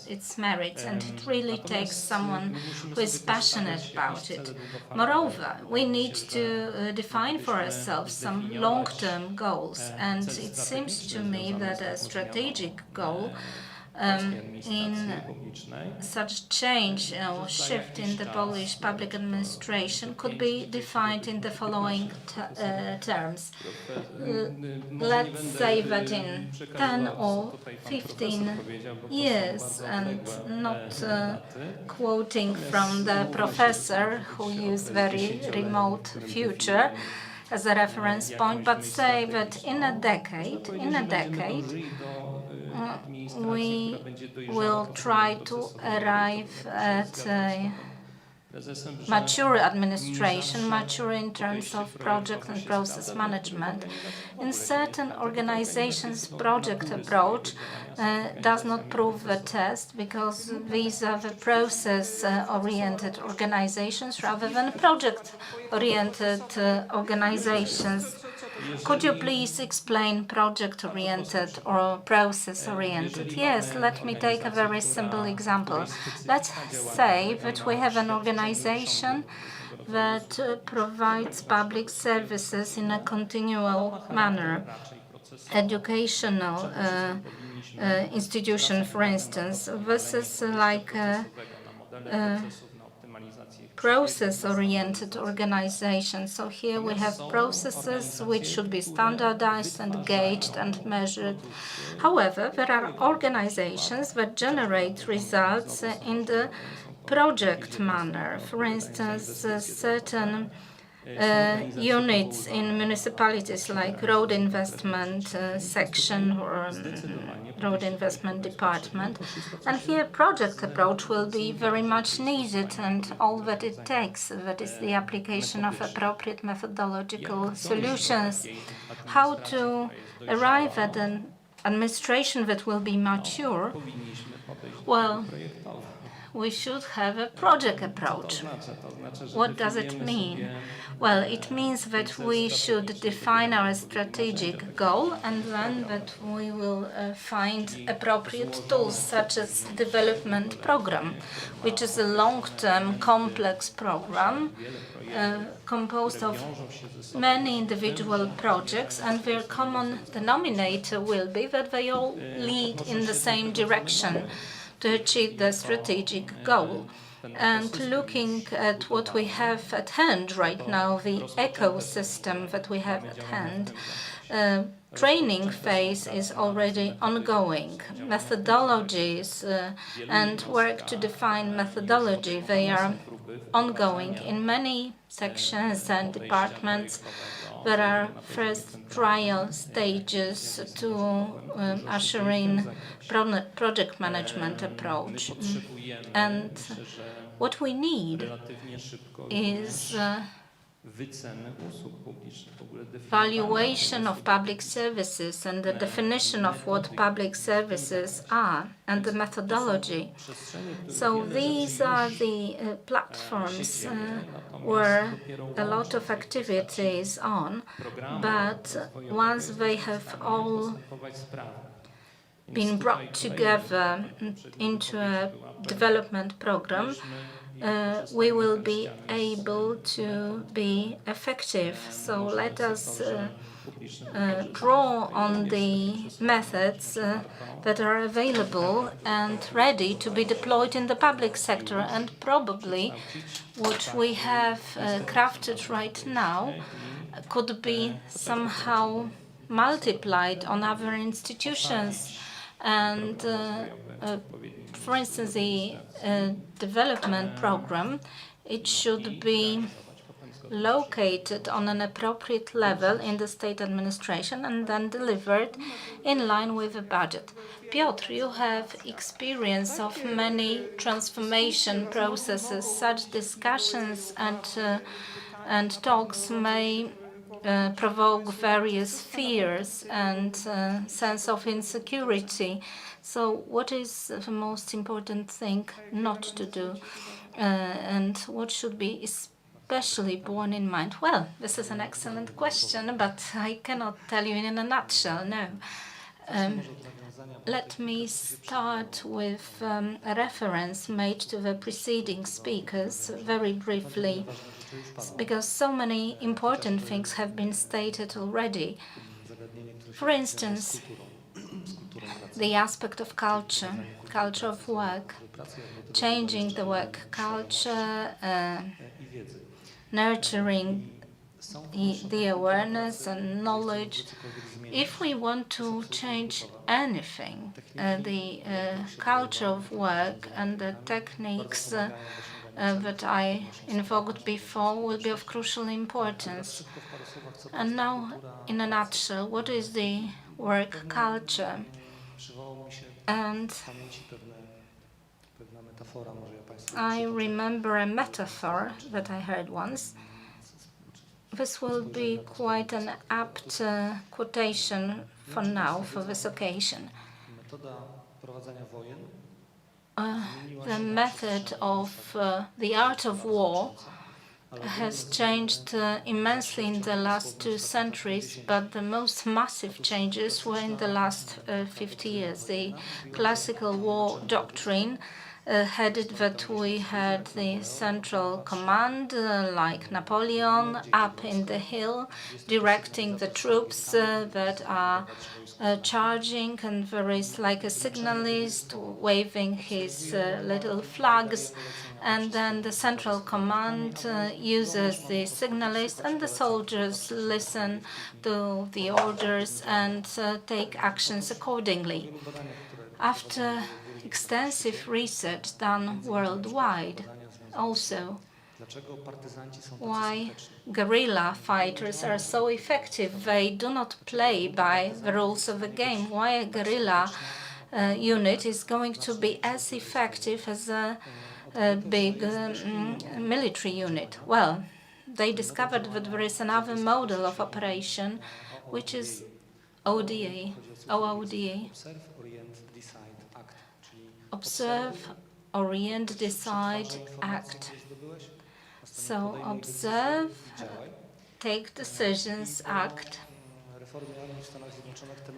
its merits. And it really takes someone who is passionate about it. Moreover, we need to define for ourselves some long-term goals, and it seems to me that a strategic goal in such change or shift in the Polish public administration could be defined in the following terms. Let's say that in 10 or 15 years, and not quoting from the professor who used very remote future as a reference point, but say that in a decade, we will try to arrive at a mature administration, mature in terms of project and process management. In certain organizations, project approach does not prove the test, because these are the process-oriented organizations rather than project-oriented organizations. Could you please explain project-oriented or process-oriented? Yes, let me take a very simple example. Let's say that we have an organization that provides public services in a continual manner. Educational institution, for instance. This is like a process-oriented organization. So here we have processes which should be standardized and gauged and measured. However, there are organizations that generate results in the project manner. For instance, certain units in municipalities like road investment section or road investment department. And here project approach will be very much needed, and all that it takes, that is the application of appropriate methodological solutions, how to arrive at an administration that will be mature. Well, we should have a project approach. What does it mean? Well, it means that we should define our strategic goal, and then that we will find appropriate tools such as development program, which is a long-term complex program composed of many individual projects, and their common denominator will be that they all lead in the same direction to achieve the strategic goal. And looking at what we have at hand right now, the ecosystem that we have at hand, training phase is already ongoing. Methodologies and work to define methodology, they are ongoing in many sections and departments. There are first trial stages to usher in project management approach. And what we need is valuation of public services and the definition of what public services are and the methodology. So these are the platforms where a lot of activity is on, but once they have all been brought together into a development program, we will be able to be effective. So let us draw on the methods that are available and ready to be deployed in the public sector. And probably what we have crafted right now could be somehow multiplied on other institutions. And for instance, the development program, it should be located on an appropriate level in the state administration and then delivered in line with the budget. Piotr, you have experience of many transformation processes. Such discussions and talks may provoke various fears and sense of insecurity. So what is the most important thing not to do, and what should be especially borne in mind? Well, this is an excellent question, but I cannot tell you in a nutshell, no. Let me start with a reference made to the preceding speakers very briefly, because so many important things have been stated already. For instance, the aspect of culture, culture of work, changing the work culture, nurturing the awareness and knowledge. If we want to change anything, the culture of work and the techniques that I invoked before will be of crucial importance. And now, in a nutshell, what is the work culture? And I remember a metaphor that I heard once. This will be quite an apt quotation for now, for this occasion. The method of the art of war has changed immensely in the last 2 centuries, but the most massive changes were in the last 50 years. The classical war doctrine had it that we had the central command, like Napoleon, up in the hill, directing the troops that are charging, and there is like a signalist waving his little flags, and then the central command uses the signalist, and the soldiers listen to the orders and take actions accordingly. After extensive research done worldwide, also why guerrilla fighters are so effective. They do not play by the rules of the game. Why a guerrilla unit is going to be as effective as a big military unit? Well, they discovered that there is another model of operation, which is OODA. Observe, orient, decide, act. So observe, take decisions, act.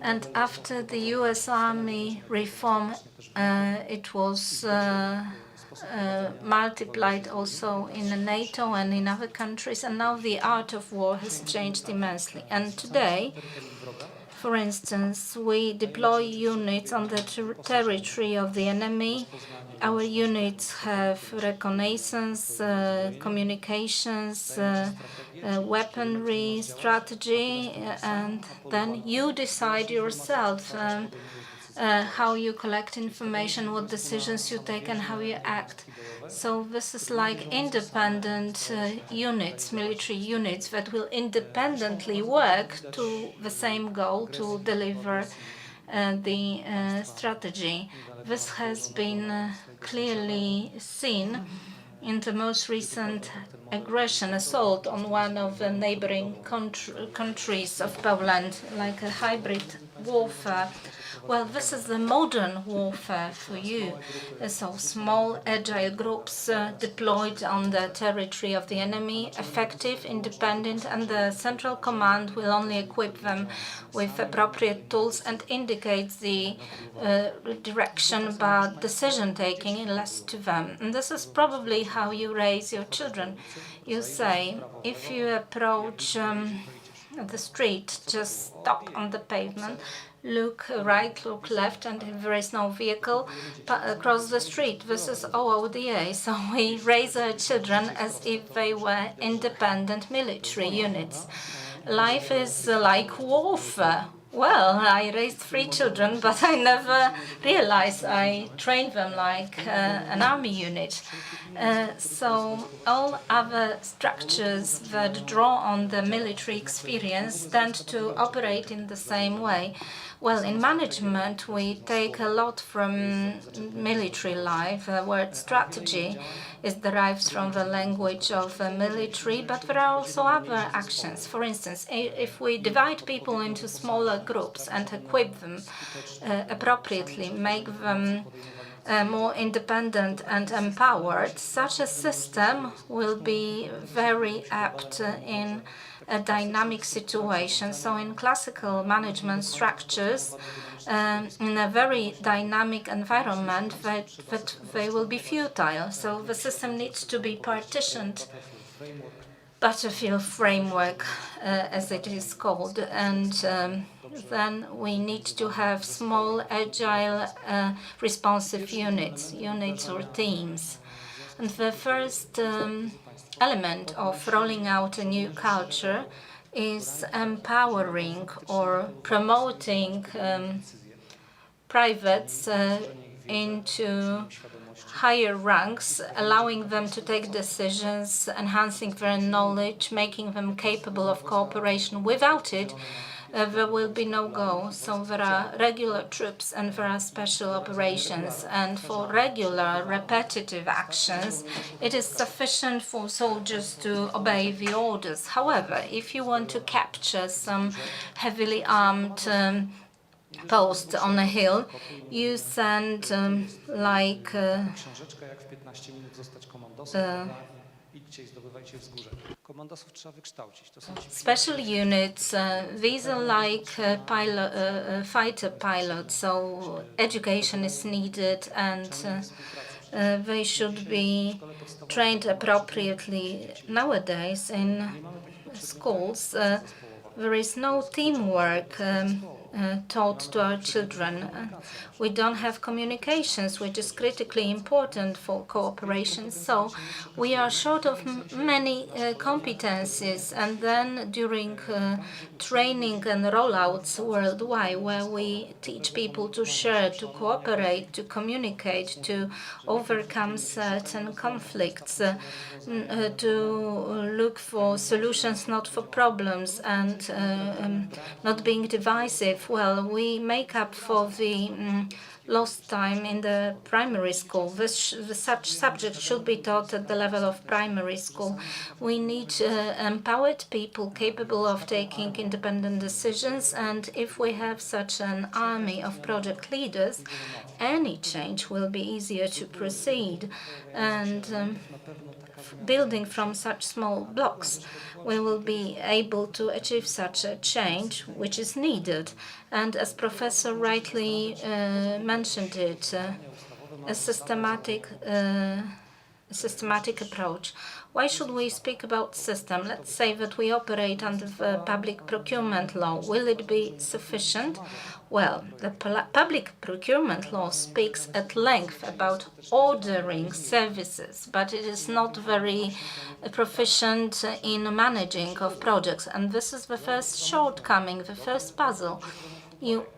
And after the US Army reform, it was multiplied also in NATO and in other countries, and now the art of war has changed immensely. And today, for instance, we deploy units on the territory of the enemy. Our units have reconnaissance, communications, weaponry, strategy, and then you decide yourself how you collect information, what decisions you take, and how you act. So this is like independent units, military units that will independently work to the same goal, to deliver the strategy. This has been clearly seen in the most recent assault on one of the neighboring countries of Poland, like a hybrid warfare. Well, this is the modern warfare for you. So small, agile groups deployed on the territory of the enemy, effective, independent, and the central command will only equip them with appropriate tools and indicate the direction, but decision-taking is left to them. And this is probably how you raise your children. You say, if you approach the street, just stop on the pavement, look right, look left, and if there is no vehicle, cross the street. This is OODA. So we raise our children as if they were independent military units. Life is like warfare. Well, I raised 3 children, but I never realized I trained them like an army unit. So all other structures that draw on the military experience tend to operate in the same way. Well, in management, we take a lot from military life. The word strategy is derived from the language of the military, but there are also other actions. For instance, if we divide people into smaller groups and equip them appropriately, make them more independent and empowered, such a system will be very apt in a dynamic situation. So in classical management structures, in a very dynamic environment, that they will be futile. So the system needs to be partitioned, battlefield framework, as it is called, and then we need to have small, agile, responsive units or teams. And the first element of rolling out a new culture is empowering or promoting privates into higher ranks, allowing them to take decisions, enhancing their knowledge, making them capable of cooperation. Without it, there will be no go. So there are regular troops and there are special operations. And for regular, repetitive actions, it is sufficient for soldiers to obey the orders. However, if you want to capture some heavily armed post on a hill, you send special units. These are like fighter pilots, so education is needed and they should be trained appropriately. Nowadays in schools there is no teamwork. taught to our children. We don't have communications, which is critically important for cooperation. So we are short of many competencies. And then during training and rollouts worldwide, where we teach people to share, to cooperate, to communicate, to overcome certain conflicts, to look for solutions, not for problems, and not being divisive. Well, we make up for the lost time in the primary school. Such subjects should be taught at the level of primary school. We need empowered people capable of taking independent decisions, and if we have such an army of project leaders, any change will be easier to proceed. And building from such small blocks, we will be able to achieve such a change which is needed. And as Professor rightly mentioned it, a systematic approach. Why should we speak about system? Let's say that we operate under the public procurement law. Will it be sufficient? Well, the public procurement law speaks at length about ordering services, but it is not very proficient in managing of projects. And this is the first shortcoming, the first puzzle.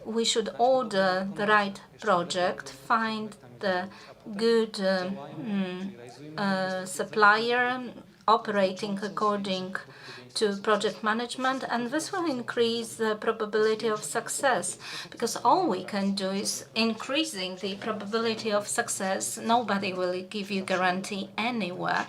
We should order the right project, find the good supplier operating according to project management, and this will increase the probability of success, because all we can do is increasing the probability of success. Nobody will give you guarantee anywhere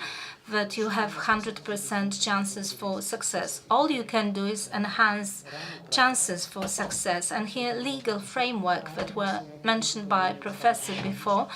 that you have 100% chances for success. All you can do is enhance chances for success. And here, legal framework that were mentioned by Professor before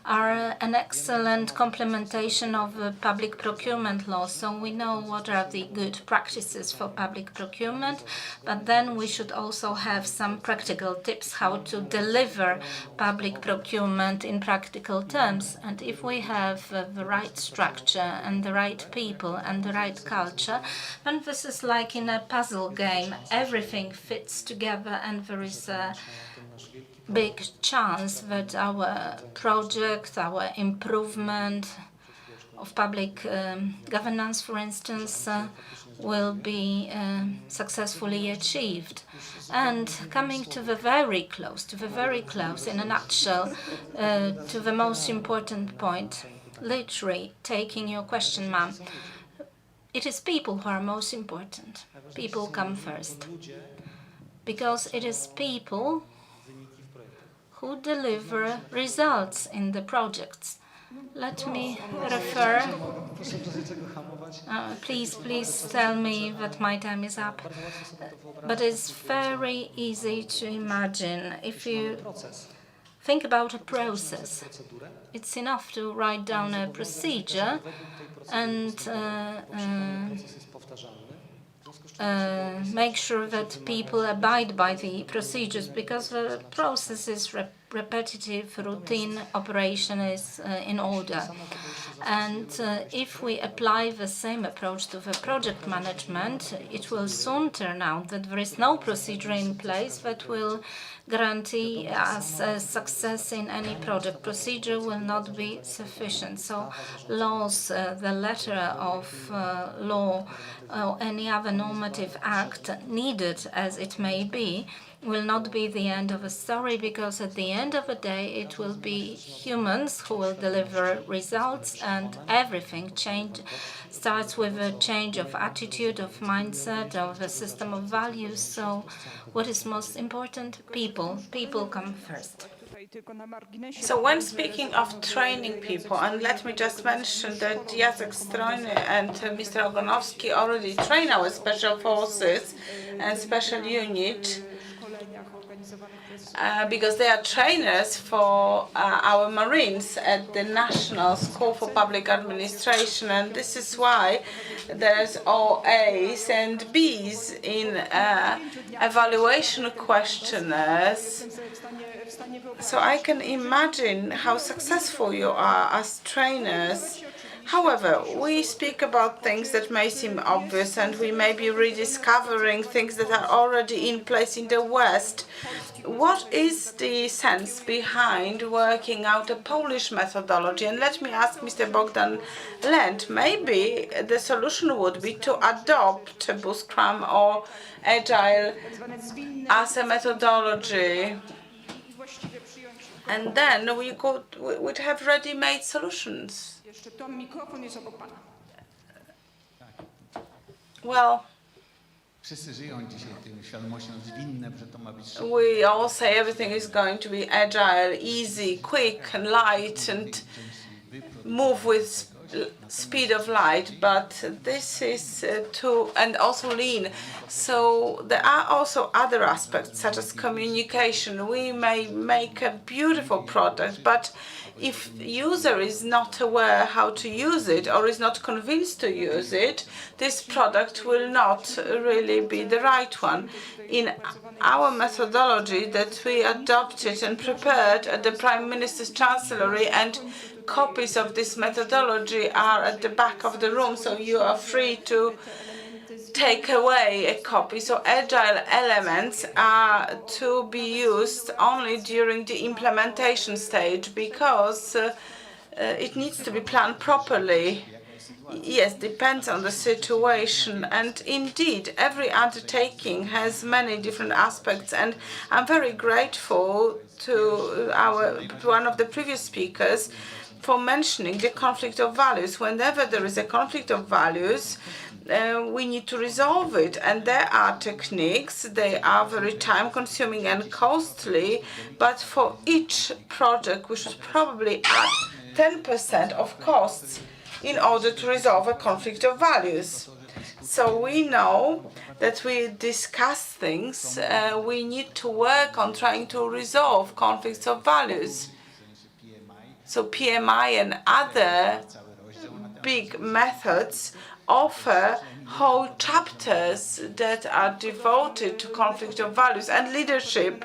are an excellent complementation of the public procurement law. So we know what are the good practices for public procurement, but then we should also have some practical tips how to deliver public procurement in practical terms. And if we have the right structure and the right people and the right culture, then this is like in a puzzle game. Everything fits together, and there is a big chance that our project, our improvement of public governance, for instance, will be successfully achieved. And coming to the very close, in a nutshell, to the most important point, literally taking your question, ma'am, it is people who are most important. People come first. Because it is people who deliver results in the projects. Let me refer. Please tell me that my time is up. But it's very easy to imagine. If you think about a process, it's enough to write down a procedure and make sure that people abide by the procedures, because the process is repetitive, routine operation is in order. And if we apply the same approach to the project management, it will soon turn out that there is no procedure in place that will guarantee us success in any project. Procedure will not be sufficient. So laws, the letter of law, or any other normative act, needed as it may be, will not be the end of a story, because at the end of the day it will be humans who will deliver results, and everything starts with a change of attitude, of mindset, of a system of values. So what is most important? People come first. So when speaking of training people, and let me just mention that Jacek Strojny and Mr. Ogonowski already train our special forces and special unit, because they are trainers for our Marines at the National School for Public Administration, and this is why there's all A's and B's in evaluation questionnaires. So I can imagine how successful you are as trainers However, we speak about things that may seem obvious, and we may be rediscovering things that are already in place in the West. What is the sense behind working out a Polish methodology? And let me ask Mr. Bogdan Lent, maybe the solution would be to adopt Scrum or Agile as a methodology, and then we'd have ready-made solutions. Well, we all say everything is going to be agile, easy, quick and light, and move with speed of light, but this is and also lean. So there are also other aspects such as communication. We may make a beautiful product, but if user is not aware how to use it or is not convinced to use it, this product will not really be the right one. In our methodology that we adopted and prepared at the Prime Minister's Chancellery, and copies of this methodology are at the back of the room, so you are free to take away a copy. So agile elements are to be used only during the implementation stage, because it needs to be planned properly. Yes, depends on the situation, and indeed every undertaking has many different aspects, and I'm very grateful to one of the previous speakers for mentioning the conflict of values. Whenever there is a conflict of values, we need to resolve it, and there are techniques. They are very time-consuming and costly, but for each project we should probably add 10% of costs in order to resolve a conflict of values. So we know that we discuss things, we need to work on trying to resolve conflicts of values. So PMI and other big methods offer whole chapters that are devoted to conflict of values and leadership.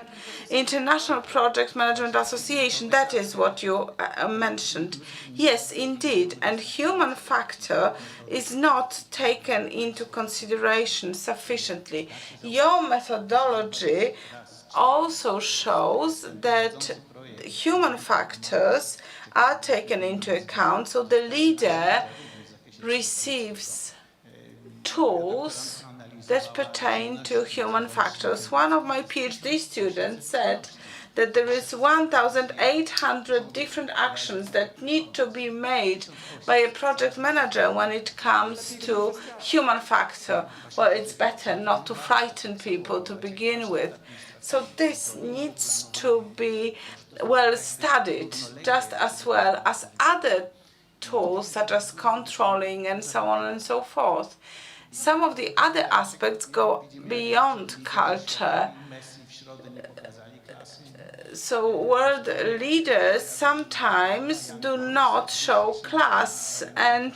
International Project Management Association, that is what you mentioned. Yes, indeed, and human factor is not taken into consideration sufficiently. Your methodology also shows that human factors are taken into account, so the leader receives tools that pertain to human factors. One of my PhD students said that there is 1,800 different actions that need to be made by a project manager when it comes to human factor. Well, it's better not to frighten people to begin with. So this needs to be well studied, just as well as other tools such as controlling and so on and so forth. Some of the other aspects go beyond culture. So world leaders sometimes do not show class, and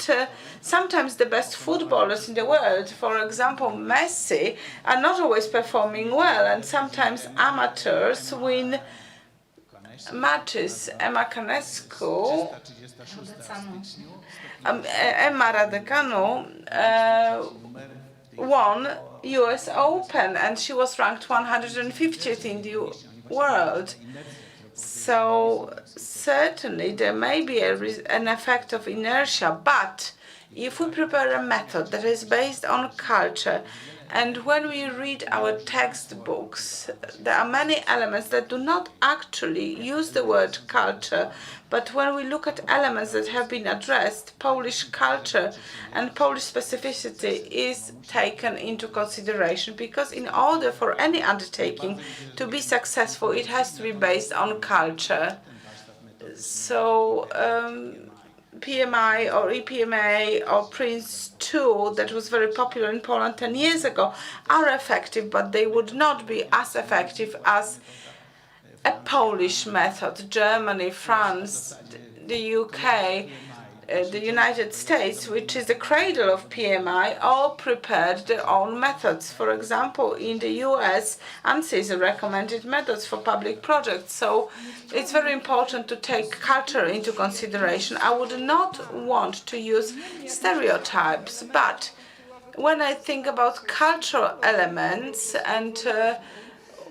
sometimes the best footballers in the world, for example Messi, are not always performing well, and sometimes amateurs win matches. Emma Raducanu won US Open, and she was ranked 150th in the world. So certainly there may be an effect of inertia, but if we prepare a method that is based on culture, and when we read our textbooks, there are many elements that do not actually use the word culture, but when we look at elements that have been addressed, Polish culture and Polish specificity is taken into consideration, because in order for any undertaking to be successful, it has to be based on culture. So PMI or EPMA or Prince2, that was very popular in Poland 10 years ago, are effective, but they would not be as effective as a Polish method. Germany, France, the UK the United States, which is the cradle of PMI, all prepared their own methods. For example, in the US, ANSI is a recommended methods for public projects. So it's very important to take culture into consideration. I would not want to use stereotypes, but when I think about cultural elements, and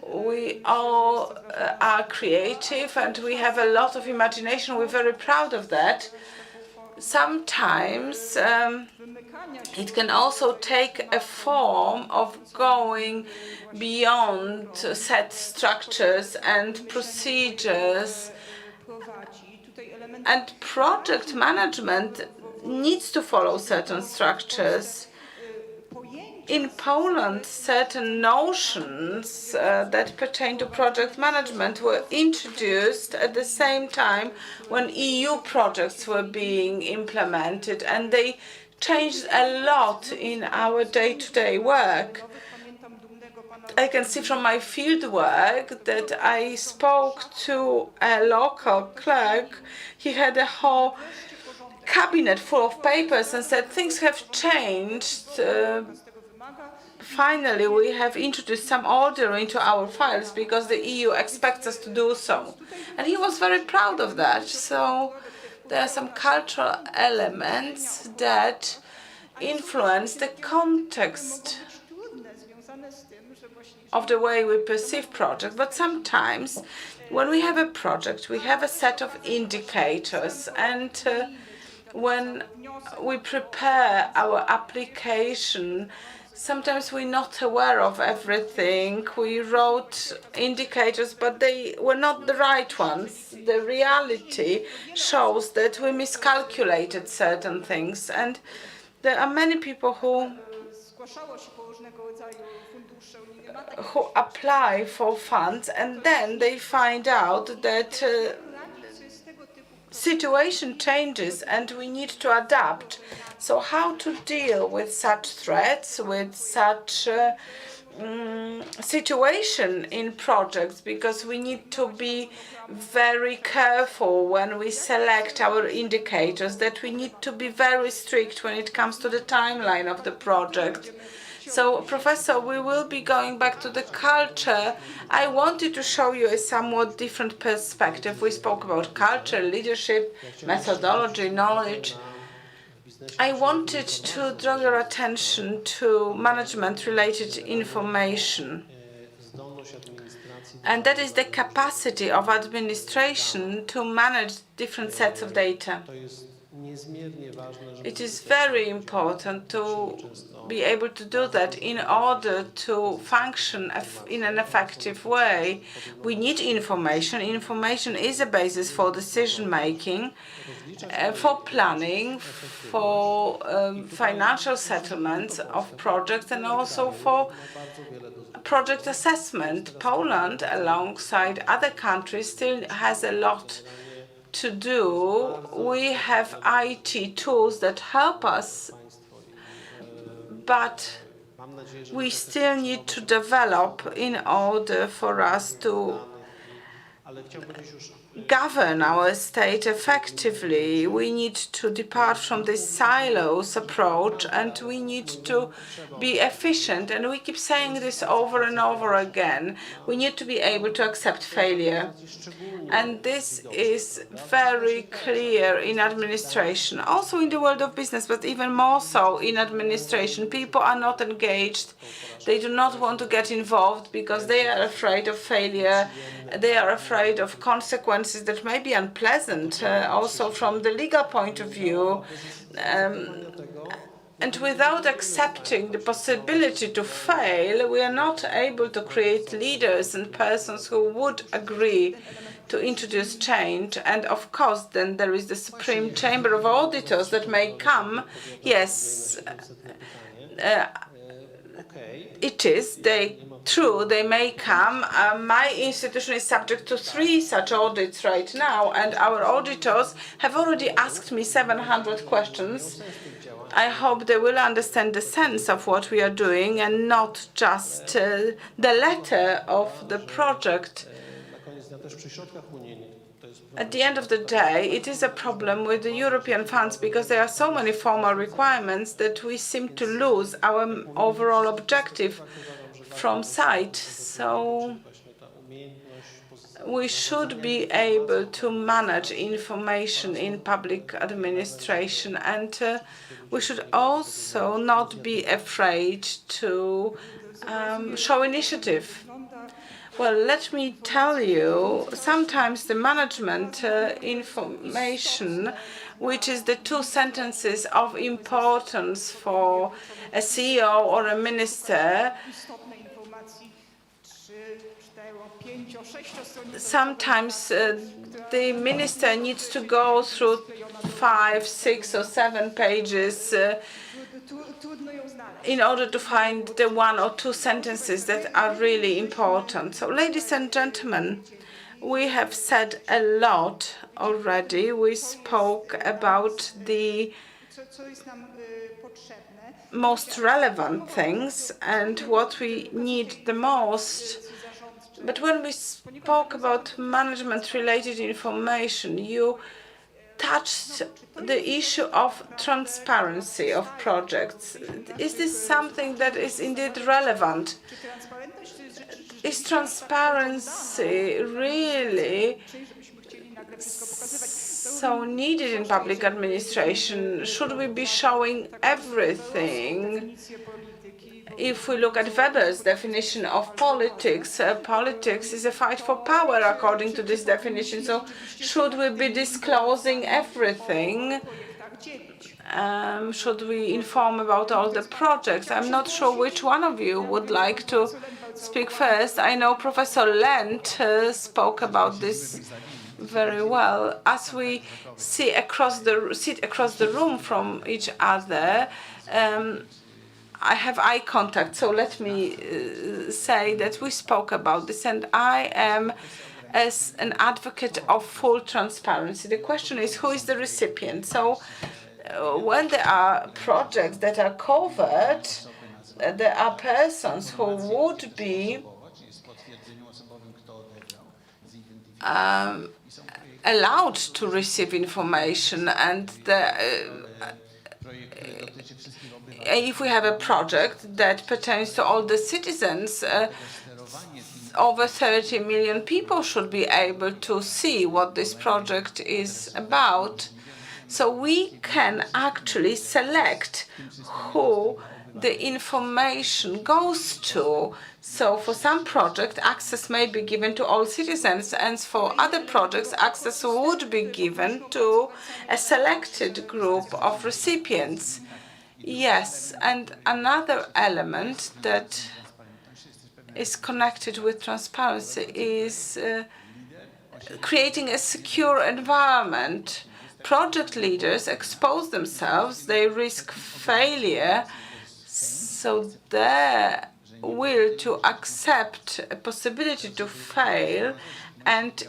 we all are creative and we have a lot of imagination, we're very proud of that. Sometimes it can also take a form of going beyond set structures and procedures, and project management needs to follow certain structures. In Poland, certain notions that pertain to project management were introduced at the same time when EU projects were being implemented, and they changed a lot in our day-to-day work. I can see from my field work that I spoke to a local clerk. He had a whole cabinet full of papers and said things have changed. Finally, we have introduced some order into our files because the EU expects us to do so. And he was very proud of that. So there are some cultural elements that influence the context of the way we perceive projects. But sometimes when we have a project, we have a set of indicators, and when we prepare our application, sometimes we're not aware of everything. We wrote indicators, but they were not the right ones. The reality shows that we miscalculated certain things, and there are many people who apply for funds, and then they find out that situation changes and we need to adapt. So how to deal with such threats, with such situation in projects, because we need to be very careful when we select our indicators, that we need to be very strict when it comes to the timeline of the project. So, Professor, we will be going back to the culture. I wanted to show you a somewhat different perspective. We spoke about culture, leadership, methodology, knowledge. I wanted to draw your attention to management-related information. And that is the capacity of administration to manage different sets of data. It is very important to be able to do that in order to function in an effective way. We need information. Information is a basis for decision-making, for planning, for financial settlements of projects, and also for project assessment. Poland, alongside other countries, still has a lot to do. We have IT tools that help us, but we still need to develop in order for us to govern our state effectively. We need to depart from this silos approach, and we need to be efficient. And we keep saying this over and over again. We need to be able to accept failure. And this is very clear in administration, also in the world of business, but even more so in administration. People are not engaged. They do not want to get involved because they are afraid of failure. They are afraid of consequences that may be unpleasant, also from the legal point of view. And without accepting the possibility to fail, we are not able to create leaders and persons who would agree to introduce change. And of course, then there is the Supreme Chamber of Auditors that may come. Yes, it is true, they may come. My institution is subject to 3 such audits right now, and our auditors have already asked me 700 questions. I hope they will understand the sense of what we are doing and not just the letter of the project. at the end of the day, it is a problem with the European funds because there are so many formal requirements that we seem to lose our overall objective from sight. So we should be able to manage information in public administration, and we should also not be afraid to show initiative. Well, let me tell you, sometimes the management information, which is the two sentences of importance for a CEO or a minister, sometimes the minister needs to go through 5, 6, or 7 pages in order to find the 1 or 2 sentences that are really important. So, ladies and gentlemen, we have said a lot already. We spoke about the most relevant things and what we need the most. But when we spoke about management-related information, you touched the issue of transparency of projects. Is this something that is indeed relevant? Is transparency really so needed in public administration? Should we be showing everything? If we look at Weber's definition of politics, politics is a fight for power according to this definition. So should we be disclosing everything? Should we inform about all the projects? I'm not sure which one of you would like to speak first. I know Professor Lent spoke about this very well. As we sit across the room from each other, I have eye contact, so let me say that we spoke about this, and I am as an advocate of full transparency. The question is, who is the recipient? So when there are projects that are covered, there are persons who would be allowed to receive information, and if we have a project that pertains to all the citizens, over 30 million people should be able to see what this project is about. So we can actually select who the information goes to. So for some projects, access may be given to all citizens, and for other projects, access would be given to a selected group of recipients. Yes, and another element that is connected with transparency is creating a secure environment. Project leaders expose themselves, they risk failure, so their will to accept a possibility to fail and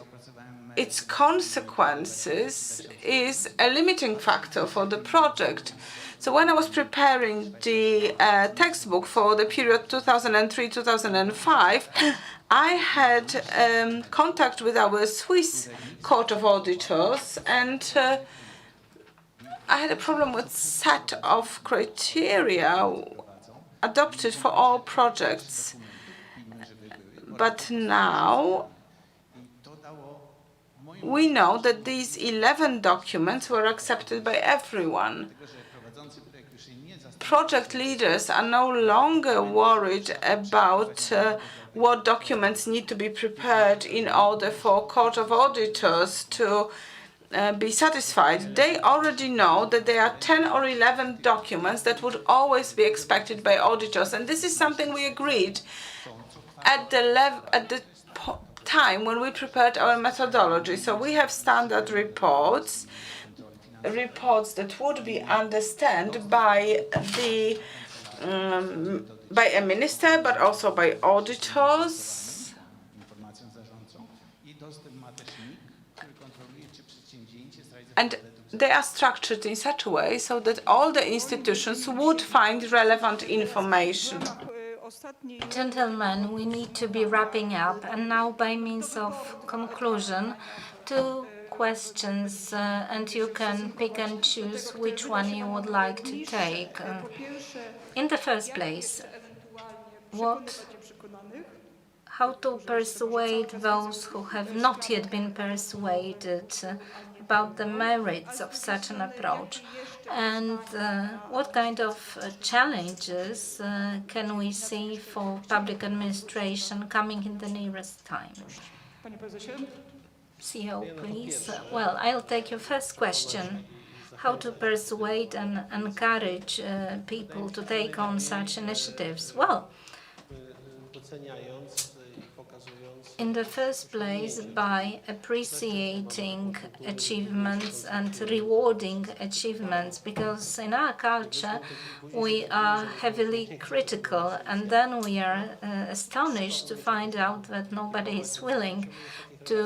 its consequences is a limiting factor for the project. So when I was preparing the textbook for the period 2003-2005, I had contact with our Swiss Court of Auditors, and I had a problem with set of criteria adopted for all projects. But now we know that these 11 documents were accepted by everyone. Project leaders are no longer worried about what documents need to be prepared in order for Court of Auditors to be satisfied. They already know that there are 10 or 11 documents that would always be expected by auditors, and this is something we agreed at the time when we prepared our methodology. So we have standard reports that would be understood by a minister, but also by auditors. And they are structured in such a way so that all the institutions would find relevant information. Gentlemen, we need to be wrapping up, and now by means of conclusion, to questions, and you can pick and choose which one you would like to take. In the first place, how to persuade those who have not yet been persuaded about the merits of such an approach, and what kind of challenges can we see for public administration coming in the nearest time? CEO, please. Well, I'll take your first question. How to persuade and encourage people to take on such initiatives? Well, in the first place, by appreciating achievements and rewarding achievements, because in our culture we are heavily critical, and then we are astonished to find out that nobody is willing to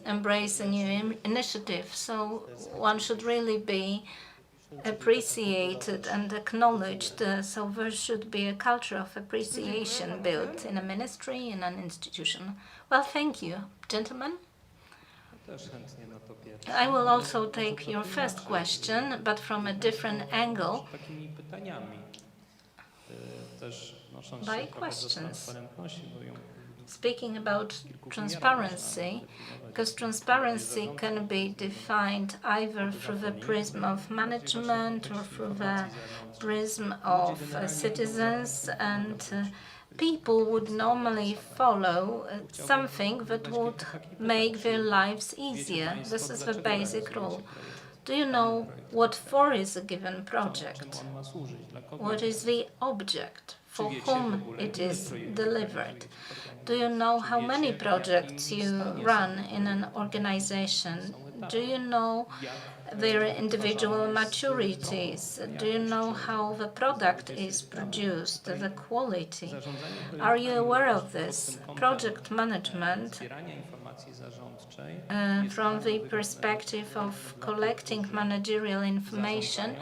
embrace a new initiative. So one should really be appreciated and acknowledged. So there should be a culture of appreciation built in a ministry, in an institution. Well, thank you. Gentlemen? I will also take your first question, but from a different angle, by questions. Speaking about transparency, because transparency can be defined either through the prism of management or through the prism of citizens, and people would normally follow something that would make their lives easier. This is the basic rule. Do you know what for is a given project? What is the object? For whom it is delivered? Do you know how many projects you run in an organization? Do you know their individual maturities? Do you know how the product is produced, the quality? Are you aware of this? Project management, from the perspective of collecting managerial information,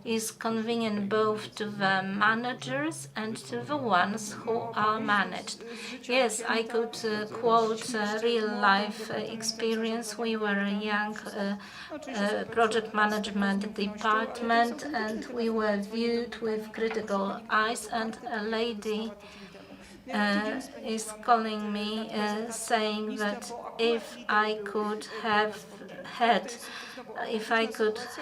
is convenient both to the managers and to the ones who are managed. Yes, I could quote real-life experience. We were a young project management department, and we were viewed with critical eyes, and a lady is calling me saying that if I could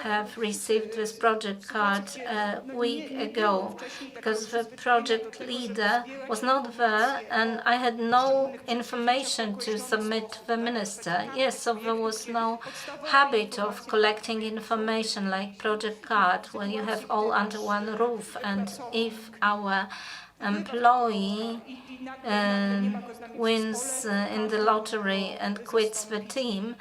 have received this project card a week ago, because the project leader was not there and I had no information to submit to the minister. Yes, so there was no habit of collecting information like project card when you have all under one roof, and if our employee wins in the lottery and quits the team,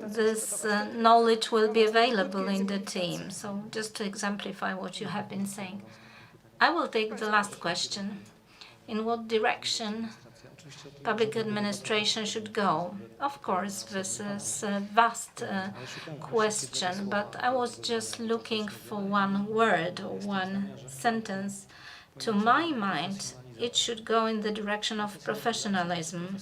this knowledge will be available in the team. So just to exemplify what you have been saying. I will take the last question. In what direction public administration should go? Of course, this is a vast question, but I was just looking for one word or one sentence. To my mind, it should go in the direction of professionalism.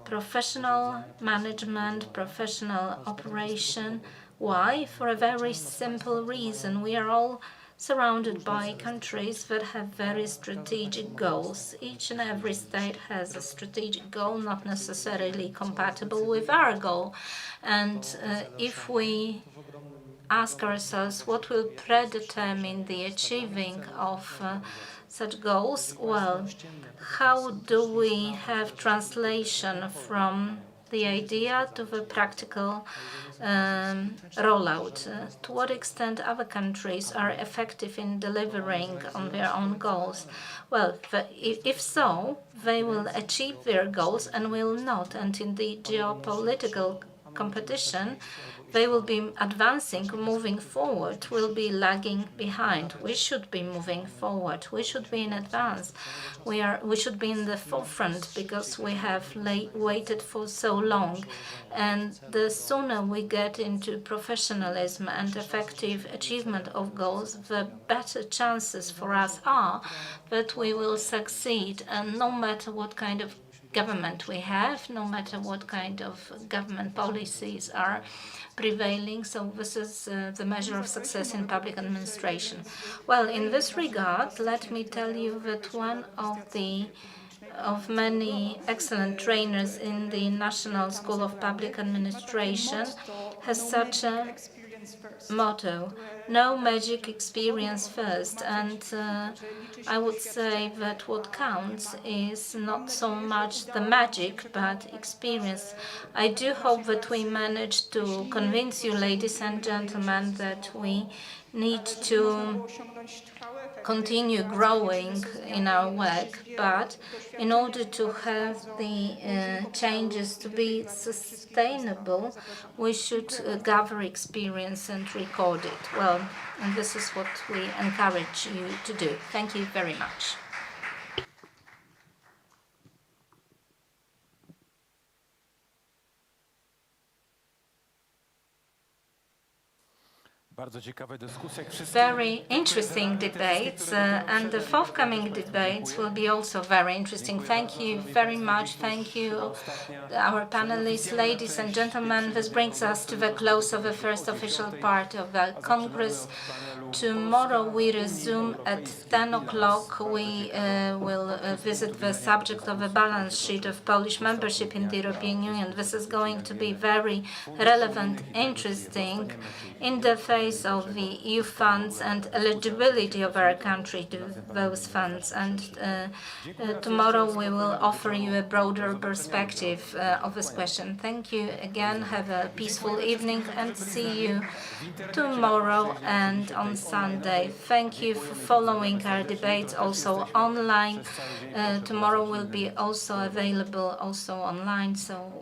Professional management, professional operation. Why? For a very simple reason. We are all surrounded by countries that have very strategic goals. Each and every state has a strategic goal, not necessarily compatible with our goal. And if we ask ourselves what will predetermine the achieving of such goals, well, how do we have translation from the idea to the practical rollout? To what extent other countries are effective in delivering on their own goals? Well, if so, they will achieve their goals and will not. And in the geopolitical competition, they will be advancing, moving forward, will be lagging behind. We should be moving forward. We should be in advance. We should be in the forefront because we have waited for so long. And the sooner we get into professionalism and effective achievement of goals, the better chances for us are that we will succeed. And no matter what kind of government we have, no matter what kind of government policies are prevailing. So this is the measure of success in public administration. Well, in this regard, let me tell you that one of many excellent trainers in the National School of Public Administration has such a motto: no magic, experience first. And I would say that what counts is not so much the magic, but experience. I do hope that we manage to convince you, ladies and gentlemen, that we need to continue growing in our work, but in order to have the changes to be sustainable, we should gather experience and record it. Well, and this is what we encourage you to do. Thank you very much. Very interesting debates, and the forthcoming debates will be also very interesting. Thank you very much. Thank you, our panelists, ladies and gentlemen. This brings us to the close of the first official part of the Congress. Tomorrow we resume at 10 o'clock. We will visit the subject of a balance sheet of Polish membership in the European Union. This is going to be very relevant, interesting in the face of the EU funds and eligibility of our country to those funds. And tomorrow we will offer you a broader perspective of this question. Thank you again. Have a peaceful evening and see you tomorrow and on Sunday. Thank you for following our debates also online. Tomorrow will be also available also online. So